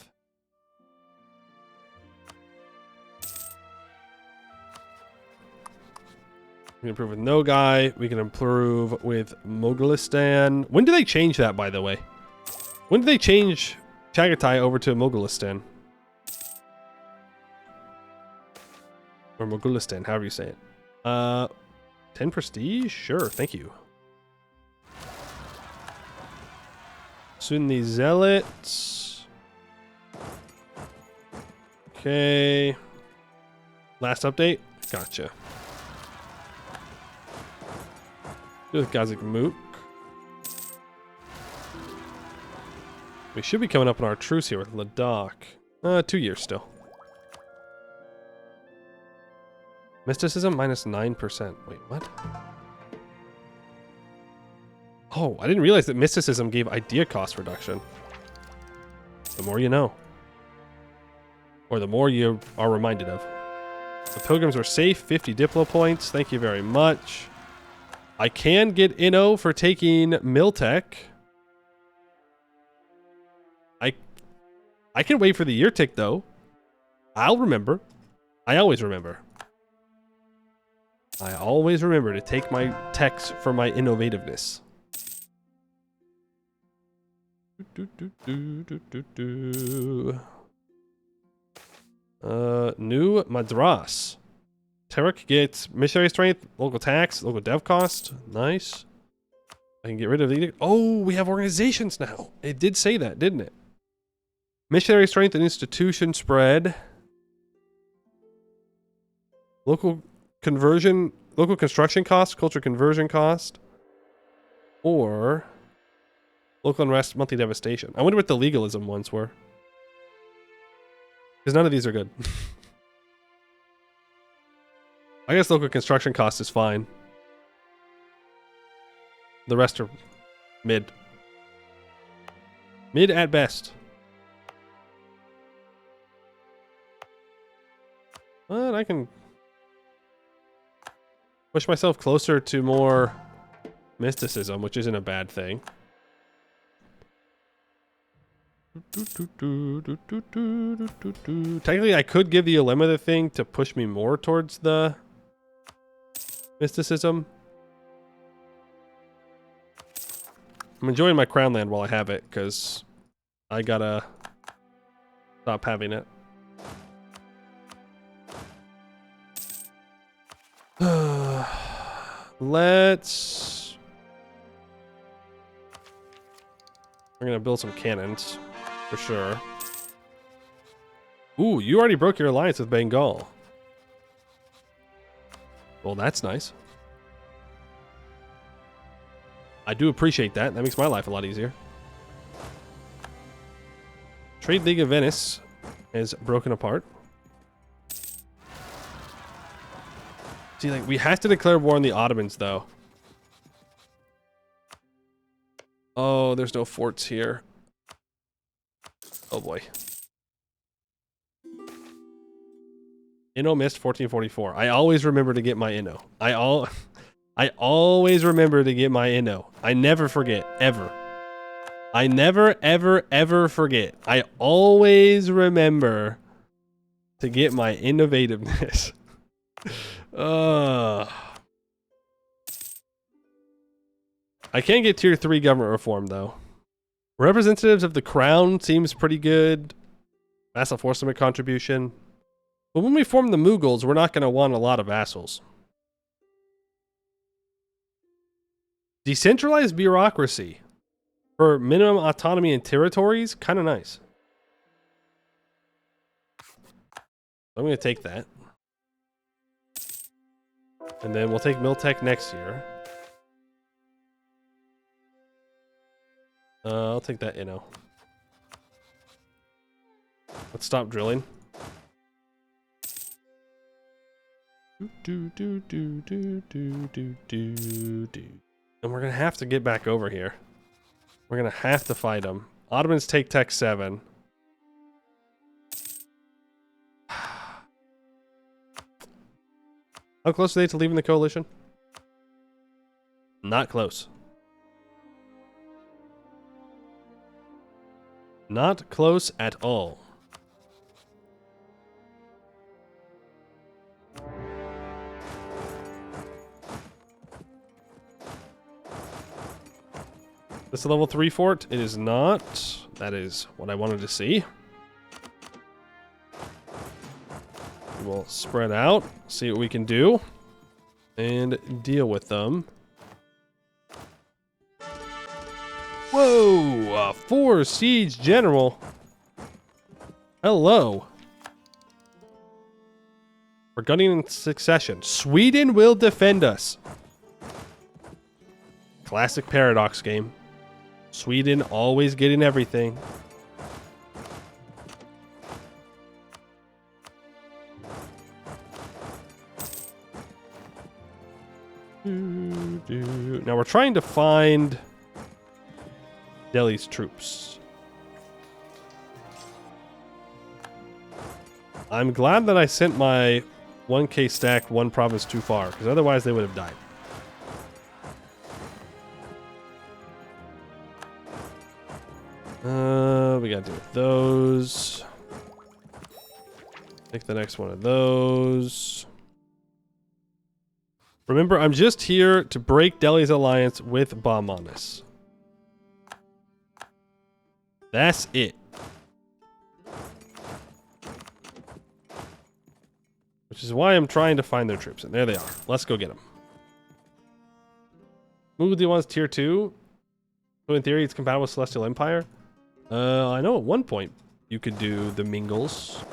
We can improve with Nogai. We can improve with Mughalistan. When do they change that, by the way? When did they change Chagatai over to Mughalistan? Or Mughalistan, however you say it. 10 prestige? Sure, thank you. Sunni Zealots. Okay. Last update? Gotcha. With Gazik Mook. We should be coming up on our truce here with Ladakh. 2 years still. Mysticism minus 9%. Wait, what? Oh, I didn't realize that mysticism gave idea cost reduction. The more you know. Or the more you are reminded of. The pilgrims are safe. 50 Diplo points. Thank you very much. I can get Inno for taking Miltech. I can wait for the year tick though. I'll remember. I always remember. I always remember to take my techs for my innovativeness. New Madras. Tarek gets missionary strength, local tax, local dev cost. Nice. I can get rid of the edict. Oh, we have organizations now. It did say that, didn't it? Missionary strength and institution spread. Local construction cost, culture conversion cost, or local unrest, monthly devastation. I wonder what the legalism ones were. Because none of these are good. I guess local construction cost is fine. The rest are mid. Mid at best. But I can push myself closer to more mysticism, which isn't a bad thing. Technically, I could give the Ulema the thing to push me more towards the mysticism. I'm enjoying my crown land while I have it, because I gotta stop having it. Let's... We're gonna build some cannons, for sure. Ooh, you already broke your alliance with Bengal. Well, that's nice. I do appreciate that. That makes my life a lot easier. Trade League of Venice is broken apart. See, like, we have to declare war on the Ottomans, though. Oh, there's no forts here. Oh, boy. Inno missed 1444. I always remember to get my Inno. I always remember to get my Inno. I never forget, ever. I never, ever, ever forget. I always remember to get my innovativeness. I can't get tier 3 government reform, though. Representatives of the crown seems pretty good. Vassal force limit contribution. But when we form the Mughals, we're not going to want a lot of vassals. Decentralized bureaucracy for minimum autonomy in territories, kind of nice. I'm going to take that. And then we'll take Miltech next year. I'll take that Inno. Let's stop drilling. And we're gonna have to get back over here. We're gonna have to fight them. Ottomans take Tech 7. How close are they to leaving the coalition? Not close. Not close at all. This is a level 3 fort? It is not. That is what I wanted to see. We'll spread out, see what we can do, and deal with them. Whoa! 4 siege general. Hello. We're gunning in succession. Sweden will defend us. Classic paradox game. Sweden always getting everything. Now we're trying to find Delhi's troops. I'm glad that I sent my 1k stack one province too far, because otherwise they would have died. We gotta do those. Take the next one of those. Remember, I'm just here to break Delhi's alliance with Bahmanis. That's it. Which is why I'm trying to find their troops. And there they are. Let's go get them. Mughal D1's tier 2. So in theory, it's compatible with Celestial Empire. I know at one point you could do the Mughals.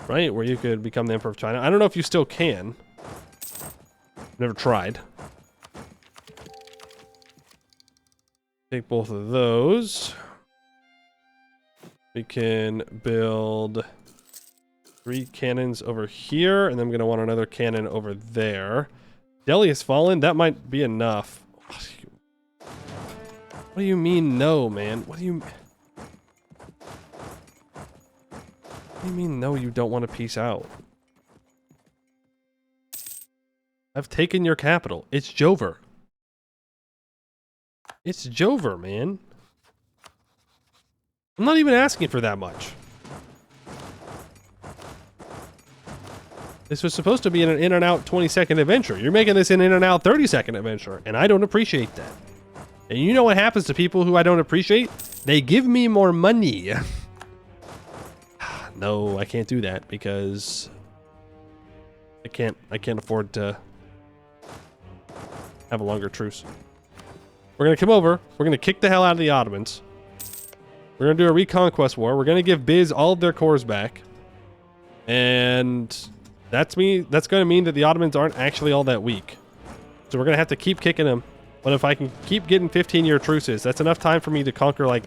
right? Where you could become the Emperor of China. I don't know if you still can. Never tried. Take both of those. We can build 3 cannons over here, and then I'm going to want another cannon over there. Delhi has fallen. That might be enough. What do you mean no, man? What do you mean no, you don't want to peace out? I've taken your capital. It's Jover. It's Jover, man. I'm not even asking for that much. This was supposed to be an in and out 20-second adventure. You're making this an in and out 30-second adventure, and I don't appreciate that. And you know what happens to people who I don't appreciate? They give me more money. No, I can't do that because I can't afford to have a longer truce. We're gonna come over. We're gonna kick the hell out of the Ottomans. We're gonna do a reconquest war. We're gonna give Biz all of their cores back, and that's gonna mean that the Ottomans aren't actually all that weak. So we're gonna have to keep kicking them. But if I can keep getting 15-year truces, that's enough time for me to conquer like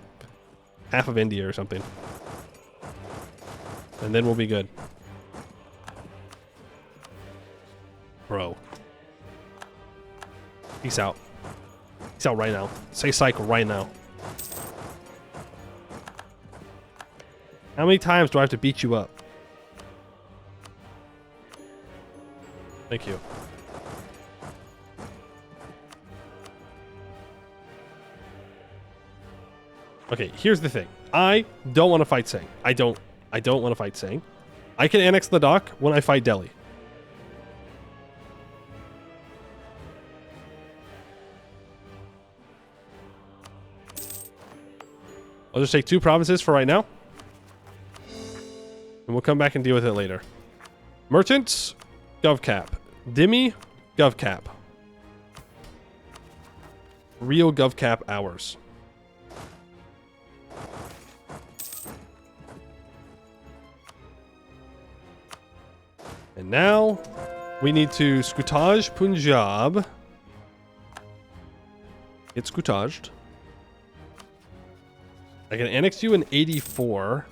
half of India or something, and then we'll be good, bro. Peace out. Peace out right now. Say psych right now. How many times do I have to beat you up? Thank you. Okay, here's the thing. I don't want to fight Singh. I don't want to fight Singh. I can annex Ladakh when I fight Delhi. I'll just take 2 provinces for right now. And we'll come back and deal with it later. Merchants, GovCap. Dhimmi, GovCap. Real GovCap hours. And now we need to scutage Punjab. Get scutaged. I can annex you in 84.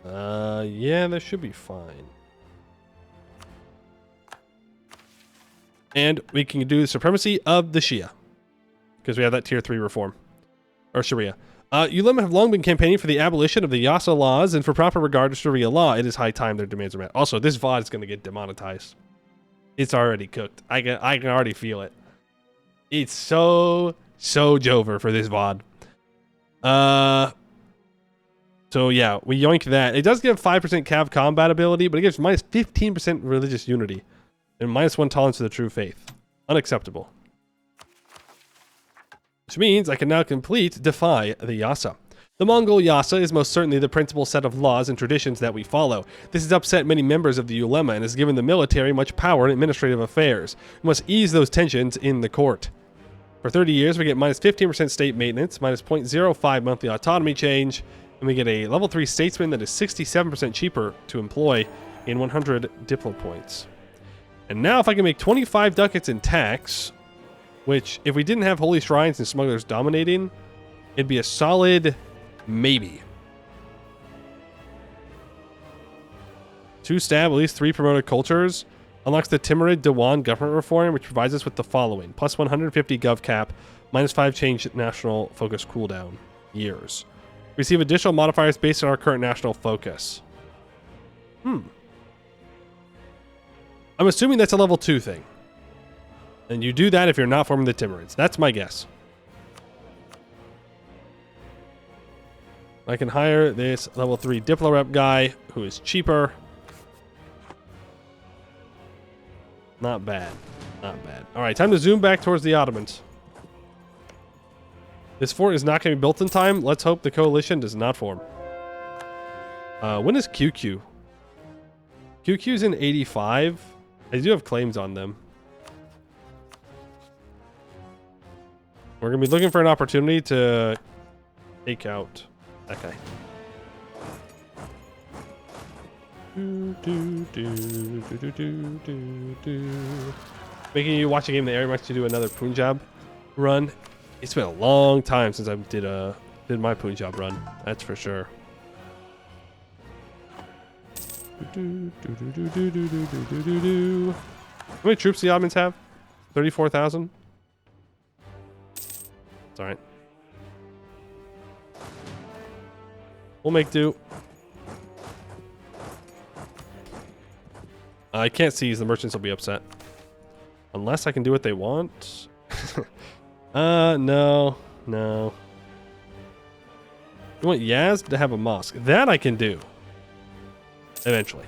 Yeah, that should be fine. And we can do the supremacy of the Shia, because we have that tier 3 reform. Or Sharia. Ulema have long been campaigning for the abolition of the Yasa laws and for proper regard to Sharia law. It is high time their demands are met. Also, this VOD is going to get demonetized. It's already cooked. I can already feel it. It's so Jover for this VOD. So yeah, we yoink that. It does give 5% Cav combat ability, but it gives minus 15% religious unity and minus 1 tolerance to the true faith. Unacceptable. Which means I can now complete Defy the Yasa. The Mongol Yasa is most certainly the principal set of laws and traditions that we follow. This has upset many members of the ulema and has given the military much power in administrative affairs. We must ease those tensions in the court. For 30 years, we get minus 15% state maintenance, minus 0.05 monthly autonomy change, and we get a level 3 statesman that is 67% cheaper to employ in 100 Diplo points. And now if I can make 25 ducats in tax, which if we didn't have holy shrines and smugglers dominating, it'd be a solid maybe. 2 stab, at least 3 promoted cultures. Unlocks the Timurid Dewan government reform, which provides us with the following. Plus 150 gov cap, minus 5 change national focus cooldown years. Receive additional modifiers based on our current national focus. I'm assuming that's a level 2 thing. And you do that if you're not forming the Timurids. That's my guess. I can hire this level 3 Diplo rep guy who is cheaper. Not bad. Not bad. Alright, time to zoom back towards the Ottomans. This fort is not going to be built in time. Let's hope the coalition does not form. When is QQ? QQ's in 85. I do have claims on them. We're going to be looking for an opportunity to take out that guy. Making you watch a game in the area much to do another Punjab run. It's been a long time since I did my Punjab run. That's for sure. How many troops the Ottomans have? 34,000? It's alright. We'll make do. I can't seize. The merchants will be upset. Unless I can do what they want. No. No. You want Yaz to have a mosque. That I can do. Eventually.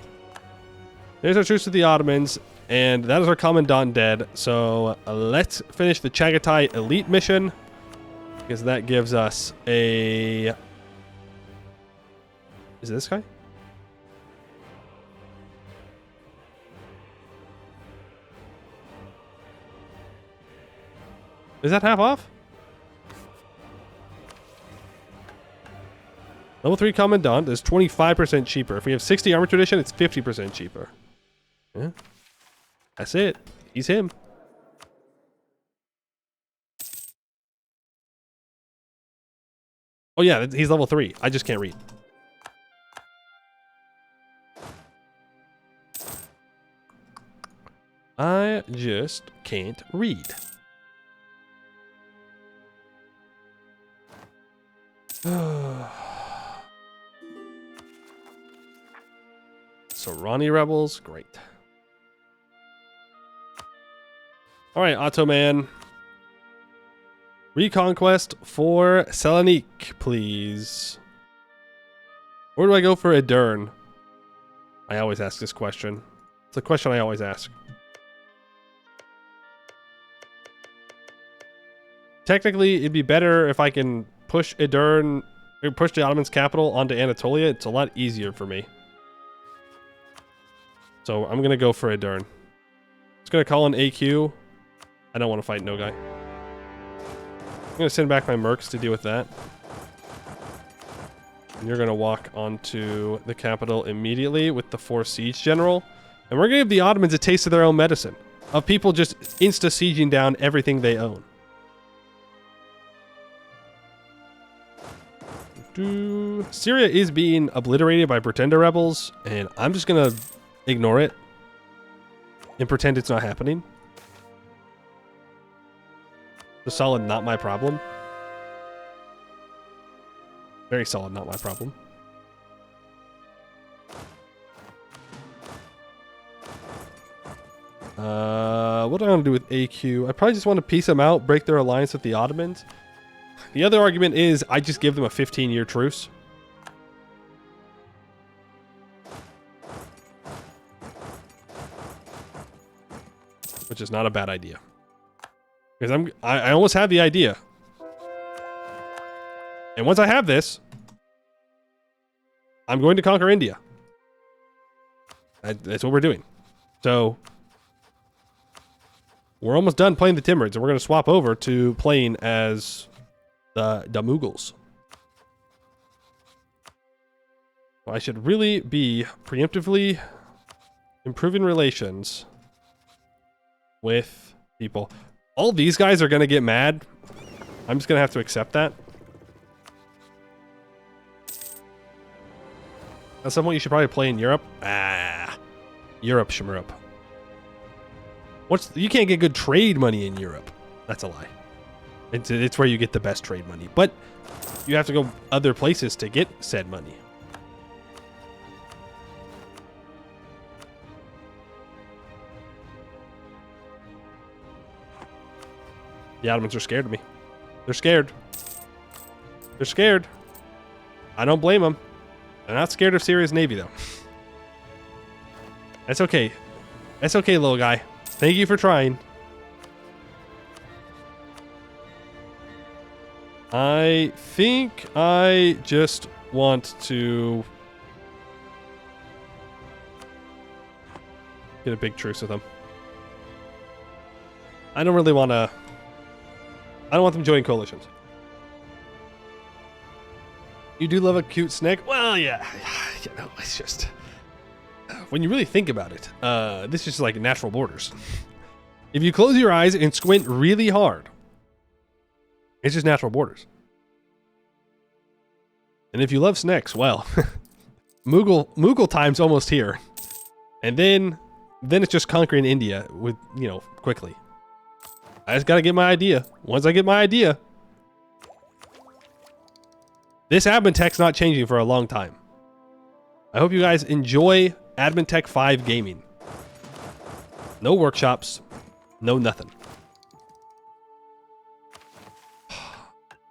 There's our truce with the Ottomans. And that is our commandant dead. So let's finish the Chagatai elite mission. Because that gives us a... Is it this guy? Is that half off? Level 3 Commandant is 25% cheaper. If we have 60 Armor Tradition, it's 50% cheaper. Yeah. That's it. He's him. Oh yeah, he's level 3. I just can't read. I just can't read. Sorani rebels, great. All right, Ottoman. Reconquest for Selanik, please. Where do I go for Edirne? I always ask this question. It's a question I always ask. Technically, it'd be better if I can push Edirne, or push the Ottoman's capital onto Anatolia. It's a lot easier for me. So I'm gonna go for Edirne. It's gonna call in AQ. I don't want to fight Nogai. I'm gonna send back my mercs to deal with that. And you're gonna walk onto the capital immediately with the 4 siege general. And we're gonna give the Ottomans a taste of their own medicine. Of people just insta-sieging down everything they own. Syria is being obliterated by pretender rebels, and I'm just gonna ignore it and pretend it's not happening. The solid, not my problem. Very solid, not my problem. What do I want to do with AQ? I probably just want to piece them out, break their alliance with the Ottomans. The other argument is I just give them a 15-year truce. Which is not a bad idea. Because I almost have the idea. And once I have this, I'm going to conquer India. That's what we're doing. So we're almost done playing the Timurids, and we're going to swap over to playing as the Mughals. I should really be preemptively improving relations with people. All these guys are going to get mad. I'm just going to have to accept that. At some point, you should probably play in Europe. Europe, Shmurup. You can't get good trade money in Europe. That's a lie. It's where you get the best trade money. But you have to go other places to get said money. The Ottomans are scared of me. They're scared. They're scared. I don't blame them. They're not scared of Syria's navy, though. That's okay. That's okay, little guy. Thank you for trying. I think I just want to get a big truce with them. I don't really want to... I don't want them joining coalitions. You do love a cute snake? Well, yeah. You know, it's just... when you really think about it, this is just like natural borders. If you close your eyes and squint really hard, it's just natural borders. And if you love snacks, well, Mughal time's almost here. And then it's just conquering India with, you know, quickly. I just gotta get my idea. Once I get my idea, this admin tech's not changing for a long time. I hope you guys enjoy Admin Tech 5 gaming. No workshops, no nothing.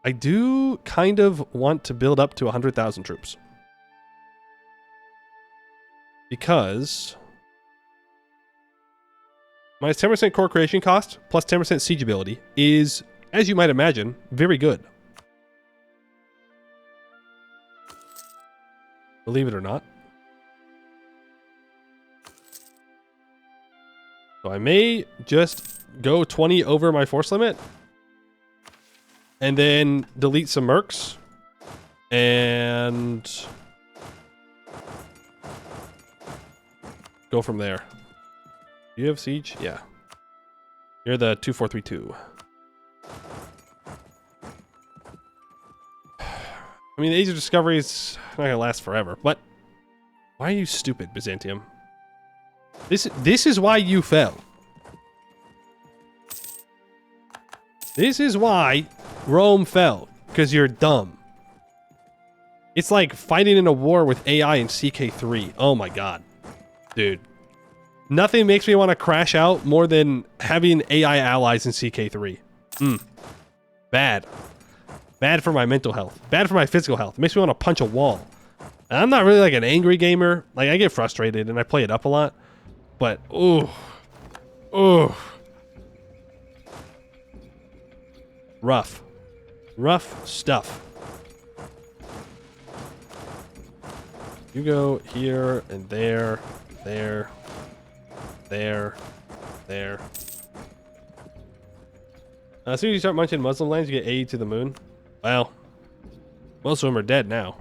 I do kind of want to build up to 100,000 troops. Because my 10% core creation cost plus 10% siege ability is, as you might imagine, very good. Believe it or not. So I may just go 20 over my force limit and then delete some mercs and go from there. Do you have siege? Yeah. You're the 2432. I mean, the Age of Discovery is not gonna last forever, but why are you stupid, Byzantium? This is why you fell. This is why Rome fell, because you're dumb. It's like fighting in a war with AI in CK3. Oh my god. Dude. Nothing makes me want to crash out more than having AI allies in CK3. Bad. Bad for my mental health. Bad for my physical health. It makes me want to punch a wall. And I'm not really like an angry gamer. Like, I get frustrated and I play it up a lot. But, ooh. Rough. Rough stuff. You go here and there, there. As soon as you start munching Muslim lands, you get aid to the moon. Well, most of them are dead now.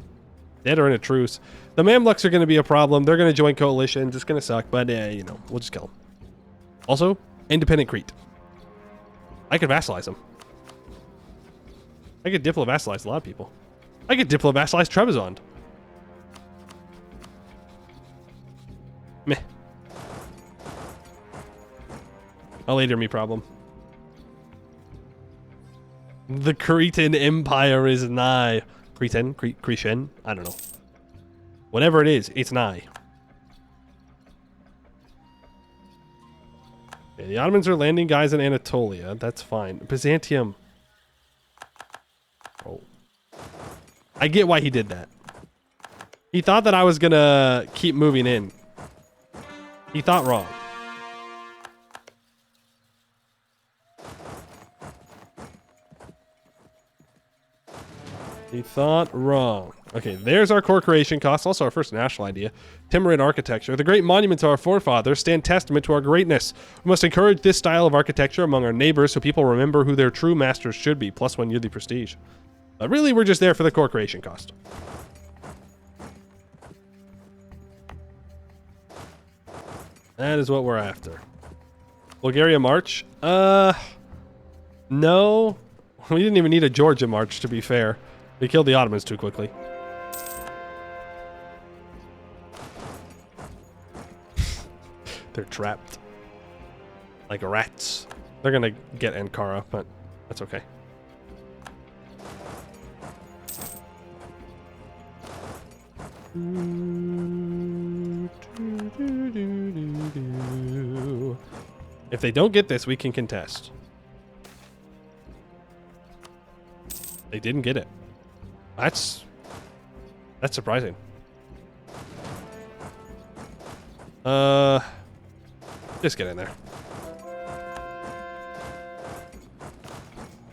Dead or in a truce. The Mamluks are going to be a problem. They're going to join coalitions. It's going to suck, but you know, we'll just kill them. Also, independent Crete. I could vassalize them. I could diplo-vassalize a lot of people. I could diplo-vassalize Trebizond. Meh. A later me problem. The Cretan Empire is nigh. Cretan? I don't know. Whatever it is, it's nigh. Okay, the Ottomans are landing guys in Anatolia. That's fine. Byzantium. Oh. I get why he did that. He thought that I was gonna keep moving in. He thought wrong. He thought wrong. Okay, there's our core creation cost. Also our first national idea. Timurid architecture. The great monuments of our forefathers stand testament to our greatness. We must encourage this style of architecture among our neighbors so people remember who their true masters should be. +1 yearly prestige. But really, we're just there for the core creation cost. That is what we're after. Bulgaria March? No. We didn't even need a Georgia March, to be fair. They killed the Ottomans too quickly. They're trapped. Like rats. They're gonna get Ankara, but that's okay. If they don't get this, we can contest. They didn't get it. That's surprising. Just get in there.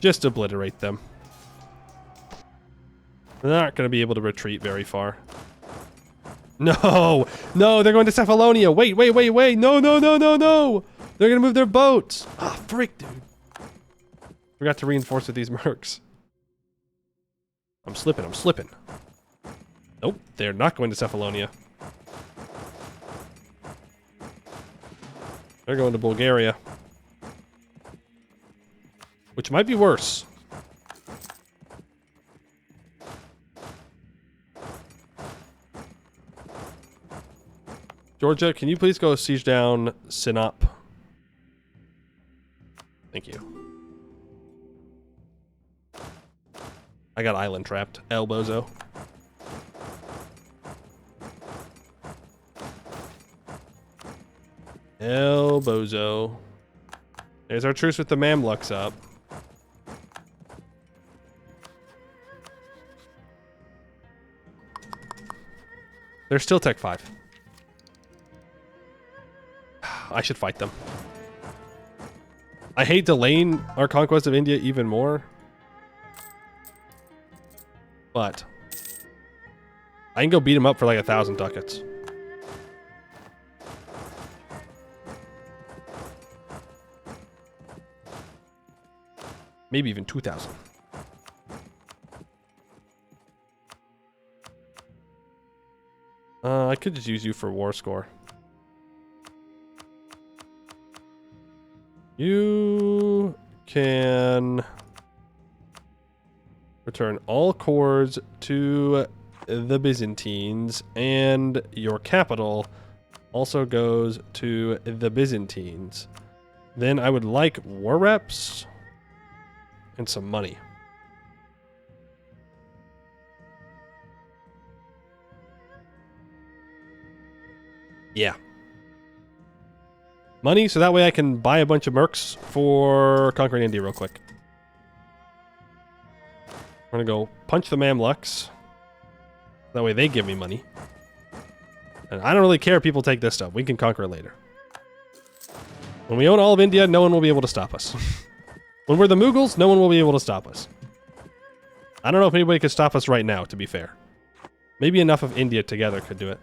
Just obliterate them. They're not going to be able to retreat very far. No! No, they're going to Cephalonia! Wait! No! They're going to move their boats! Ah, frick, dude. Forgot to reinforce with these mercs. I'm slipping. Nope, they're not going to Cephalonia. They're going to Bulgaria. Which might be worse. Georgia, can you please go siege down Sinop? Thank you. I got island trapped. El Bozo. El Bozo. There's our truce with the Mamluks up. They're still Tech 5. I should fight them. I hate delaying our conquest of India even more. But I can go beat them up for like 1,000 ducats. Maybe even 2,000. I could just use you for war score. You can return all cores to the Byzantines, and your capital also goes to the Byzantines. Then I would like war reps and some money. Yeah. Money, so that way I can buy a bunch of mercs for conquering India real quick. I'm gonna go punch the Mamluks. That way they give me money. And I don't really care if people take this stuff. We can conquer it later. When we own all of India, no one will be able to stop us. When we're the Mughals, no one will be able to stop us. I don't know if anybody could stop us right now, to be fair. Maybe enough of India together could do it.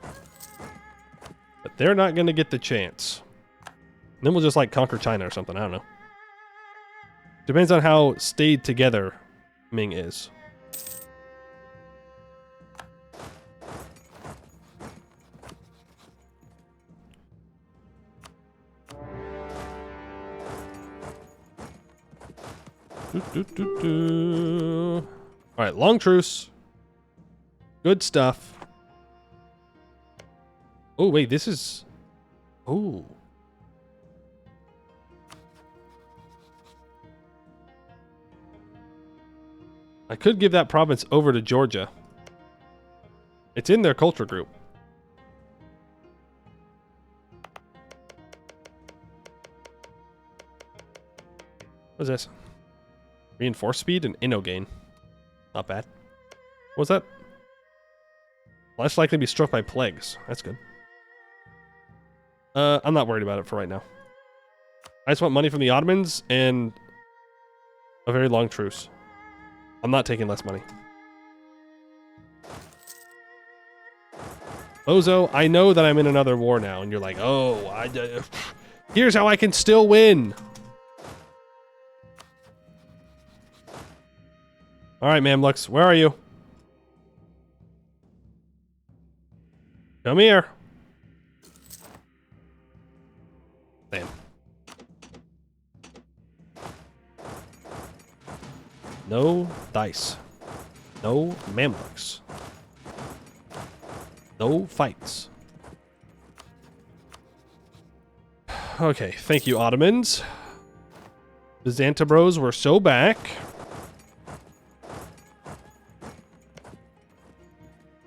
But they're not going to get the chance. And then we'll just, like, conquer China or something. I don't know. Depends on how stayed together Ming is. Alright, long truce. Good stuff. Oh, wait, this is... Oh. I could give that province over to Georgia. It's in their culture group. What is this? Reinforce speed and inno gain. Not bad. What was that? Less likely to be struck by plagues. That's good. I'm not worried about it for right now. I just want money from the Ottomans and a very long truce. I'm not taking less money. Bozo, I know that I'm in another war now, and you're like, oh, here's how I can still win. All right, Mamluks, where are you? Come here. Damn. No dice. No Mamluks. No fights. Okay, thank you, Ottomans. The Xantobros were so back.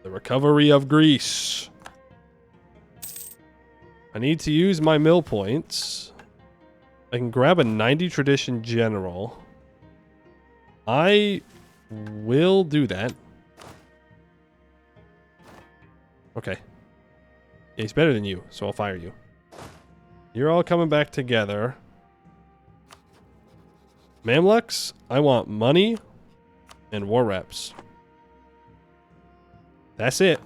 The recovery of Greece. I need to use my mill points. I can grab a 90 tradition general. I will do that. Okay. Yeah, he's better than you, so I'll fire you. You're all coming back together. Mamluks, I want money and war reps. That's it.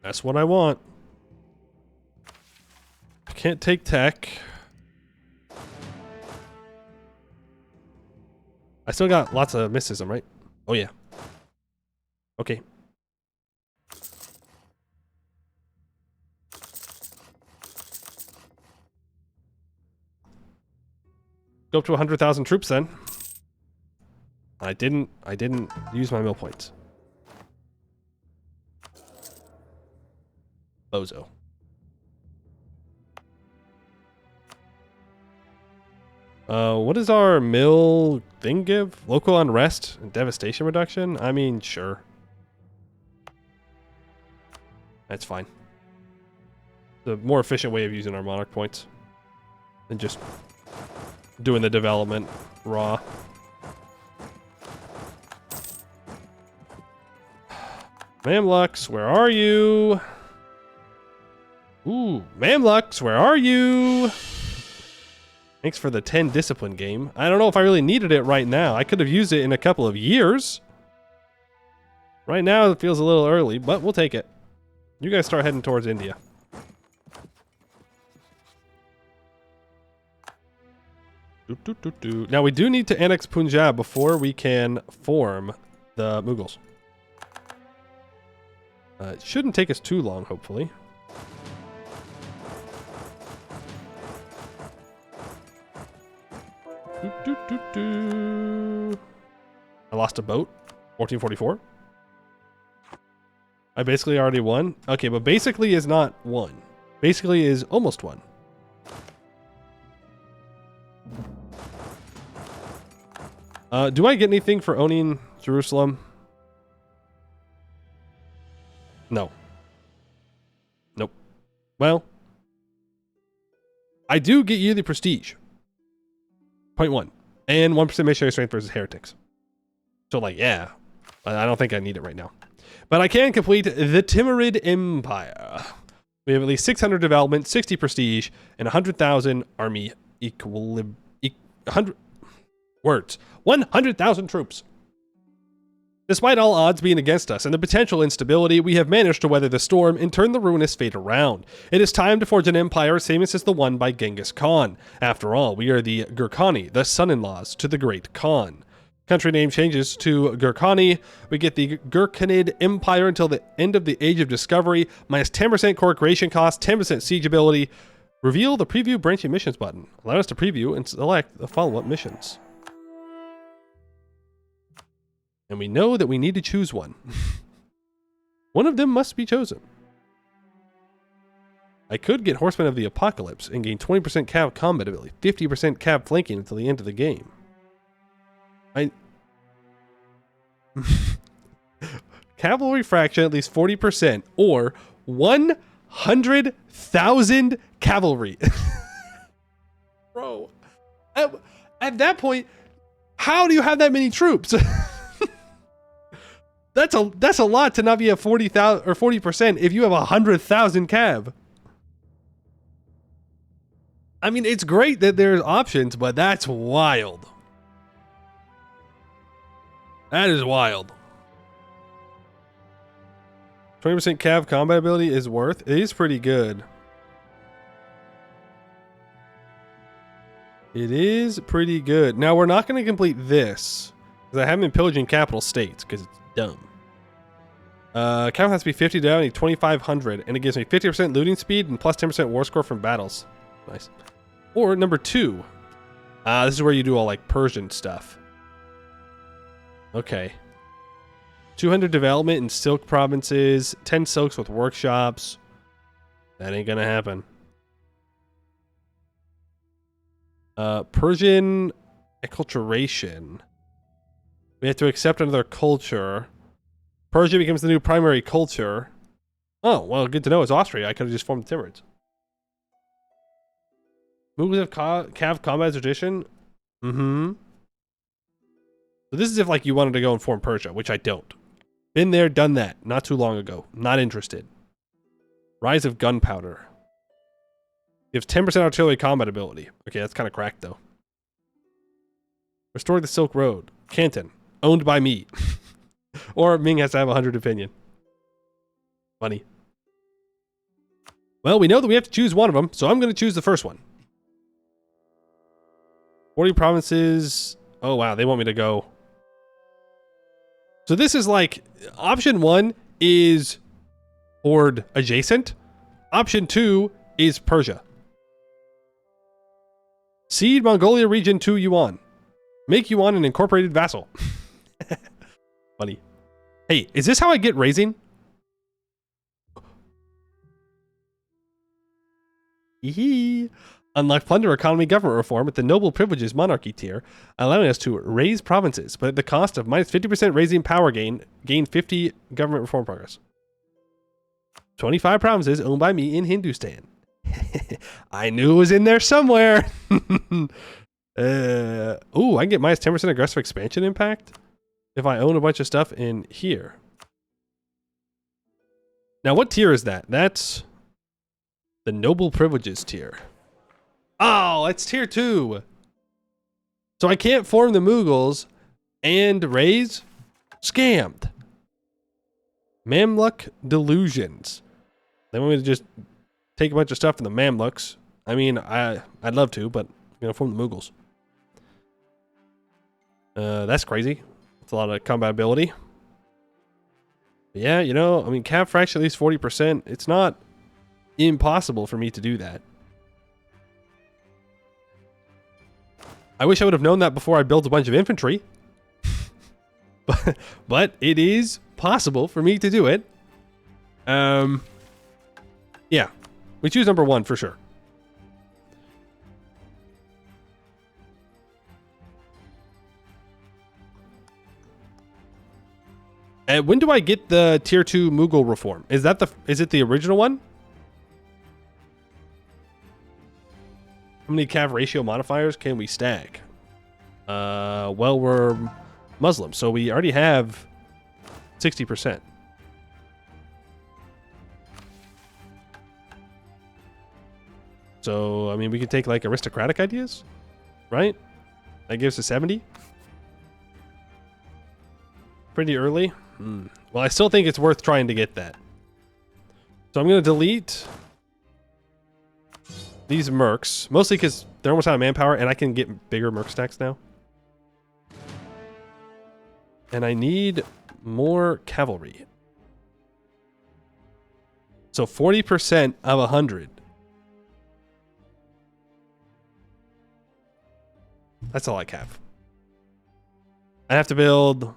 That's what I want. I can't take tech. I still got lots of mysticism, right? Oh, yeah. Okay. Go up to 100,000 troops then. I didn't use my mill points. Bozo. What does our mill thing give? Local unrest and devastation reduction? I mean, sure. That's fine. The more efficient way of using our monarch points than just doing the development raw. Mamluks, where are you? Ooh, Mamluks, where are you? Thanks for the 10 discipline game. I don't know if I really needed it right now. I could have used it in a couple of years. Right now it feels a little early, but we'll take it. You guys start heading towards India. Now we do need to annex Punjab before we can form the Mughals. It shouldn't take us too long, hopefully. I lost a boat. 1444. I basically already won. Okay, but basically is not won. Basically is almost won. Do I get anything for owning Jerusalem? No. Nope. Well, I do get yearly prestige. 0.1. And 1% missionary strength versus heretics. So, like, yeah. I don't think I need it right now. But I can complete the Timurid Empire. We have at least 600 development, 60 prestige, and 100,000 army equilibrium. 100,000 troops. Despite all odds being against us and the potential instability, we have managed to weather the storm and turn the ruinous fate around. It is time to forge an empire as famous as the one by Genghis Khan. After all, we are the Gurkhani, the son-in-laws to the great Khan. Country name changes to Gurkhani. We get the Gurkhanid Empire until the end of the Age of Discovery, minus 10% core creation cost, 10% siege ability. Reveal the preview branching missions button. Allow us to preview and select the follow-up missions. And we know that we need to choose one. One of them must be chosen. I could get Horsemen of the Apocalypse and gain 20% cav combat ability, 50% cav flanking until the end of the game. Cavalry fraction at least 40% or 100,000 cavalry. Bro, at that point, how do you have that many troops? That's a lot to not be at 40,000 or 40% if you have 100,000 cav. I mean, it's great that there's options, but that's wild. That is wild. 20% cav combat ability is worth. It is pretty good. It is pretty good. Now, we're not going to complete this because I haven't been pillaging capital states because it's dumb. Count has to be 50 down, 2,500, and it gives me 50% looting speed and plus 10% war score from battles. Nice. Or number 2. This is where you do all like Persian stuff. Okay. 200 development in silk provinces, 10 silks with workshops. That ain't gonna happen. Persian acculturation. We have to accept another culture. Persia becomes the new primary culture. Oh, well, good to know. It's Austria. I could have just formed the Timurids. Mughals have cav combat tradition. Mm-hmm. So this is if like you wanted to go and form Persia, which I don't. Been there, done that. Not too long ago. Not interested. Rise of gunpowder. Gives 10% artillery combat ability. Okay, that's kind of cracked though. Restore the Silk Road. Canton. Owned by me. Or Ming has to have 100 opinion. Funny. Well, we know that we have to choose one of them, so I'm going to choose the first one. 40 provinces. Oh, wow. They want me to go. So this is like, option 1 is horde adjacent. Option 2 is Persia. Cede Mongolia region to Yuan. Make Yuan an incorporated vassal. Funny. Hey, is this how I get raising? Hee. Unlock plunder economy government reform at the noble privileges monarchy tier, allowing us to raise provinces, but at the cost of minus 50% raising power gain 50 government reform progress. 25 provinces owned by me in Hindustan. I knew it was in there somewhere. Ooh, I can get minus 10% aggressive expansion impact if I own a bunch of stuff in here. Now, what tier is that? That's the noble privileges tier. Oh, it's tier 2. So I can't form the Mughals and raise? Scammed. Mamluk delusions. They want me to just take a bunch of stuff from the Mamluks. I mean, I'd love to, but I'm going to form the Mughals. That's crazy. It's a lot of combat ability. But yeah, you know, I mean, cap fraction at least 40%. It's not impossible for me to do that. I wish I would have known that before I built a bunch of infantry. but it is possible for me to do it. Yeah. We choose number 1 for sure. And when do I get the tier 2 Mughal reform? Is it the original one? How many cav ratio modifiers can we stack? Well, we're Muslim, so we already have 60%. So, I mean, we could take like aristocratic ideas, right? That gives us 70. Pretty early. Well, I still think it's worth trying to get that. So I'm going to delete these mercs, mostly because they're almost out of manpower and I can get bigger merc stacks now. And I need more cavalry. So 40% of 100. That's all I have. I have to build...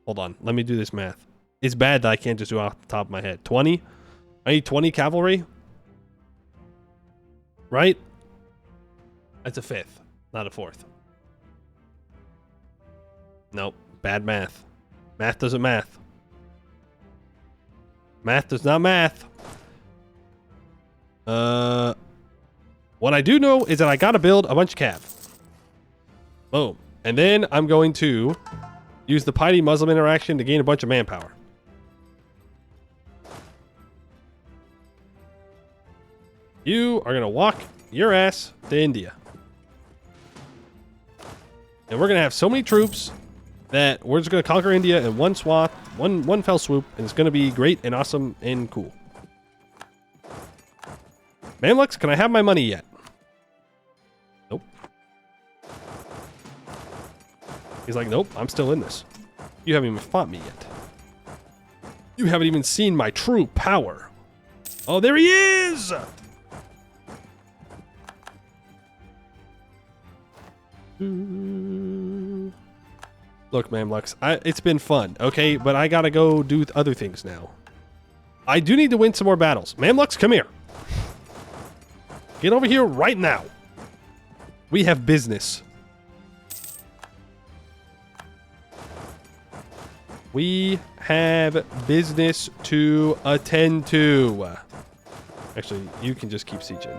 Hold on, let me do this math. It's bad that I can't just do it off the top of my head. 20? I need 20 cavalry? Right? That's a 5th, not a 4th. Nope, bad math. Math doesn't math. Math does not math. What I do know is that I gotta build a bunch of cav. Boom. And then I'm going to use the piety Muslim interaction to gain a bunch of manpower. You are going to walk your ass to India. And we're going to have so many troops that we're just going to conquer India in one swath, one fell swoop, and it's going to be great and awesome and cool. Mamluks, can I have my money yet? Nope. He's like, nope, I'm still in this. You haven't even fought me yet. You haven't even seen my true power. Oh, there he is! Look, Mamluks, it's been fun, okay? But I gotta go do other things now. I do need to win some more battles. Mamluks, come here. Get over here right now. We have business. We have business to attend to. Actually, you can just keep sieging.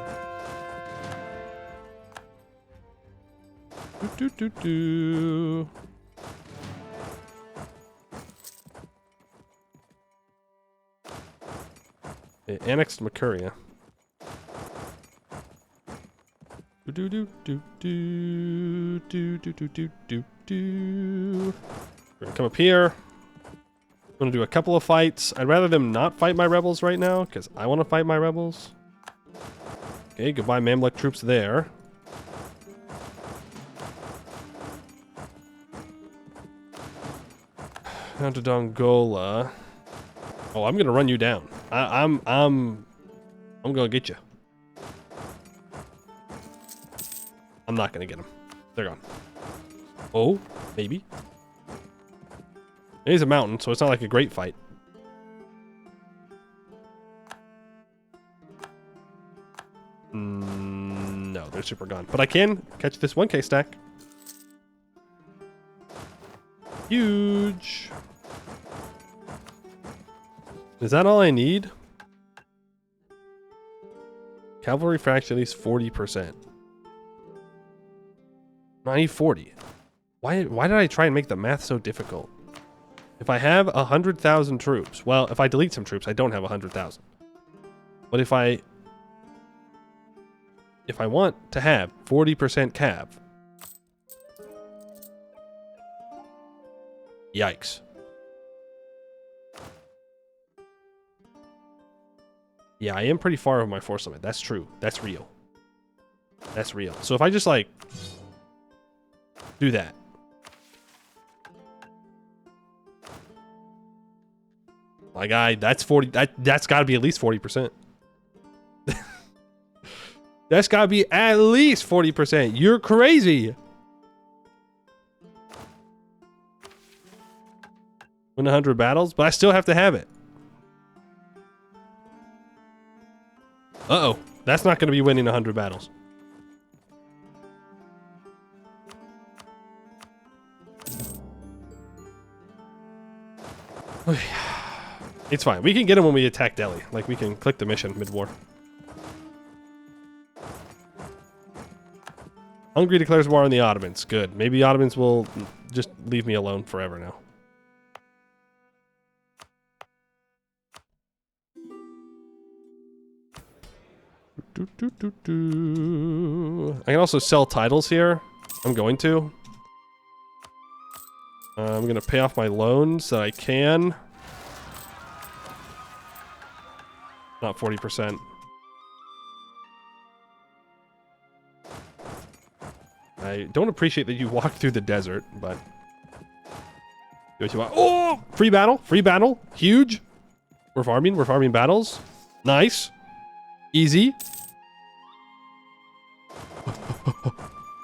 They annexed Makuria. We're gonna come up here. I'm gonna do a couple of fights. I'd rather them not fight my rebels right now, because I want to fight my rebels. Okay, goodbye Mamluk troops there. Down to Dongola. Oh, I'm gonna run you down. I'm gonna get you. I'm not going to get them. They're gone. Oh, maybe. It is a mountain, so it's not like a great fight. No, they're super gone. But I can catch this 1K stack. Huge. Is that all I need? Cavalry fraction at least 40%. I need 40. Why did I try and make the math so difficult? If I have 100,000 troops, well, if I delete some troops, I don't have 100,000. But if I want to have 40% cav, yikes. Yeah, I am pretty far over my force limit. That's true. That's real. That's real. So if I just like do that. My guy, that's 40. That's got to be at least 40%. That's got to be at least 40%. You're crazy. Win 100 battles, but I still have to have it. Uh-oh. That's not going to be winning 100 battles. It's fine. We can get him when we attack Delhi. Like, we can click the mission mid-war. Hungary declares war on the Ottomans. Good. Maybe the Ottomans will just leave me alone forever now. I can also sell titles here. I'm going to. I'm going to pay off my loans that I can. Not 40%. I don't appreciate that you walked through the desert, but do what you want. Oh! Free battle! Free battle! Huge! We're farming battles. Nice. Easy.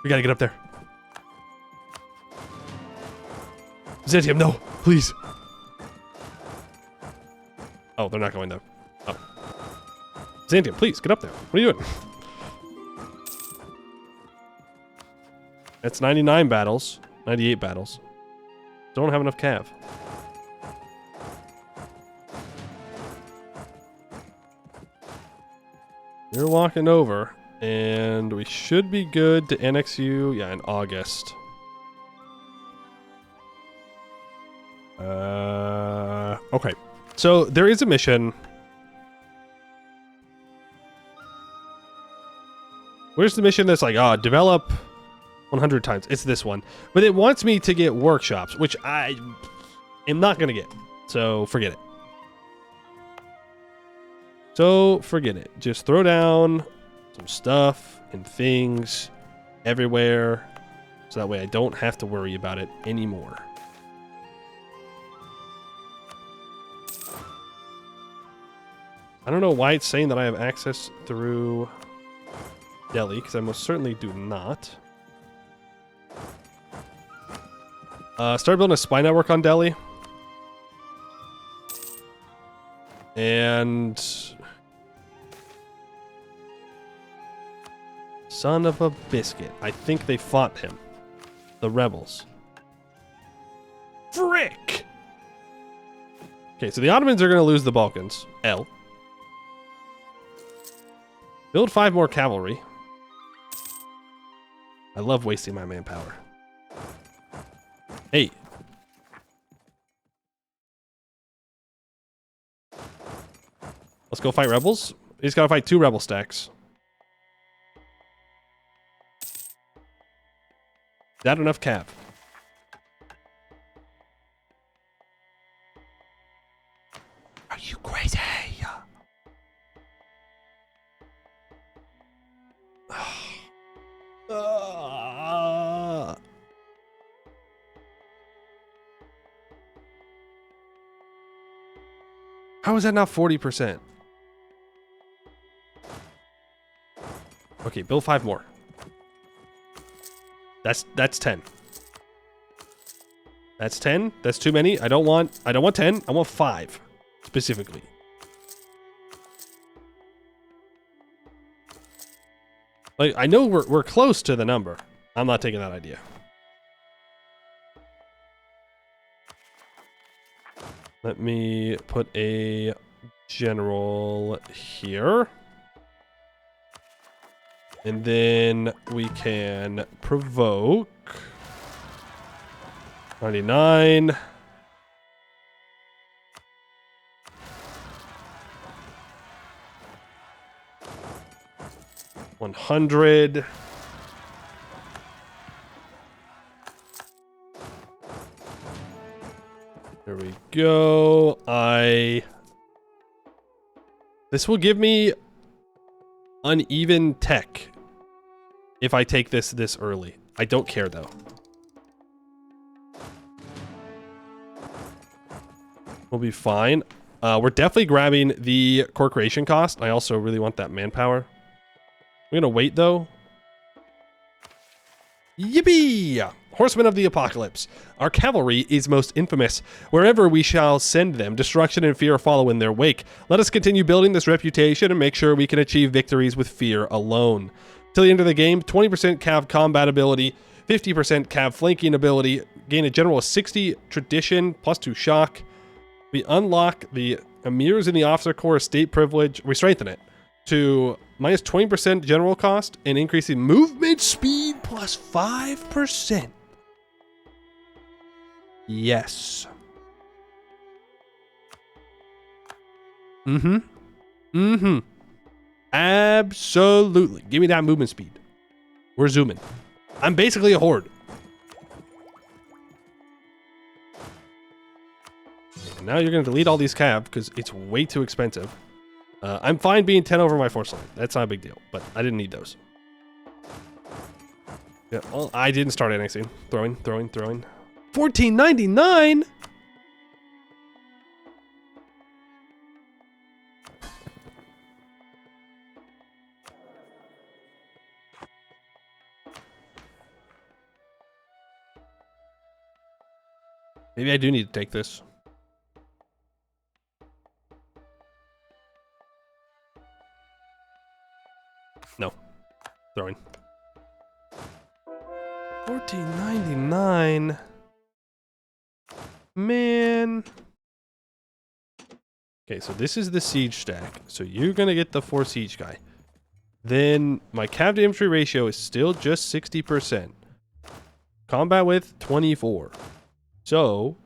We gotta get up there. Byzantium, no! Please! Oh, they're not going there. Oh. Byzantium, please, get up there. What are you doing? That's 99 battles. 98 battles. Don't have enough cav. You're walking over, and we should be good to annex you, yeah, in August. Okay. So, there is a mission. Where's the mission that's like, develop 100 times? It's this one. But it wants me to get workshops, which I am not going to get. So, forget it. So, forget it. Just throw down some stuff and things everywhere. So that way I don't have to worry about it anymore. I don't know why it's saying that I have access through Delhi, because I most certainly do not. Start building a spy network on Delhi. And... son of a biscuit. I think they fought him. The rebels. Frick! Okay, so the Ottomans are going to lose the Balkans. L. Build 5 more cavalry. I love wasting my manpower. Hey. Let's go fight rebels. He's got to fight 2 rebel stacks. Is that enough cap? Are you crazy? How is that not 40%? Okay, build 5 more. That's 10. That's 10. That's too many. I don't want 10. I want 5 specifically. Like, I know we're close to the number. I'm not taking that idea. Let me put a general here. And then we can provoke 99. $100. There we go. This will give me uneven tech if I take this early. I don't care though. We'll be fine. We're definitely grabbing the core creation cost. I also really want that manpower. We're gonna wait though. Yippee! Horsemen of the Apocalypse. Our cavalry is most infamous. Wherever we shall send them, destruction and fear follow in their wake. Let us continue building this reputation and make sure we can achieve victories with fear alone. Till the end of the game, 20% cav combat ability, 50% cav flanking ability, gain a general of 60 tradition, plus 2 shock. We unlock the emirs in the officer corps estate privilege. We strengthen it to minus 20% general cost and increasing movement speed plus 5%. Yes. Absolutely. Give me that movement speed. We're zooming. I'm basically a horde. And now you're going to delete all these cav because it's way too expensive. I'm fine being 10 over my force line. That's not a big deal, but I didn't need those. Yeah, well, I didn't start annexing. Throwing. $14.99? Maybe I do need to take this. No. Throwing. $14.99. Man. Okay, so this is the siege stack. So you're going to get the 4 siege guy. Then my cav to infantry ratio is still just 60%. Combat width, 24. So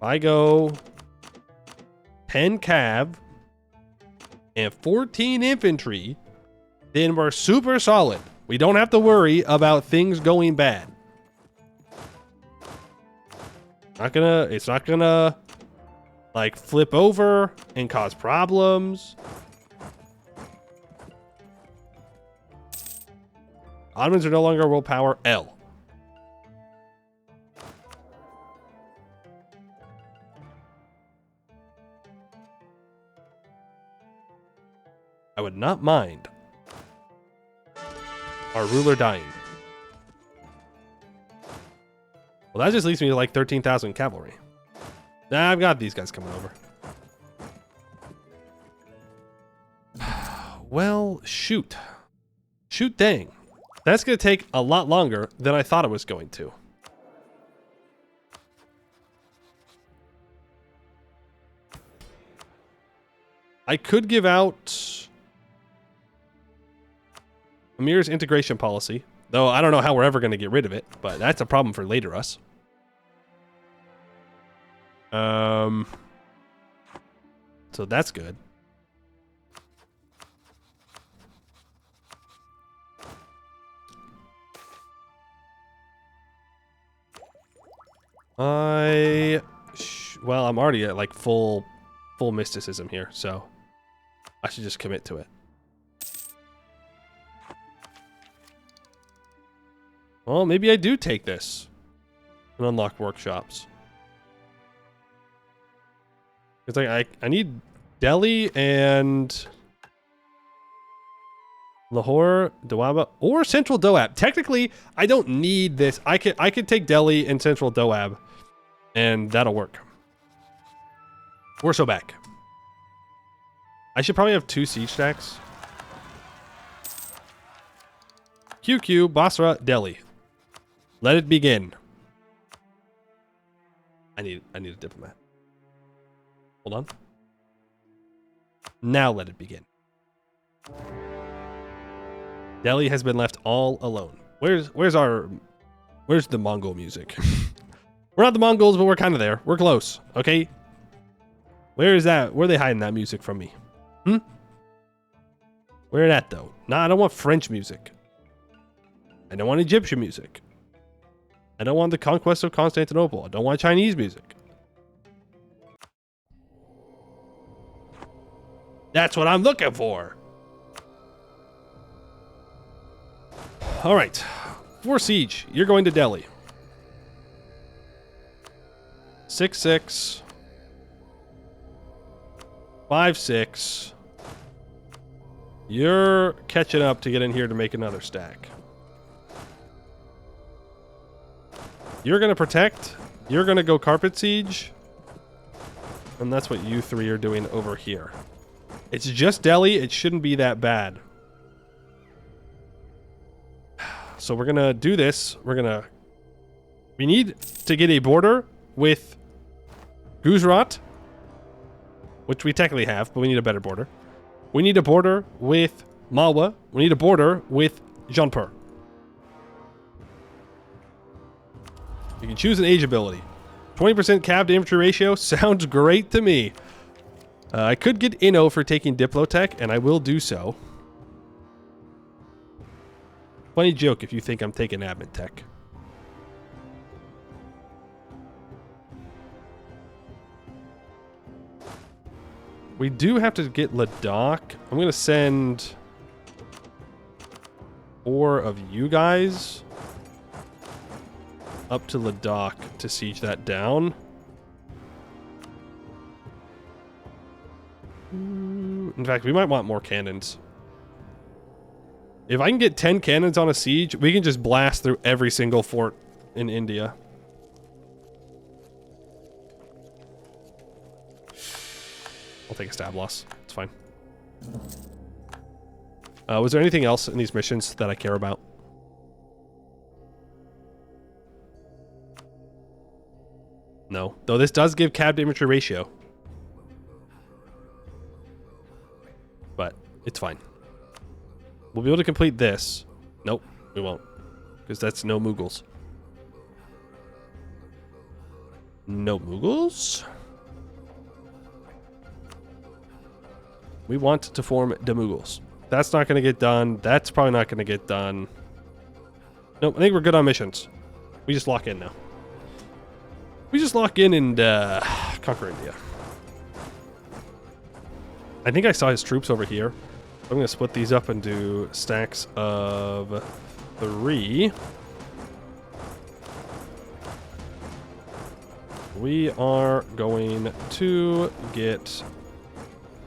I go 10 cav and 14 infantry, then we're super solid. We don't have to worry about things going bad. It's not gonna like flip over and cause problems. Ottomans are no longer world power. L. I would not mind our ruler dying. Well, that just leaves me to like 13,000 cavalry. Nah, I've got these guys coming over. Well, shoot. Shoot dang. That's going to take a lot longer than I thought it was going to. I could give out Amir's integration policy, though I don't know how we're ever going to get rid of it, but that's a problem for later us. So that's good. Well, I'm already at like full mysticism here, so I should just commit to it. Well, maybe I do take this and unlock workshops. Because I need Delhi and Lahore, Doaba, or Central Doab. Technically, I don't need this. I could take Delhi and Central Doab, and that'll work. We're so back. I should probably have 2 siege stacks. QQ, Basra, Delhi. Let it begin. I need a diplomat. Hold on. Now let it begin. Delhi has been left all alone. Where's the Mongol music? We're not the Mongols, but we're kind of there. We're close, okay? Where is that? Where are they hiding that music from me? Where that though? Nah, I don't want French music. I don't want Egyptian music. I don't want the conquest of Constantinople. I don't want Chinese music. That's what I'm looking for. All right. For siege, you're going to Delhi. 6-6. 5-6. You're catching up to get in here to make another stack. You're going to protect. You're going to go carpet siege. And that's what you 3 are doing over here. It's just Delhi. It shouldn't be that bad. So we're going to do this. We need to get a border with Gujarat, which we technically have, but we need a better border. We need a border with Malwa. We need a border with Jaunpur. You can choose an age ability. 20% cav to infantry ratio sounds great to me. I could get Inno for taking Diplotech, and I will do so. Funny joke if you think I'm taking admin tech. We do have to get Ladakh. I'm going to send 4 of you guys up to Ladakh to siege that down. In fact, we might want more cannons. If I can get 10 cannons on a siege, we can just blast through every single fort in India. I'll take a stab loss. It's fine. Was there anything else in these missions that I care about? No. Though this does give cab to infantry ratio. But it's fine. We'll be able to complete this. Nope, we won't. Because that's no Mughals. No Mughals? We want to form the Mughals. That's not going to get done. That's probably not going to get done. Nope, I think we're good on missions. We just lock in now. We just lock in and conquer India. I think I saw his troops over here. I'm going to split these up into stacks of 3. We are going to get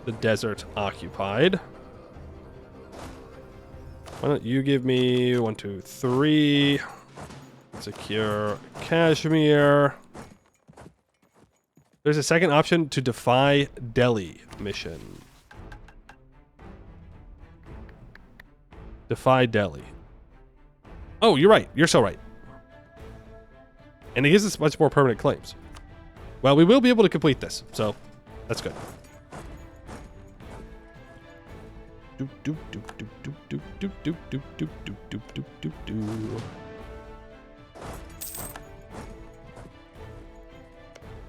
the desert occupied. Why don't you give me 1, 2, 3. Secure Kashmir. There's a second option to defy Delhi mission. Defy Delhi. Oh, you're right. You're so right. And it gives us much more permanent claims. Well, we will be able to complete this, so that's good.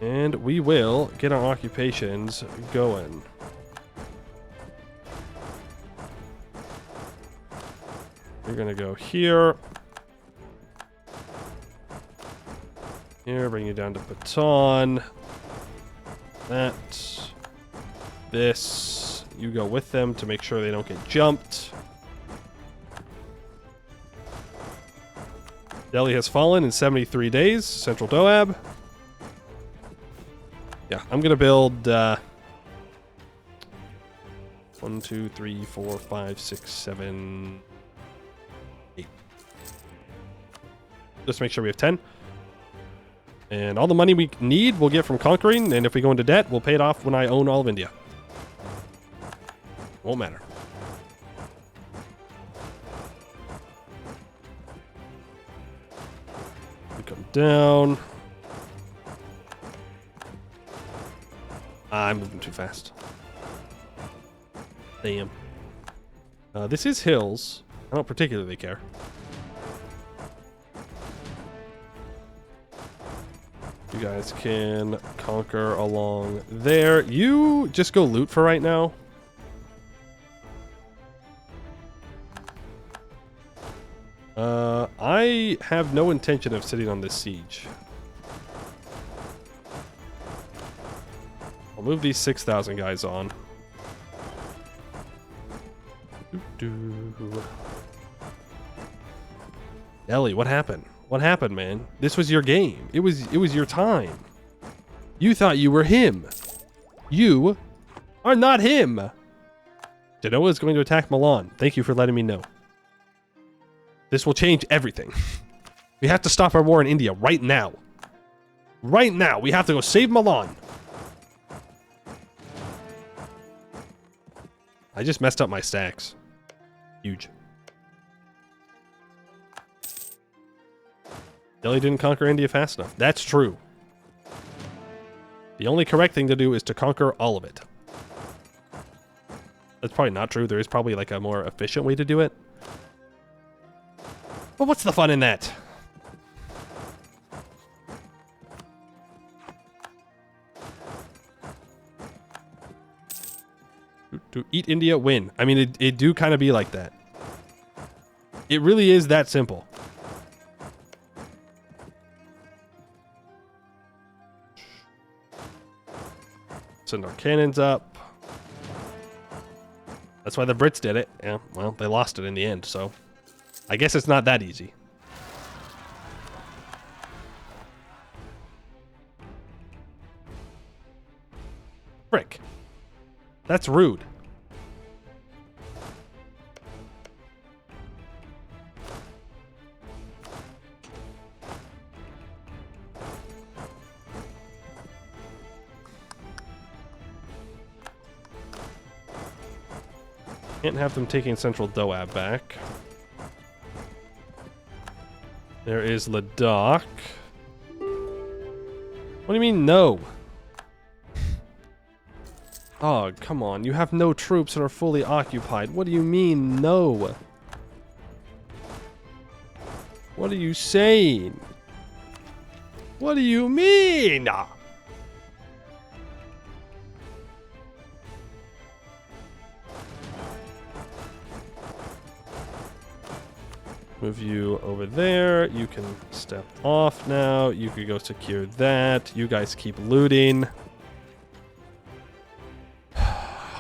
And we will get our occupations going. You're gonna go here. Here, bring you down to Baton. That. This. You go with them to make sure they don't get jumped. Delhi has fallen in 73 days. Central Doab. Yeah, I'm gonna build. Well, 1, 2, 3, 4, 5, 6, 7, 8. Just make sure we have 10. And all the money we need, we'll get from conquering. And if we go into debt, we'll pay it off when I own all of India. Won't matter. We come down. I'm moving too fast. Damn. This is hills. I don't particularly care. You guys can conquer along there. You just go loot for right now. I have no intention of sitting on this siege. I'll move these 6,000 guys on. Ellie, what happened? What happened, man? This was your game. It was your time. You thought you were him. You are not him. Genoa is going to attack Milan. Thank you for letting me know. This will change everything. We have to stop our war in India right now. Right now. We have to go save Milan. I just messed up my stacks. Huge. Delhi didn't conquer India fast enough. That's true. The only correct thing to do is to conquer all of it. That's probably not true. There is probably like a more efficient way to do it. But what's the fun in that? To eat India, win. I mean, it do kind of be like that. It really is that simple. Send our cannons up. That's why the Brits did it. Yeah, well, they lost it in the end, so I guess it's not that easy. Frick. That's rude. Can't have them taking Central Doab back. There is Ladakh. What do you mean, no? Oh, come on. You have no troops and are fully occupied. What do you mean, no? What are you saying? What do you mean? Move you over there. You can step off now. You could go secure that. You guys keep looting.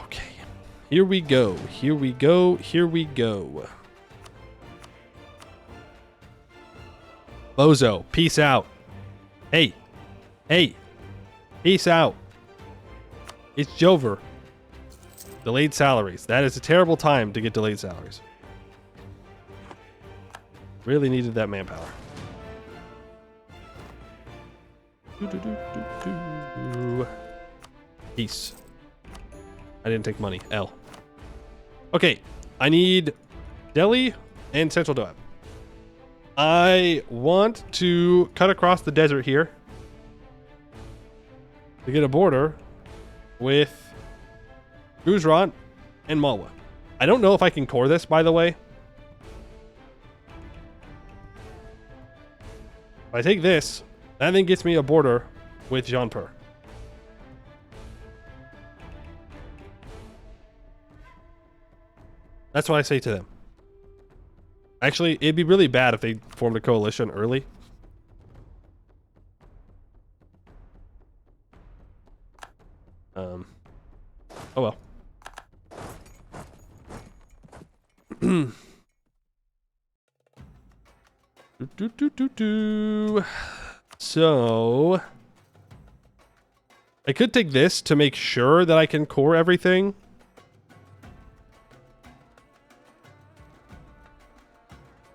Okay. Here we go. Here we go. Here we go. Bozo, peace out. Hey. Hey. Peace out. It's Jover. Delayed salaries. That is a terrible time to get delayed salaries. Really needed that manpower. Peace. I didn't take money. L. Okay. I need Delhi and Central Doab. I want to cut across the desert here to get a border with Gujarat and Malwa. I don't know if I can core this, by the way. If I take this, that then gets me a border with Jaunpur. That's what I say to them. Actually, it'd be really bad if they formed a coalition early. Oh well. So I could take this to make sure that I can core everything.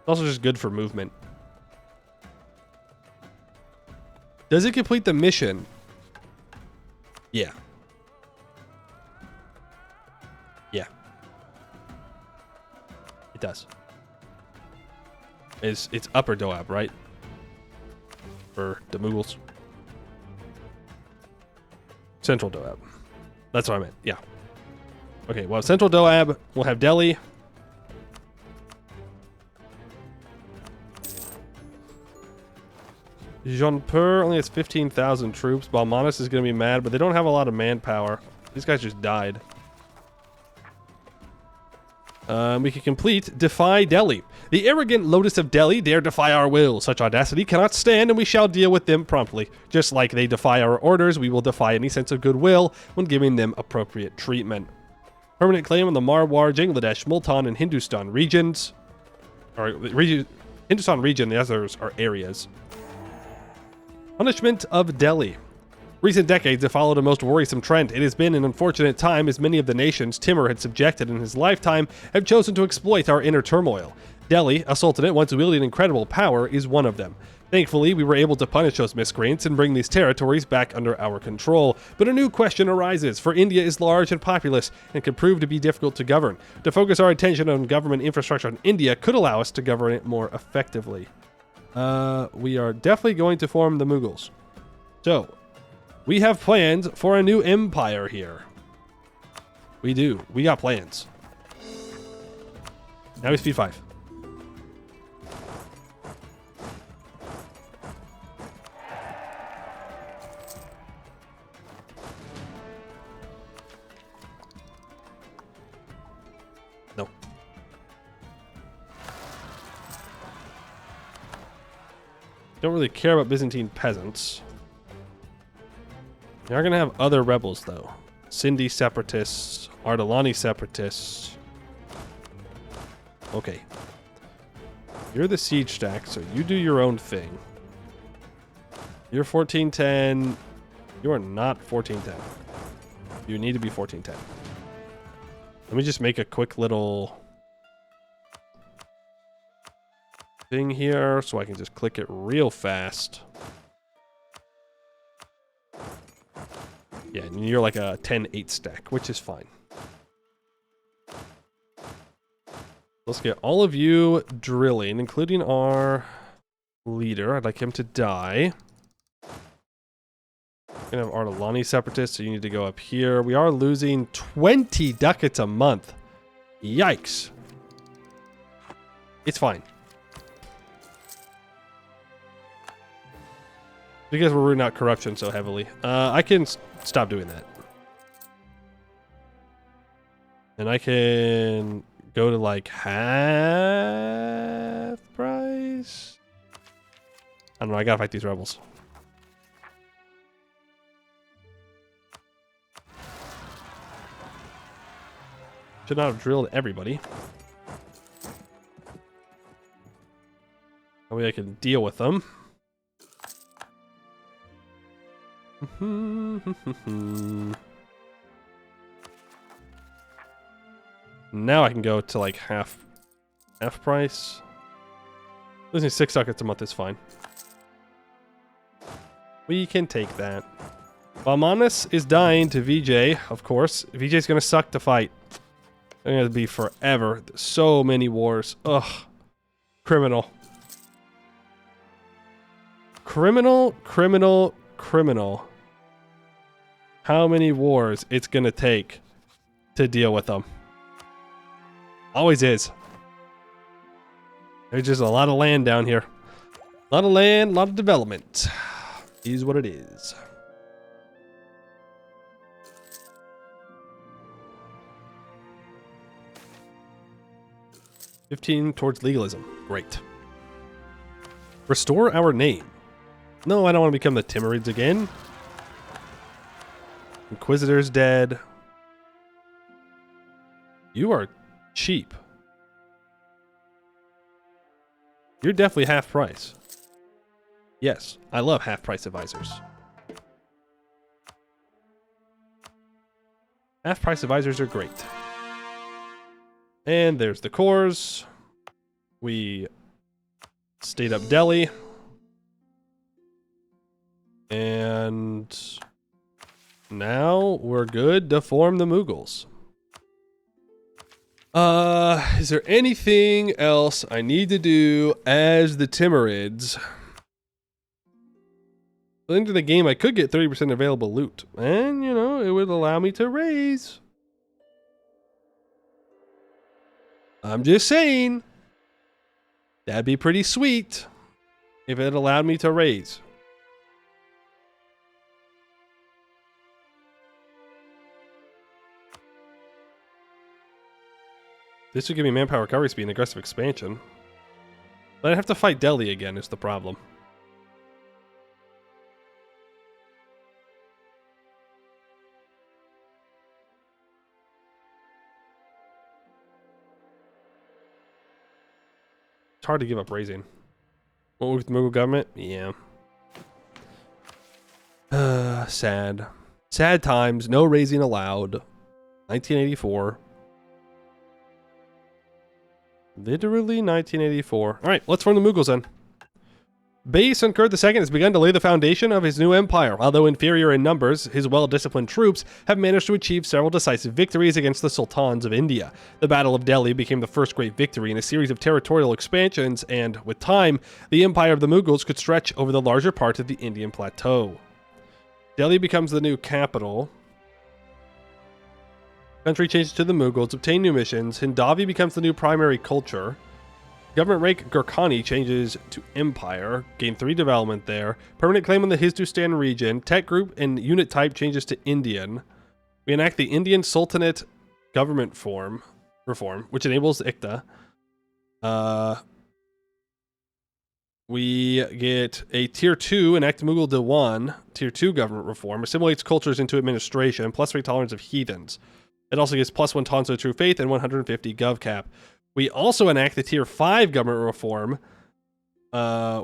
also just good for movement. Does it complete the mission? Yeah. Yeah. It does. It's upper Doab, right? For the Mughals. Central Doab. That's what I meant. Yeah. Okay, well, Central Doab, we'll have Delhi. Jaunpur only has 15,000 troops. Balmanis is going to be mad, but they don't have a lot of manpower. These guys just died. We can complete Defy Delhi. The arrogant Lotus of Delhi dare defy our will. Such audacity cannot stand, and we shall deal with them promptly. Just like they defy our orders, we will defy any sense of goodwill when giving them appropriate treatment. Permanent claim on the Marwar, Bangladesh, Multan, and Hindustan regions. Hindustan region, the others are areas. Punishment of Delhi. Recent decades have followed a most worrisome trend. It has been an unfortunate time as many of the nations Timur had subjected in his lifetime have chosen to exploit our inner turmoil. Delhi, a sultanate once wielding incredible power, is one of them. Thankfully, we were able to punish those miscreants and bring these territories back under our control. But a new question arises, for India is large and populous and can prove to be difficult to govern. To focus our attention on government infrastructure in India could allow us to govern it more effectively. We are definitely going to form the Mughals. So, we have plans for a new empire here. We do. We got plans. Now we speed 5. No. Don't really care about Byzantine peasants. They are going to have other rebels, though. Sindhi separatists, Ardalani separatists. Okay. You're the siege stack, so you do your own thing. You're 1410. You are not 1410. You need to be 1410. Let me just make a quick little thing here so I can just click it real fast. Yeah, and you're like a 10-8 stack, which is fine. Let's get all of you drilling, including our leader. I'd like him to die. We're gonna have Ardalani separatists, so you need to go up here. We are losing 20 ducats a month. Yikes. It's fine. Because we're rooting out corruption so heavily. I can stop doing that. And I can go to like half price. I don't know, I gotta fight these rebels. Should not have drilled everybody. That way I can deal with them. Now I can go to like half price. Losing 6 ducats a month is fine. We can take that. Balmanis is dying to VJ, of course. VJ's gonna suck to fight. It's gonna be forever. So many wars. Ugh. Criminal. Criminal, criminal, criminal. How many wars it's gonna take to deal with them. Always is. There's just a lot of land down here. A lot of land, a lot of development. Is what it is. $15 towards legalism. Great. Restore our name. No, I don't want to become the Timurids again. Inquisitor's dead. You are cheap. You're definitely half price. Yes, I love half price advisors. Half price advisors are great. And there's the cores. We State up Delhi. And now we're good to form the Mughals. Is there anything else I need to do as the Timurids? Into the game, I could get 30% available loot. And, you know, it would allow me to raise. I'm just saying. That'd be pretty sweet if it allowed me to raise. This would give me manpower recovery speed and aggressive expansion. But I'd have to fight Delhi again is the problem. It's hard to give up raising. What with the Mughal government? Yeah. Sad. Sad times. No raising allowed. 1984. Literally 1984. Alright, let's form the Mughals then. Bey Sunkurt II has begun to lay the foundation of his new empire. Although inferior in numbers, his well-disciplined troops have managed to achieve several decisive victories against the sultans of India. The Battle of Delhi became the first great victory in a series of territorial expansions, and, with time, the empire of the Mughals could stretch over the larger part of the Indian plateau. Delhi becomes the new capital. Country changes to the Mughals, obtain new missions. Hindavi becomes the new primary culture. Government rank Gurkhani changes to Empire. Gain 3 development there. Permanent claim on the Hindustan region. Tech group and unit type changes to Indian. We enact the Indian Sultanate government reform, which enables ICTA. We get a Tier 2, enact Mughal Diwan. Tier 2 government reform. Assimilates cultures into administration. +3 tolerance of heathens. It also gives +1 Tonso True Faith and 150 Gov Cap. We also enact the Tier 5 government reform,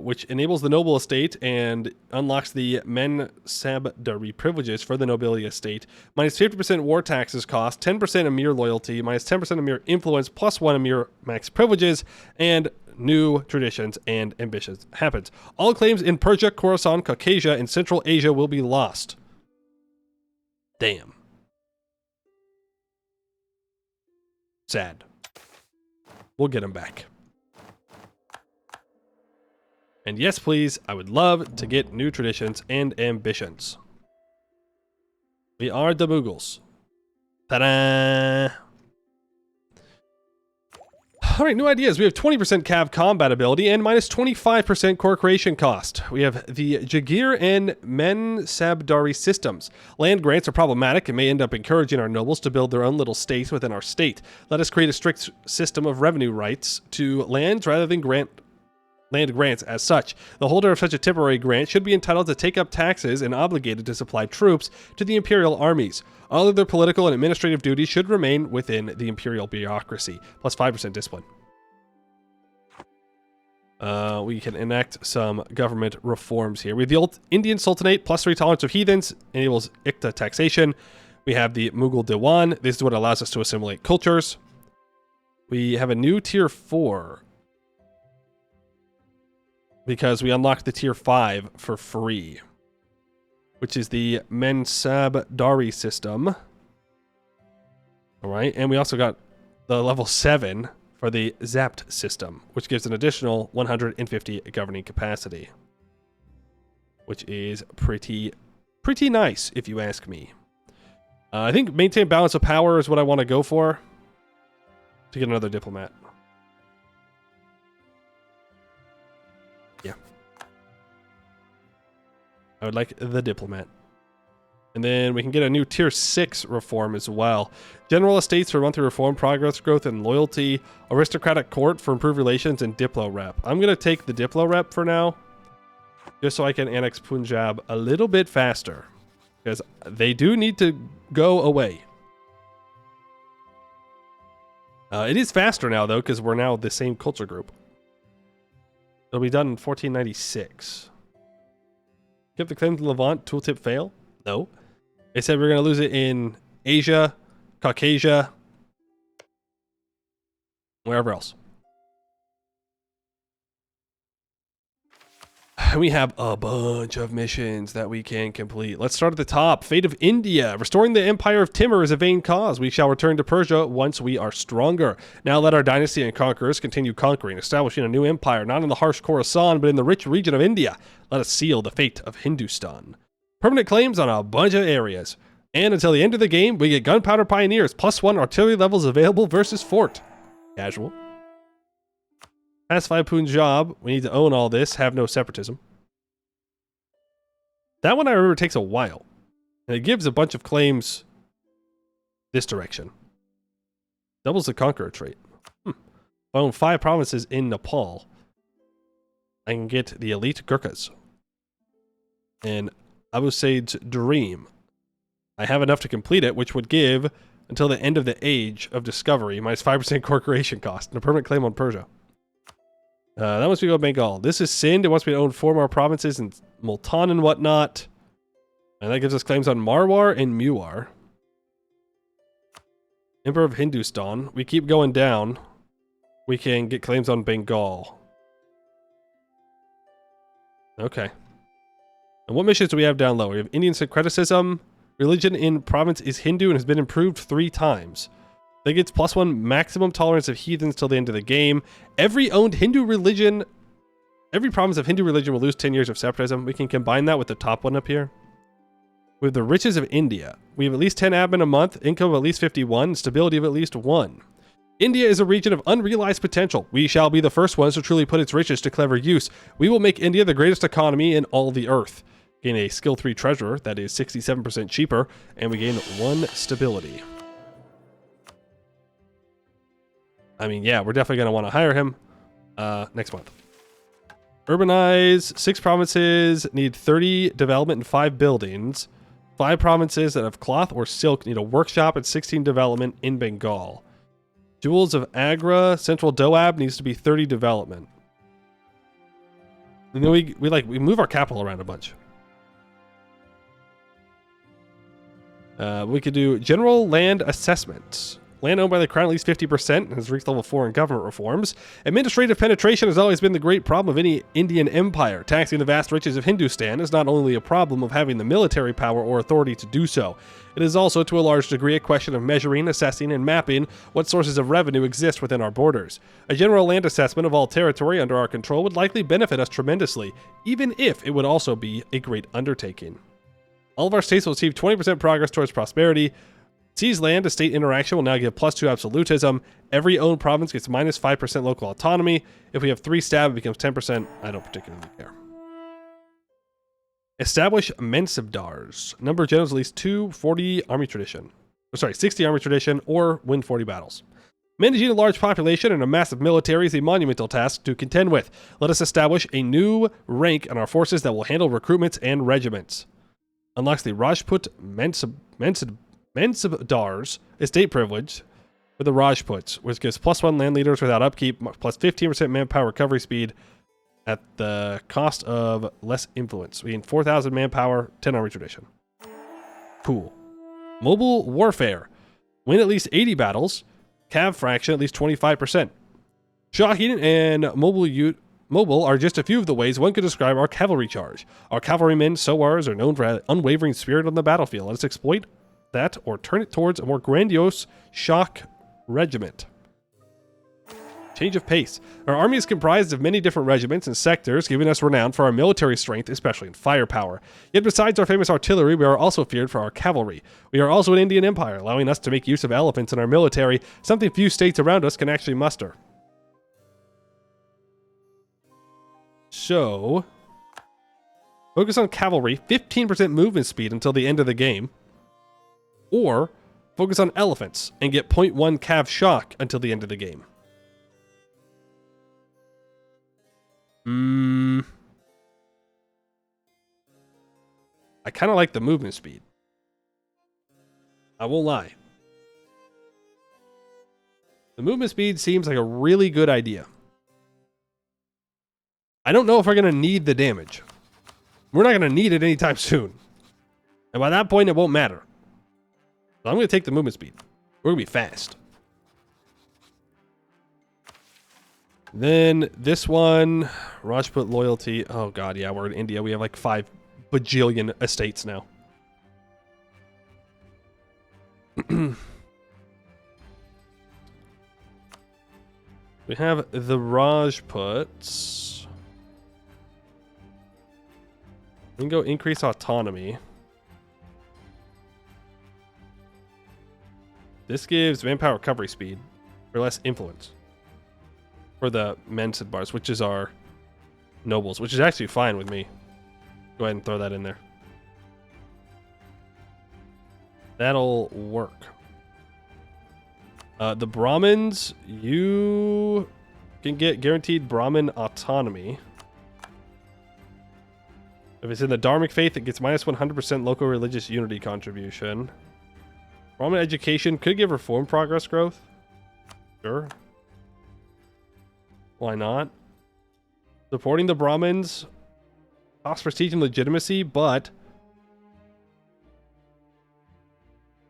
which enables the noble estate and unlocks the Mansabdari privileges for the nobility estate. -50% war taxes cost, 10% Emir loyalty, -10% Emir influence, +1 Emir max privileges, and new traditions and ambitions happens. All claims in Persia, Khorasan, Caucasia, and Central Asia will be lost. Damn. Sad. We'll get them back. And yes, please, I would love to get new traditions and ambitions. We are the Mughals. Ta-da! Alright, new ideas. We have 20% Cav combat ability and -25% core creation cost. We have the Jagir and Mansabdari systems. Land grants are problematic and may end up encouraging our nobles to build their own little states within our state. Let us create a strict system of revenue rights to lands rather than land grants as such. The holder of such a temporary grant should be entitled to take up taxes and obligated to supply troops to the imperial armies. All of their political and administrative duties should remain within the imperial bureaucracy. +5% discipline. We can enact some government reforms here. We have the old Indian Sultanate, +3 tolerance of heathens, enables ICTA taxation. We have the Mughal Diwan. This is what allows us to assimilate cultures. We have a new Tier 4. Because we unlocked the Tier 5 for free. Which is the Mansabdari system. Alright, and we also got the level 7 for the Zapt system, which gives an additional 150 governing capacity. Which is pretty nice, if you ask me. I think maintain balance of power is what I want to go for. To get another diplomat. Yeah. I would like the diplomat. And then we can get a new Tier 6 reform as well. General estates for monthly reform, progress, growth, and loyalty. Aristocratic court for improved relations, and Diplo rep. I'm going to take the Diplo rep for now. Just so I can annex Punjab a little bit faster. Because they do need to go away. It is faster now, though, because we're now the same culture group. It'll be done in 1496. Give the claim to Levant tooltip fail? No. They said we're going to lose it in Asia, Caucasia, wherever else. And we have a bunch of missions that we can complete. Let's start at the top. Fate of India. Restoring the empire of Timur is a vain cause. We shall return to Persia once we are stronger. Now let our dynasty and conquerors continue conquering, establishing a new empire, not in the harsh Khorasan, but in the rich region of India. Let us seal the fate of Hindustan. Permanent claims on a bunch of areas. And until the end of the game, we get gunpowder pioneers, +1 artillery levels available versus fort. Casual. Pacify Punjab. We need to own all this, have no separatism. That one I remember takes a while. And it gives a bunch of claims this direction. Doubles the conqueror trait. I own 5 provinces in Nepal. I can get the elite Gurkhas. And Abu Said's dream. I have enough to complete it, which would give, until the end of the age of discovery, minus 5% corporation cost and a permanent claim on Persia. That wants me to go Bengal. This is Sindh. It wants me to own 4 more provinces in Multan and whatnot. And that gives us claims on Marwar and Mewar. Emperor of Hindustan. We keep going down. We can get claims on Bengal. Okay. And what missions do we have down low? We have Indian syncretism. Religion in province is Hindu and has been improved 3 times. That gets +1 maximum tolerance of heathens till the end of the game. Every province of Hindu religion will lose 10 years of separatism. We can combine that with the top one up here. With the riches of India, we have at least 10 admin a month, income of at least 51, stability of at least 1. India is a region of unrealized potential. We shall be the first ones to truly put its riches to clever use. We will make India the greatest economy in all the earth. Gain a skill 3 treasurer, that is 67% cheaper, and we gain 1 stability. I mean, yeah, we're definitely going to want to hire him next month. Urbanize. 6 provinces need 30 development and 5 buildings. 5 provinces that have cloth or silk need a workshop and 16 development in Bengal. Jewels of Agra. Central Doab needs to be 30 development. And then we move our capital around a bunch. We could do general land assessment. Land owned by the crown at least 50% and has reached level 4 in government reforms. Administrative penetration has always been the great problem of any Indian empire. Taxing the vast riches of Hindustan is not only a problem of having the military power or authority to do so. It is also, to a large degree, a question of measuring, assessing, and mapping what sources of revenue exist within our borders. A general land assessment of all territory under our control would likely benefit us tremendously, even if it would also be a great undertaking. All of our states will achieve 20% progress towards prosperity. Seize land to state interaction will now give +2 absolutism. Every owned province gets minus 5% local autonomy. If we have 3 stab, it becomes 10%. I don't particularly care. Establish Mensabdars. Number of generals at least 2, 40 army tradition. 60 army tradition, or win 40 battles. Managing a large population and a massive military is a monumental task to contend with. Let us establish a new rank in our forces that will handle recruitments and regiments. Unlocks the Rajput Mensabdars estate privilege with the Rajputs, which gives +1 land leaders without upkeep, plus 15% manpower recovery speed at the cost of less influence. We gain 4,000 manpower, 10 army tradition. Cool. Mobile warfare. Win at least 80 battles. Cav fraction at least 25%. Shocking and mobile are just a few of the ways one could describe our cavalry charge. Our cavalrymen, Sowars, are known for unwavering spirit on the battlefield. Let us exploit that or turn it towards a more grandiose shock regiment. Change of pace. Our army is comprised of many different regiments and sectors, giving us renown for our military strength, especially in firepower. Yet besides our famous artillery, we are also feared for our cavalry. We are also an Indian empire, allowing us to make use of elephants in our military, something few states around us can actually muster. So, focus on cavalry, 15% movement speed until the end of the game. Or, focus on elephants and get 0.1 cav shock until the end of the game. I kind of like the movement speed. I won't lie. The movement speed seems like a really good idea. I don't know if we're going to need the damage. We're not going to need it anytime soon. And by that point, it won't matter. So I'm going to take the movement speed. We're going to be fast. Then this one, Rajput loyalty. Oh god, yeah, we're in India. We have like 5 bajillion estates now. We have the Rajputs. We can go increase autonomy. This gives manpower recovery speed or less influence for the Mansidbars, which is our nobles, which is actually fine with me. Go ahead and throw that in there. That'll work. The Brahmins, you can get guaranteed Brahmin autonomy. If it's in the Dharmic faith, it gets minus 100% local religious unity contribution. Brahmin education could give reform progress growth. Sure. Why not? Supporting the Brahmins costs prestige and legitimacy, but...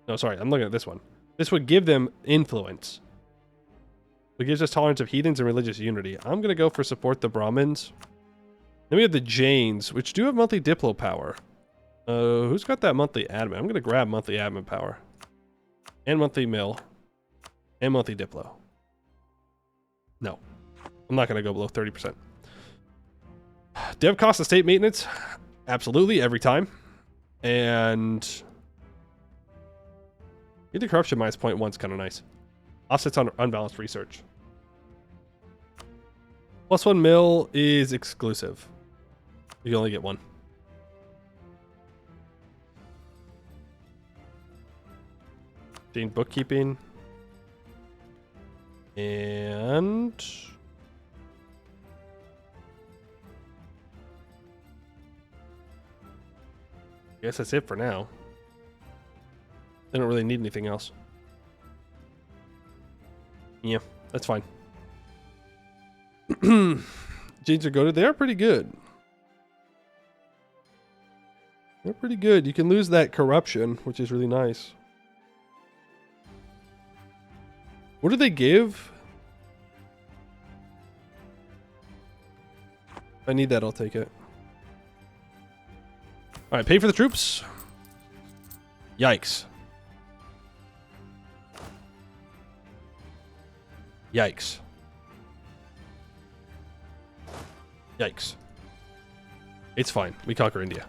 No, sorry, I'm looking at this one. This would give them influence. It gives us tolerance of heathens and religious unity. I'm going to go for support the Brahmins. Then we have the Jains, which do have monthly Diplo power. Who's got that monthly admin? I'm going to grab monthly admin power. And monthly mill. And monthly Diplo. No. I'm not going to go below 30%. Dev cost estate maintenance. Absolutely, every time. And... Either corruption minus 0.1 is kind of nice. Offsets on unbalanced research. +1 mil is exclusive. You can only get one. Jane bookkeeping. And... I guess that's it for now. They don't really need anything else. Yeah, that's fine. Jains are goaded. They are pretty good. They're pretty good. You can lose that corruption, which is really nice. What do they give? If I need that, I'll take it. Alright, pay for the troops. Yikes. Yikes. Yikes. It's fine. We conquer India.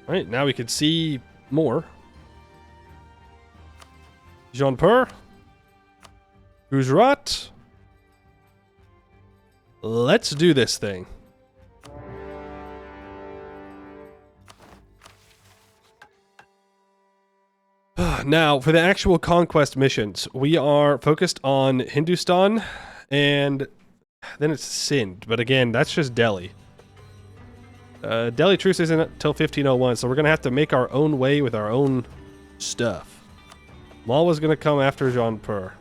Alright, now we can see more. Jaunpur. Gujarat. Let's do this thing. Now, for the actual conquest missions, we are focused on Hindustan, and then it's Sindh. But again, that's just Delhi. Delhi truce isn't until 1501, so we're going to have to make our own way with our own stuff. Malwa's going to come after Jaunpur.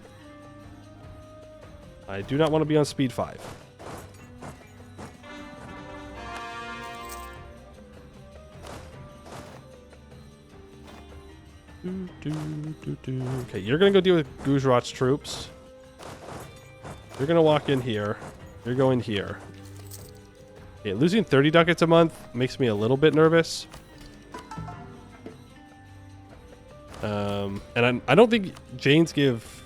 I do not want to be on speed 5. Okay, you're gonna go deal with Gujarat's troops. You're gonna walk in here. You're going here. Okay, losing 30 ducats a month makes me a little bit nervous. And I don't think Jains give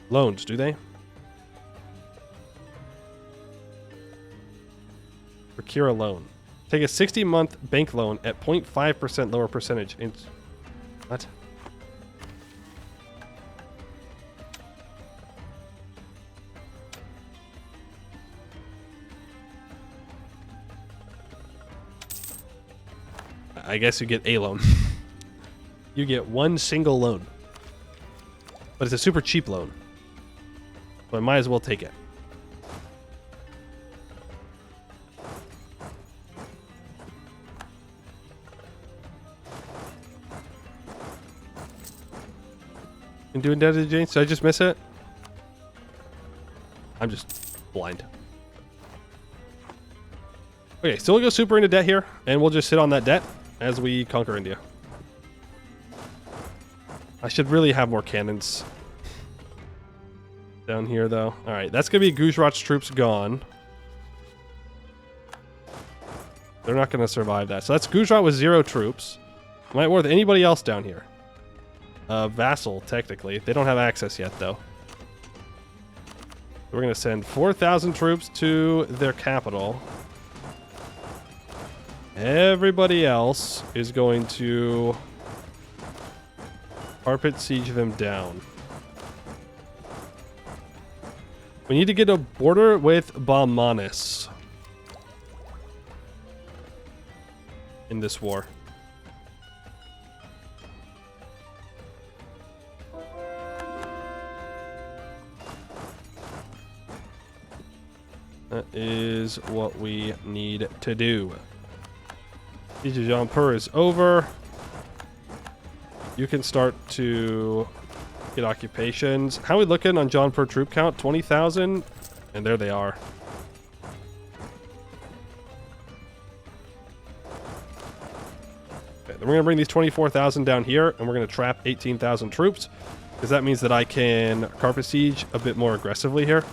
loans, do they? Procure a loan. Take a 60-month bank loan at 0.5% lower percentage. What? I guess you get a loan. You get one single loan. But it's a super cheap loan. So I might as well take it. And doing that to James? Did I just miss it? I'm just blind. Okay, so we'll go super into debt here, and we'll just sit on that debt as we conquer India. I should really have more cannons down here, though. All right, that's going to be Gujarat's troops gone. They're not going to survive that. So that's Gujarat with 0 troops. Might war with anybody else down here. Vassal, technically. They don't have access yet, though. We're going to send 4,000 troops to their capital. Everybody else is going to carpet siege them down. We need to get a border with Baumanis in this war. That is what we need to do. Siege of Jaunpur is over. You can start to get occupations. How are we looking on Jaunpur troop count? 20,000? And there they are. Okay, then we're going to bring these 24,000 down here, and we're going to trap 18,000 troops, because that means that I can carpet siege a bit more aggressively here.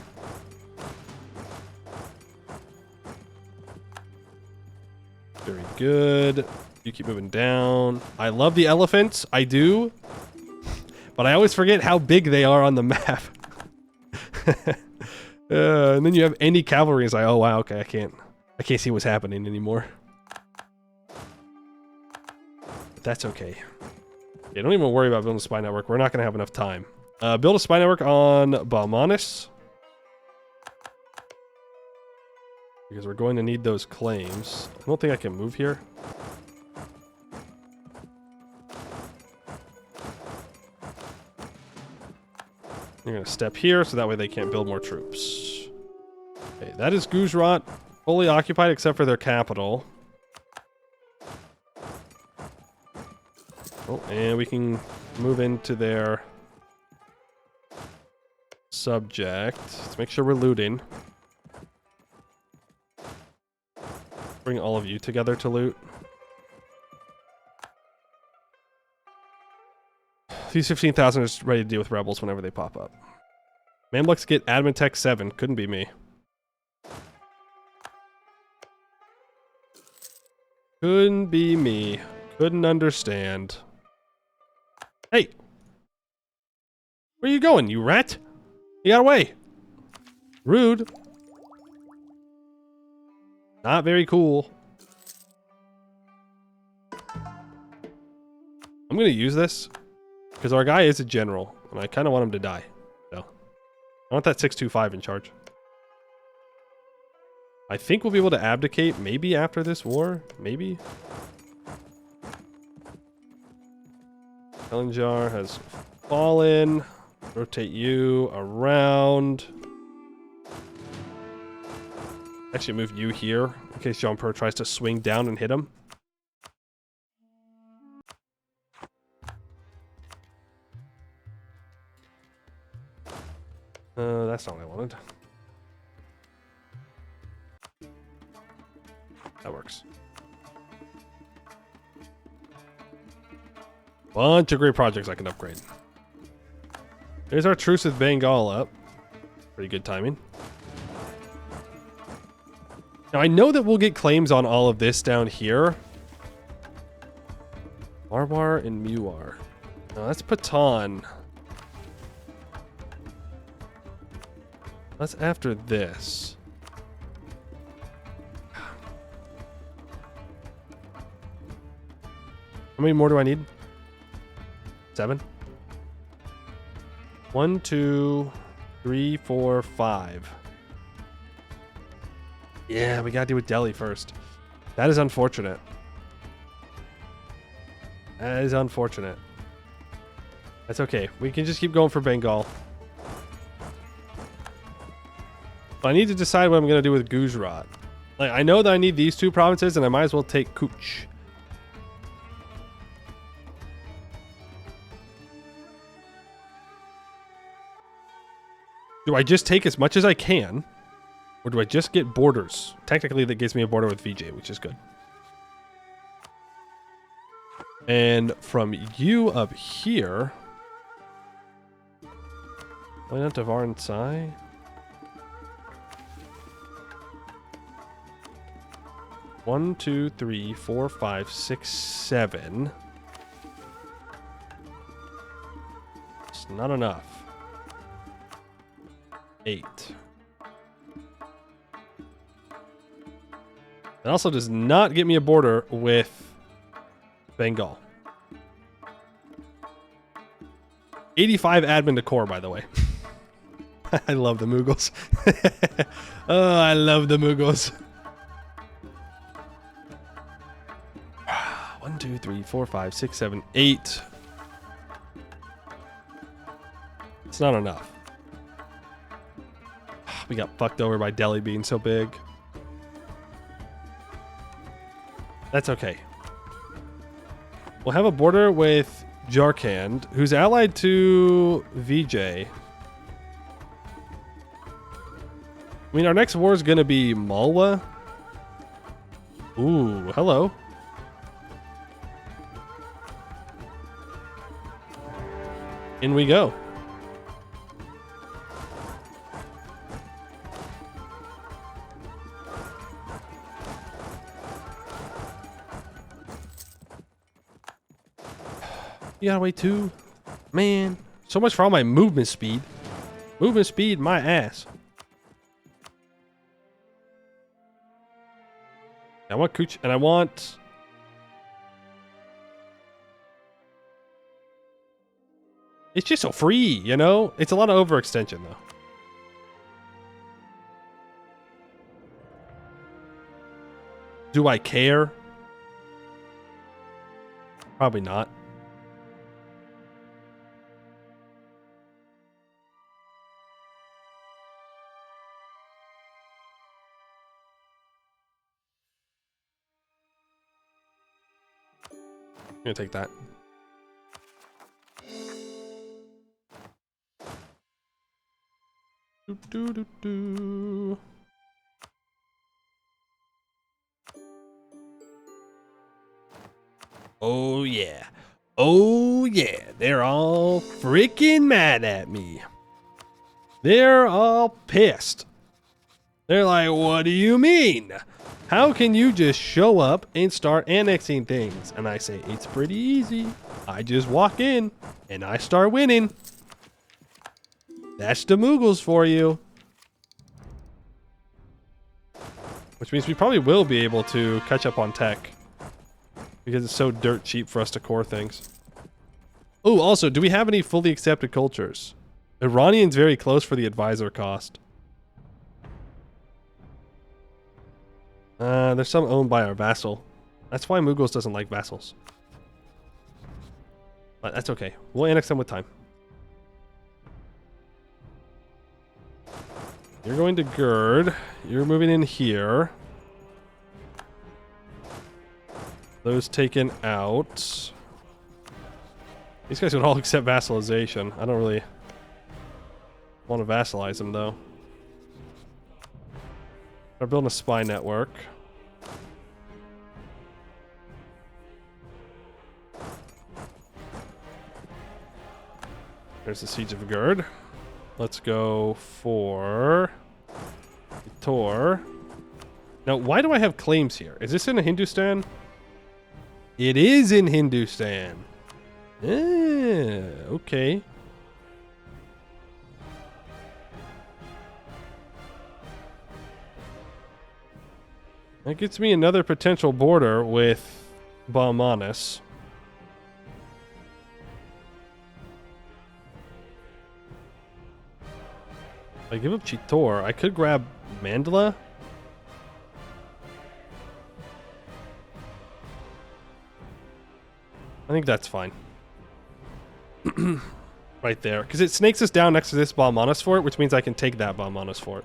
Very good. You keep moving down. I love the elephants. I do. But I always forget how big they are on the map. And then you have any cavalry. It's like, oh wow, okay, I can't see what's happening anymore. But that's okay. Yeah, don't even worry about building a spy network. We're not going to have enough time. Build a spy network on Baumanis, because we're going to need those claims. I don't think I can move here. You're going to step here, so that way they can't build more troops. Okay, that is Gujarat fully occupied except for their capital. Oh, and we can move into their subject. Let's make sure we're looting. Bring all of you together to loot. These 15,000 are just ready to deal with rebels whenever they pop up. Mamluks get admin tech 7. Couldn't be me. Couldn't be me. Couldn't understand. Hey! Where are you going, you rat? You got away! Rude. Not very cool. I'm gonna use this, because our guy is a general, and I kind of want him to die. So, I want that 625 in charge. I think we'll be able to abdicate maybe after this war. Maybe. Kalinjar has fallen. Rotate you around. Actually move you here in case Jaunpur tries to swing down and hit him. That's not what I wanted. That works. Bunch of great projects I can upgrade. There's our truce with Bengal up. Pretty good timing. Now I know that we'll get claims on all of this down here. Marwar and Muar. No, that's Patan. That's after this. How many more do I need? 7? 1, 2, 3, 4, 5. Yeah, we gotta deal with Delhi first. That is unfortunate. That is unfortunate. That's okay. We can just keep going for Bengal. But I need to decide what I'm gonna do with Gujarat. Like, I know that I need these 2 provinces, and I might as well take Kutch. Do I just take as much as I can? Or do I just get borders? Technically, that gives me a border with VJ, which is good. And from you up here... Why not Devar and Sai? One, two, three, four, five, six, seven. It's not enough. 8. It also does not get me a border with Bengal. 85 admin to core, by the way. I love the Mughals. Oh, I love the Mughals. 1, 2, 3, 4, 5, 6, 7, 8. It's not enough. We got fucked over by Delhi being so big. That's okay. We'll have a border with Jharkhand, who's allied to VJ. I mean, our next war is going to be Malwa. Ooh, hello. In we go. You gotta wait too. Man, so much for all my movement speed. Movement speed, my ass. I want Kuch, and I want... It's just so free, you know? It's a lot of overextension, though. Do I care? Probably not. I'm gonna take that. Do. Oh yeah. Oh yeah. They're all freaking mad at me. They're all pissed. They're like, what do you mean? How can you just show up and start annexing things? And I say, it's pretty easy. I just walk in and I start winning. That's the Mughals for you. Which means we probably will be able to catch up on tech. Because it's so dirt cheap for us to core things. Oh, also, do we have any fully accepted cultures? Iranian's very close for the advisor cost. There's some owned by our vassal. That's why Mughals doesn't like vassals. But that's okay. We'll annex them with time. You're going to Gerd. You're moving in here. Those taken out. These guys would all accept vassalization. I don't really want to vassalize them, though. They're building a spy network. There's the Siege of Gerd. Let's go for Tor. Now, why do I have claims here? Is this in Hindustan? It is in Hindustan. Okay. That gets me another potential border with Balmanis. If I give up Chittor, I could grab Mandala. I think that's fine. Right there. Because it snakes us down next to this Balmanis fort, which means I can take that Balmanis fort.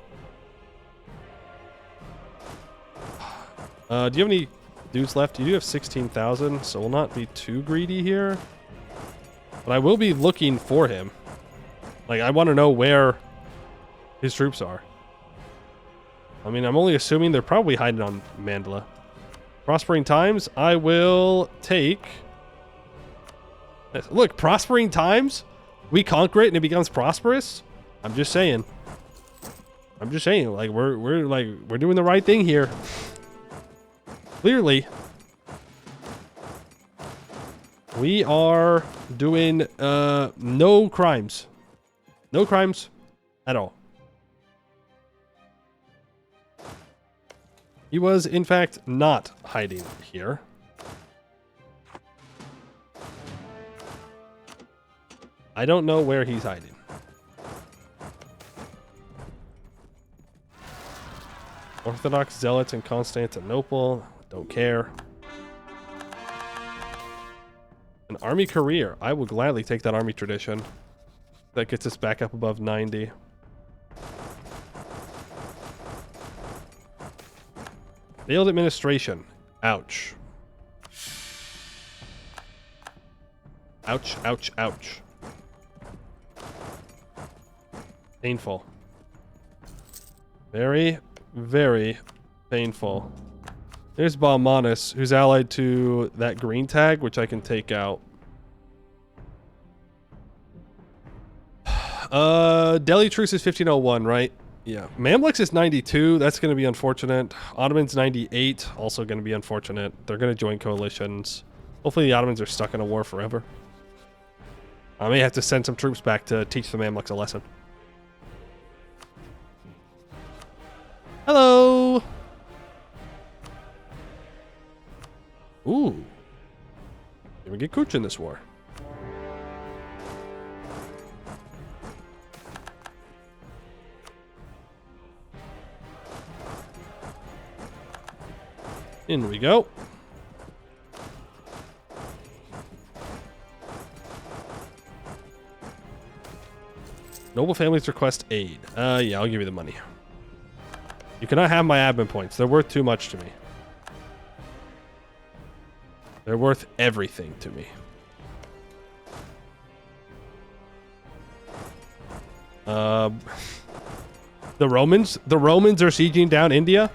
Do you have any dudes left? You do have 16,000, so we'll not be too greedy here. But I will be looking for him. Like, I want to know where his troops are. I mean, I'm only assuming they're probably hiding on Mandala. Prospering times, I will take... Look, prospering times, we conquer it and it becomes prosperous. I'm just saying. I'm just saying, like we're doing the right thing here. Clearly. We are doing no crimes. No crimes at all. He was, in fact, not hiding here. I don't know where he's hiding. Orthodox zealots in Constantinople. Don't care. An army career. I will gladly take that army tradition. That gets us back up above 90. Failed administration. Ouch. Ouch, ouch, ouch. Painful. Very, very painful. There's Balmanis, who's allied to that green tag, which I can take out. Delhi truce is 1501, right? Yeah. Mamluks is 92. That's going to be unfortunate. Ottomans 98. Also going to be unfortunate. They're going to join coalitions. Hopefully the Ottomans are stuck in a war forever. I may have to send some troops back to teach the Mamluks a lesson. Hello! Ooh. Can we get Kuch in this war? In we go. Noble families request aid. Yeah, I'll give you the money. You cannot have my admin points. They're worth too much to me. They're worth everything to me. The Romans are sieging down India.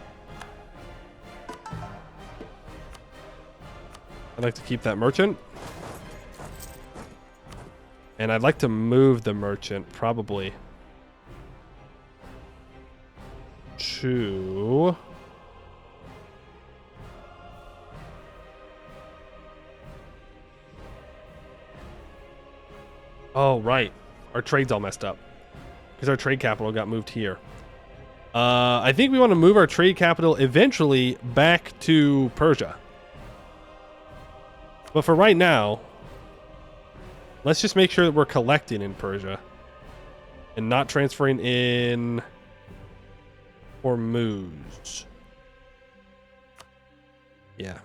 I'd like to keep that merchant. And I'd like to move the merchant, probably, to... Oh, right. Our trade's all messed up. Because our trade capital got moved here. I think we want to move our trade capital eventually back to Persia. But for right now, let's just make sure that we're collecting in Persia. And not transferring in Hormuz. Yeah.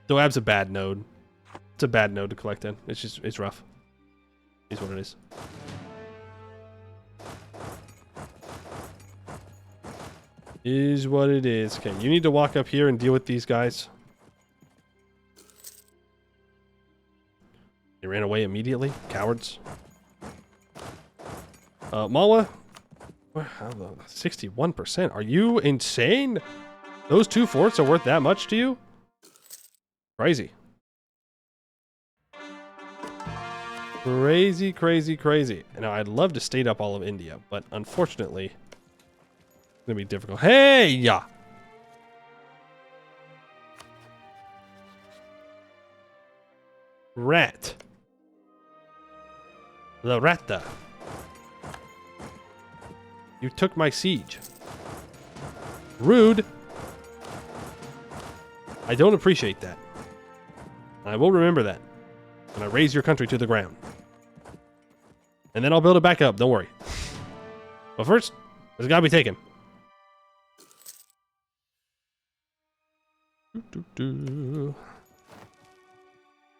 Doab's a bad node. It's a bad node to collect in. It's rough. Is what it is. Is what it is. Okay, you need to walk up here and deal with these guys. They ran away immediately. Cowards. Malwa. 61%. Are you insane? Those two forts are worth that much to you? Crazy. Crazy, crazy, crazy. Now, I'd love to state up all of India, but unfortunately, it's going to be difficult. Hey! Yeah! Rat. The Rata. You took my siege. Rude. I don't appreciate that. I will remember that when I raise your country to the ground. And then I'll build it back up, don't worry. But first, there's gotta be taken.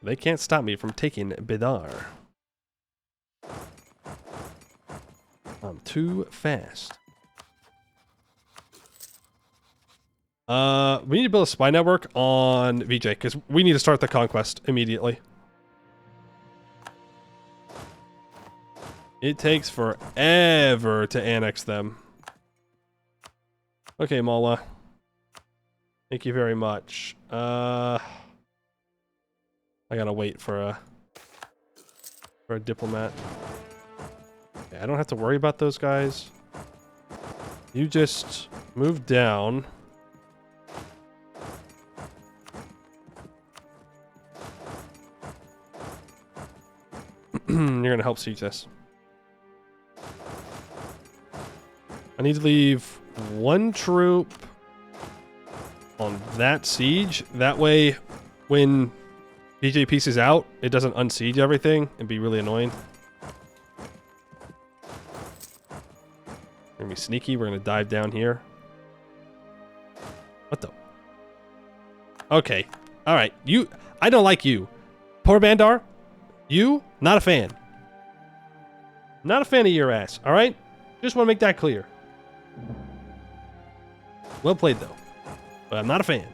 They can't stop me from taking Bidar. I'm too fast. We need to build a spy network on VJ, because we need to start the conquest immediately. It takes forever to annex them. Okay, Malwa. Thank you very much. I gotta wait for a diplomat. Okay, I don't have to worry about those guys. You just move down. You're gonna help siege this. I need to leave one troop on that siege. That way, when VJ pieces out, it doesn't unsiege everything and be really annoying. We're gonna be sneaky. We're gonna dive down here. What the? Okay. All right. You. I don't like you. Poor Bandar. You. Not a fan. Not a fan of your ass. All right. Just want to make that clear. Well played though. But I'm not a fan.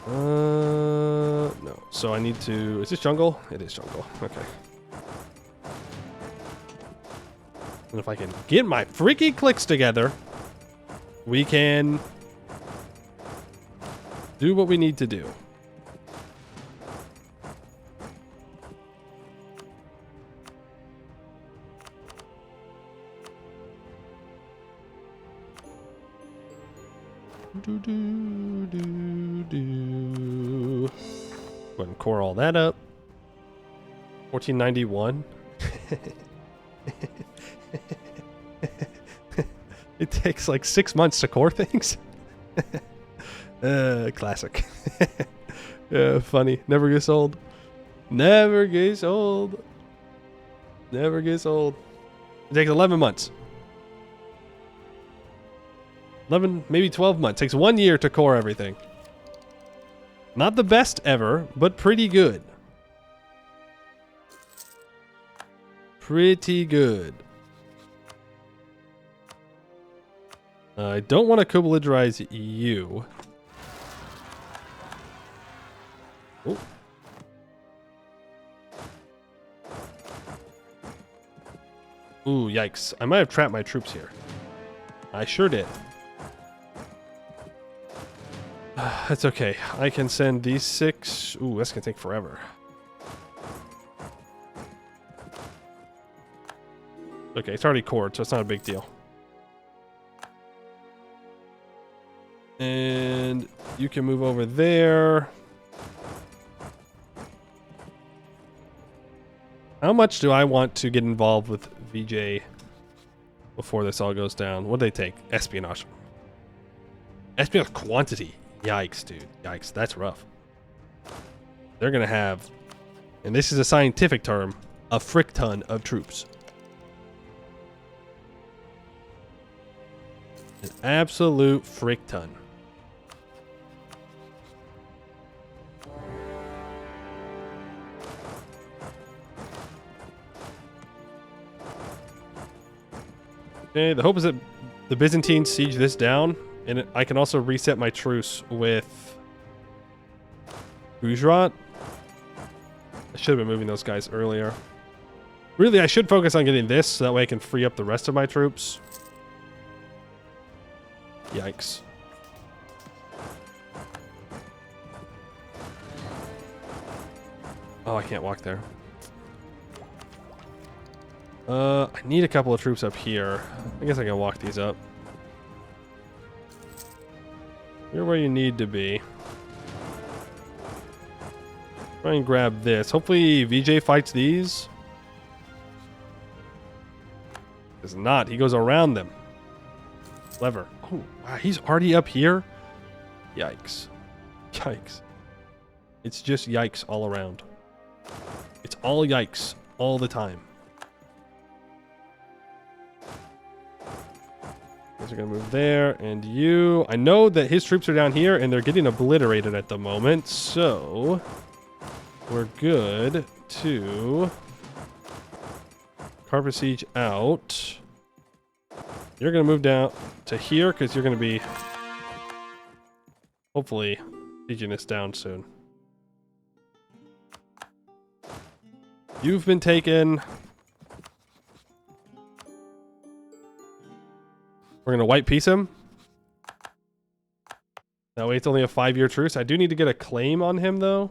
No. So I need to... Is this jungle? It is jungle. Okay. And if I can get my freaky clicks together, we can do what we need to do. Go ahead and core all that up. 1491. It takes like 6 months to core things. Classic. Funny. Never gets old. Never gets old. Never gets old. It takes 11 months. 11, maybe 12 months. Takes 1 year to core everything. Not the best ever, but pretty good. Pretty good. I don't want to Kubeliderize you. Oh. Ooh, yikes. I might have trapped my troops here. I sure did. That's okay. I can send these 6. Ooh, that's gonna take forever. Okay, it's already cored, so it's not a big deal. And you can move over there. How much do I want to get involved with VJ before this all goes down? What do they take? Espionage. Espionage quantity. Yikes, dude. Yikes. That's rough. They're going to have, and this is a scientific term, a frick ton of troops. An absolute frick ton. Okay, the hope is that the Byzantines siege this down, and I can also reset my truce with Gujarat. I should have been moving those guys earlier. Really, I should focus on getting this, so that way I can free up the rest of my troops. Yikes. Oh, I can't walk there. I need a couple of troops up here. I guess I can walk these up. You're where you need to be. Try and grab this. Hopefully VJ fights these. Does not. He goes around them. Clever. Oh, wow. He's already up here? Yikes. Yikes. It's just yikes all around. It's all yikes all the time. Are gonna move there, and you. I know that his troops are down here, and they're getting obliterated at the moment, so we're good to carpet siege out. You're gonna move down to here because you're gonna be hopefully sieging this down soon. You've been taken. We're going to white piece him. That way it's only a 5-year truce. I do need to get a claim on him, though.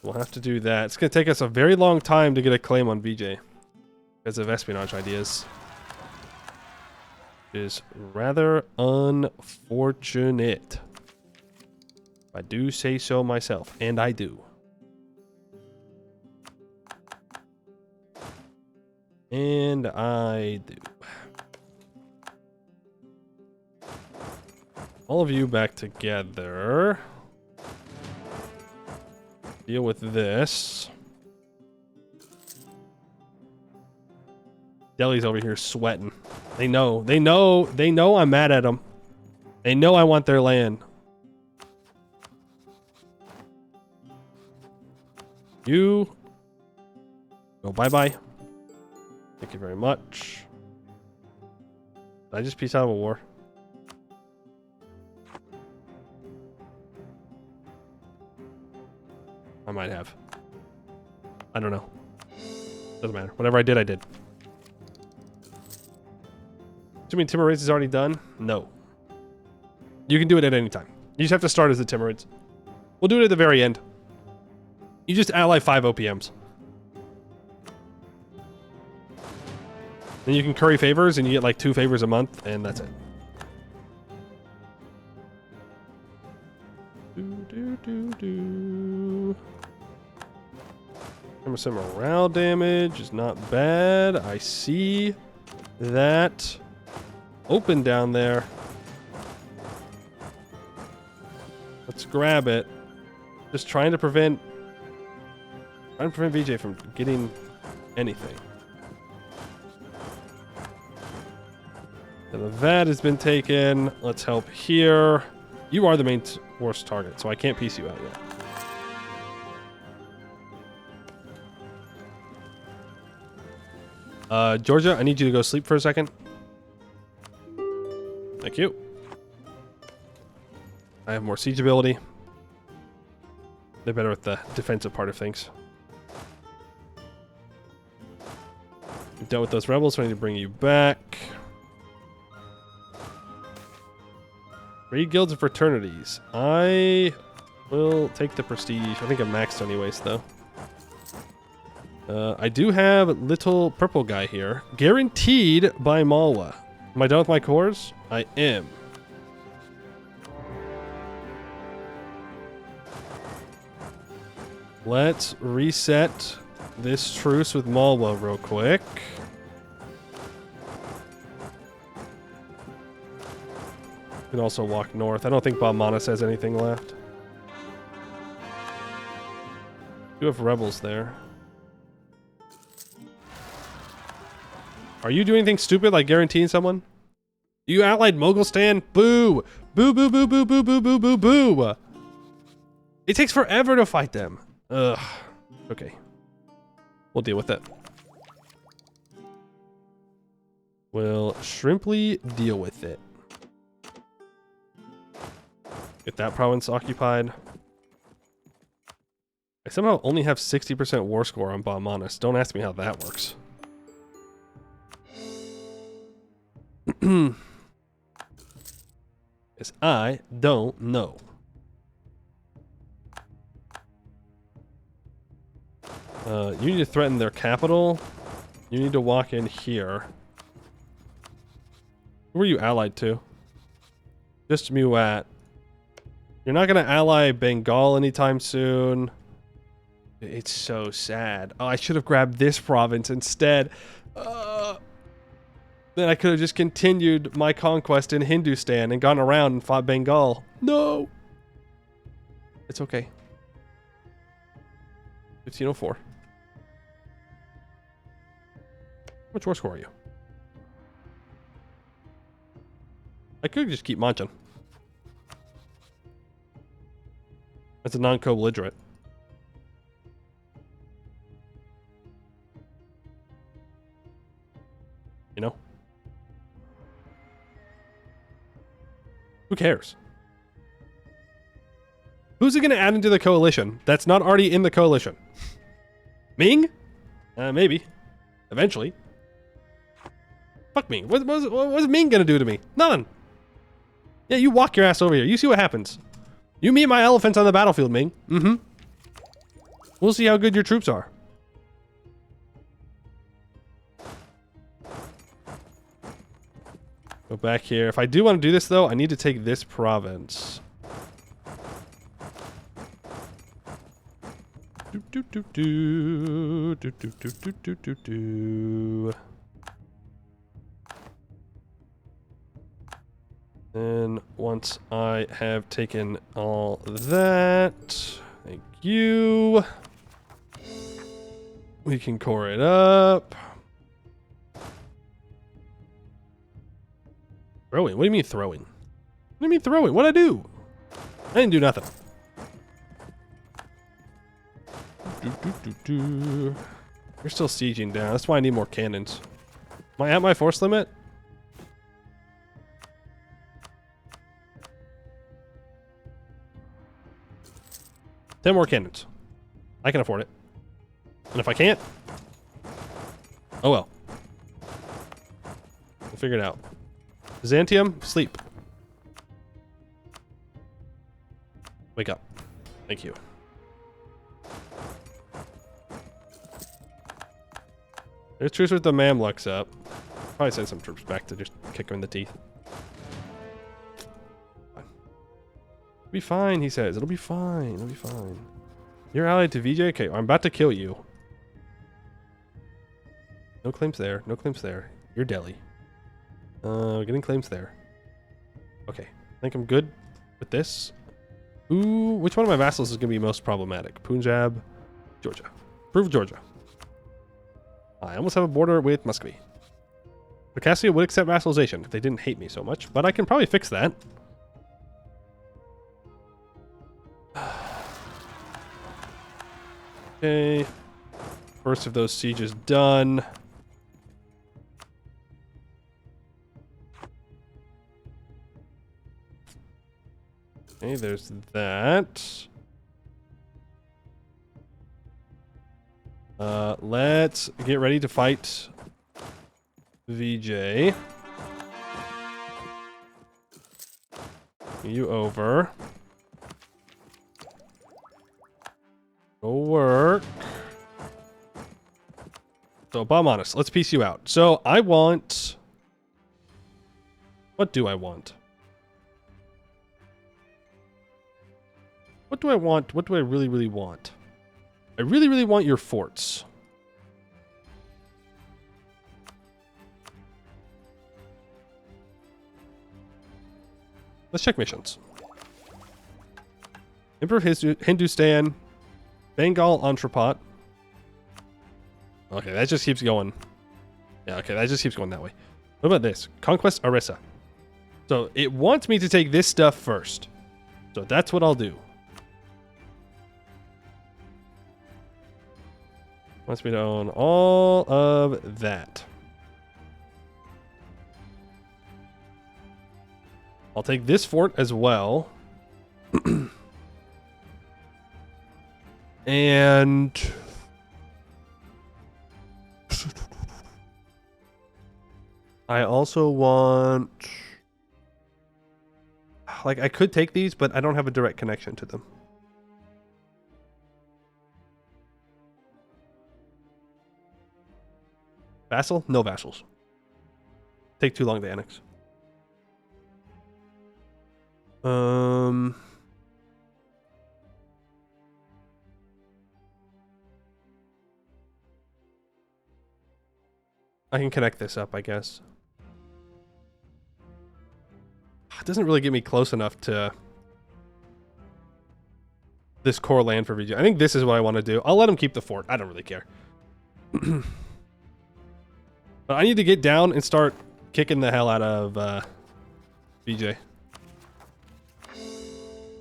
We'll have to do that. It's going to take us a very long time to get a claim on VJ because of espionage ideas. Which is rather unfortunate. I do say so myself, and I do. And I do. All of you back together. Deal with this. Delhi's over here sweating. They know I'm mad at them. They know I want their land. You go bye-bye. Thank you very much. Did I just peace out of a war? I might have. I don't know. Doesn't matter. Whatever I did, I did. Do you mean Timurids is already done? No. You can do it at any time. You just have to start as the Timurids. We'll do it at the very end. You just ally 5 OPMs. Then you can curry favors, and you get like 2 favors a month, and that's it. Some morale damage is not bad. I see that open down there. Let's grab it. Just trying to prevent VJ from getting anything. And the VAT has been taken. Let's help here. You are the main worst target, so I can't piece you out yet. Georgia, I need you to go sleep for a second. Thank you. I have more siege ability. They're better with the defensive part of things. We've dealt with those rebels, so I need to bring you back. Raid guilds and fraternities. I will take the prestige. I think I'm maxed anyways, though. I do have little purple guy here. Guaranteed by Malwa. Am I done with my cores? I am. Let's reset this truce with Malwa real quick. You can also walk north. I don't think Balmanis has anything left. You have rebels there. Are you doing anything stupid like guaranteeing someone? You allied Mughal. Boo! Boo, boo, boo, boo, boo, boo, boo, boo, boo! It takes forever to fight them. Ugh. Okay. We'll deal with it. We'll shrimply deal with it. Get that province occupied. I somehow only have 60% war score on Balmanis. Don't ask me how that works. Because I don't know. You need to threaten their capital. You need to walk in here. Who are you allied to? Just Muat. You're not going to ally Bengal anytime soon. It's so sad. Oh, I should have grabbed this province instead. Then I could have just continued my conquest in Hindustan and gone around and fought Bengal. No! It's okay. 1504. How much war score are you? I could just keep munching. That's a non-co-belligerent. You know? Who cares? Who's it going to add into the coalition that's not already in the coalition? Ming? Maybe. Eventually. Fuck Ming. What's Ming going to do to me? None. Yeah, you walk your ass over here. You see what happens. You meet my elephants on the battlefield, Ming. Mm-hmm. We'll see how good your troops are. Go back here. If I do want to do this, though, I need to take this province. Do, do, do, do. Do, do, do, do, do, do, do. And once I have taken all that, thank you. We can core it up. Throwing? What do you mean throwing? What do you mean throwing? What'd I do? I didn't do nothing. Do, do, do, do. You're still sieging down. That's why I need more cannons. Am I at my force limit? Ten more cannons. I can afford it. And if I can't, oh well. We'll figure it out. Byzantium, sleep. Wake up. Thank you. There's truce with the Mamluks up. Probably send some troops back to just kick him in the teeth. It'll be fine, he says. It'll be fine. It'll be fine. You're allied to VJ? Okay, I'm about to kill you. No claims there. No claims there. You're Delhi. Getting claims there. Okay. I think I'm good with this. Ooh, which one of my vassals is going to be most problematic? Punjab, Georgia. Prove Georgia. I almost have a border with Muscovy. Circassia would accept vassalization if they didn't hate me so much, but I can probably fix that. Okay. First of those sieges done. Okay, there's that. Let's get ready to fight VJ. You over. Go work. So, bomb honest. Let's piece you out. So, I want... What do I want? What do I want? What do I really, really want? I really, really want your forts. Let's check missions. Emperor of Hindustan. Bengal Entrepot. Okay, that just keeps going. Yeah, okay, that just keeps going that way. What about this? Conquest Orissa. So it wants me to take this stuff first. So that's what I'll do. Wants me to own all of that. I'll take this fort as well. And I also want, like, I could take these, but I don't have a direct connection to them. Vassal? No vassals. Take too long to annex. I can connect this up, I guess. It doesn't really get me close enough to this core land for VG. I think this is what I want to do. I'll let him keep the fort. I don't really care. But I need to get down and start kicking the hell out of VJ.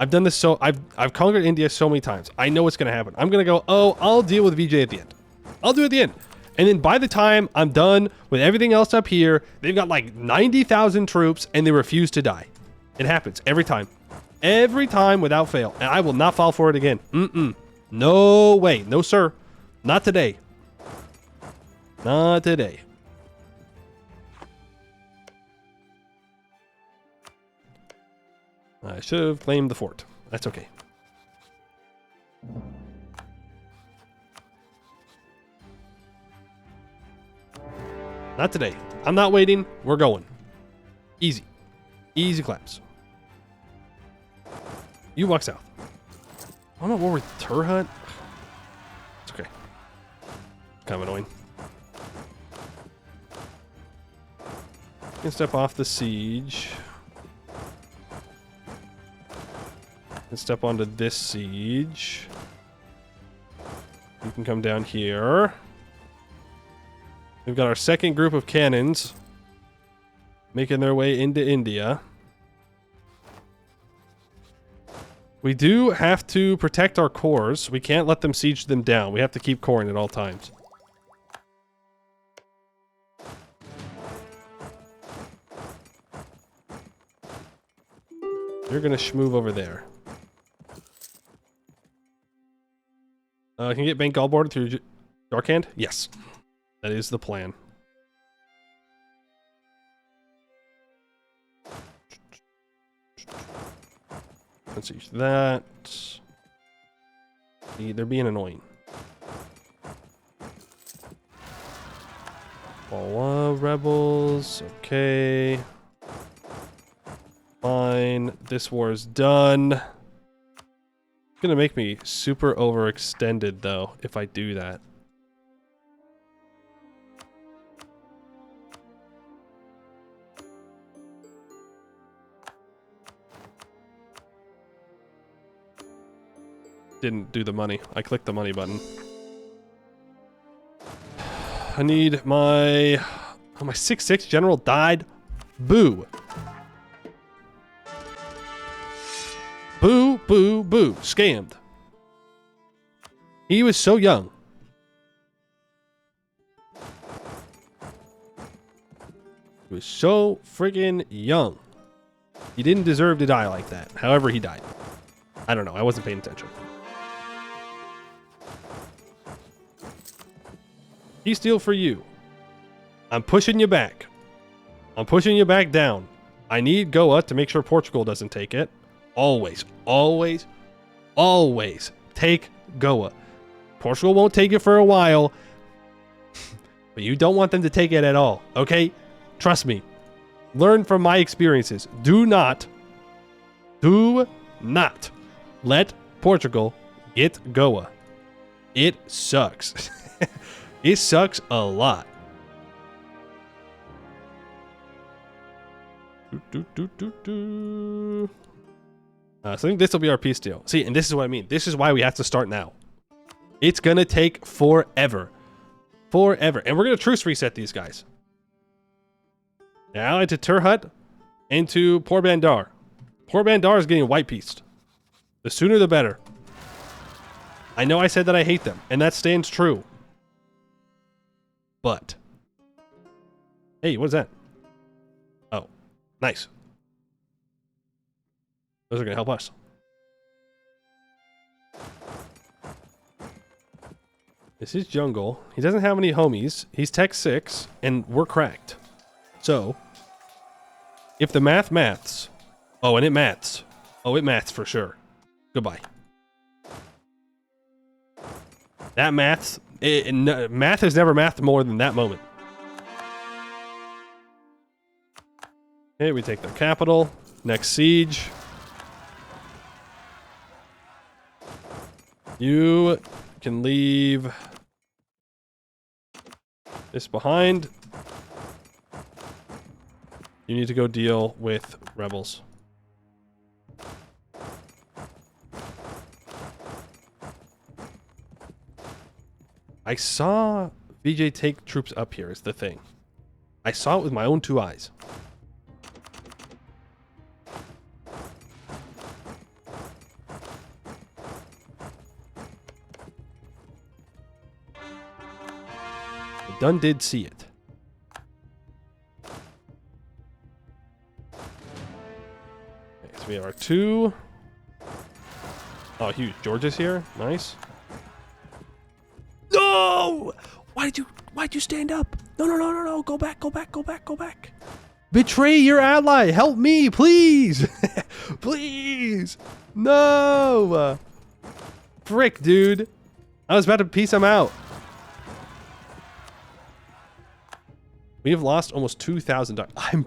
I've done this so... I've conquered India so many times. I know what's going to happen. I'm going to go, oh, I'll deal with VJ at the end. I'll do it at the end. And then by the time I'm done with everything else up here, they've got like 90,000 troops and they refuse to die. It happens every time. Every time without fail. And I will not fall for it again. No way. No, sir. Not today. Not today. I should have claimed the fort. That's okay. Not today. I'm not waiting. We're going. Easy. Easy claps. You walk south. I'm not war with Turhut. It's okay. Kind of annoying. You can step off the siege. And step onto this siege. You can come down here. We've got our second group of cannons making their way into India. We do have to protect our cores. We can't let them siege them down. We have to keep coring at all times. You're gonna schmove over there. Can you get Bengal border through Darkhand? Yes. That is the plan. Let's use that. They're being annoying. All rebels. Okay. Fine. This war is done. It's gonna make me super overextended though if I do that. Didn't do the money. I clicked the money button. I need my... Oh, my 6/6 general died? Boo. Boo, boo, boo. Scammed. He was so young. He was so friggin' young. He didn't deserve to die like that. However he died. I don't know. I wasn't paying attention. Peace deal for you. I'm pushing you back. I'm pushing you back down. I need Goa to make sure Portugal doesn't take it. Always, always, always take Goa. Portugal won't take it for a while, but you don't want them to take it at all, okay? Trust me. Learn from my experiences. Do not let Portugal get Goa. It sucks. It sucks a lot. So I think this will be our peace deal. See, and this is what I mean. This is why we have to start now. It's gonna take forever. Forever. And we're gonna truce reset these guys. They're allied to Turhut and to Poor Bandar. Poor Bandar is getting white pieced. The sooner the better. I know I said that I hate them, and that stands true. But hey, what is that? Oh, nice. Those are gonna help us. This is jungle. He doesn't have any homies. He's tech 6, and we're cracked. So, if the maths. Oh, and it maths. Oh, it maths for sure. Goodbye. That maths. Math has never mathed more than that moment. Okay, we take their capital. Next siege. You can leave this behind. You need to go deal with rebels. I saw VJ take troops up here is the thing. I saw it with my own 2 eyes. I done did see it. Okay, so we have our 2. Oh, huge. George is here. Nice. No! Why'd you stand up? No. Go back. Betray your ally. Help me, please. Please. No. Frick, dude. I was about to piece him out. We have lost almost 2,000 I'm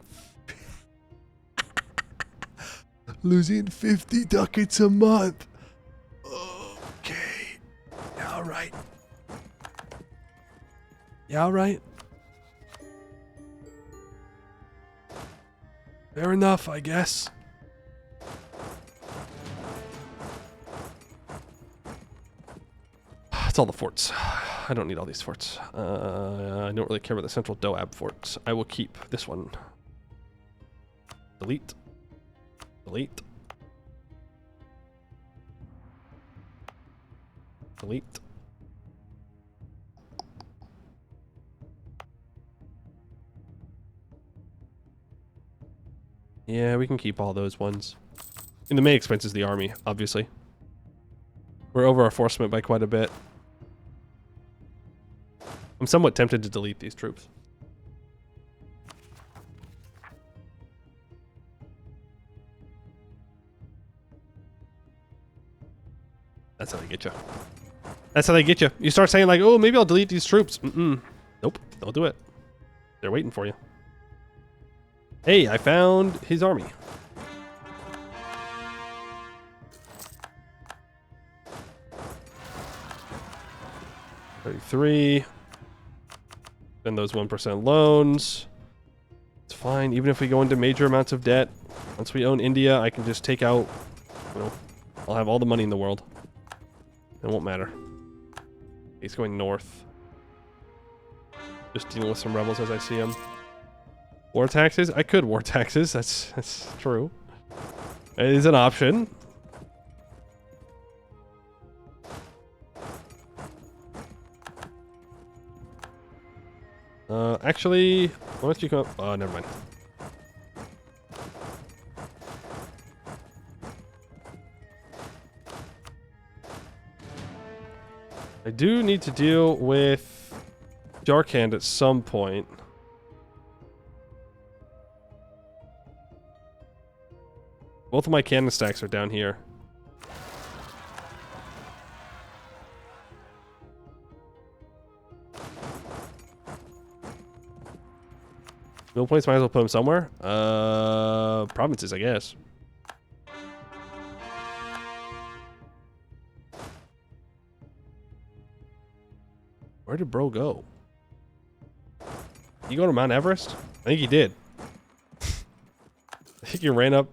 losing 50 ducats a month. Okay. Yeah, all right. Yeah, all right. Fair enough, I guess. It's all the forts. I don't need all these forts. I don't really care about the central Doab forts. I will keep this one. Delete. Delete. Delete. Yeah, we can keep all those ones. And the main expense is the army, obviously. We're over our force by quite a bit. I'm somewhat tempted to delete these troops. That's how they get you. That's how they get you. You start saying like, oh, maybe I'll delete these troops. Nope, they'll do it. They're waiting for you. Hey, I found his army. $33. Then those 1% loans. It's fine, even if we go into major amounts of debt. Once we own India, I can just take out, you know, I'll have all the money in the world. It won't matter. He's going north. Just dealing with some rebels as I see them. War taxes? I could war taxes. That's true. It is an option. Actually, why don't you come up? Oh, never mind. I do need to deal with Jarkand at some point. Both of my cannon stacks are down here. Mill points, might as well put them somewhere. Provinces, I guess. Where did bro go? He go to Mount Everest? I think he did. I think he ran up.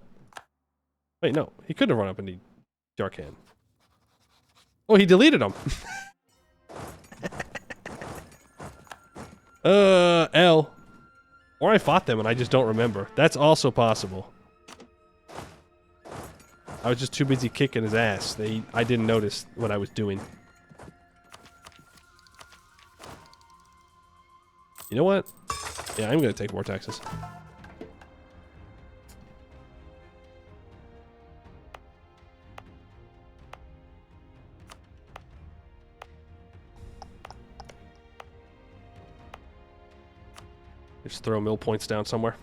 Wait, no. He couldn't have run up into Jarkand. Oh, he deleted them. L. Or I fought them and I just don't remember. That's also possible. I was just too busy kicking his ass. I didn't notice what I was doing. You know what? Yeah, I'm gonna take more taxes. Just throw mill points down somewhere.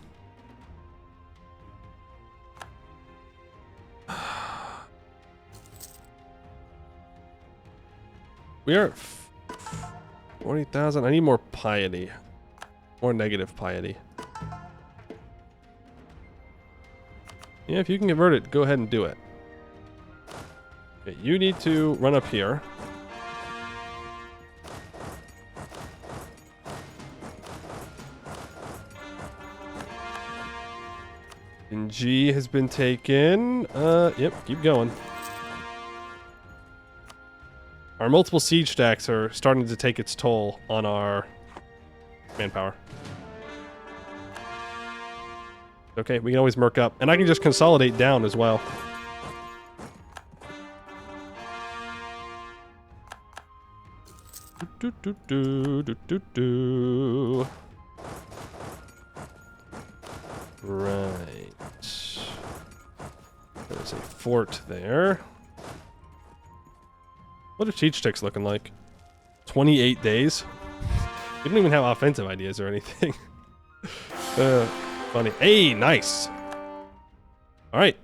We are at 40,000. I need more piety. More negative piety. Yeah, if you can convert it, go ahead and do it. Okay, you need to run up here. And G has been taken. Yep, keep going. Our multiple siege stacks are starting to take its toll on our manpower. Okay, we can always merc up. And I can just consolidate down as well. Do, do, do, do, do, do. Right. There's a fort there. What are siege sticks looking like? 28 days? We don't even have offensive ideas or anything. Funny. Hey, nice. All right.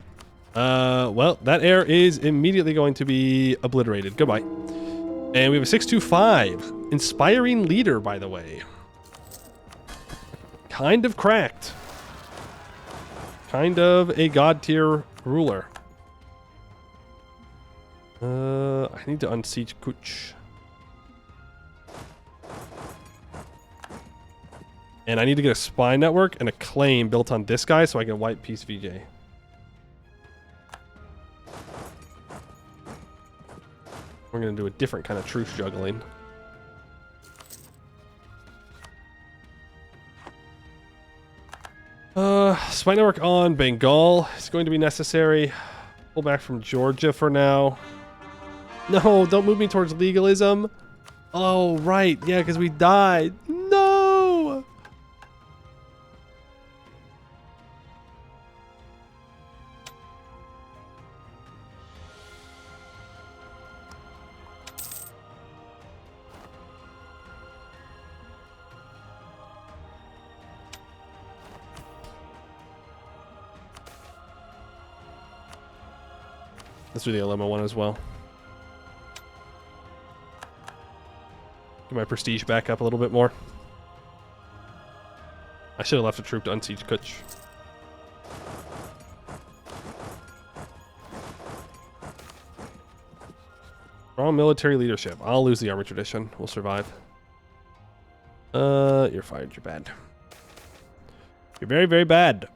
Well, that air is immediately going to be obliterated. Goodbye. And we have a 625. Inspiring leader, by the way. kind of cracked. Kind of a god tier ruler. I need to unsiege Kuch. And I need to get a spy network and a claim built on this guy so I can wipe Peace VJ. We're going to do a different kind of truce juggling. Spy network on Bengal is going to be necessary. Pull back from Georgia for now. No, don't move me towards legalism. Oh, right. Yeah, because we died. No! Let's do the Alema one as well. Get my prestige back up a little bit more. I should have left a troop to unsiege Kuch. Strong military leadership. I'll lose the army tradition. We'll survive. You're fired. You're bad. You're very, very bad.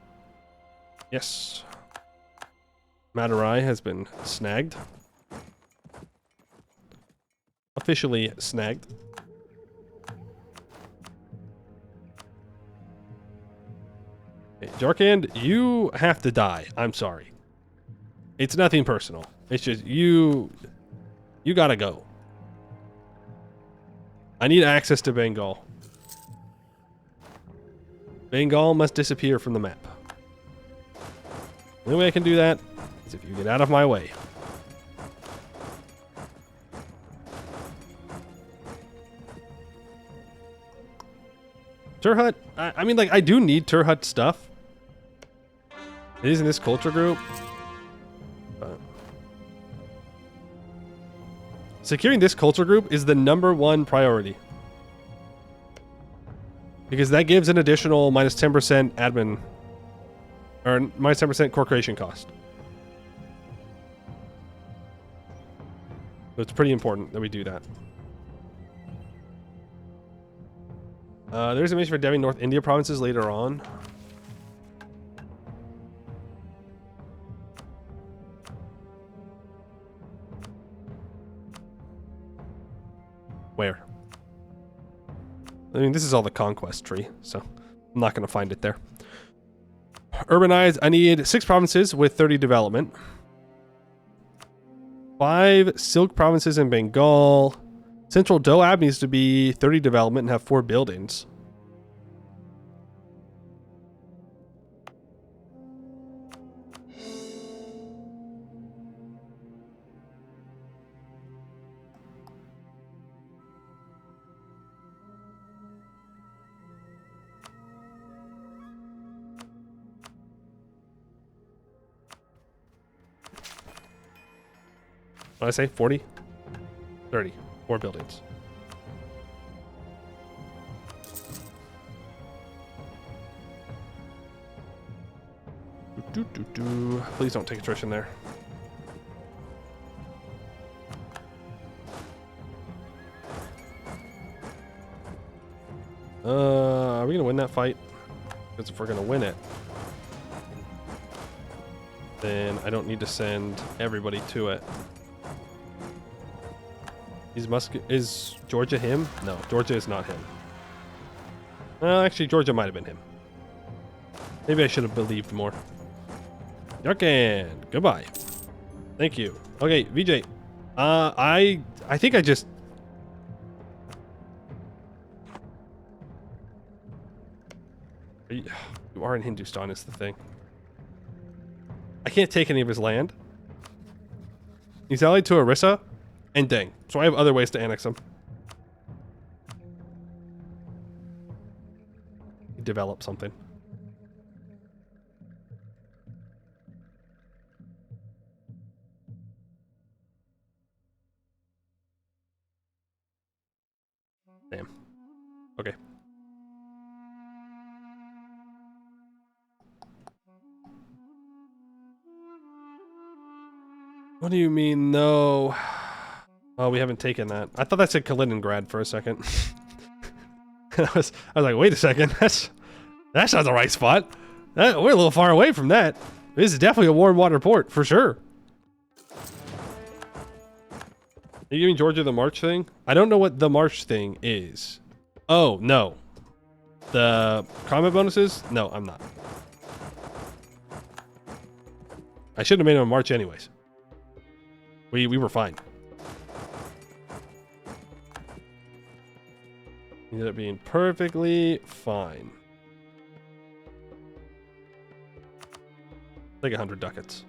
Yes. Madurai has been snagged. Officially snagged. Hey, Jarkand, you have to die. I'm sorry. It's nothing personal. It's just you gotta go. I need access to Bengal. Bengal must disappear from the map. The only way I can do that is if you get out of my way. Turhut, I mean, like, I do need Turhut stuff. It is in this culture group. But securing this culture group is the #1 priority. Because that gives an additional minus 10% admin, or minus 10% core creation cost. So it's pretty important that we do that. There's a mission for deving North India provinces later on. Where? I mean, this is all the conquest tree, so I'm not going to find it there. Urbanize. I need 6 provinces with 30 development. 5 silk provinces in Bengal. Central Doab needs to be 30 development and have 4 buildings. What did I say? 40? 30. 4 buildings. Please don't take attrition there. Are we gonna win that fight? Because if we're gonna win it, then I don't need to send everybody to it. Is Georgia him? No, Georgia is not him. Well, actually, Georgia might have been him. Maybe I should have believed more. Yarkan, goodbye. Thank you. Okay, VJ. I think I just... You are in Hindustan is the thing. I can't take any of his land. He's allied to Orissa and Deng, so I have other ways to annex him. Develop something. Damn. Okay. What do you mean, no? Oh, we haven't taken that. I thought that said Kaliningrad for a second. I was like, wait a second, that's not the right spot. We're a little far away from that. This is definitely a warm water port, for sure. Are you giving Georgia the March thing? I don't know what the March thing is. Oh, no. The combat bonuses? No, I'm not. I should have made him a March anyways. We were fine. Ended up being perfectly fine. Like 100 ducats.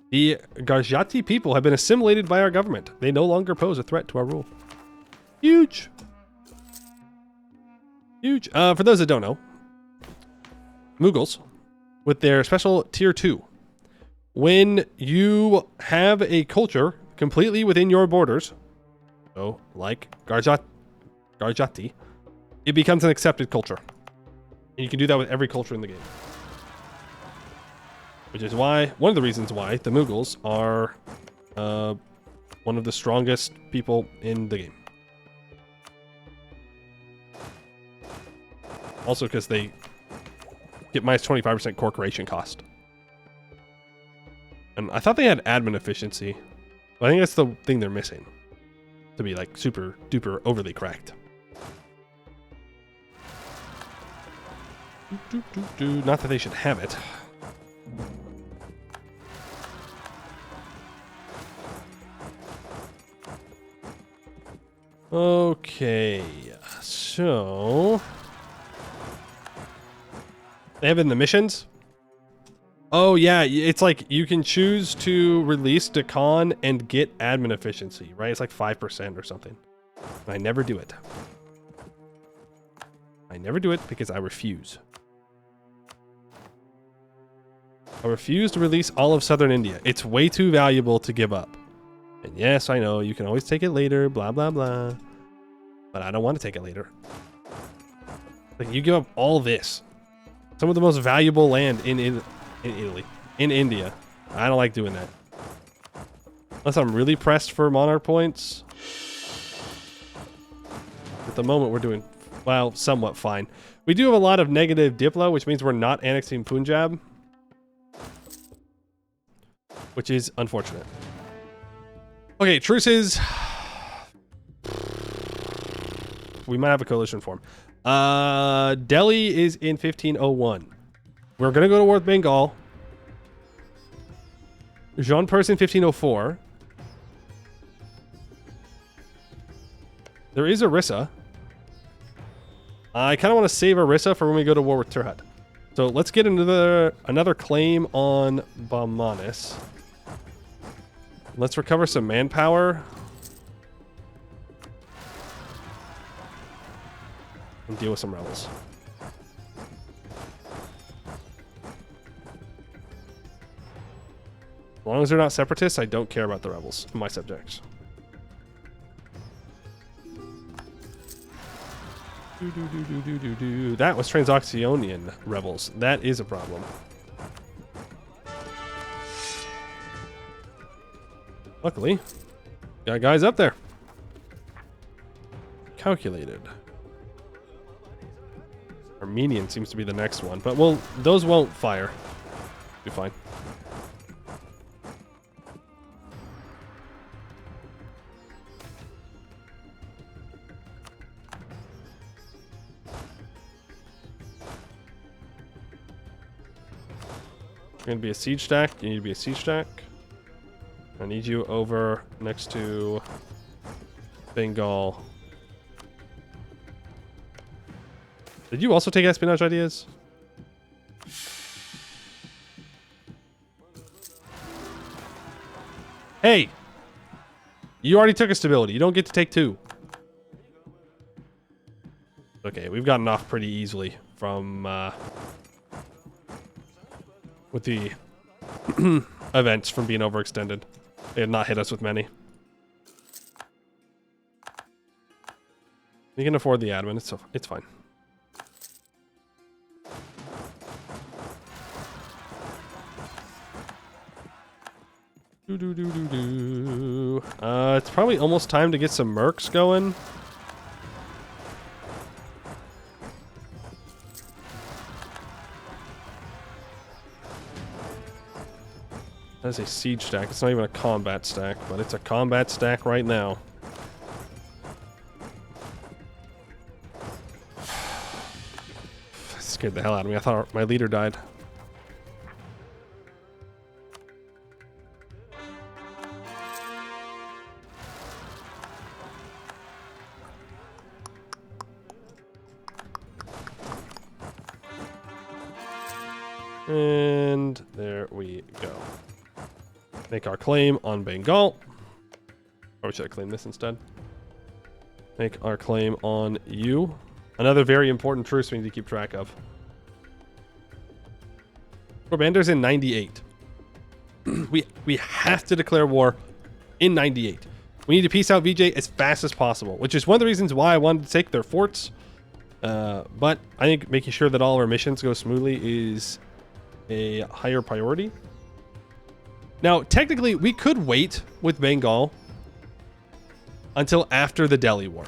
The Garjati people have been assimilated by our government. They no longer pose a threat to our rule. Huge. Huge. For those that don't know, Mughals, with their special tier 2, when you have a culture completely within your borders, so like Garjati, it becomes an accepted culture. And you can do that with every culture in the game. Which is why, one of the reasons why the Mughals are one of the strongest people in the game. Also because they get minus 25% core creation cost. And I thought they had admin efficiency. But I think that's the thing they're missing. To be like super duper overly cracked. Not that they should have it. Okay, so they have it in the missions. Oh yeah, it's like you can choose to release Decon and get admin efficiency, right? It's like 5% or something. And I never do it. I never do it because I refuse. I refuse to release all of Southern India. It's way too valuable to give up. And yes, I know, you can always take it later, blah, blah, blah. But I don't want to take it later. Like, you give up all this. Some of the most valuable land in Italy. In India. I don't like doing that. Unless I'm really pressed for monarch points. At the moment, we're doing, well, somewhat fine. We do have a lot of negative Diplo, which means we're not annexing Punjab. Which is unfortunate. Okay, truces. We might have a coalition form. Delhi is in 1501. We're going to go to war with Bengal. Jean Perse in 1504. There is Orissa. I kind of want to save Orissa for when we go to war with Tirhut. So let's get another claim on Bamanis. Let's recover some manpower. And deal with some rebels. As long as they're not separatists, I don't care about the rebels, my subjects. That was Transoxionian rebels. That is a problem. Luckily, got guys up there. Calculated. Armenian seems to be the next one, but well, those won't fire. Be fine. You're gonna be a siege stack. You need to be a siege stack. I need you over next to Bengal. Did you also take espionage ideas? Hey! You already took a stability. You don't get to take two. Okay, we've gotten off pretty easily from with the events from being overextended. They had not hit us with many. You can afford the admin. It's fine. It's probably almost time to get some mercs going. That is a siege stack. It's not even a combat stack, but it's a combat stack right now. That scared the hell out of me. I thought my leader died. And there we go. Make our claim on Bengal. Or should I claim this instead? Make our claim on you. Another very important truce we need to keep track of. Corbander's in 98. we have to declare war in 98. We need to peace out VJ as fast as possible, which is one of the reasons why I wanted to take their forts. But I think making sure that all our missions go smoothly is a higher priority. Now, technically, we could wait with Bengal until after the Delhi War.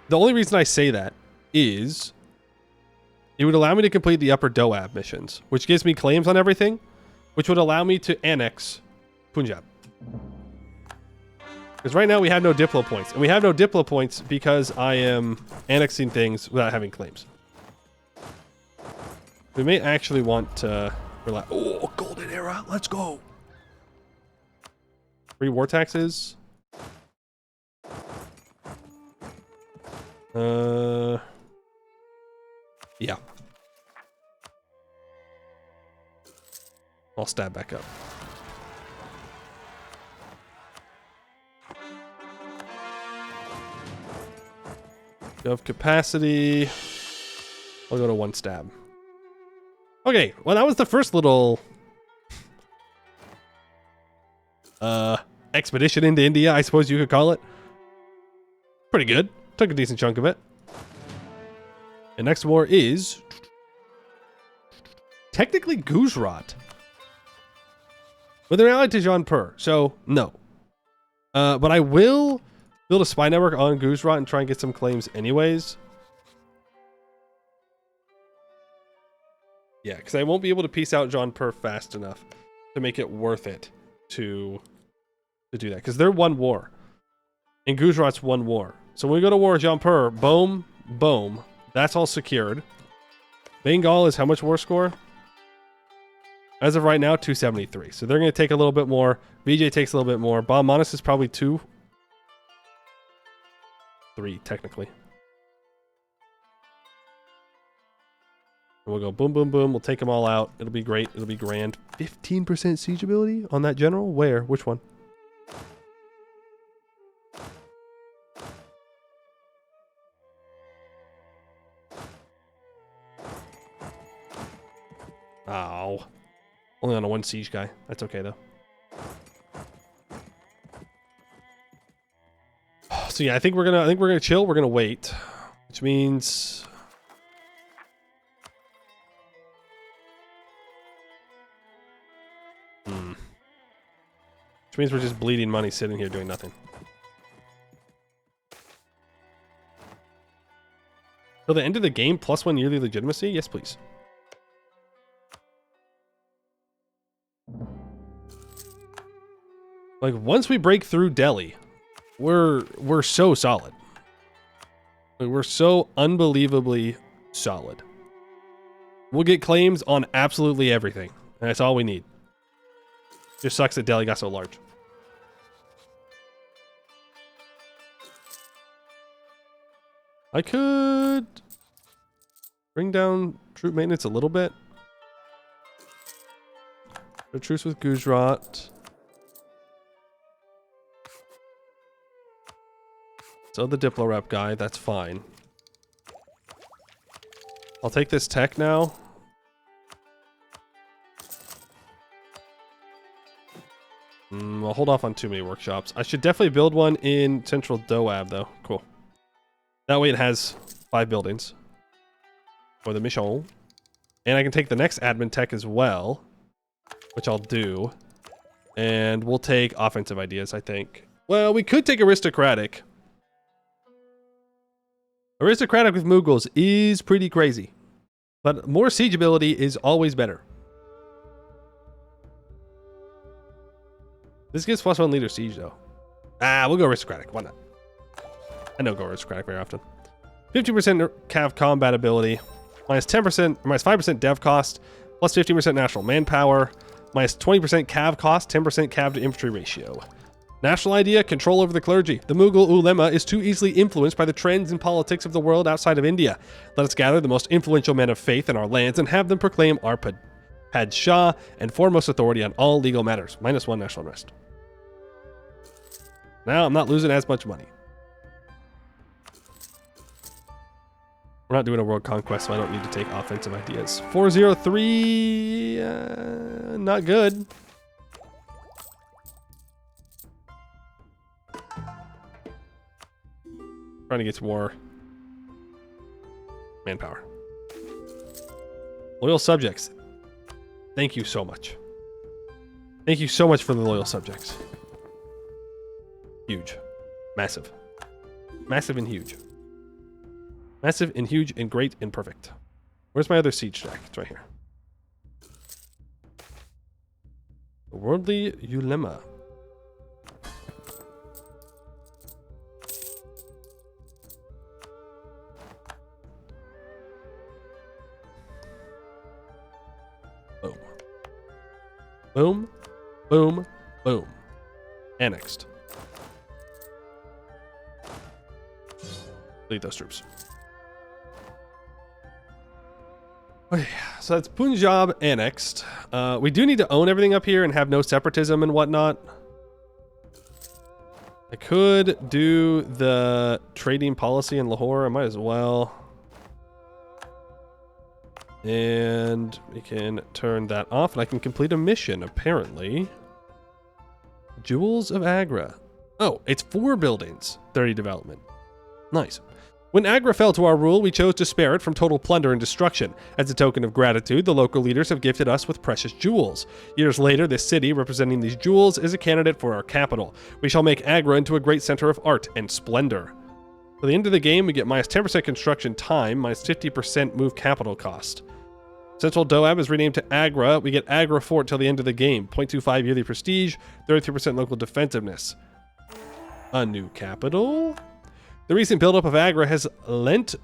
The only reason I say that is it would allow me to complete the Upper Doab missions, which gives me claims on everything, which would allow me to annex Punjab. Because right now we have no Diplo points, and we have no Diplo points because I am annexing things without having claims. We may actually want to relax. Oh, golden era. Let's go. Free war taxes. Yeah. I'll stab back up. Of capacity. I'll go to 1 stab. Okay, well that was the first little expedition into India, I suppose you could call it. Pretty good. Took a decent chunk of it. The next war is technically Gujarat. But they're allied to Jaunpur, so no. But I will build a spy network on Gujarat and try and get some claims anyways. Yeah, because I won't be able to piece out Jaunpur fast enough to make it worth it to do that. Because they're one war. And Gujarat's one war. So when we go to war with Jaunpur, boom, boom. That's all secured. Bengal is how much war score? As of right now, 273. So they're going to take a little bit more. VJ takes a little bit more. Balmanis is probably 2. 3, technically. And we'll go boom, boom, boom. We'll take them all out. It'll be great. It'll be grand. 15% siege ability on that general? Where? Which one? Ow. Only on a 1 siege guy. That's okay, though. So yeah, I think we're gonna chill. We're gonna wait. Which means... Which means we're just bleeding money sitting here doing nothing. Till the end of the game, +1 yearly legitimacy? Yes, please. Like, once we break through Delhi, we're so solid. Like, we're so unbelievably solid. We'll get claims on absolutely everything. And that's all we need. Just sucks that Delhi got so large. I could bring down troop maintenance a little bit. A truce with Gujarat. So the Diplo rep guy, that's fine. I'll take this tech now. I'll hold off on too many workshops. I should definitely build one in Central Doab, though. Cool. That way it has 5 buildings for the mission. And I can take the next admin tech as well, which I'll do. And we'll take offensive ideas, I think. Well, we could take aristocratic. Aristocratic with Mughals is pretty crazy. But more siege ability is always better. This gives +1 leader siege, though. We'll go aristocratic. Why not? I don't go aristocratic very often. 50% cav combat ability. -10%, -5% dev cost. Plus 15% national manpower. -20% cav cost. 10% cav to infantry ratio. National idea, control over the clergy. The Mughal ulema is too easily influenced by the trends and politics of the world outside of India. Let us gather the most influential men of faith in our lands and have them proclaim our Padshah and foremost authority on all legal matters. -1 national unrest. Now I'm not losing as much money. We're not doing a world conquest, so I don't need to take offensive ideas. 403, not good. Trying to get some more manpower. Loyal subjects. Thank you so much. Thank you so much for the loyal subjects. Huge. Massive. Massive and huge. Massive and huge and great and perfect. Where's my other siege stack? It's right here. The worldly ulema. Boom. Boom. Boom. Boom. Annexed. Lead those troops. Okay, so that's Punjab annexed. We do need to own everything up here and have no separatism and whatnot. I could do the trading policy in Lahore. I might as well. And we can turn that off and I can complete a mission, apparently. Jewels of Agra. Oh, it's 4 buildings. 30 development. Nice. When Agra fell to our rule, we chose to spare it from total plunder and destruction. As a token of gratitude, the local leaders have gifted us with precious jewels. Years later, this city, representing these jewels, is a candidate for our capital. We shall make Agra into a great center of art and splendor. For the end of the game, we get -10% construction time, -50% move capital cost. Central Doab is renamed to Agra. We get Agra Fort till the end of the game. 0.25 yearly prestige, 33% local defensiveness. A new capital? The recent buildup of Agra has lent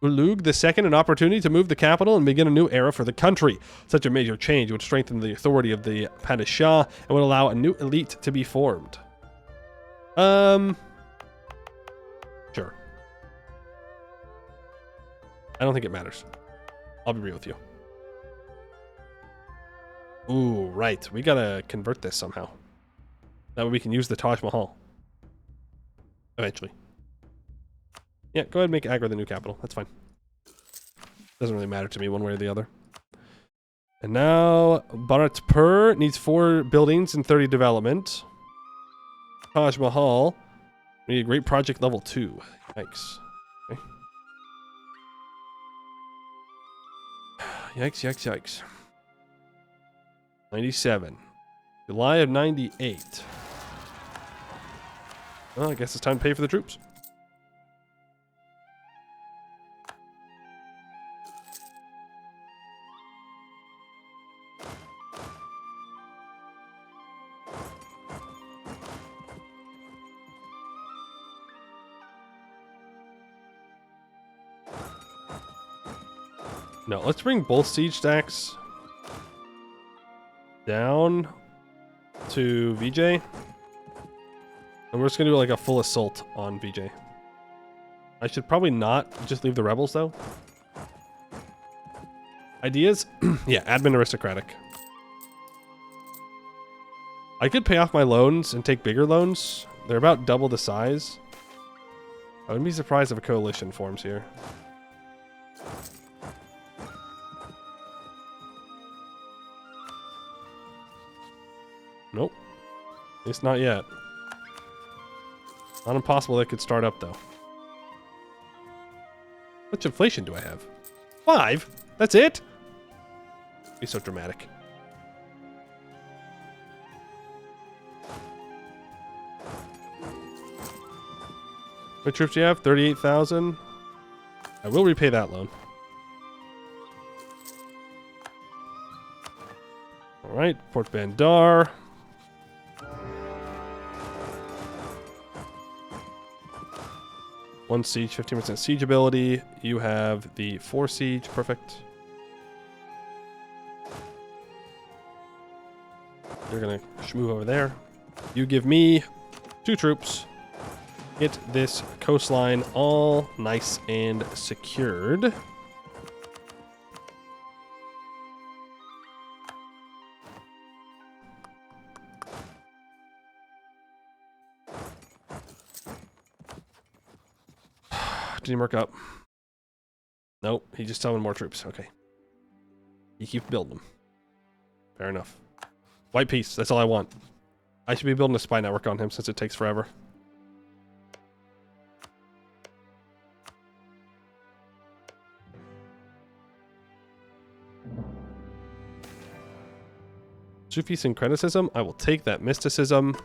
Ulugh II an opportunity to move the capital and begin a new era for the country. Such a major change would strengthen the authority of the Padishah and would allow a new elite to be formed. Sure. I don't think it matters. I'll be real with you. Ooh, right. We gotta convert this somehow. That way we can use the Taj Mahal. Eventually. Yeah, go ahead and make Agra the new capital. That's fine. Doesn't really matter to me one way or the other. And now, Bharatpur needs 4 buildings and 30 development. Taj Mahal. We need a great project level 2. Yikes. Okay. Yikes, yikes, yikes. 97. July of 98. Well, I guess it's time to pay for the troops. No, let's bring both siege stacks down to VJ. And we're just going to do like a full assault on VJ. I should probably not just leave the rebels though. Ideas? Yeah, admin aristocratic. I could pay off my loans and take bigger loans. They're about double the size. I wouldn't be surprised if a coalition forms here. Nope. At least not yet. Not impossible that could start up, though. How much inflation do I have? 5? That's it? Be so dramatic. What troops do you have? 38,000? I will repay that loan. Alright, Port Bandar. One siege, 15% siege ability. You have the 4 siege, perfect. You're gonna move over there. You give me 2 troops. Get this coastline all nice and secured. Did he mark up? Nope, he just summoned more troops. Okay. You keep building them. Fair enough. White peace, that's all I want. I should be building a spy network on him since it takes forever. Sufi syncretism, I will take that mysticism.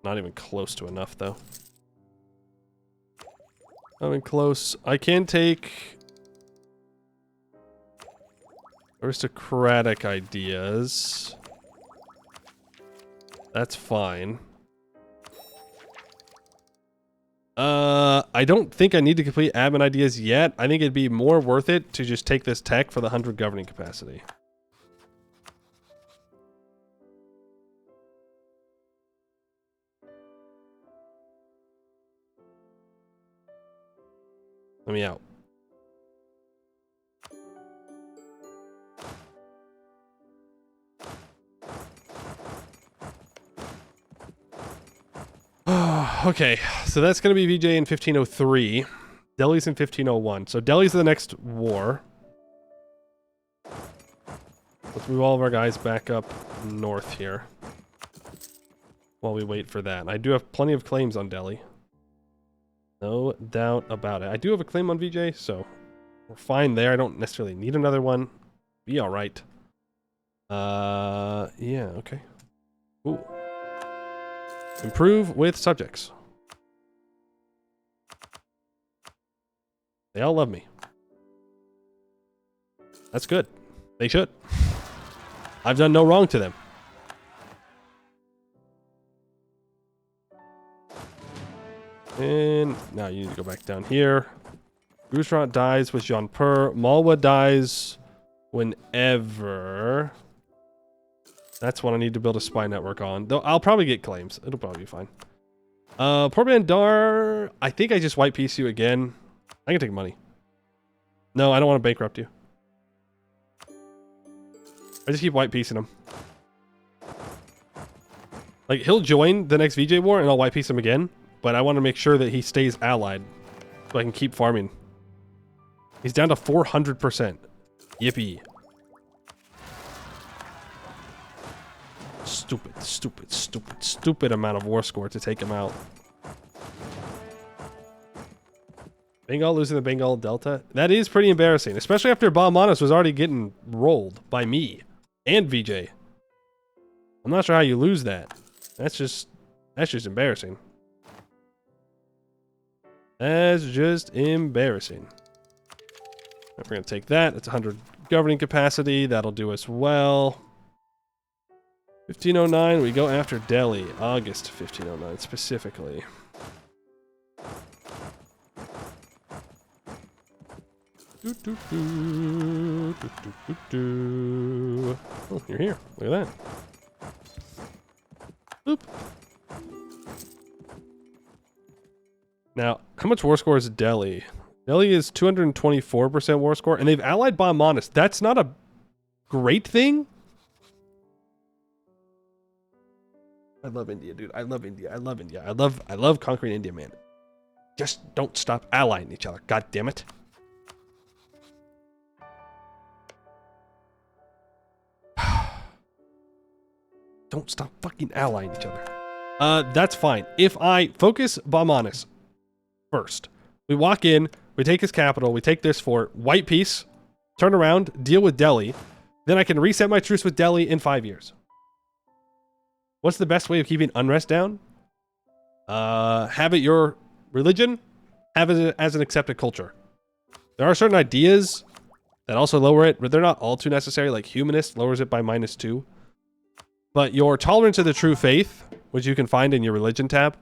Not even close to enough, though. Not even close. I can take aristocratic ideas. That's fine. I don't think I need to complete admin ideas yet. I think it'd be more worth it to just take this tech for the 100 governing capacity. Let me out. Okay, so that's going to be VJ in 1503. Delhi's in 1501. So Delhi's the next war. Let's move all of our guys back up north here while we wait for that. I do have plenty of claims on Delhi. No doubt about it. I do have a claim on VJ, so we're fine there. I don't necessarily need another one. Be all right. Yeah, okay. Ooh. Improve with subjects. They all love me. That's good. They should. I've done no wrong to them. And now you need to go back down here. Gujarat dies with Jaunpur. Malwa dies whenever. That's what I need to build a spy network on. Though I'll probably get claims. It'll probably be fine. Port Bandar, I think I just white piece you again. I can take money. No, I don't want to bankrupt you. I just keep white piecing him. Like, he'll join the next VJ war and I'll white piece him again. But I want to make sure that he stays allied so I can keep farming. He's down to 400%. Yippee. Stupid, stupid, stupid, stupid amount of war score to take him out. Bengal losing the Bengal Delta? That is pretty embarrassing, especially after Balmanis was already getting rolled by me and VJ. I'm not sure how you lose that. That's just embarrassing. That's just embarrassing. We're going to take that. It's 100 governing capacity. That'll do us well. 1509, we go after Delhi. August 1509 specifically. Oh, you're here. Look at that. Boop. Now, how much war score is Delhi? Delhi is 224% war score, and they've allied Balmanis. That's not a great thing. I love India, dude. I love India. I love India. I love conquering India, man. Just don't stop allying each other. God damn it. Don't stop fucking allying each other. That's fine. If I focus Baumanis first, we walk in, we take his capital, we take this fort, white peace, turn around, deal with Delhi, then I can reset my truce with Delhi in 5 years. What's the best way of keeping unrest down? Have it your religion, have it as an accepted culture. There are certain ideas that also lower it, but they're not all too necessary. Like humanist lowers it by -2. But your tolerance of the true faith, which you can find in your religion tab,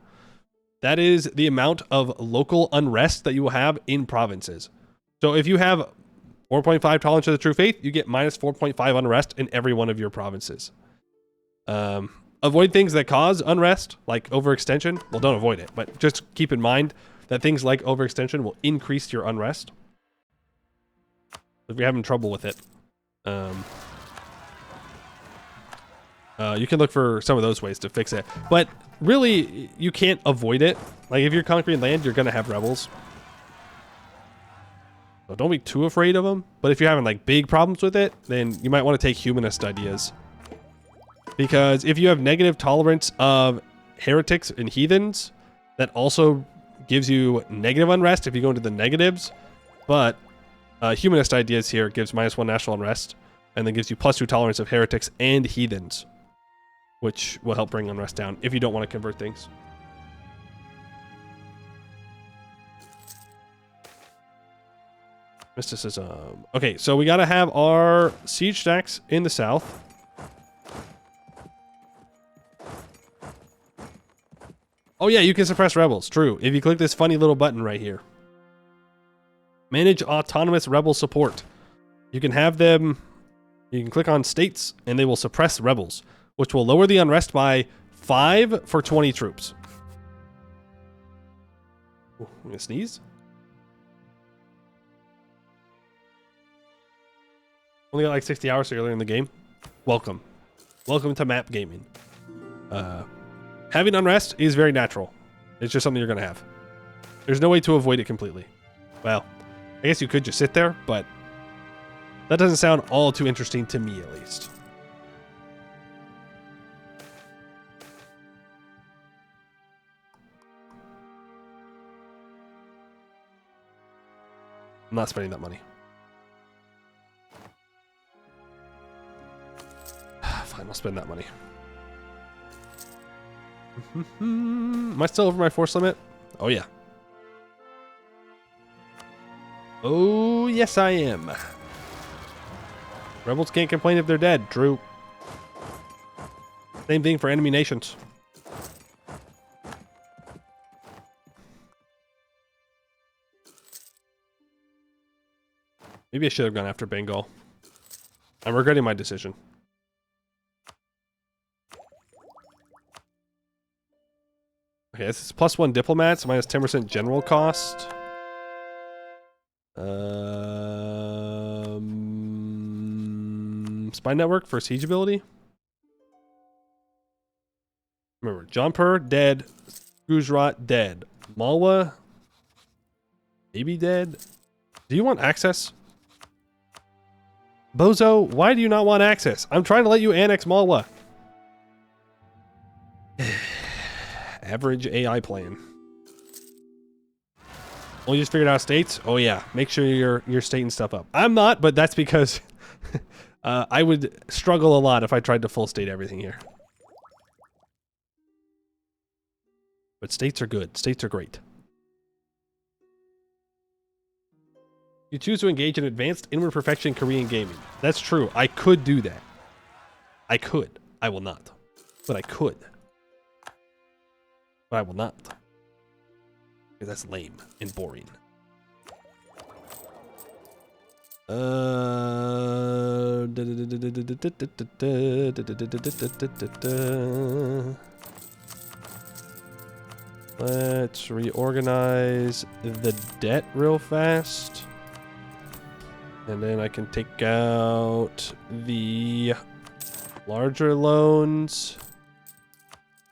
that is the amount of local unrest that you will have in provinces. So if you have 4.5 tolerance of the true faith, you get -4.5 unrest in every one of your provinces. Avoid things that cause unrest, like overextension. Well, don't avoid it, but just keep in mind that things like overextension will increase your unrest. If you're having trouble with it, you can look for some of those ways to fix it. But really, you can't avoid it. Like if you're conquering land, you're going to have rebels. So don't be too afraid of them. But if you're having like big problems with it, then you might want to take humanist ideas. Because if you have negative tolerance of heretics and heathens, that also gives you negative unrest if you go into the negatives. But humanist ideas here gives -1 national unrest, and then gives you +2 tolerance of heretics and heathens, which will help bring unrest down if you don't want to convert things. Mysticism. Okay, so we got to have our siege stacks in the south. Oh yeah, you can suppress rebels. True. If you click this funny little button right here. Manage autonomous rebel support. You can have them... You can click on states, and they will suppress rebels, which will lower the unrest by 5 for 20 troops. Ooh, I'm gonna sneeze. Only got like 60 hours so earlier in the game. Welcome. Welcome to map gaming. Having unrest is very natural. It's just something you're going to have. There's no way to avoid it completely. Well, I guess you could just sit there, but that doesn't sound all too interesting to me, at least. I'm not spending that money. Fine, I'll spend that money. Am I still over my force limit? Oh, yeah. Oh, yes, I am. Rebels can't complain if they're dead. True. Same thing for enemy nations. Maybe I should have gone after Bengal. I'm regretting my decision. Okay, this is +1 diplomats, -10% general cost. Spy network for siege ability. Remember, Jaunpur dead, Gujarat dead, Malwa maybe dead. Do you want access? Bozo, why do you not want access? I'm trying to let you annex Malwa. Average AI plan. Well, you just figured out states? Oh yeah, make sure you're stating stuff up. I'm not, but that's because I would struggle a lot if I tried to full state everything here. But states are good. States are great. You choose to engage in advanced inward perfection Korean gaming. That's true. I could do that. I could. I will not. But I could. But I will not. Because that's lame and boring. Let's reorganize the debt real fast. And then I can take out the larger loans.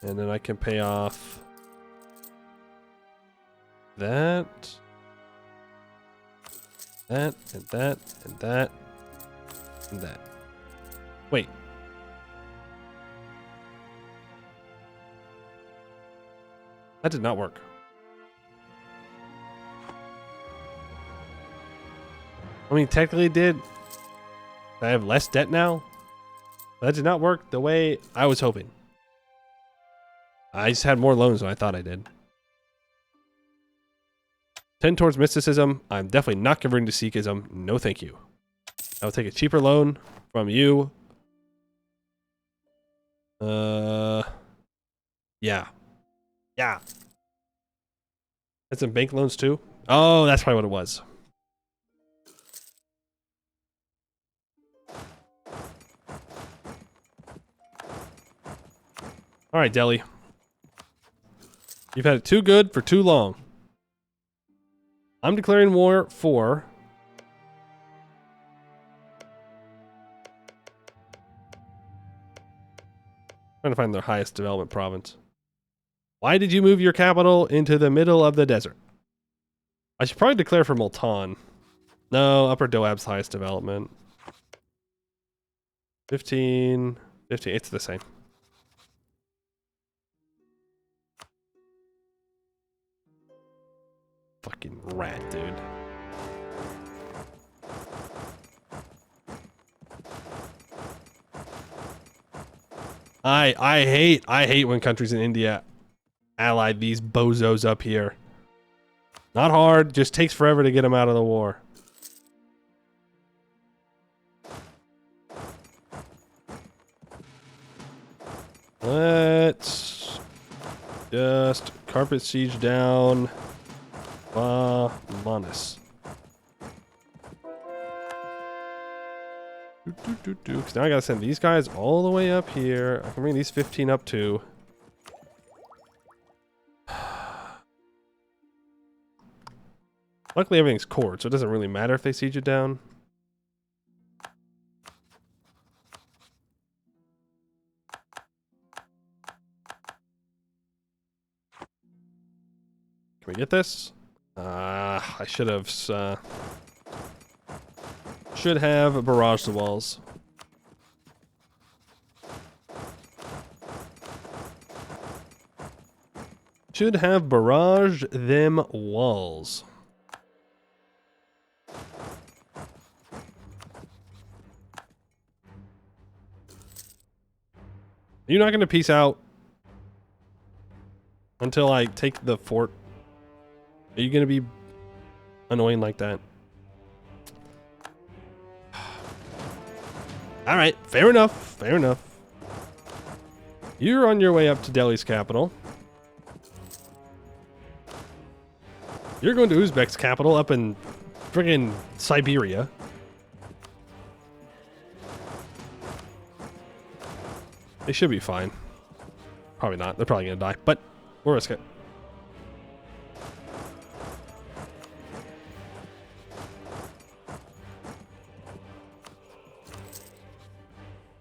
And then I can pay off that, and that, and that, and that. Wait. That did not work. I mean, technically it did. I have less debt now. That did not work the way I was hoping. I just had more loans than I thought I did. 10 towards mysticism. I'm definitely not converting to Sikhism. No thank you. I'll take a cheaper loan from you. Yeah. Yeah. That's some bank loans too? Oh, that's probably what it was. All right, Delhi. You've had it too good for too long. I'm declaring war for... Trying to find their highest development province. Why did you move your capital into the middle of the desert? I should probably declare for Multan. No, Upper Doab's highest development. 15, it's the same. Fucking rat, dude. I hate when countries in India ally these bozos up here. Not hard, just takes forever to get them out of the war. Let's just carpet siege down Manus. Because now I gotta send these guys all the way up here. I can bring these 15 up too. Luckily everything's cored, so it doesn't really matter if they siege it down. Can we get this? I should have barraged the walls. Should have barraged them walls. Are you not going to peace out until I take the fort? Are you going to be annoying like that? All right, fair enough, fair enough. You're on your way up to Delhi's capital. You're going to Uzbek's capital up in friggin' Siberia. They should be fine. Probably not. They're probably going to die, but we'll risk it.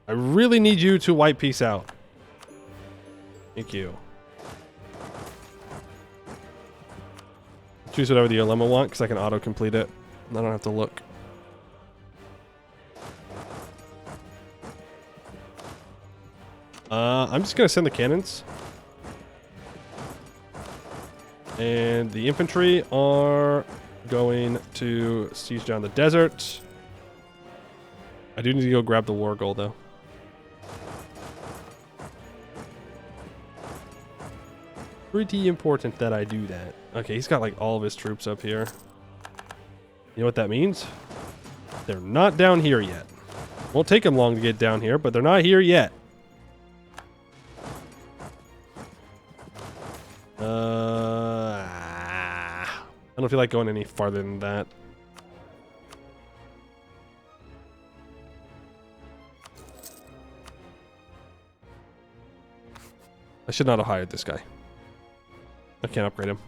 I really need you to wipe peace out. Thank you. Choose whatever the dilemma want, because I can auto-complete it. And I don't have to look. I'm just going to send the cannons. And the infantry are going to siege down the desert. I do need to go grab the war goal, though. Pretty important that I do that. Okay, he's got like all of his troops up here. You know what that means? They're not down here yet. Won't take them long to get down here, but they're not here yet. I don't feel like going any farther than that. I should not have hired this guy. I can't upgrade him.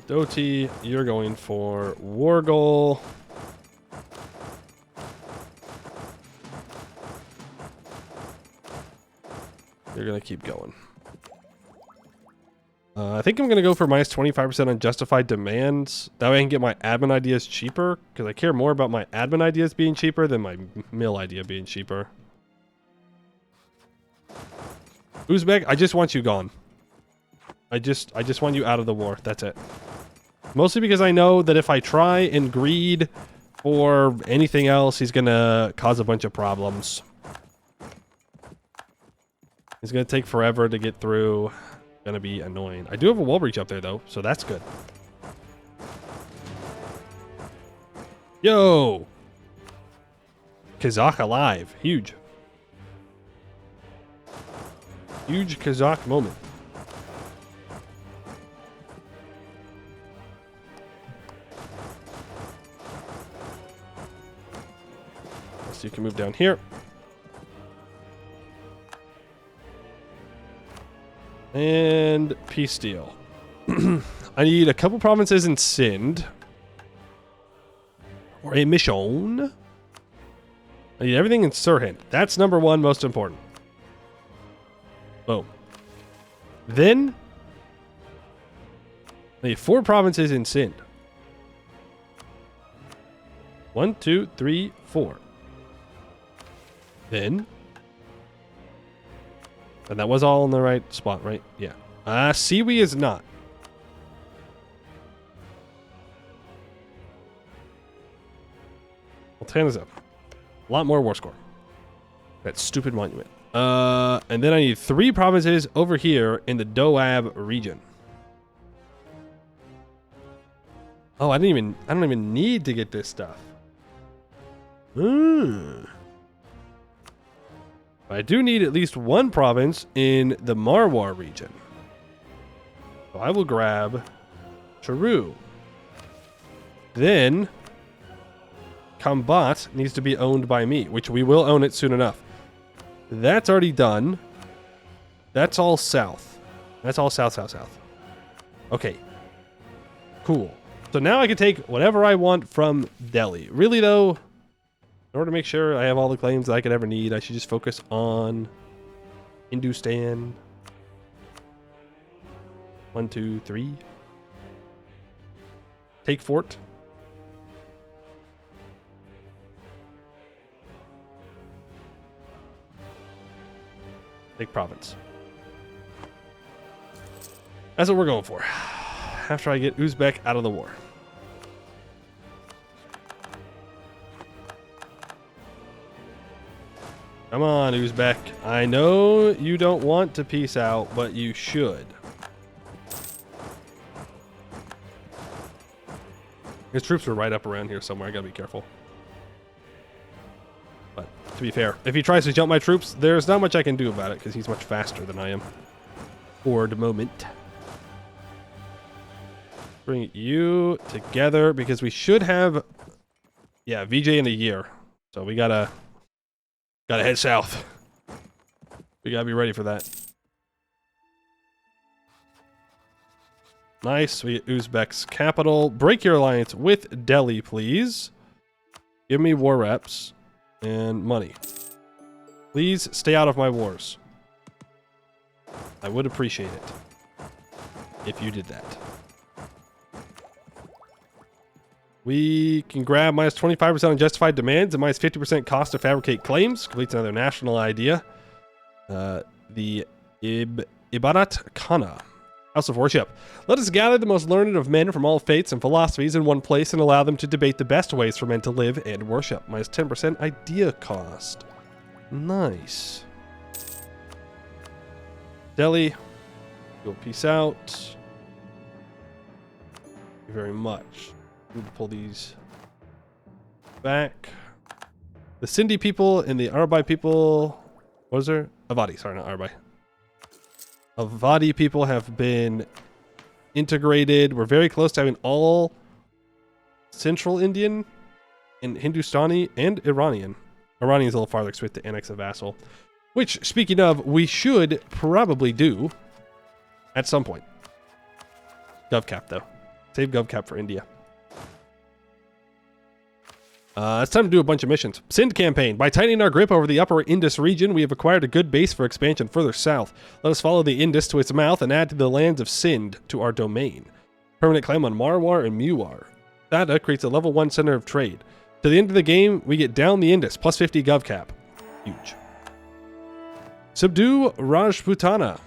Doti, you're going for war goal. You're gonna keep going. I think I'm going to go for minus 25% on justified demands. That way I can get my admin ideas cheaper, because I care more about my admin ideas being cheaper than my mill idea being cheaper. Uzbek, I just want you gone. I just want you out of the war. That's it. Mostly because I know that if I try and greed or anything else, he's going to cause a bunch of problems. It's going to take forever to get through. Going to be annoying. I do have a wall breach up there, though, so that's good. Yo! Kazakh alive. Huge. Huge Kazakh moment. So you can move down here. And peace deal. I need a couple provinces in Sind. Or a mission. I need everything in Sirhind. That's number one, most important. Boom. Then, I need 4 provinces in Sind. 1, 2, 3, 4. Then, and that was all in the right spot, right? Yeah. Siwi is not. Altana's up. A lot more war score. That stupid monument. And then I need 3 provinces over here in the Doab region. Oh, I don't even need to get this stuff. I do need at least 1 province in the Marwar region. So I will grab Charu. Then Kambat needs to be owned by me, which we will own it soon enough. That's already done. That's all south. That's all south, south, south. Okay. Cool. So now I can take whatever I want from Delhi. Really, though, in order to make sure I have all the claims that I could ever need, I should just focus on Hindustan. 1, 2, 3. Take fort. Take province. That's what we're going for. After I get Uzbek out of the war. Come on, Uzbek. I know you don't want to peace out, but you should. His troops are right up around here somewhere. I gotta be careful. But to be fair, if he tries to jump my troops, there's not much I can do about it because he's much faster than I am. For the moment. Bring you together because we should have, yeah, VJ in a year. So we gotta head south. We gotta be ready for that. Nice. We get Uzbek's capital. Break your alliance with Delhi, please. Give me war reps and money. Please stay out of my wars. I would appreciate it if you did that. We can grab minus 25% on justified demands and minus 50% cost to fabricate claims. Completes another national idea. The Ibadat Khana, House of Worship. Let us gather the most learned of men from all faiths and philosophies in one place and allow them to debate the best ways for men to live and worship. Minus 10% idea cost. Nice. Delhi, you'll peace out. Thank you very much. We'll pull these back. The Sindhi people and the Arabai people, what was there? Avadi, sorry, not Arabai. Avadi people have been integrated. We're very close to having all Central Indian and Hindustani and Iranian. Iranian's a little farther because we have to annex a vassal. Which, speaking of, we should probably do at some point. GovCap, though. Save GovCap for India. It's time to do a bunch of missions. Sind campaign. By tightening our grip over the upper Indus region, we have acquired a good base for expansion further south. Let us follow the Indus to its mouth and add to the lands of Sind to our domain. Permanent claim on Marwar and Muwar. That creates a level 1 center of trade. To the end of the game, we get down the Indus, plus 50 gov cap. Huge. Subdue Rajputana.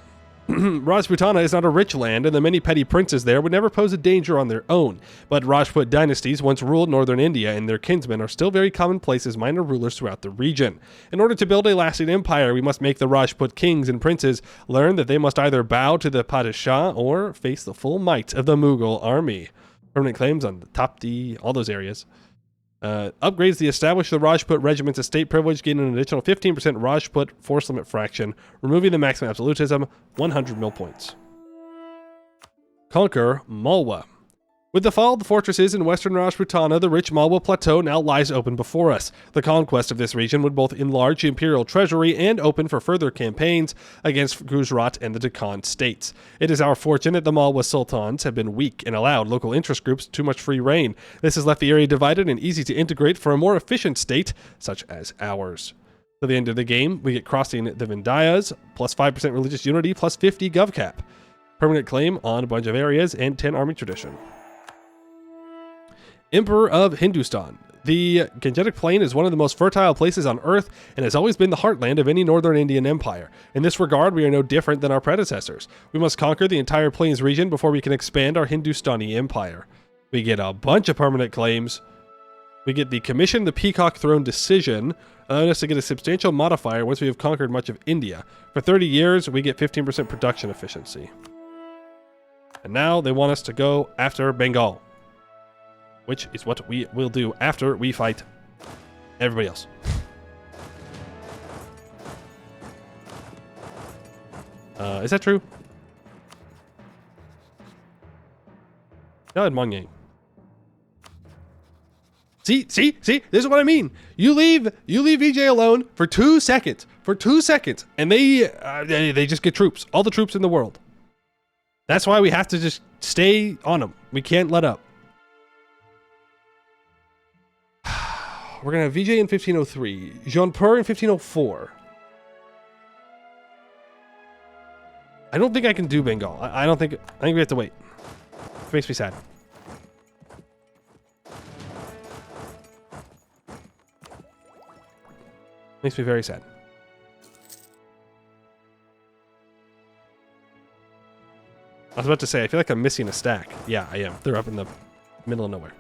Rajputana is not a rich land, and the many petty princes there would never pose a danger on their own. But Rajput dynasties once ruled northern India, and their kinsmen are still very commonplace as minor rulers throughout the region. In order to build a lasting empire, we must make the Rajput kings and princes learn that they must either bow to the Padishah or face the full might of the Mughal army. Permanent claims on the Tapti, all those areas. Upgrades the establish the Rajput regiment's estate privilege, gaining an additional 15% Rajput force limit fraction, removing the maximum absolutism, 100 mil points. Conquer Malwa. With the fall of the fortresses in western Rajputana, the rich Malwa plateau now lies open before us. The conquest of this region would both enlarge the imperial treasury and open for further campaigns against Gujarat and the Deccan states. It is our fortune that the Malwa sultans have been weak and allowed local interest groups too much free reign. This has left the area divided and easy to integrate for a more efficient state, such as ours. To the end of the game, we get crossing the Vindhyas, plus 5% religious unity, plus 50 gov cap. Permanent claim on a bunch of areas, and 10 army tradition. Emperor of Hindustan. The Gangetic Plain is one of the most fertile places on Earth and has always been the heartland of any northern Indian empire. In this regard, we are no different than our predecessors. We must conquer the entire Plains region before we can expand our Hindustani empire. We get a bunch of permanent claims. We get the Commission the Peacock Throne decision, allowing us to get a substantial modifier once we have conquered much of India. For 30 years, we get 15% production efficiency. And now they want us to go after Bengal, which is what we will do after we fight everybody else. Is that true? No, in Mongyang. See, this is what I mean. You leave VJ alone for 2 seconds, and they just get troops, all the troops in the world. That's why we have to just stay on them. We can't let up. We're going to have VJ in 1503, Jaunpur in 1504. I don't think I can do Bengal. I think we have to wait. It makes me sad. Makes me very sad. I was about to say, I feel like I'm missing a stack. Yeah, I am. They're up in the middle of nowhere.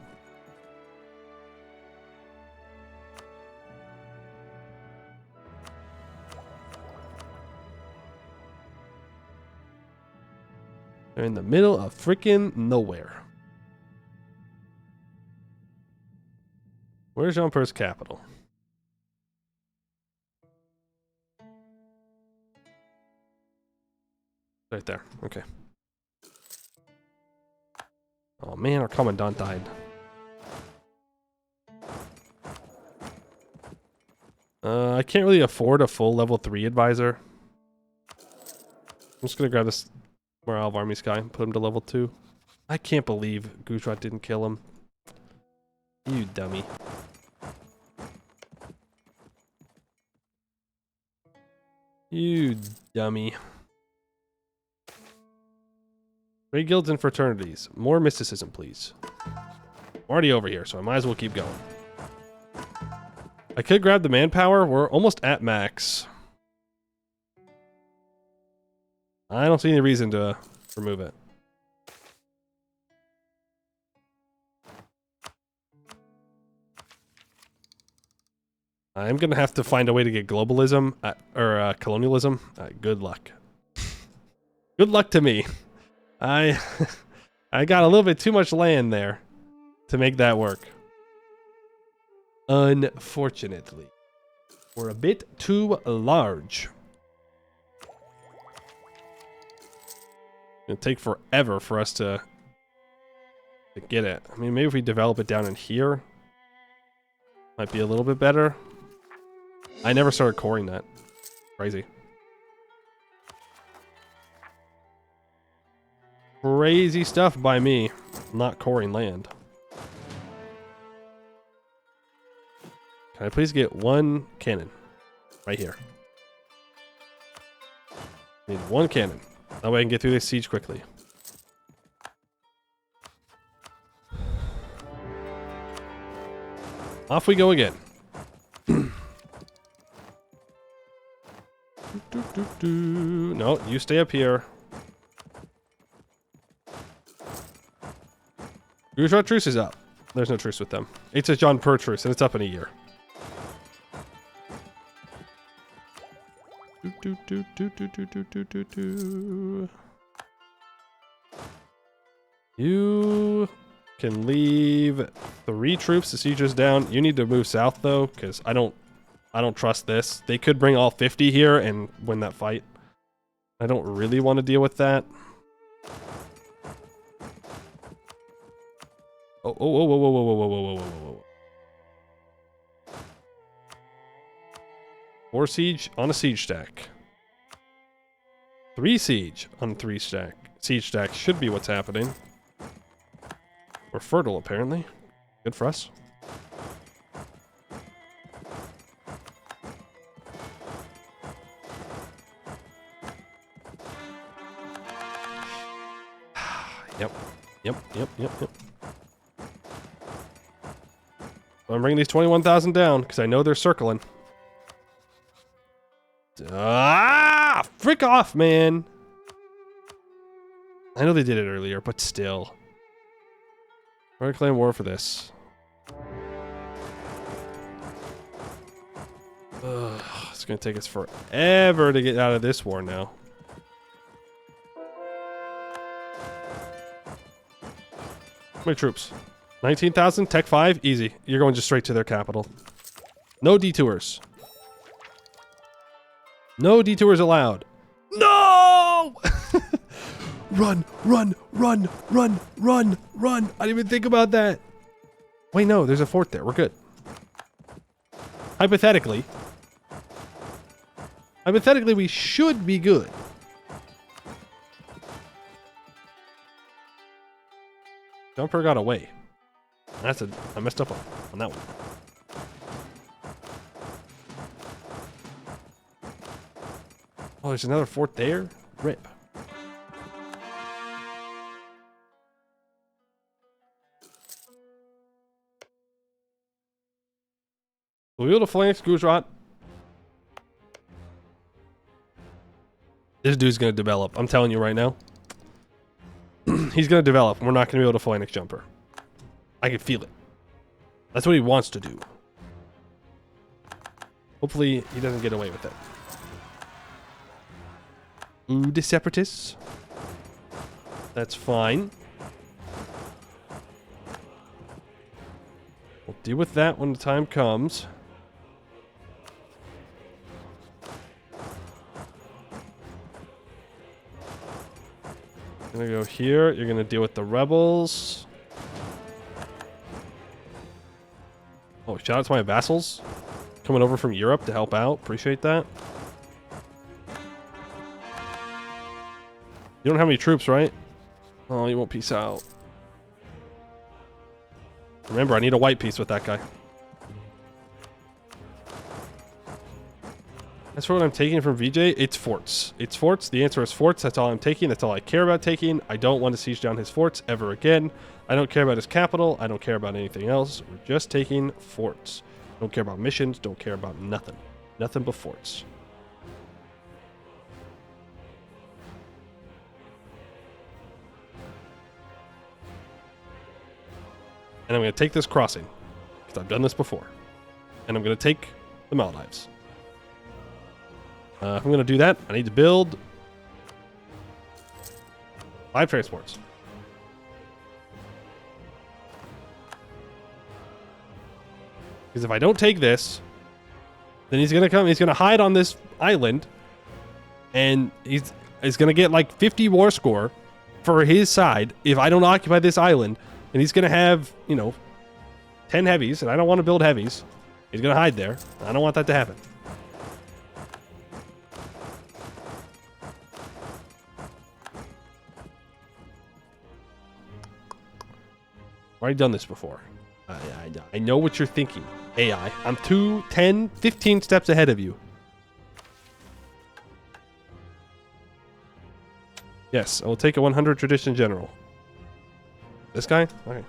They're in the middle of freaking nowhere. Where's Jaunpur's capital? Right there. Okay. Oh man, our commandant died. I can't really afford a full level 3 advisor. I'm just gonna grab this Morale of Armies guy and put him to level 2. I can't believe Gujarat didn't kill him. You dummy. You dummy. 3 guilds and fraternities. More mysticism, please. I'm already over here, so I might as well keep going. I could grab the manpower. We're almost at max. I don't see any reason to remove it. I'm going to have to find a way to get globalism, or colonialism. Good luck. Good luck to me. I got a little bit too much land there to make that work. Unfortunately. We're a bit too large. It'll take forever for us to get it. I mean, maybe if we develop it down in here, might be a little bit better. I never started coring that. Crazy. Crazy stuff by me, not coring land. Can I please get one cannon? Right here. Need one cannon. That way I can get through this siege quickly. Off we go again. No, you stay up here. Gujarat truce is up. There's no truce with them. It's a John Per truce, and it's up in a year. You can leave 3 troops to siege us down. You need to move south though, because I don't trust this. They could bring all 50 here and win that fight. I don't really want to deal with that. Oh, whoa, whoa, whoa, whoa, whoa, whoa, whoa, whoa, whoa. 4 siege on a siege stack. 3 siege on 3 stack. Siege stack should be what's happening. We're fertile, apparently. Good for us. Yep. I'm bringing these 21,000 down because I know they're circling. Ah! Frick off, man! I know they did it earlier, but still. We're gonna claim war for this. Ugh, it's gonna take us forever to get out of this war now. How many troops? 19,000, Tech 5, easy. You're going just straight to their capital. No detours. No detours allowed. No! Run! I didn't even think about that. Wait, no, there's a fort there. We're good. Hypothetically, we should be good. Jumper got away. I messed up on that one. Oh, there's another fort there? Rip. We'll be able to flank Gujarat. This dude's going to develop. I'm telling you right now. He's going to develop. We're not going to be able to flank Jumper. I can feel it. That's what he wants to do. Hopefully, he doesn't get away with it. Ooh, the separatists. That's fine. We'll deal with that when the time comes. I'm gonna go here. You're gonna deal with the rebels. Oh, shout out to my vassals coming over from Europe to help out. Appreciate that. You don't have any troops, right? Oh, you won't peace out. Remember, I need a white piece with that guy. That's what I'm taking from VJ. It's forts. It's forts. The answer is forts. That's all I'm taking. That's all I care about taking. I don't want to siege down his forts ever again. I don't care about his capital. I don't care about anything else. We're just taking forts. Don't care about missions. Don't care about nothing. Nothing but forts. And I'm going to take this crossing, because I've done this before. And I'm going to take the Maldives. If I'm going to do that, I need to build 5 transports. Because if I don't take this, then he's going to come, he's going to hide on this island, and he's going to get like 50 war score for his side if I don't occupy this island. And he's going to have, 10 heavies, and I don't want to build heavies. He's going to hide there. I don't want that to happen. I've already done this before. I know what you're thinking. AI. I'm 2, 10, 15 steps ahead of you. Yes, I will take a 100 tradition general. This guy? Okay.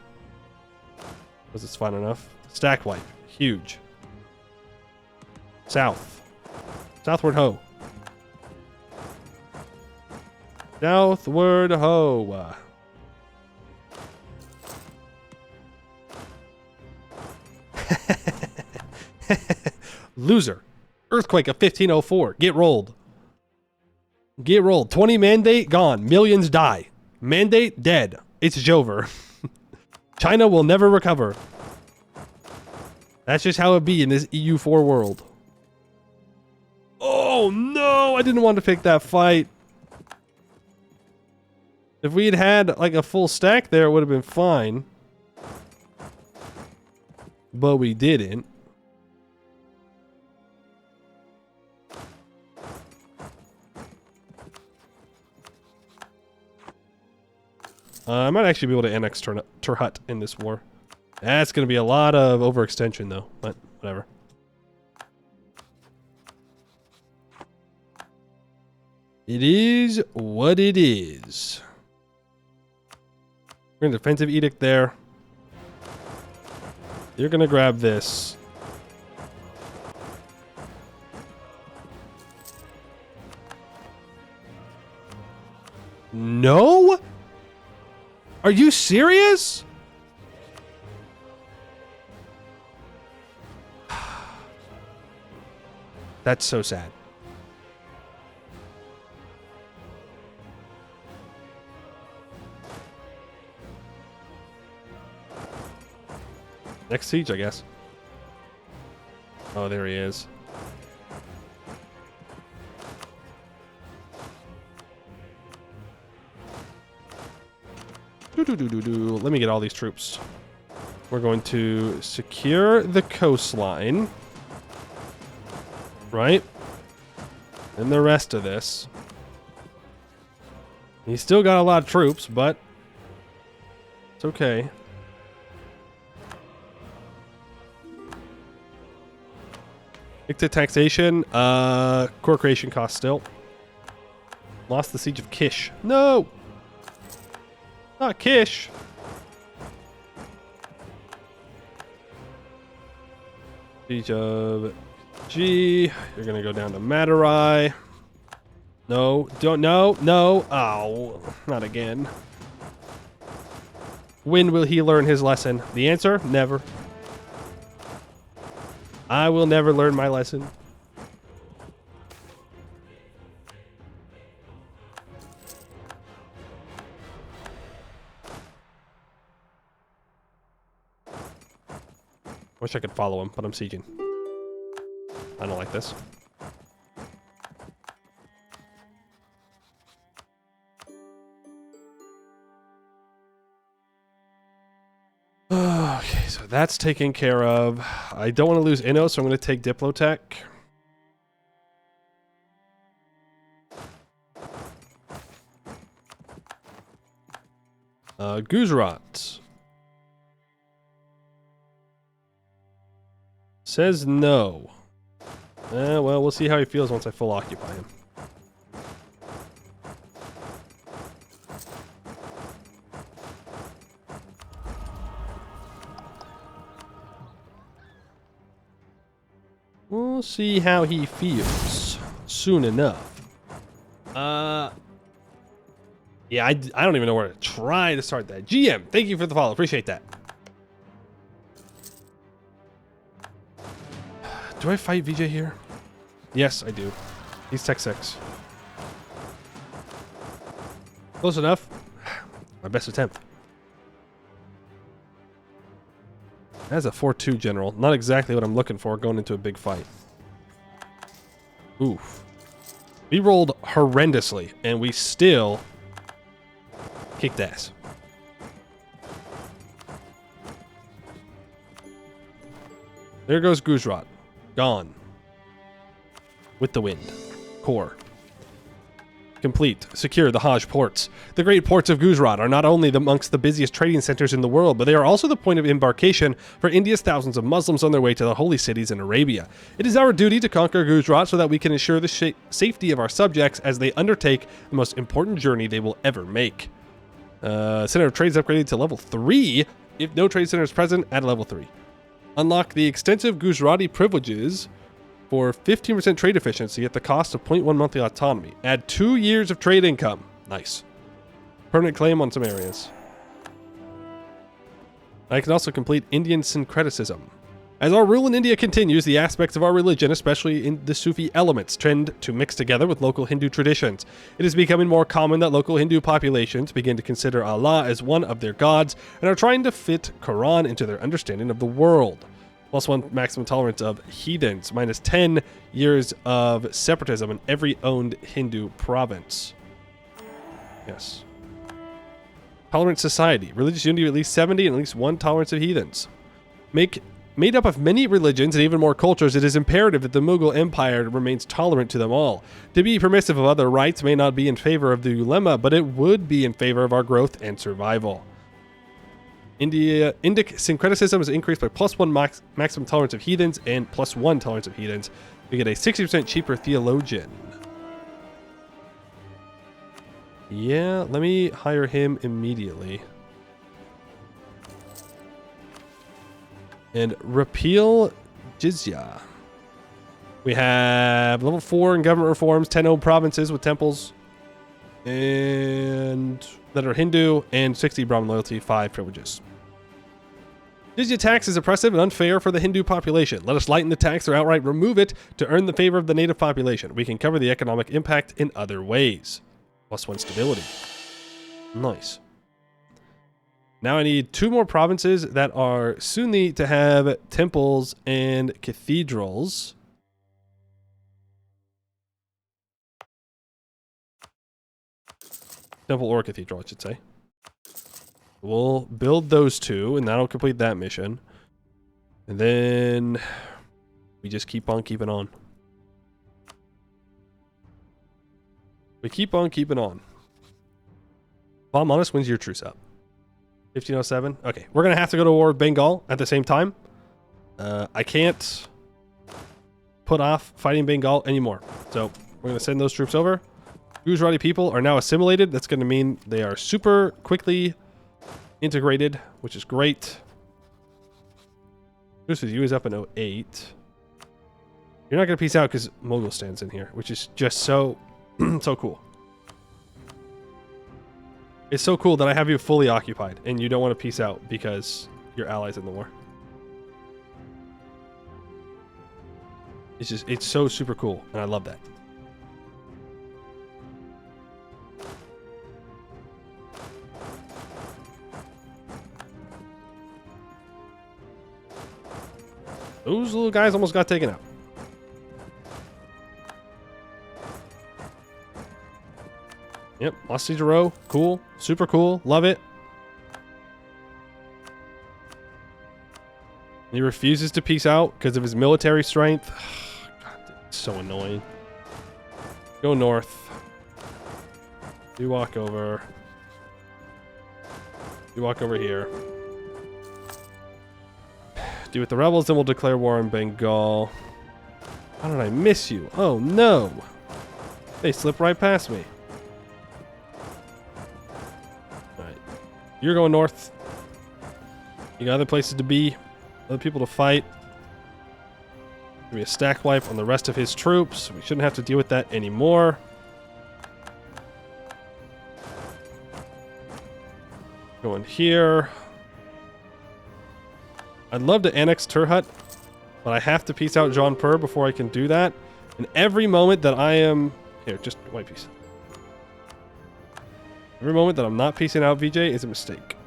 Was this fine enough? Stack wipe. Huge. South. Southward ho. Southward ho. Loser. Earthquake of 1504. Get rolled. Get rolled. 20 mandate, gone. Millions die. Mandate, dead. It's Jover. China will never recover. That's just how it be in this EU4 world. Oh no, I didn't want to pick that fight. If we had had like a full stack there, it would have been fine. But we didn't. I might actually be able to annex Turhut in this war. That's going to be a lot of overextension though, but whatever. It is what it is. We're going to defensive edict there. You're going to grab this. No? Are you serious? That's so sad. Next siege, I guess. Oh, there he is. Let me get all these troops. We're going to secure the coastline. Right? And the rest of this. He's still got a lot of troops, but it's okay. Dictate taxation. Core creation cost still. Lost the siege of Kish. No! Not Kish. Siege of G. You're gonna go down to Madarai. No, don't, no, no. Oh, not again. When will he learn his lesson? The answer, never. I will never learn my lesson. Wish I could follow him, but I'm sieging. I don't like this. Okay, so that's taken care of. I don't want to lose Inno, so I'm going to take Diplotech. Gujarat says no. Well, we'll see how he feels once I full occupy him. We'll see how he feels soon enough. Yeah, I don't even know where to try to start that. GM, thank you for the follow. Appreciate that. Do I fight VJ here? Yes, I do. He's Tech 6. Close enough. My best attempt. That's a 4-2 general. Not exactly what I'm looking for going into a big fight. Oof. We rolled horrendously, and we still kicked ass. There goes Gujarat. Gone. With the wind. Core. Complete. Secure the Hajj ports. The great ports of Gujarat are not only amongst the busiest trading centers in the world, but they are also the point of embarkation for India's thousands of Muslims on their way to the holy cities in Arabia. It is our duty to conquer Gujarat so that we can ensure the safety of our subjects as they undertake the most important journey they will ever make. Center of Trade is upgraded to level 3. If no trade center is present, add level 3. Unlock the extensive Gujarati privileges for 15% trade efficiency at the cost of 0.1 monthly autonomy. Add 2 years of trade income. Nice. Permanent claim on some areas. I can also complete Indian syncretism. As our rule in India continues, the aspects of our religion, especially in the Sufi elements, tend to mix together with local Hindu traditions. It is becoming more common that local Hindu populations begin to consider Allah as one of their gods and are trying to fit Quran into their understanding of the world. +1 maximum tolerance of heathens, -10 years of separatism in every owned Hindu province. Yes. Tolerant society. Religious unity of at least 70 and at least 1 tolerance of heathens. Made up of many religions and even more cultures, it is imperative that the Mughal Empire remains tolerant to them all. To be permissive of other rights may not be in favor of the ulema, but it would be in favor of our growth and survival. Indic syncretism is increased by +1 maximum tolerance of heathens and +1 tolerance of heathens. We get a 60% cheaper theologian. Yeah, let me hire him immediately. And repeal jizya. We have level 4 in government reforms, 10 owned provinces with temples and that are Hindu, and 60 Brahmin loyalty, 5 privileges. Jizya tax is oppressive and unfair for the Hindu population. Let us lighten the tax or outright remove it to earn the favor of the native population. We can cover the economic impact in other ways. +1 stability. Nice. Now I need 2 more provinces that are Sunni to have temples and cathedrals. Temple or cathedral, I should say. We'll build those 2, and that'll complete that mission. And then we just keep on keeping on. We keep on keeping on. Baborg, when's your truce up? 1507. Okay, we're going to have to go to war with Bengal at the same time. I can't put off fighting Bengal anymore. So we're going to send those troops over. Gujarati people are now assimilated. That's going to mean they are super quickly integrated, which is great. Truce with you is up in 08. You're not going to peace out because Mughal stands in here, which is just so, so cool. It's so cool that I have you fully occupied and you don't want to peace out because you're allies in the war. It's so super cool and I love that. Those little guys almost got taken out. Yep, lost siege a row. Cool. Super cool. Love it. He refuses to peace out because of his military strength. God, it's so annoying. Go north. You walk over. You walk over here. Do with the rebels, then we'll declare war on Bengal. How did I miss you? Oh no! They slipped right past me. Alright. You're going north. You got other places to be. Other people to fight. Give me a stack wipe on the rest of his troops. We shouldn't have to deal with that anymore. Going here. I'd love to annex Turhut, but I have to peace out Jaunpur before I can do that. And every moment that I am... Here, just white piece. Every moment that I'm not piecing out VJ is a mistake.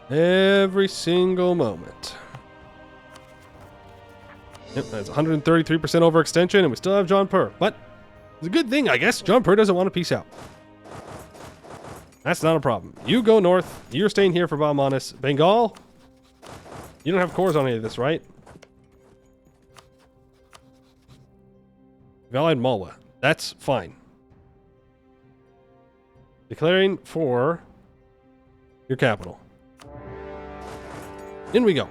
Every single moment. Yep, that's 133% overextension, and we still have Jaunpur. But it's a good thing, I guess. Jaunpur doesn't want to peace out. That's not a problem. You go north. You're staying here for Baborg. Bengal, you don't have cores on any of this, right? We've allied Malwa. That's fine. Declaring for your capital. In we go.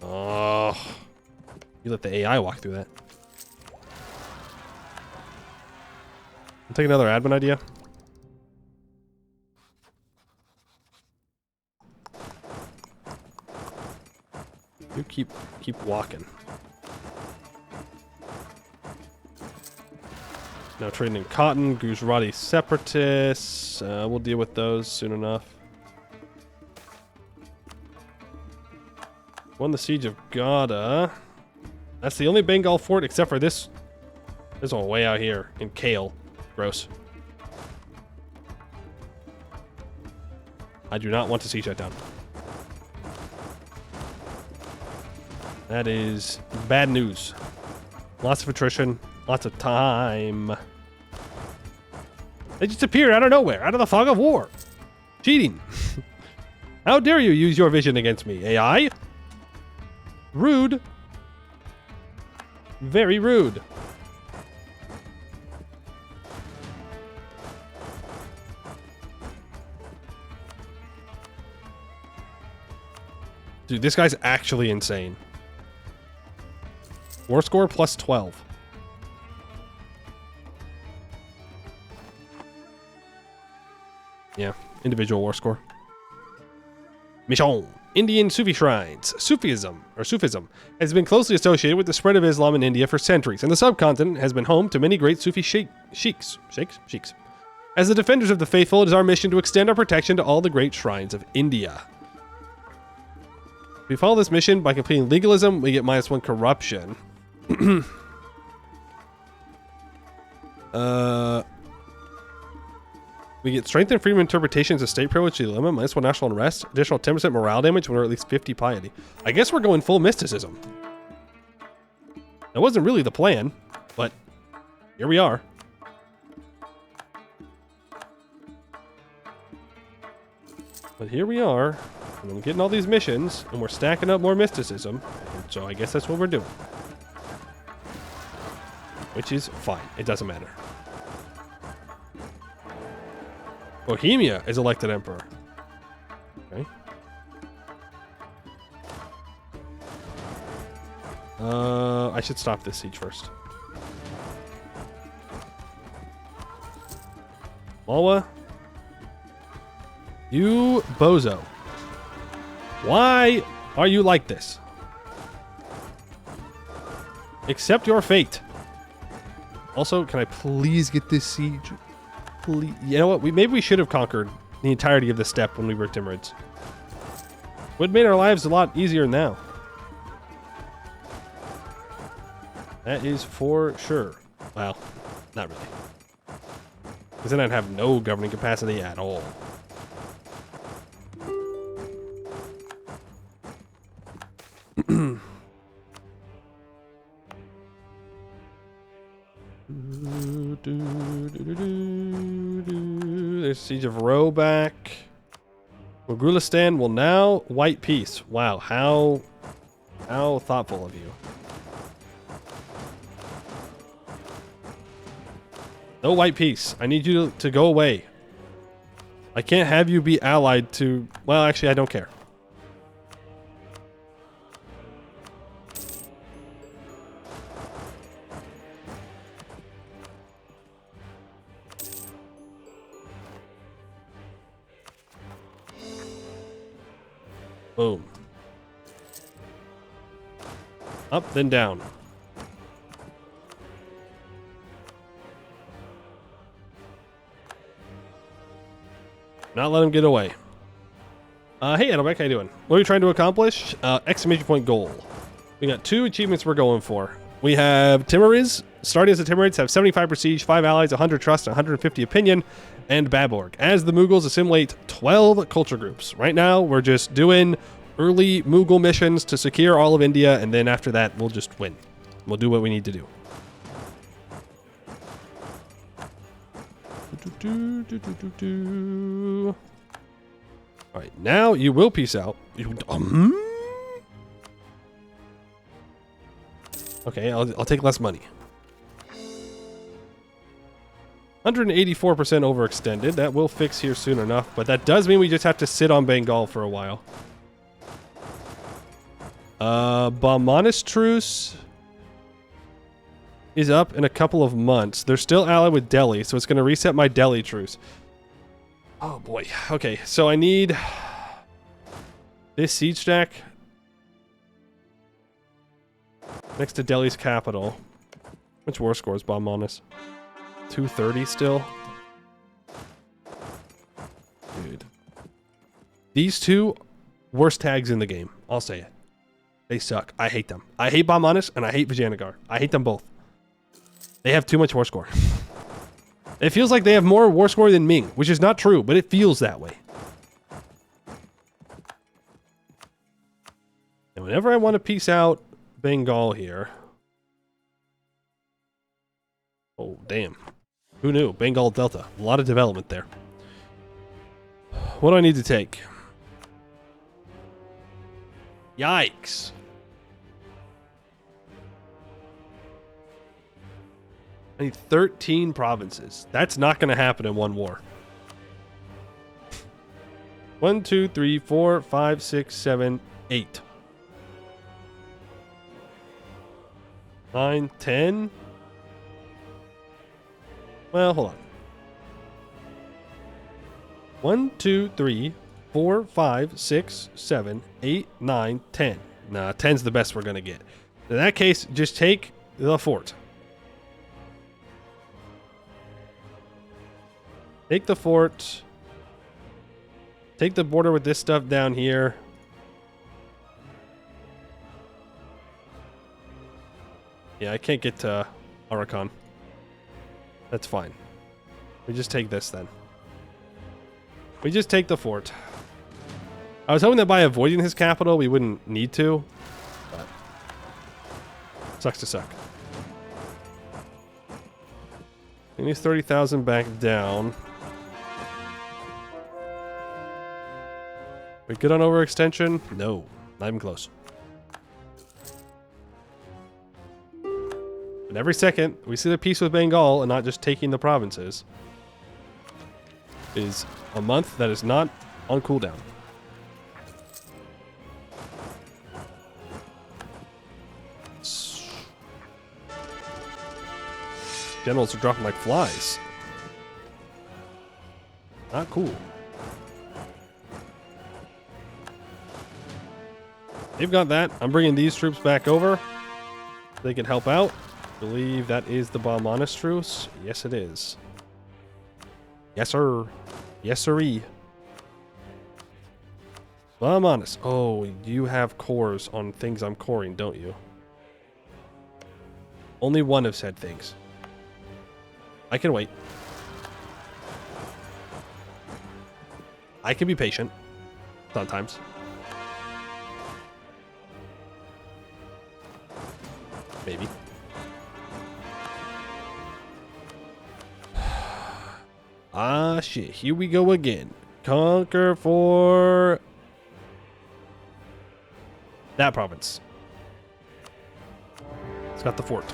Oh, you let the AI walk through that. I'll take another admin idea. You keep walking. Now trading in cotton, Gujarati separatists. We'll deal with those soon enough. Won the siege of Gada. That's the only Bengal fort except for this. This one way out here in Kale. Gross. I do not want to siege that down. That is bad news. Lots of attrition. Lots of time. They just appeared out of nowhere, out of the fog of war. Cheating. How dare you use your vision against me, AI? Rude. Very rude. Dude, this guy's actually insane. War score plus 12. Yeah, individual war score. Mission. Indian Sufi shrines. Sufism has been closely associated with the spread of Islam in India for centuries, and the subcontinent has been home to many great Sufi sheikhs. As the defenders of the faithful, it is our mission to extend our protection to all the great shrines of India. If we follow this mission by completing legalism, we get -1 corruption. We get strength and freedom interpretations of state privilege to the limit, -1 national unrest, additional 10% morale damage when we're at least 50 piety. I guess we're going full mysticism. That wasn't really the plan, but here we are. But here we are, and we're getting all these missions, and we're stacking up more mysticism, and so I guess that's what we're doing. Which is fine. It doesn't matter. Bohemia is elected emperor. Okay. I should stop this siege first. Malwa. You bozo. Why are you like this? Accept your fate. Also, can I please get this siege? Please. You know what? Maybe we should have conquered the entirety of the steppe when we were Timurids. Would have made our lives a lot easier now. That is for sure. Well, not really. Because then I'd have no governing capacity at all. There's Siege of Roback. Mughalistan will now white peace. Wow, how thoughtful of you. No white peace. I need you to go away. I can't have you be allied to... Well, actually, I don't care. Boom. Up, then down. Not let him get away. Hey, Edelbeck, how you doing? What are we trying to accomplish? Exclamation point goal. We got 2 achievements we're going for. We have Timuriz, starting as the Timurids, have 75 prestige, 5 allies, 100 trust, 150 opinion, and Baborg. As the Mughals assimilate 12 culture groups. Right now, we're just doing early Mughal missions to secure all of India, and then after that, we'll just win. We'll do what we need to do. All right, now you will peace out. Okay, I'll take less money. 184% overextended. That will fix here soon enough, but that does mean we just have to sit on Bengal for a while. Balmanis truce is up in a couple of months. They're still allied with Delhi, so it's going to reset my Delhi truce. Oh boy. Okay, so I need this siege stack next to Delhi's capital. Which war score is Balmanis? 230 still? Dude. These two worst tags in the game. I'll say it. They suck. I hate them. I hate Balmanis and I hate Vijayanagar. I hate them both. They have too much war score. It feels like they have more war score than Ming, which is not true, but it feels that way. And whenever I want to piece out Bengal here... Oh, damn. Who knew? Bengal Delta. A lot of development there. What do I need to take? Yikes. I need 13 provinces. That's not going to happen in one war. 1, 2, 3, 4, 5, 6, 7, 8. 9, 10. Well, hold on. 1, 2, 3, 4, 5, 6, 7, 8, 9, 10. Nah, 10's the best we're going to get. In that case, just take the fort. Take the fort. Take the border with this stuff down here. Yeah, I can't get to Arakan. That's fine. We just take this then. We just take the fort. I was hoping that by avoiding his capital, we wouldn't need to. But sucks to suck. He needs 30,000 back down. We good on overextension? No, not even close. And every second we see the peace with Bengal and not just taking the provinces is a month that is not on cooldown. Generals are dropping like flies. Not cool. They've got that. I'm bringing these troops back over. They can help out. I believe that is the Balmanis truce. Yes, it is. Yes, sir. Yes, sirree. Balmanis. Oh, you have cores on things I'm coring, don't you? Only one of said things. I can wait. I can be patient. Sometimes. Maybe. Ah, shit. Here we go again. Conquer for that province. It's got the fort.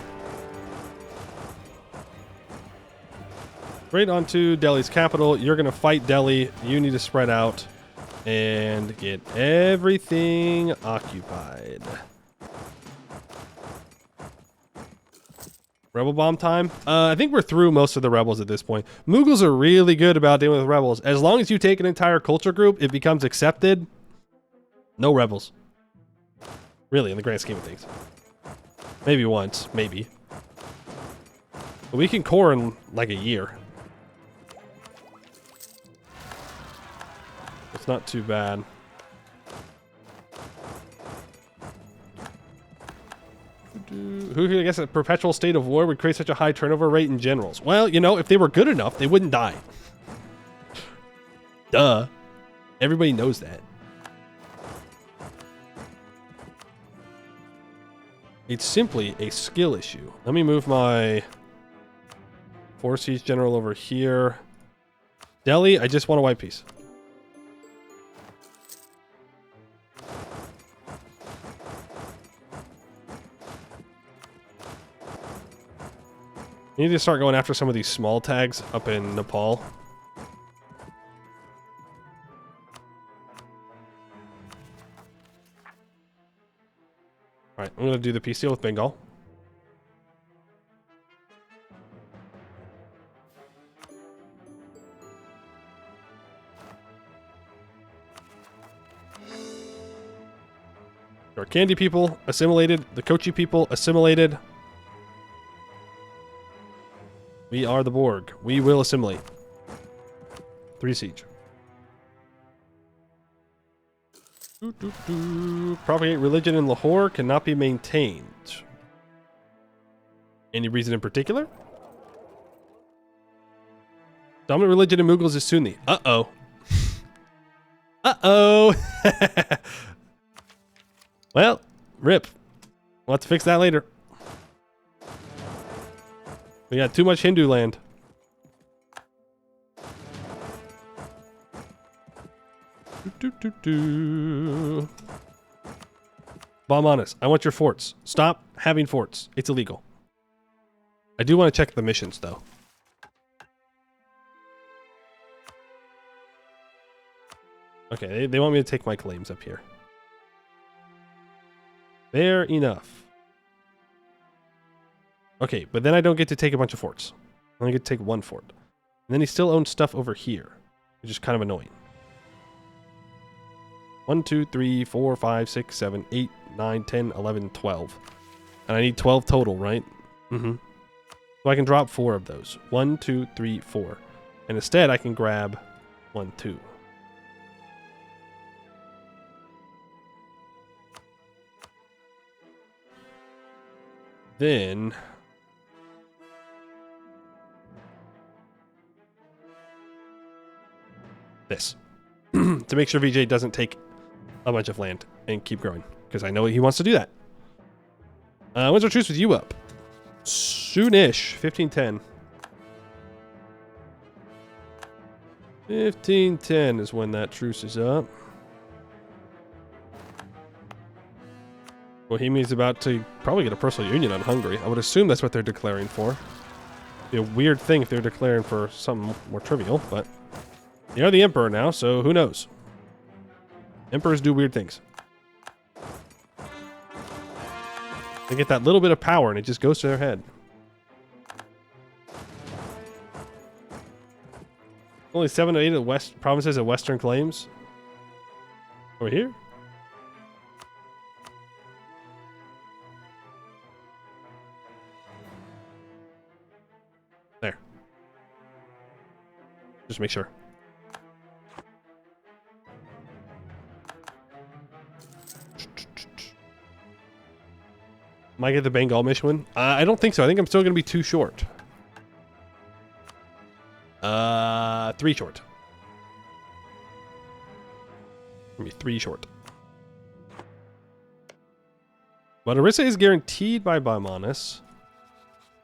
Right onto Delhi's capital. You're going to fight Delhi. You need to spread out and get everything occupied. Rebel bomb time? I think we're through most of the rebels at this point. Mughals are really good about dealing with rebels. As long as you take an entire culture group, it becomes accepted. No rebels. Really, in the grand scheme of things. Maybe once, maybe. But we can core in like a year. It's not too bad. Who, I guess, a perpetual state of war would create such a high turnover rate in generals? Well, you know, if they were good enough, they wouldn't die. Duh. Everybody knows that. It's simply a skill issue. Let me move my 4 siege general over here. Delhi, I just want a white piece. We need to start going after some of these small tags up in Nepal. Alright, I'm going to do the peace deal with Bengal. Our Candy people assimilated. The Kochi people assimilated. We are the Borg. We will assimilate. 3 siege. Propagate religion in Lahore cannot be maintained. Any reason in particular? Dominant religion in Mughals is Sunni. Uh-oh. Uh-oh. Well, rip. We'll have to fix that later. We got too much Hindu land. Bomb on us. I want your forts. Stop having forts. It's illegal. I do want to check the missions, though. Okay, they want me to take my claims up here. Fair enough. Okay, but then I don't get to take a bunch of forts. I only get to take 1 fort. And then he still owns stuff over here, which is kind of annoying. 1, 2, 3, 4, 5, 6, 7, 8, 9, 10, 11, 12. And I need 12 total, right? Mm-hmm. So I can drop 4 of those. 1, 2, 3, 4. And instead I can grab 1, 2. Then this. To make sure VJ doesn't take a bunch of land and keep growing. Because I know he wants to do that. When's our truce with you up? Soonish. 1510. 1510 is when that truce is up. Bohemia's about to probably get a personal union on Hungary. I would assume that's what they're declaring for. Be a weird thing if they're declaring for something more trivial, but they are the emperor now, so who knows? Emperors do weird things. They get that little bit of power and it just goes to their head. Only 7 to 8 of the West provinces of Western claims. Over here? There. Just make sure. Might get the Bengal mission win? I don't think so. I think I'm still going to be too short. 3 short. Maybe 3 short. But Orissa is guaranteed by Baimanis.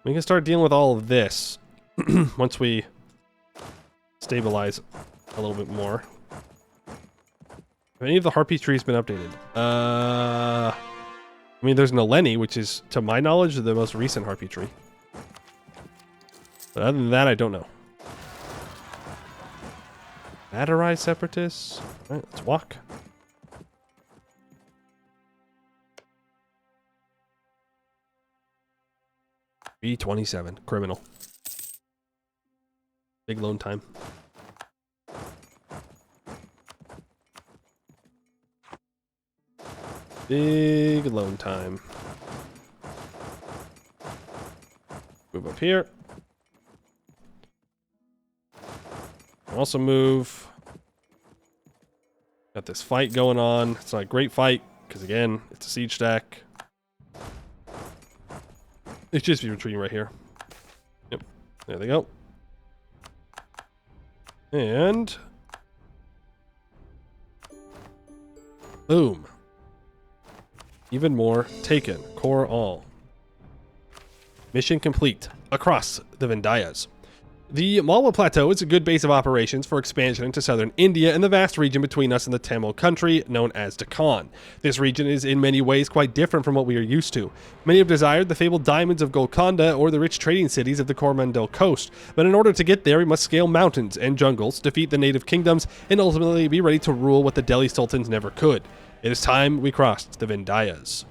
We can start dealing with all of this once we stabilize a little bit more. Have any of the harpy trees been updated? I mean, there's Naleni, which is, to my knowledge, the most recent harpy tree. But other than that, I don't know. Madarai separatists. All right, let's walk. B27, criminal. Big loan time. Big loan time. Move up here. Also move. Got this fight going on. It's not a great fight, because again, it's a siege stack. It's just be retreating right here. Yep. There they go. And boom. Even more taken. Core all. Mission complete across the Vindhyas. The Malwa Plateau is a good base of operations for expansion into southern India and the vast region between us and the Tamil country known as Deccan. This region is in many ways quite different from what we are used to. Many have desired the fabled diamonds of Golconda or the rich trading cities of the Coromandel coast, but in order to get there we must scale mountains and jungles, defeat the native kingdoms, and ultimately be ready to rule what the Delhi Sultans never could. It is time we crossed the Vindhyas.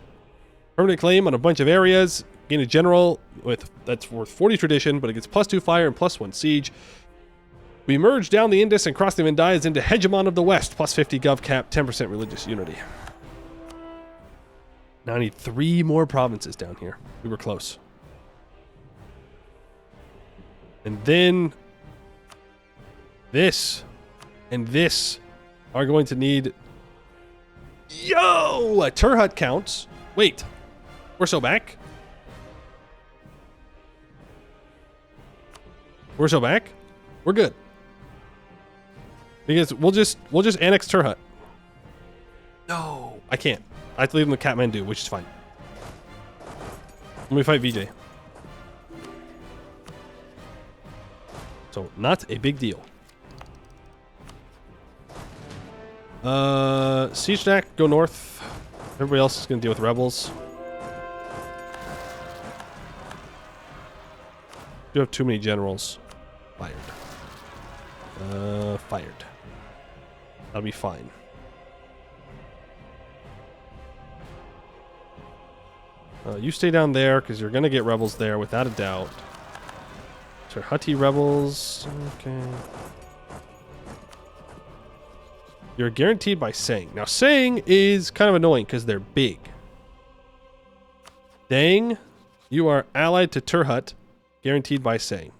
Permanent claim on a bunch of areas. Gain a general that's worth 40 tradition, but it gets +2 fire and +1 siege. We merge down the Indus and cross the Vindhyas into Hegemon of the West, +50 gov cap, 10% religious unity. Now I need 3 more provinces down here. We were close. And then this and this are going to need... Yo! A Turhut counts. Wait. We're so back? We're so back? We're good. Because we'll just annex Turhut. No, I can't. I have to leave them with Kathmandu, which is fine. Let me fight VJ. So, not a big deal. Siege stack, go north. Everybody else is going to deal with rebels. You have too many generals. Fired. Fired. That'll be fine. You stay down there because you're going to get rebels there without a doubt. Hutty rebels. Okay. You're guaranteed by Sang. Now, Sang is kind of annoying because they're big. Dang, you are allied to Turhut, guaranteed by Sang.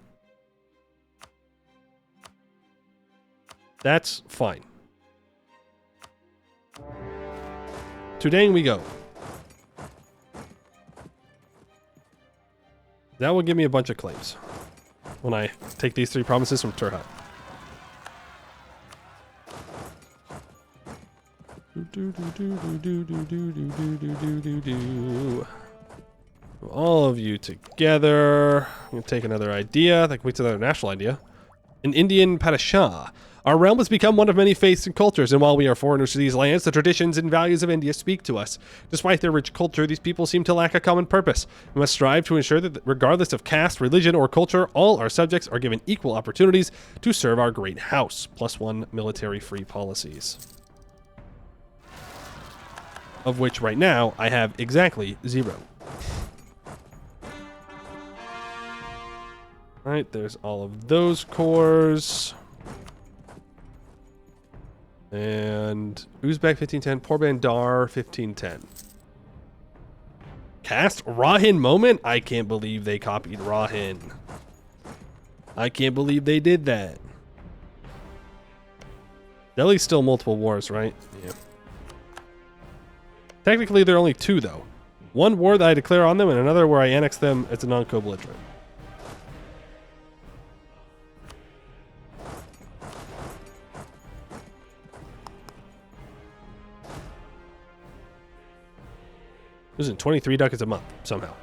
That's fine. To Dang we go. That will give me a bunch of claims when I take these 3 provinces from Turhut. All of you together. I'm going to take another idea. Like, wait, another national idea. An Indian Padishah. Our realm has become one of many faiths and cultures, and while we are foreigners to these lands, the traditions and values of India speak to us. Despite their rich culture, these people seem to lack a common purpose. We must strive to ensure that, regardless of caste, religion, or culture, all our subjects are given equal opportunities to serve our great house. +1 military-free policies. Of which, right now, I have exactly 0. Alright, there's all of those cores. And Uzbek 1510, Porbandar 1510. Cast Rahin moment? I can't believe they copied Rahin. I can't believe they did that. Delhi's still multiple wars, right? Yeah. Technically, there are only 2, though. One war that I declare on them, and another where I annex them as a non-co-belligerent. Losing 23 ducats a month, somehow.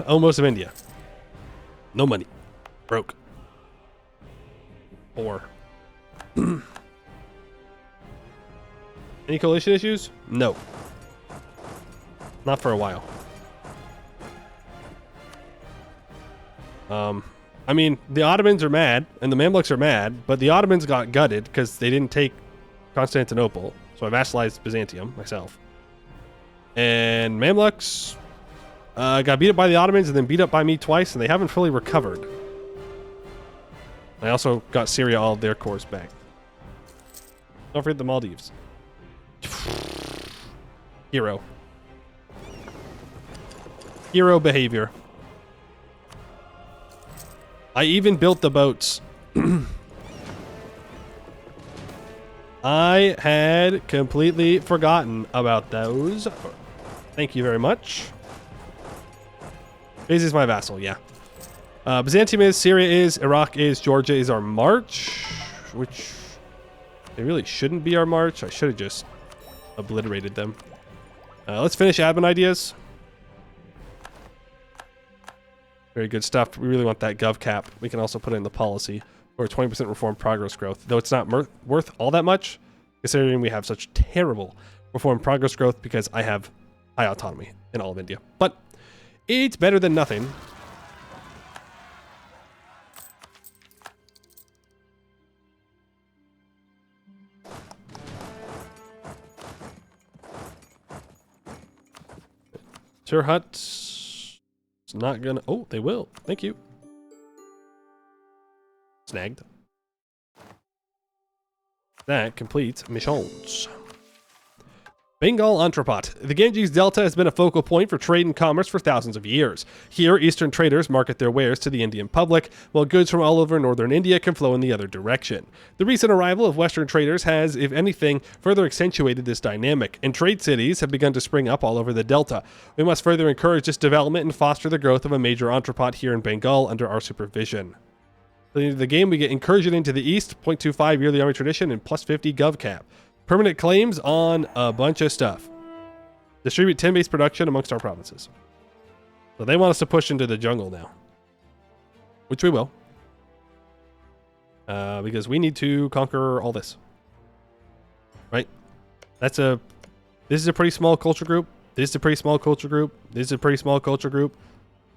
Almost of India. No money. Broke. Or. Any coalition issues? No. Not for a while. I mean, the Ottomans are mad, and the Mamluks are mad, but the Ottomans got gutted because they didn't take Constantinople, so I vassalized Byzantium myself. And Mamluks got beat up by the Ottomans and then beat up by me twice, and they haven't fully recovered. I also got Syria all of their cores back. Don't forget the Maldives. Hero. Hero behavior. I even built the boats. I had completely forgotten about those. Thank you very much. This is my vassal, yeah. Byzantium is, Syria is, Iraq is, Georgia is our march, which they really shouldn't be our march. I should have just obliterated them. Let's finish admin ideas. Very good stuff. We really want that gov cap. We can also put in the policy for 20% reform progress growth, though it's not worth all that much, considering we have such terrible reform progress growth because I have high autonomy in all of India. But it's better than nothing. Tur Hut's not gonna... Oh, they will. Thank you. Snagged. That completes missions. Bengal entrepot. The Ganges Delta has been a focal point for trade and commerce for thousands of years. Here, Eastern traders market their wares to the Indian public, while goods from all over northern India can flow in the other direction. The recent arrival of Western traders has, if anything, further accentuated this dynamic, and trade cities have begun to spring up all over the Delta. We must further encourage this development and foster the growth of a major entrepot here in Bengal under our supervision. At the end of the game, we get incursion into the east, 0.25 yearly army tradition, and plus 50 gov cap. Permanent claims on a bunch of stuff. Distribute 10-based production amongst our provinces. So they want us to push into the jungle now. Which we will. Because we need to conquer all this. Right? This is a pretty small culture group. This is a pretty small culture group. This is a pretty small culture group.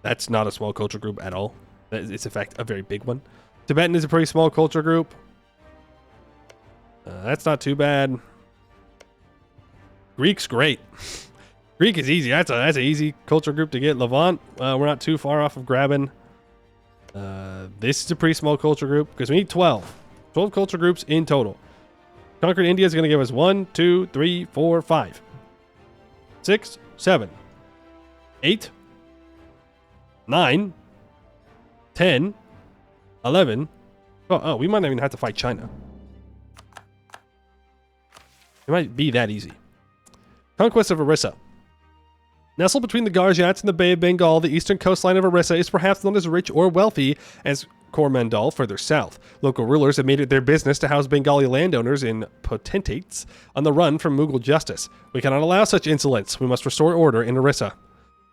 That's not a small culture group at all. It's in fact a very big one. Tibetan is a pretty small culture group. That's not too bad. Greek's great. Greek is easy. That's an easy culture group to get. Levant, we're not too far off of grabbing. This is a pretty small culture group because we need 12. 12 culture groups in total. Conquered India is going to give us 1, 2, 3, 4, 5, 6, 7, 8, 9, 10, 11. Oh, we might not even have to fight China. It might be that easy. Conquest of Orissa. Nestled between the Gujarats and the Bay of Bengal, the eastern coastline of Orissa is perhaps not as rich or wealthy as Coromandel further south. Local rulers have made it their business to house Bengali landowners in potentates on the run from Mughal justice. We cannot allow such insolence. We must restore order in Orissa.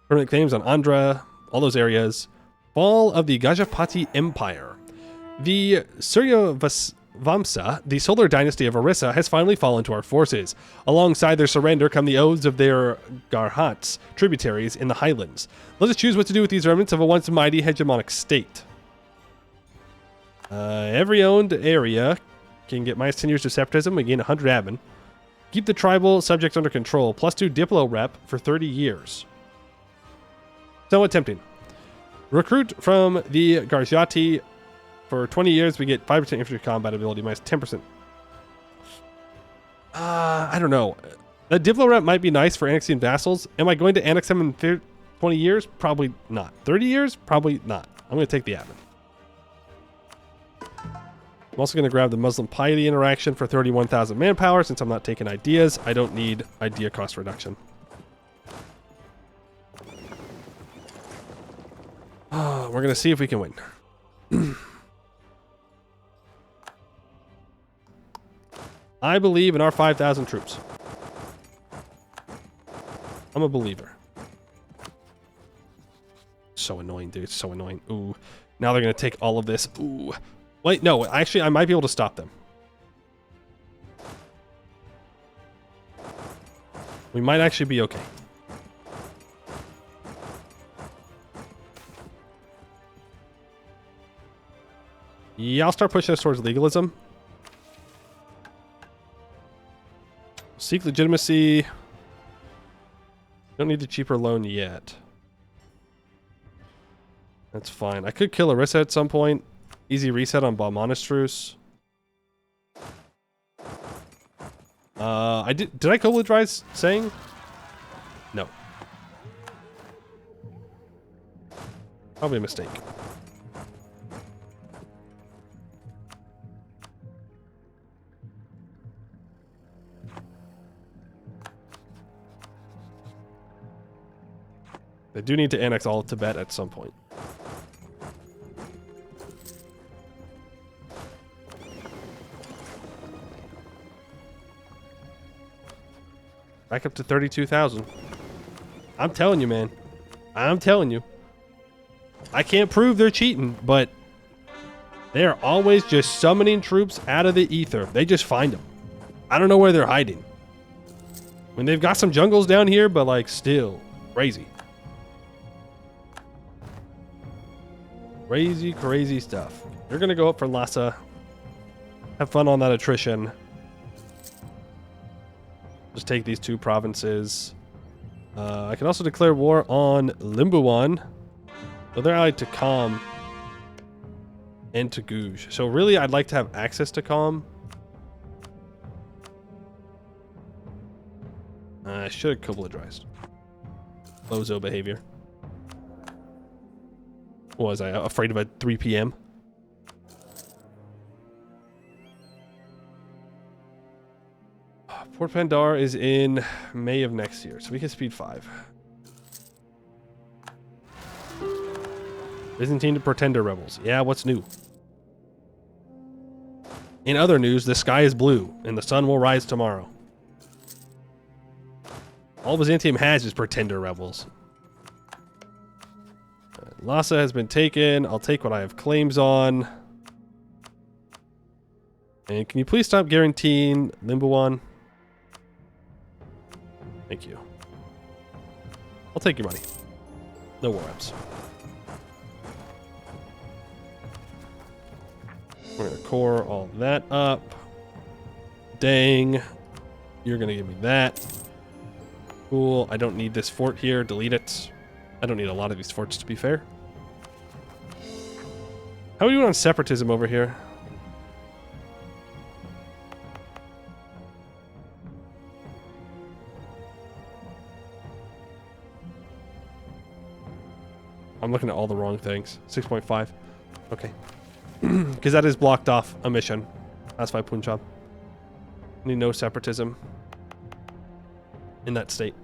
Permanent claims on Andhra, all those areas. Fall of the Gajapati Empire. The Suryavamsa, the solar dynasty of Orissa, has finally fallen to our forces. Alongside their surrender come the oaths of their Garhats, tributaries in the highlands. Let us choose what to do with these remnants of a once mighty hegemonic state. Every owned area can get minus 10 years of separatism. We gain 100 admin. Keep the tribal subjects under control. Plus 2 Diplo rep for 30 years. Somewhat tempting. Recruit from the Garjati. For 20 years, we get 5% infantry combat ability, minus 10%. I don't know. The Diplo rep might be nice for annexing vassals. Am I going to annex them in 20 years? Probably not. 30 years? Probably not. I'm going to take the admin. I'm also going to grab the Muslim piety interaction for 31,000 manpower. Since I'm not taking ideas, I don't need idea cost reduction. We're going to see if we can win. I believe in our 5,000 troops. I'm a believer. So annoying, dude. So annoying. Ooh. Now they're going to take all of this. Ooh. Wait, no. Actually, I might be able to stop them. We might actually be okay. Yeah, I'll start pushing us towards legalism. Seek legitimacy. Don't need a cheaper loan yet. That's fine. I could kill Orissa at some point. Easy reset on Balmonastrus. Did I co-legalize saying? No. Probably a mistake. They do need to annex all of Tibet at some point. Back up to 32,000. I'm telling you, man. I'm telling you. I can't prove they're cheating, but they're always just summoning troops out of the ether. They just find them. I don't know where they're hiding. I mean, they've got some jungles down here, but like still crazy. Crazy, crazy stuff. You're going to go up for Lhasa. Have fun on that attrition. Just take these 2 provinces. I can also declare war on Limbuwan. So they're allied to Kham and to Guj. So really, I'd like to have access to Kham. I should have Kubladrized. Bozo behavior. What was I afraid of at 3 p.m.? Port Pandar is in May of next year, so we can speed 5. Byzantine to Pretender rebels. Yeah, what's new? In other news, the sky is blue, and the sun will rise tomorrow. All Byzantium has is Pretender rebels. Lhasa has been taken. I'll take what I have claims on. And can you please stop guaranteeing Limbuwan? Thank you. I'll take your money. No war reps. We're going to core all that up. Dang. You're going to give me that. Cool. I don't need this fort here. Delete it. I don't need a lot of these forts, to be fair. How are we doing on separatism over here? I'm looking at all the wrong things. 6.5. Okay. Because that is blocked off a mission. That's why Punjab. Need no separatism in that state.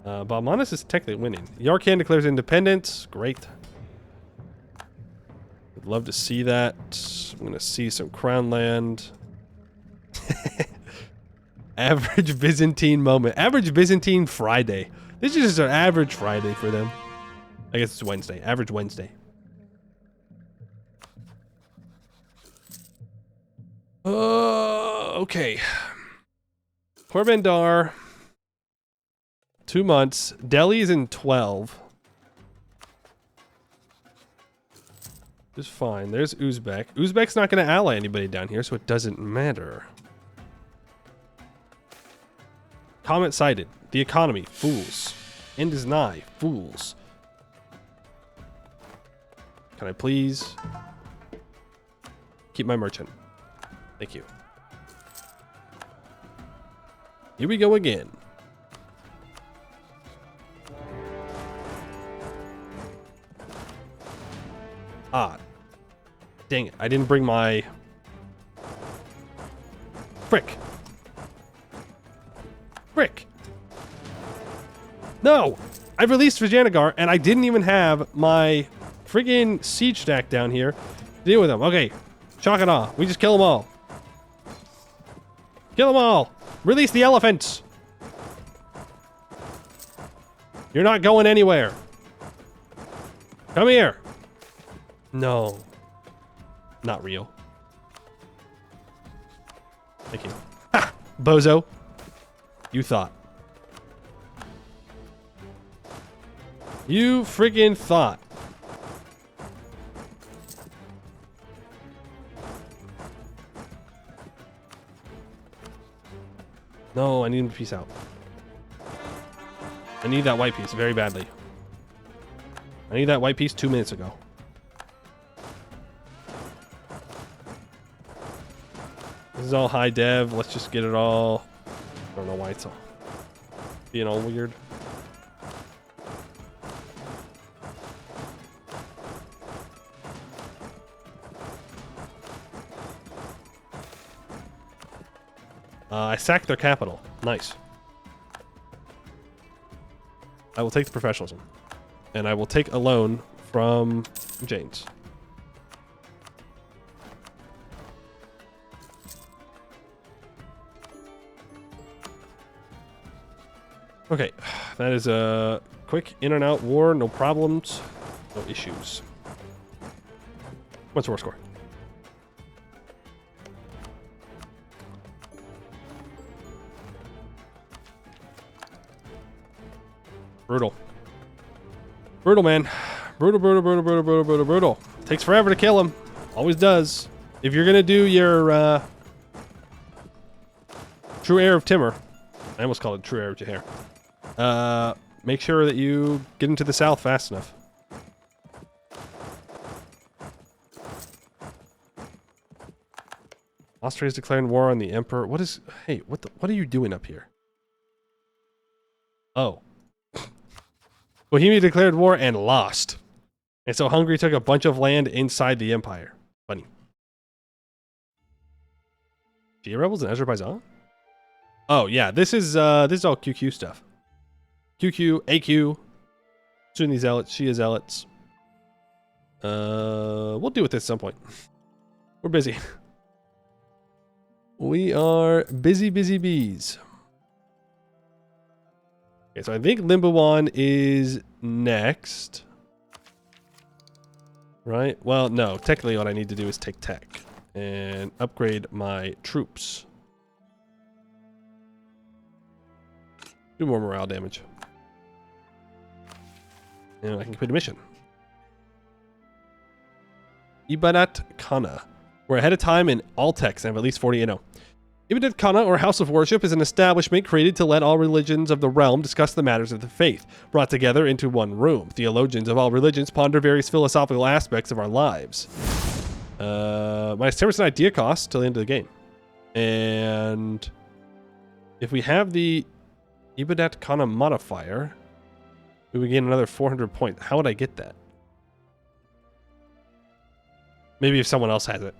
Balmanis is technically winning. Yarkand declares independence. Great. Would love to see that. I'm going to see some crown land. Average Byzantine moment. Average Byzantine Friday. This is just an average Friday for them. I guess it's Wednesday. Average Wednesday. Okay. Porbandar. 2 months. Delhi is in 12. Just fine. There's Uzbek. Uzbek's not going to ally anybody down here, so it doesn't matter. Comet sighted. The economy. Fools. End is nigh. Fools. Can I please keep my merchant? Thank you. Here we go again. Ah. Dang it. I didn't bring my... Frick. Frick. No! I released Vijayanagar and I didn't even have my friggin' siege stack down here to deal with them. Okay. Shock and awe. We just kill them all. Kill them all. Release the elephants. You're not going anywhere. Come here. No. Not real. Thank you. Ha! Bozo. You thought. You friggin' thought. No, I need him to peace out. I need that white piece very badly. I need that white piece 2 minutes ago. This is all high dev. Let's just get it all. I don't know why it's all being all weird. I sacked their capital. Nice. I will take the professionalism. And I will take a loan from James. Okay. That is a quick in and out war. No problems. No issues. What's war score? Brutal. Brutal, man. Brutal, brutal, brutal, brutal, brutal, brutal, brutal. Takes forever to kill him. Always does. If you're gonna do your True Heir of Timur, I almost called it True Heir of Jahair. Make sure that you get into the south fast enough. Austria's declaring war on the emperor. What is? Hey, what are you doing up here? Oh. Bohemia declared war and lost. And so Hungary took a bunch of land inside the empire. Funny. Shia rebels in Azerbaijan? Oh yeah, this is all QQ stuff. QQ, AQ, Sunni zealots, Shia zealots. We'll deal with this at some point. We're busy. We are busy, busy bees. Okay, so I think Limbawan is next. Right? Well, no. Technically, what I need to do is take tech and upgrade my troops. Do more morale damage. And I can complete a mission. Ibadat Khana. We're ahead of time in all texts and have at least 40 inno. Ibadat Khana, or House of Worship, is an establishment created to let all religions of the realm discuss the matters of the faith, brought together into one room. Theologians of all religions ponder various philosophical aspects of our lives. Minus 10% idea cost till the end of the game. And if we have the Ibadat Khana modifier, we would gain another 400 points. How would I get that? Maybe if someone else has it.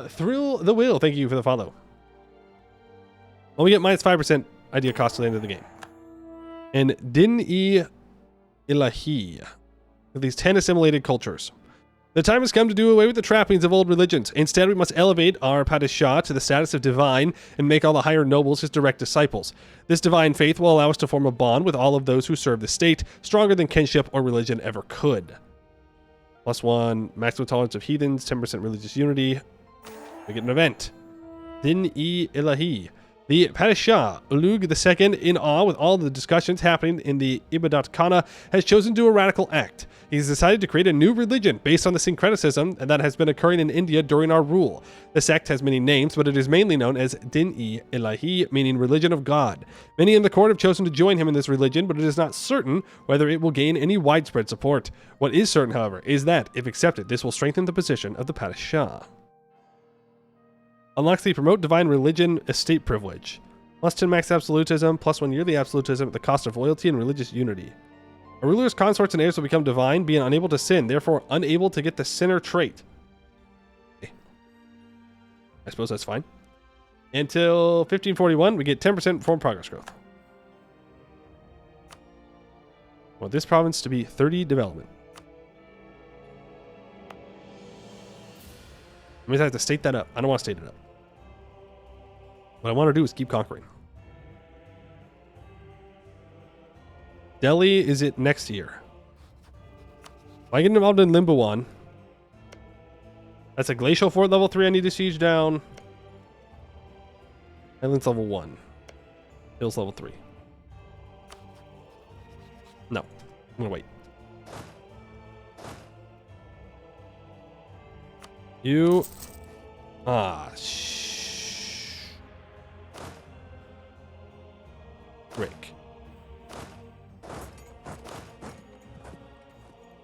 Thrill the Will, thank you for the follow. Well, we get minus 5% idea cost to the end of the game. And Din-e Ilahi, with these 10 assimilated cultures. The time has come to do away with the trappings of old religions. Instead, we must elevate our Padishah to the status of divine and make all the higher nobles his direct disciples. This divine faith will allow us to form a bond with all of those who serve the state, stronger than kinship or religion ever could. +1, maximum tolerance of heathens, 10% religious unity. We get an event. Din-e Ilahi. The Padishah, Ulug II, in awe with all the discussions happening in the Ibadat Khana, has chosen to do a radical act. He's decided to create a new religion based on the syncretism that has been occurring in India during our rule. The sect has many names, but it is mainly known as Din-e Ilahi, meaning religion of God. Many in the court have chosen to join him in this religion, but it is not certain whether it will gain any widespread support. What is certain, however, is that, if accepted, this will strengthen the position of the Padishah. Unlocks the Promote Divine Religion estate privilege. +10 max absolutism, +1 yearly absolutism at the cost of loyalty and religious unity. A ruler's consorts and heirs will become divine, being unable to sin, therefore unable to get the sinner trait. I suppose that's fine. Until 1541, we get 10% form progress growth. I want this province to be 30 development. I mean, I have to state that up. I don't want to state it up. What I want to do is keep conquering. Delhi is it next year. If I get involved in Limbawan, that's a glacial fort level 3 I need to siege down. Islands level 1. Hills level 3. No. I'm going to wait. You... Rick.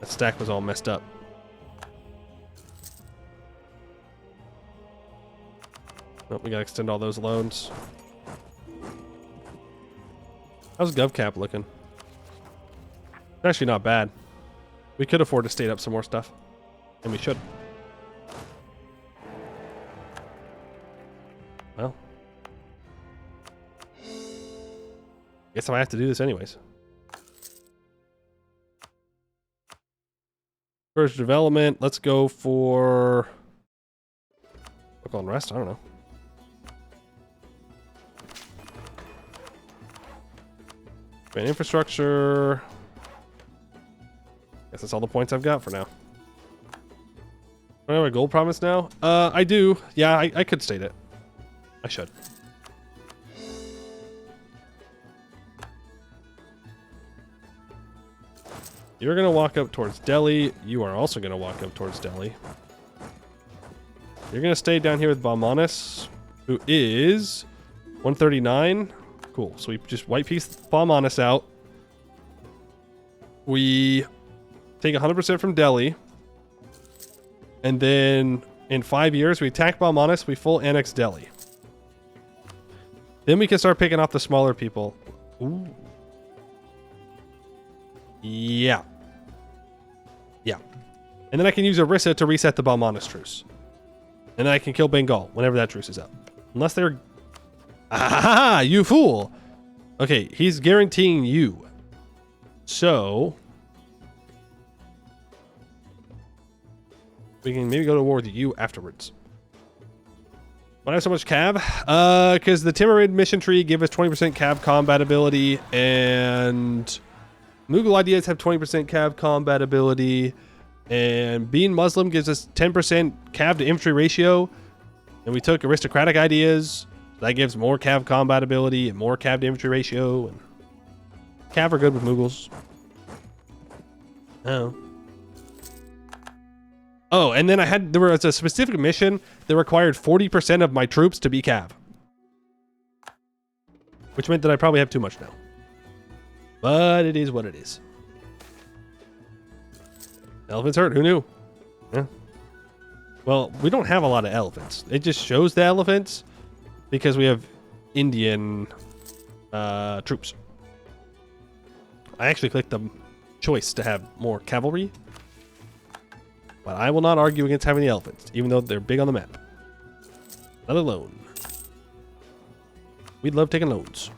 That stack was all messed up. Oh, we gotta extend all those loans. How's GovCap looking? Actually not bad. We could afford to state up some more stuff. And we should. Well. Guess I have to do this anyways. First development, let's go for... Look on rest, I don't know. And infrastructure. Guess that's all the points I've got for now. Do I have a gold province now? I do. Yeah, I could state it. I should. You're going to walk up towards Delhi. You are also going to walk up towards Delhi. You're going to stay down here with Balmanis, who is 139. Cool. So we just white piece Balmanis out. We take 100% from Delhi. And then in 5 years, we attack Balmanis. We full annex Delhi. Then we can start picking off the smaller people. Ooh. Yeah. Yeah. And then I can use Orissa to reset the Balmanis truce. And then I can kill Bengal whenever that truce is up. Unless they're... Ah, you fool! Okay, he's guaranteeing you. So... we can maybe go to war with you afterwards. Why do I have so much cab? Because the Timurid mission tree give us 20% cab compatibility, and Mughal ideas have 20% cab compatibility, and being Muslim gives us 10% cab to infantry ratio, and we took aristocratic ideas. So that gives more cab compatibility and more cab to infantry ratio, and cab are good with Mughals. Oh. Oh, and then there was a specific mission that required 40% of my troops to be cav. Which meant that I probably have too much now. But it is what it is. Elephants hurt, who knew? Yeah. Well, we don't have a lot of elephants. It just shows the elephants because we have Indian troops. I actually clicked the choice to have more cavalry. But I will not argue against having the elephants, even though they're big on the map. Another loan. We'd love taking loans.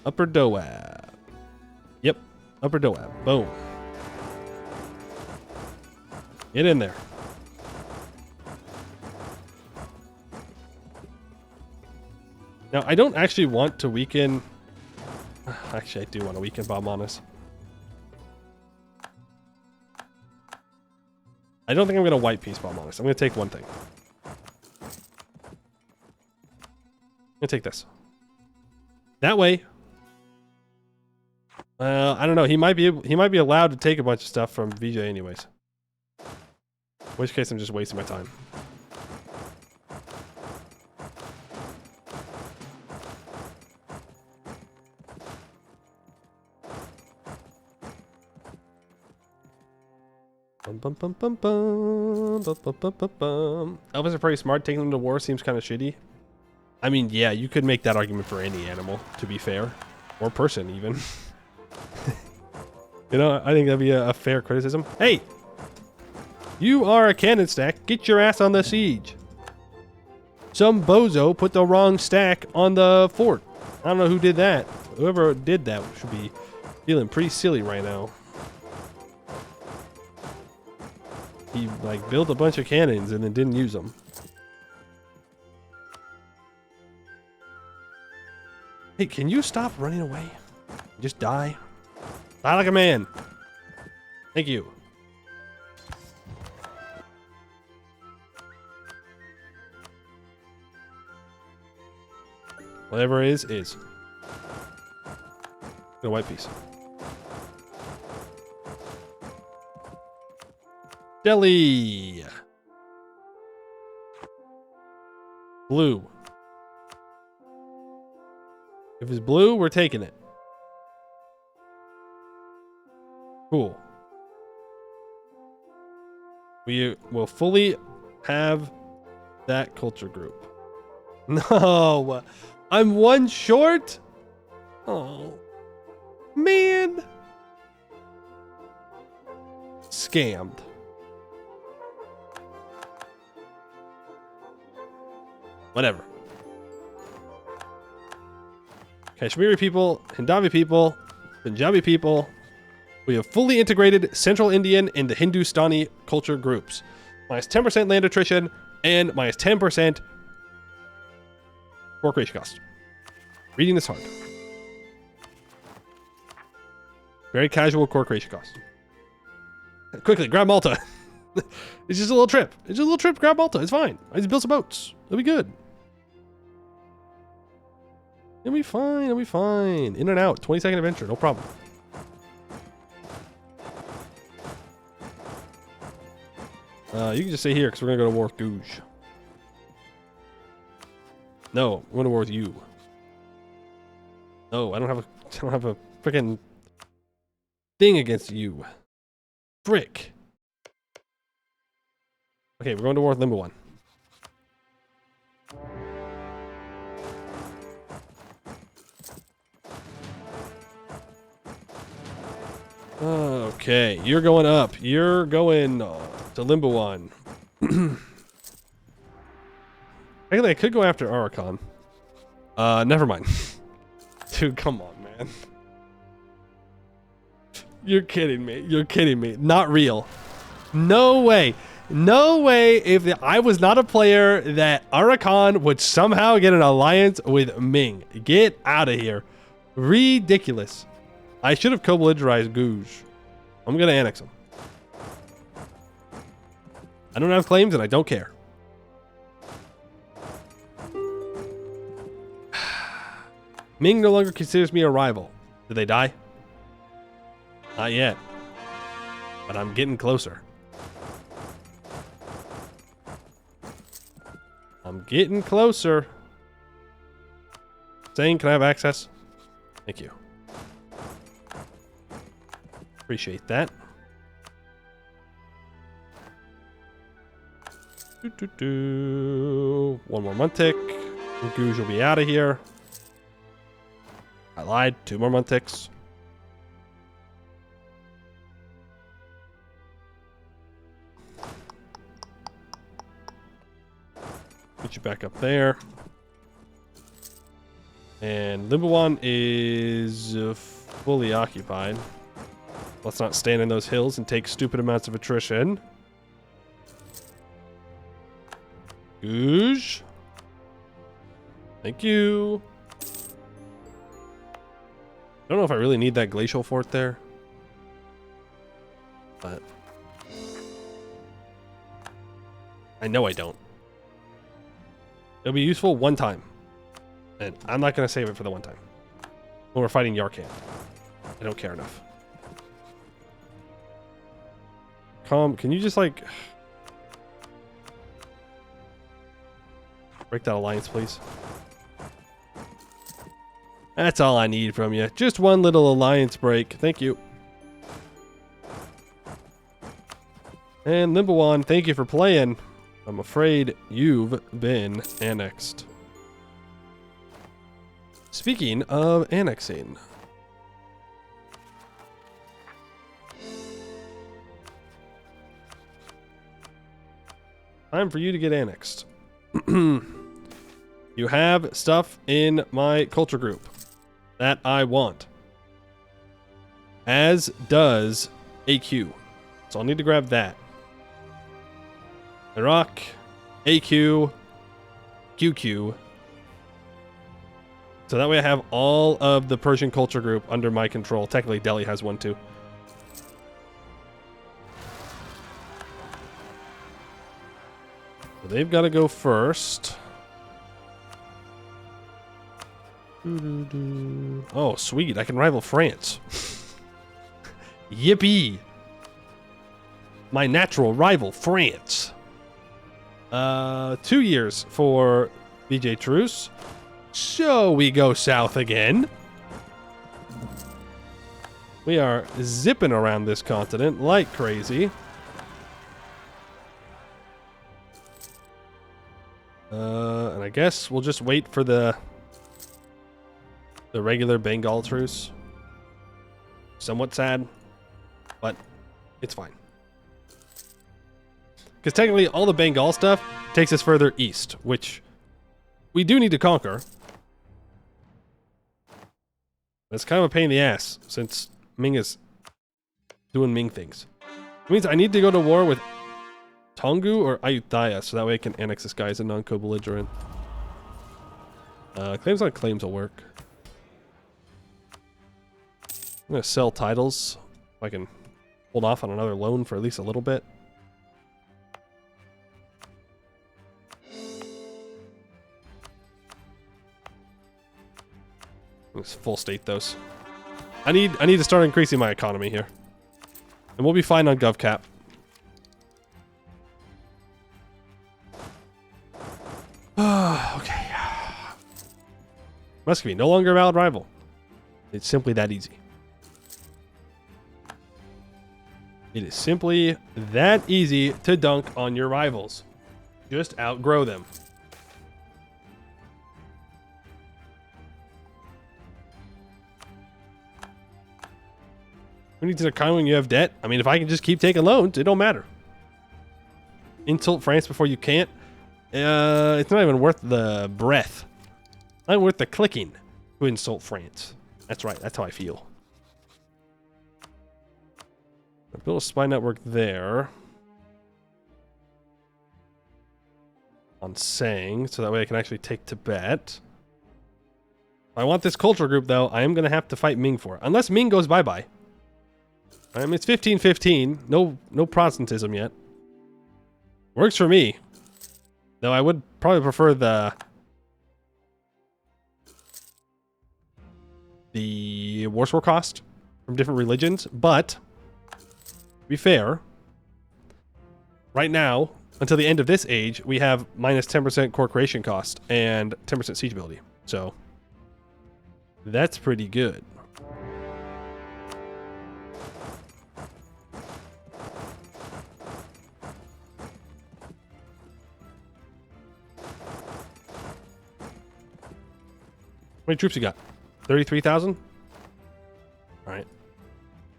Upper Doab. Yep, Upper Doab. Boom. Get in there. Now, I don't actually want to weaken... Actually, I do want to weaken Balmanis. I don't think I'm going to white piece Balmanis. I'm going to take one thing. I'm going to take this. That way. I don't know. He might be allowed to take a bunch of stuff from VJ anyways. In which case I'm just wasting my time. Elvis are pretty smart. Taking them to war seems kind of shitty. I mean, yeah, you could make that argument for any animal, to be fair. Or person, even. You know, I think that'd be a fair criticism. Hey! You are a cannon stack. Get your ass on the siege. Some bozo put the wrong stack on the fort. I don't know who did that. Whoever did that should be feeling pretty silly right now. He, like, built a bunch of cannons and then didn't use them. Hey, can you stop running away? Just die. Die like a man. Thank you. Whatever it is. Get a white piece. Delhi. Blue. If it's blue, we're taking it. Cool. We will fully have that culture group. No, I'm one short. Oh, man. Scammed. Whatever. Kashmiri people, Hindavi people, Punjabi people. We have fully integrated Central Indian and the Hindustani culture groups. Minus 10% land attrition and minus 10% work ratio cost. Reading this hard. Very casual core creation cost. Quickly, grab Malta. It's just a little trip. It's just a little trip. Grab Malta. It's fine. I just built some boats. It'll be good. It'll be fine. It'll be fine. In and out. 20-second adventure. No problem. You can just stay here because we're going to go to war with Gouge. No, I'm going to war with you. No, I don't have a freaking thing against you. Frick. Okay, we're going to war with Limbo 1. Okay, you're going up. You're going to Limbo 1. Actually, I could go after Archon. Never mind. Dude, come on, man. You're kidding me. You're kidding me. Not real. No way. No way if I was not a player that Archon would somehow get an alliance with Ming. Get out of here. Ridiculous. I should have co-belligerized Gouge. I'm going to annex him. I don't have claims and I don't care. Ming no longer considers me a rival. Did they die? Not yet. But I'm getting closer. I'm getting closer. Saying, can I have access? Thank you. Appreciate that. One more month tick. Gouge will be out of here. I lied. 2 more month ticks. Get you back up there. And Limbawan is fully occupied. Let's not stand in those hills and take stupid amounts of attrition. Gouge. Thank you. I don't know if I really need that glacial fort there. But I know I don't. It'll be useful one time. And I'm not going to save it for the one time. When we're fighting Yarkand. I don't care enough. Calm. Can you just like break that alliance, please? That's all I need from you. Just one little alliance break. Thank you. And Limbawan, thank you for playing. I'm afraid you've been annexed. Speaking of annexing. Time for you to get annexed. You have stuff in my culture group that I want. As does AQ. So I'll need to grab that. Iraq, AQ, QQ. So that way I have all of the Persian culture group under my control. Technically, Delhi has one too. So they've got to go first. Oh, sweet. I can rival France. Yippee. My natural rival, France. 2 years for BJ Truce. So we go south again. We are zipping around this continent like crazy. And I guess we'll just wait for the regular Bengal truce. Somewhat sad, but it's fine. Because technically all the Bengal stuff takes us further east, which we do need to conquer. It's kind of a pain in the ass since Ming is doing Ming things. It means I need to go to war with Tongu or Ayutthaya so that way I can annex this guy as a non-co-belligerent. Claims on claims will work. I'm going to sell titles if I can hold off on another loan for at least a little bit. Let's full state those. I need to start increasing my economy here. And we'll be fine on GovCap. Okay. Muscovy, no longer a valid rival. It's simply that easy. It is simply that easy to dunk on your rivals. Just outgrow them. We need to account when you have debt. I mean, if I can just keep taking loans, it don't matter. Insult France before you can't. It's not even worth the breath. Not worth the clicking to insult France. That's right. That's how I feel. I built a spy network there. On Sang, so that way I can actually take Tibet. If I want this culture group, though, I am going to have to fight Ming for it. Unless Ming goes bye-bye. I mean, it's 15-15. No Protestantism yet. Works for me. Though I would probably prefer the war score cost from different religions. But, to be fair, right now, until the end of this age, we have minus 10% core creation cost and 10% siege ability. So, that's pretty good. How many troops you got? 33,000? Alright.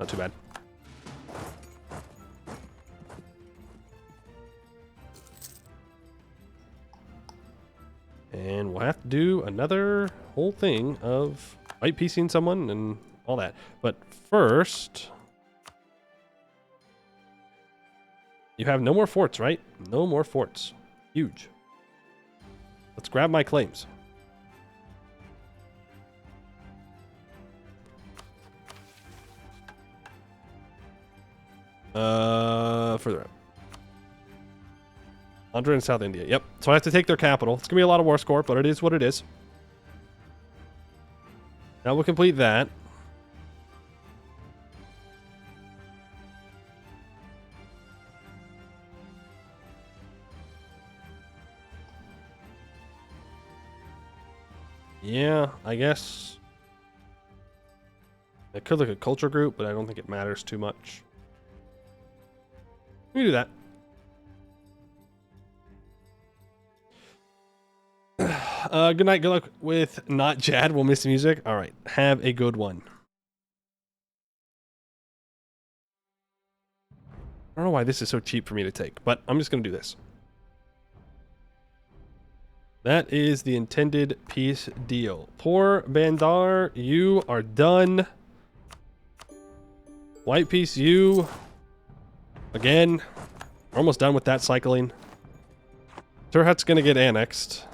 Not too bad. And we'll have to do another whole thing of white piecing someone and all that. But first... You have no more forts, right? No more forts. Huge. Let's grab my claims. Further up. Andhra and South India. Yep. So I have to take their capital. It's going to be a lot of war score, but it is what it is. Now we'll complete that. Yeah, I guess. I could look at culture group, but I don't think it matters too much. We do that. Good night. Good luck with not Jad. We'll miss the music. All right. Have a good one. I don't know why this is so cheap for me to take, but I'm just going to do this. That is the intended peace deal. Poor Bandar, you are done. White piece, you... Again, we're almost done with that cycling. Turhat's going to get annexed.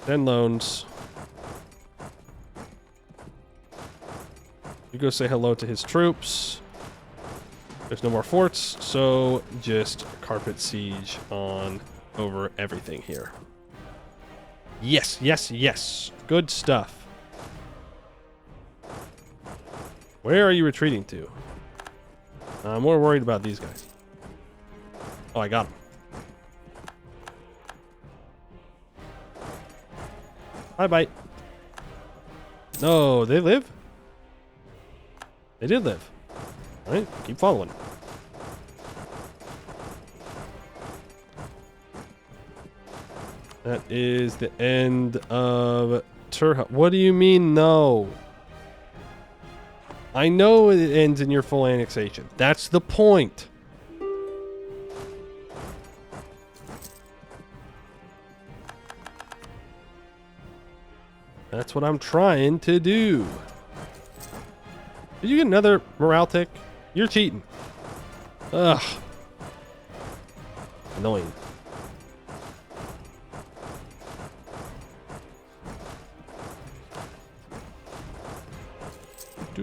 10 loans. You go say hello to his troops. There's no more forts, so just carpet siege on over everything here. Yes, yes, yes. Good stuff. Where are you retreating to? I'm more worried about these guys. Oh, I got them. Bye-bye. No, they live? They did live. All right, keep following. That is the end of Turha. What do you mean, no? I know it ends in your full annexation. That's the point. That's what I'm trying to do. Did you get another morale tick? You're cheating. Ugh. Annoying.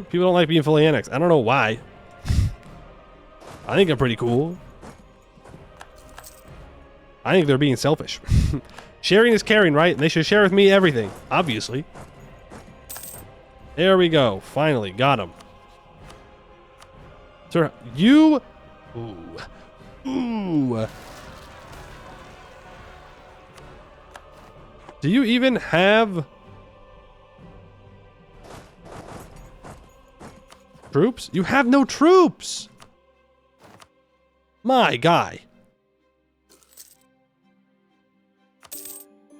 People don't like being fully annexed. I don't know why. I think they're pretty cool. I think they're being selfish. Sharing is caring, right? And they should share with me everything, obviously. There we go. Finally, got him. Sir, you... Ooh. Ooh. Do you even have... troops? You have no troops! My guy.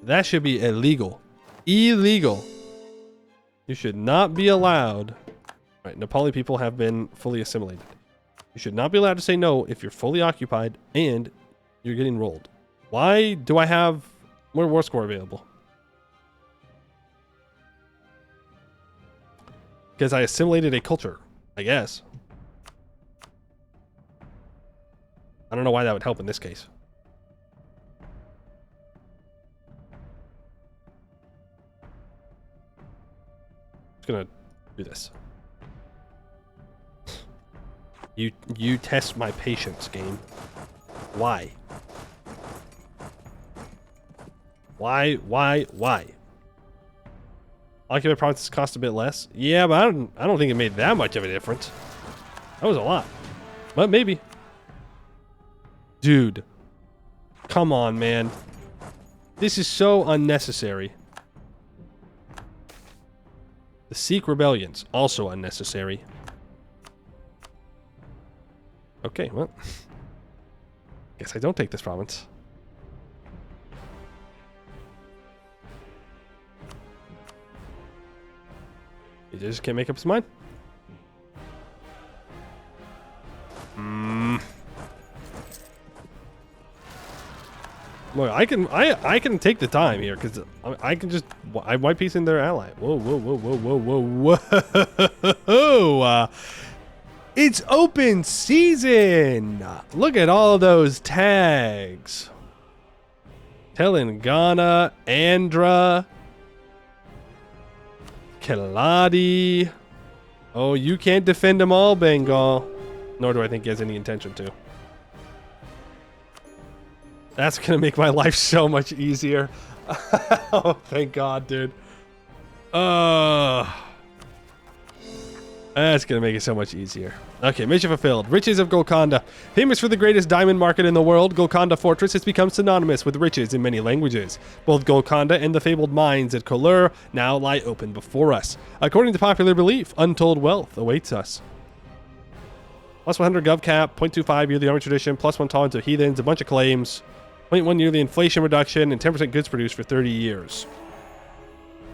That should be illegal. Illegal. You should not be allowed. Right, Nepali people have been fully assimilated. You should not be allowed to say no if you're fully occupied and you're getting rolled. Why do I have more war score available? Because I assimilated a culture, I guess. I don't know why that would help in this case. Gonna do this. You test my patience, game. Why? Why? Occupied provinces cost a bit less. Yeah, but I don't think it made that much of a difference. That was a lot. But maybe. Dude. Come on, man. This is so unnecessary. The Sikh rebellions, also unnecessary. Okay, well. Guess I don't take this province. He just can't make up his mind. Look, I can take the time here because I can just I white piece in their ally. Whoa. It's open season. Look at all those tags. Telangana, Andhra, Keladi. Oh, you can't defend them all, Bengal. Nor do I think he has any intention to. That's gonna make my life so much easier. Oh, thank God, dude. That's gonna make it so much easier. Okay, mission fulfilled. Riches of Golconda. Famous for the greatest diamond market in the world, Golconda Fortress has become synonymous with riches in many languages. Both Golconda and the fabled mines at Kollur now lie open before us. According to popular belief, untold wealth awaits us. Plus 100 gov cap, 0.25 yearly army tradition, plus 1 tolerance of heathens, a bunch of claims, 0.1 yearly inflation reduction, and 10% goods produced for 30 years.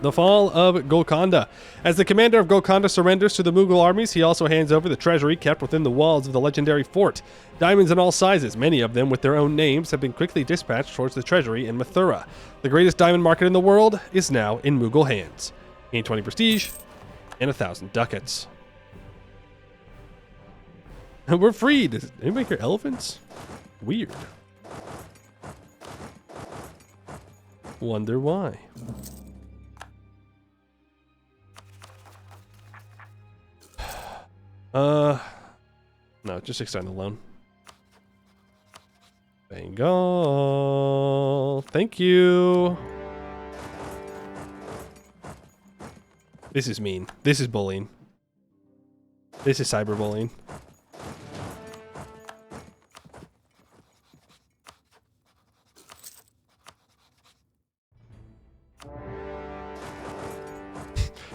The fall of Golconda. As the commander of Golconda surrenders to the Mughal armies, he also hands over the treasury kept within the walls of the legendary fort. Diamonds in all sizes, many of them with their own names, have been quickly dispatched towards the treasury in Mathura. The greatest diamond market in the world is now in Mughal hands. Gain 20 prestige and 1,000 ducats. We're free. Does anybody hear elephants? Weird. Wonder why. No, just extend the loan. Bengal. Thank you. This is mean. This is bullying. This is cyberbullying.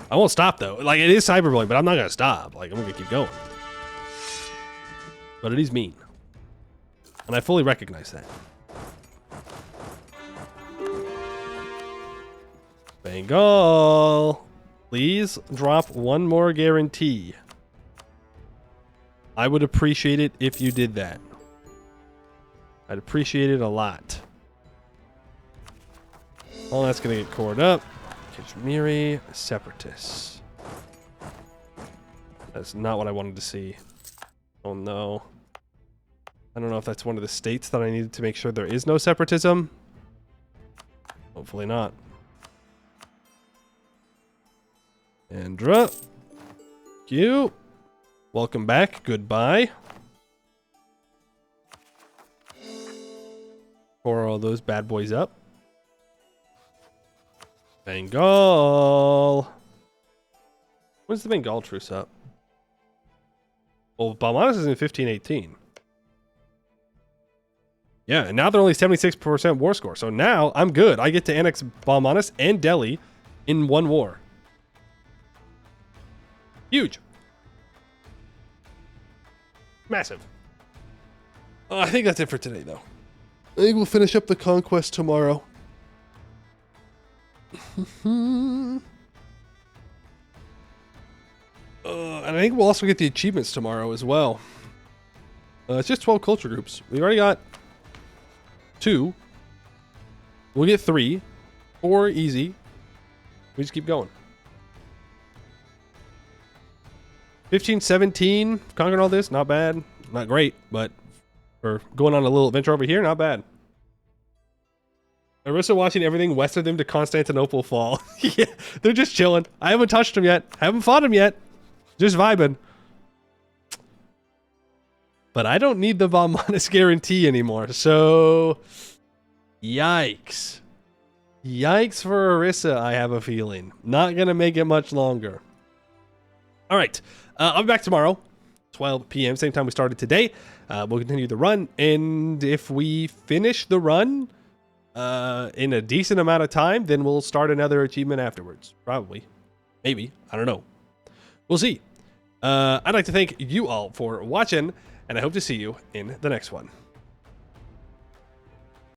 I won't stop though. Like, it is cyberbullying, but I'm not gonna stop. Like, I'm gonna keep going. But it is mean. And I fully recognize that. Bengal. Please drop one more guarantee. I would appreciate it if you did that. I'd appreciate it a lot. All that's gonna get cored up. Kashmiri separatists. That's not what I wanted to see. Oh no. I don't know if that's one of the states that I needed to make sure there is no separatism. Hopefully not. Andhra. you. Welcome back. Goodbye. Pour all those bad boys up. Bengal. When's the Bengal truce up? Well, Balmanis is in 1518. Yeah, and now they're only 76% war score. So now I'm good. I get to annex Balmanis and Delhi in one war. Huge. Massive. I think that's it for today, though. I think we'll finish up the conquest tomorrow. And I think we'll also get the achievements tomorrow as well. It's just 12 culture groups. We've already got 2. We'll get 3. 4 easy. We just keep going. 15, 17. Conquering all this, not bad. Not great, but for going on a little adventure over here, not bad. Arissa watching everything west of them to Constantinople fall. Yeah, they're just chilling. I haven't touched them yet. Haven't fought them yet. Just vibing. But I don't need the Balmanis guarantee anymore, so... Yikes. Yikes for Arissa, I have a feeling. Not going to make it much longer. All right. I'll be back tomorrow, 12 p.m., same time we started today. We'll continue the run, and if we finish the run in a decent amount of time, then we'll start another achievement afterwards. Probably. Maybe. I don't know. We'll see. I'd like to thank you all for watching, and I hope to see you in the next one.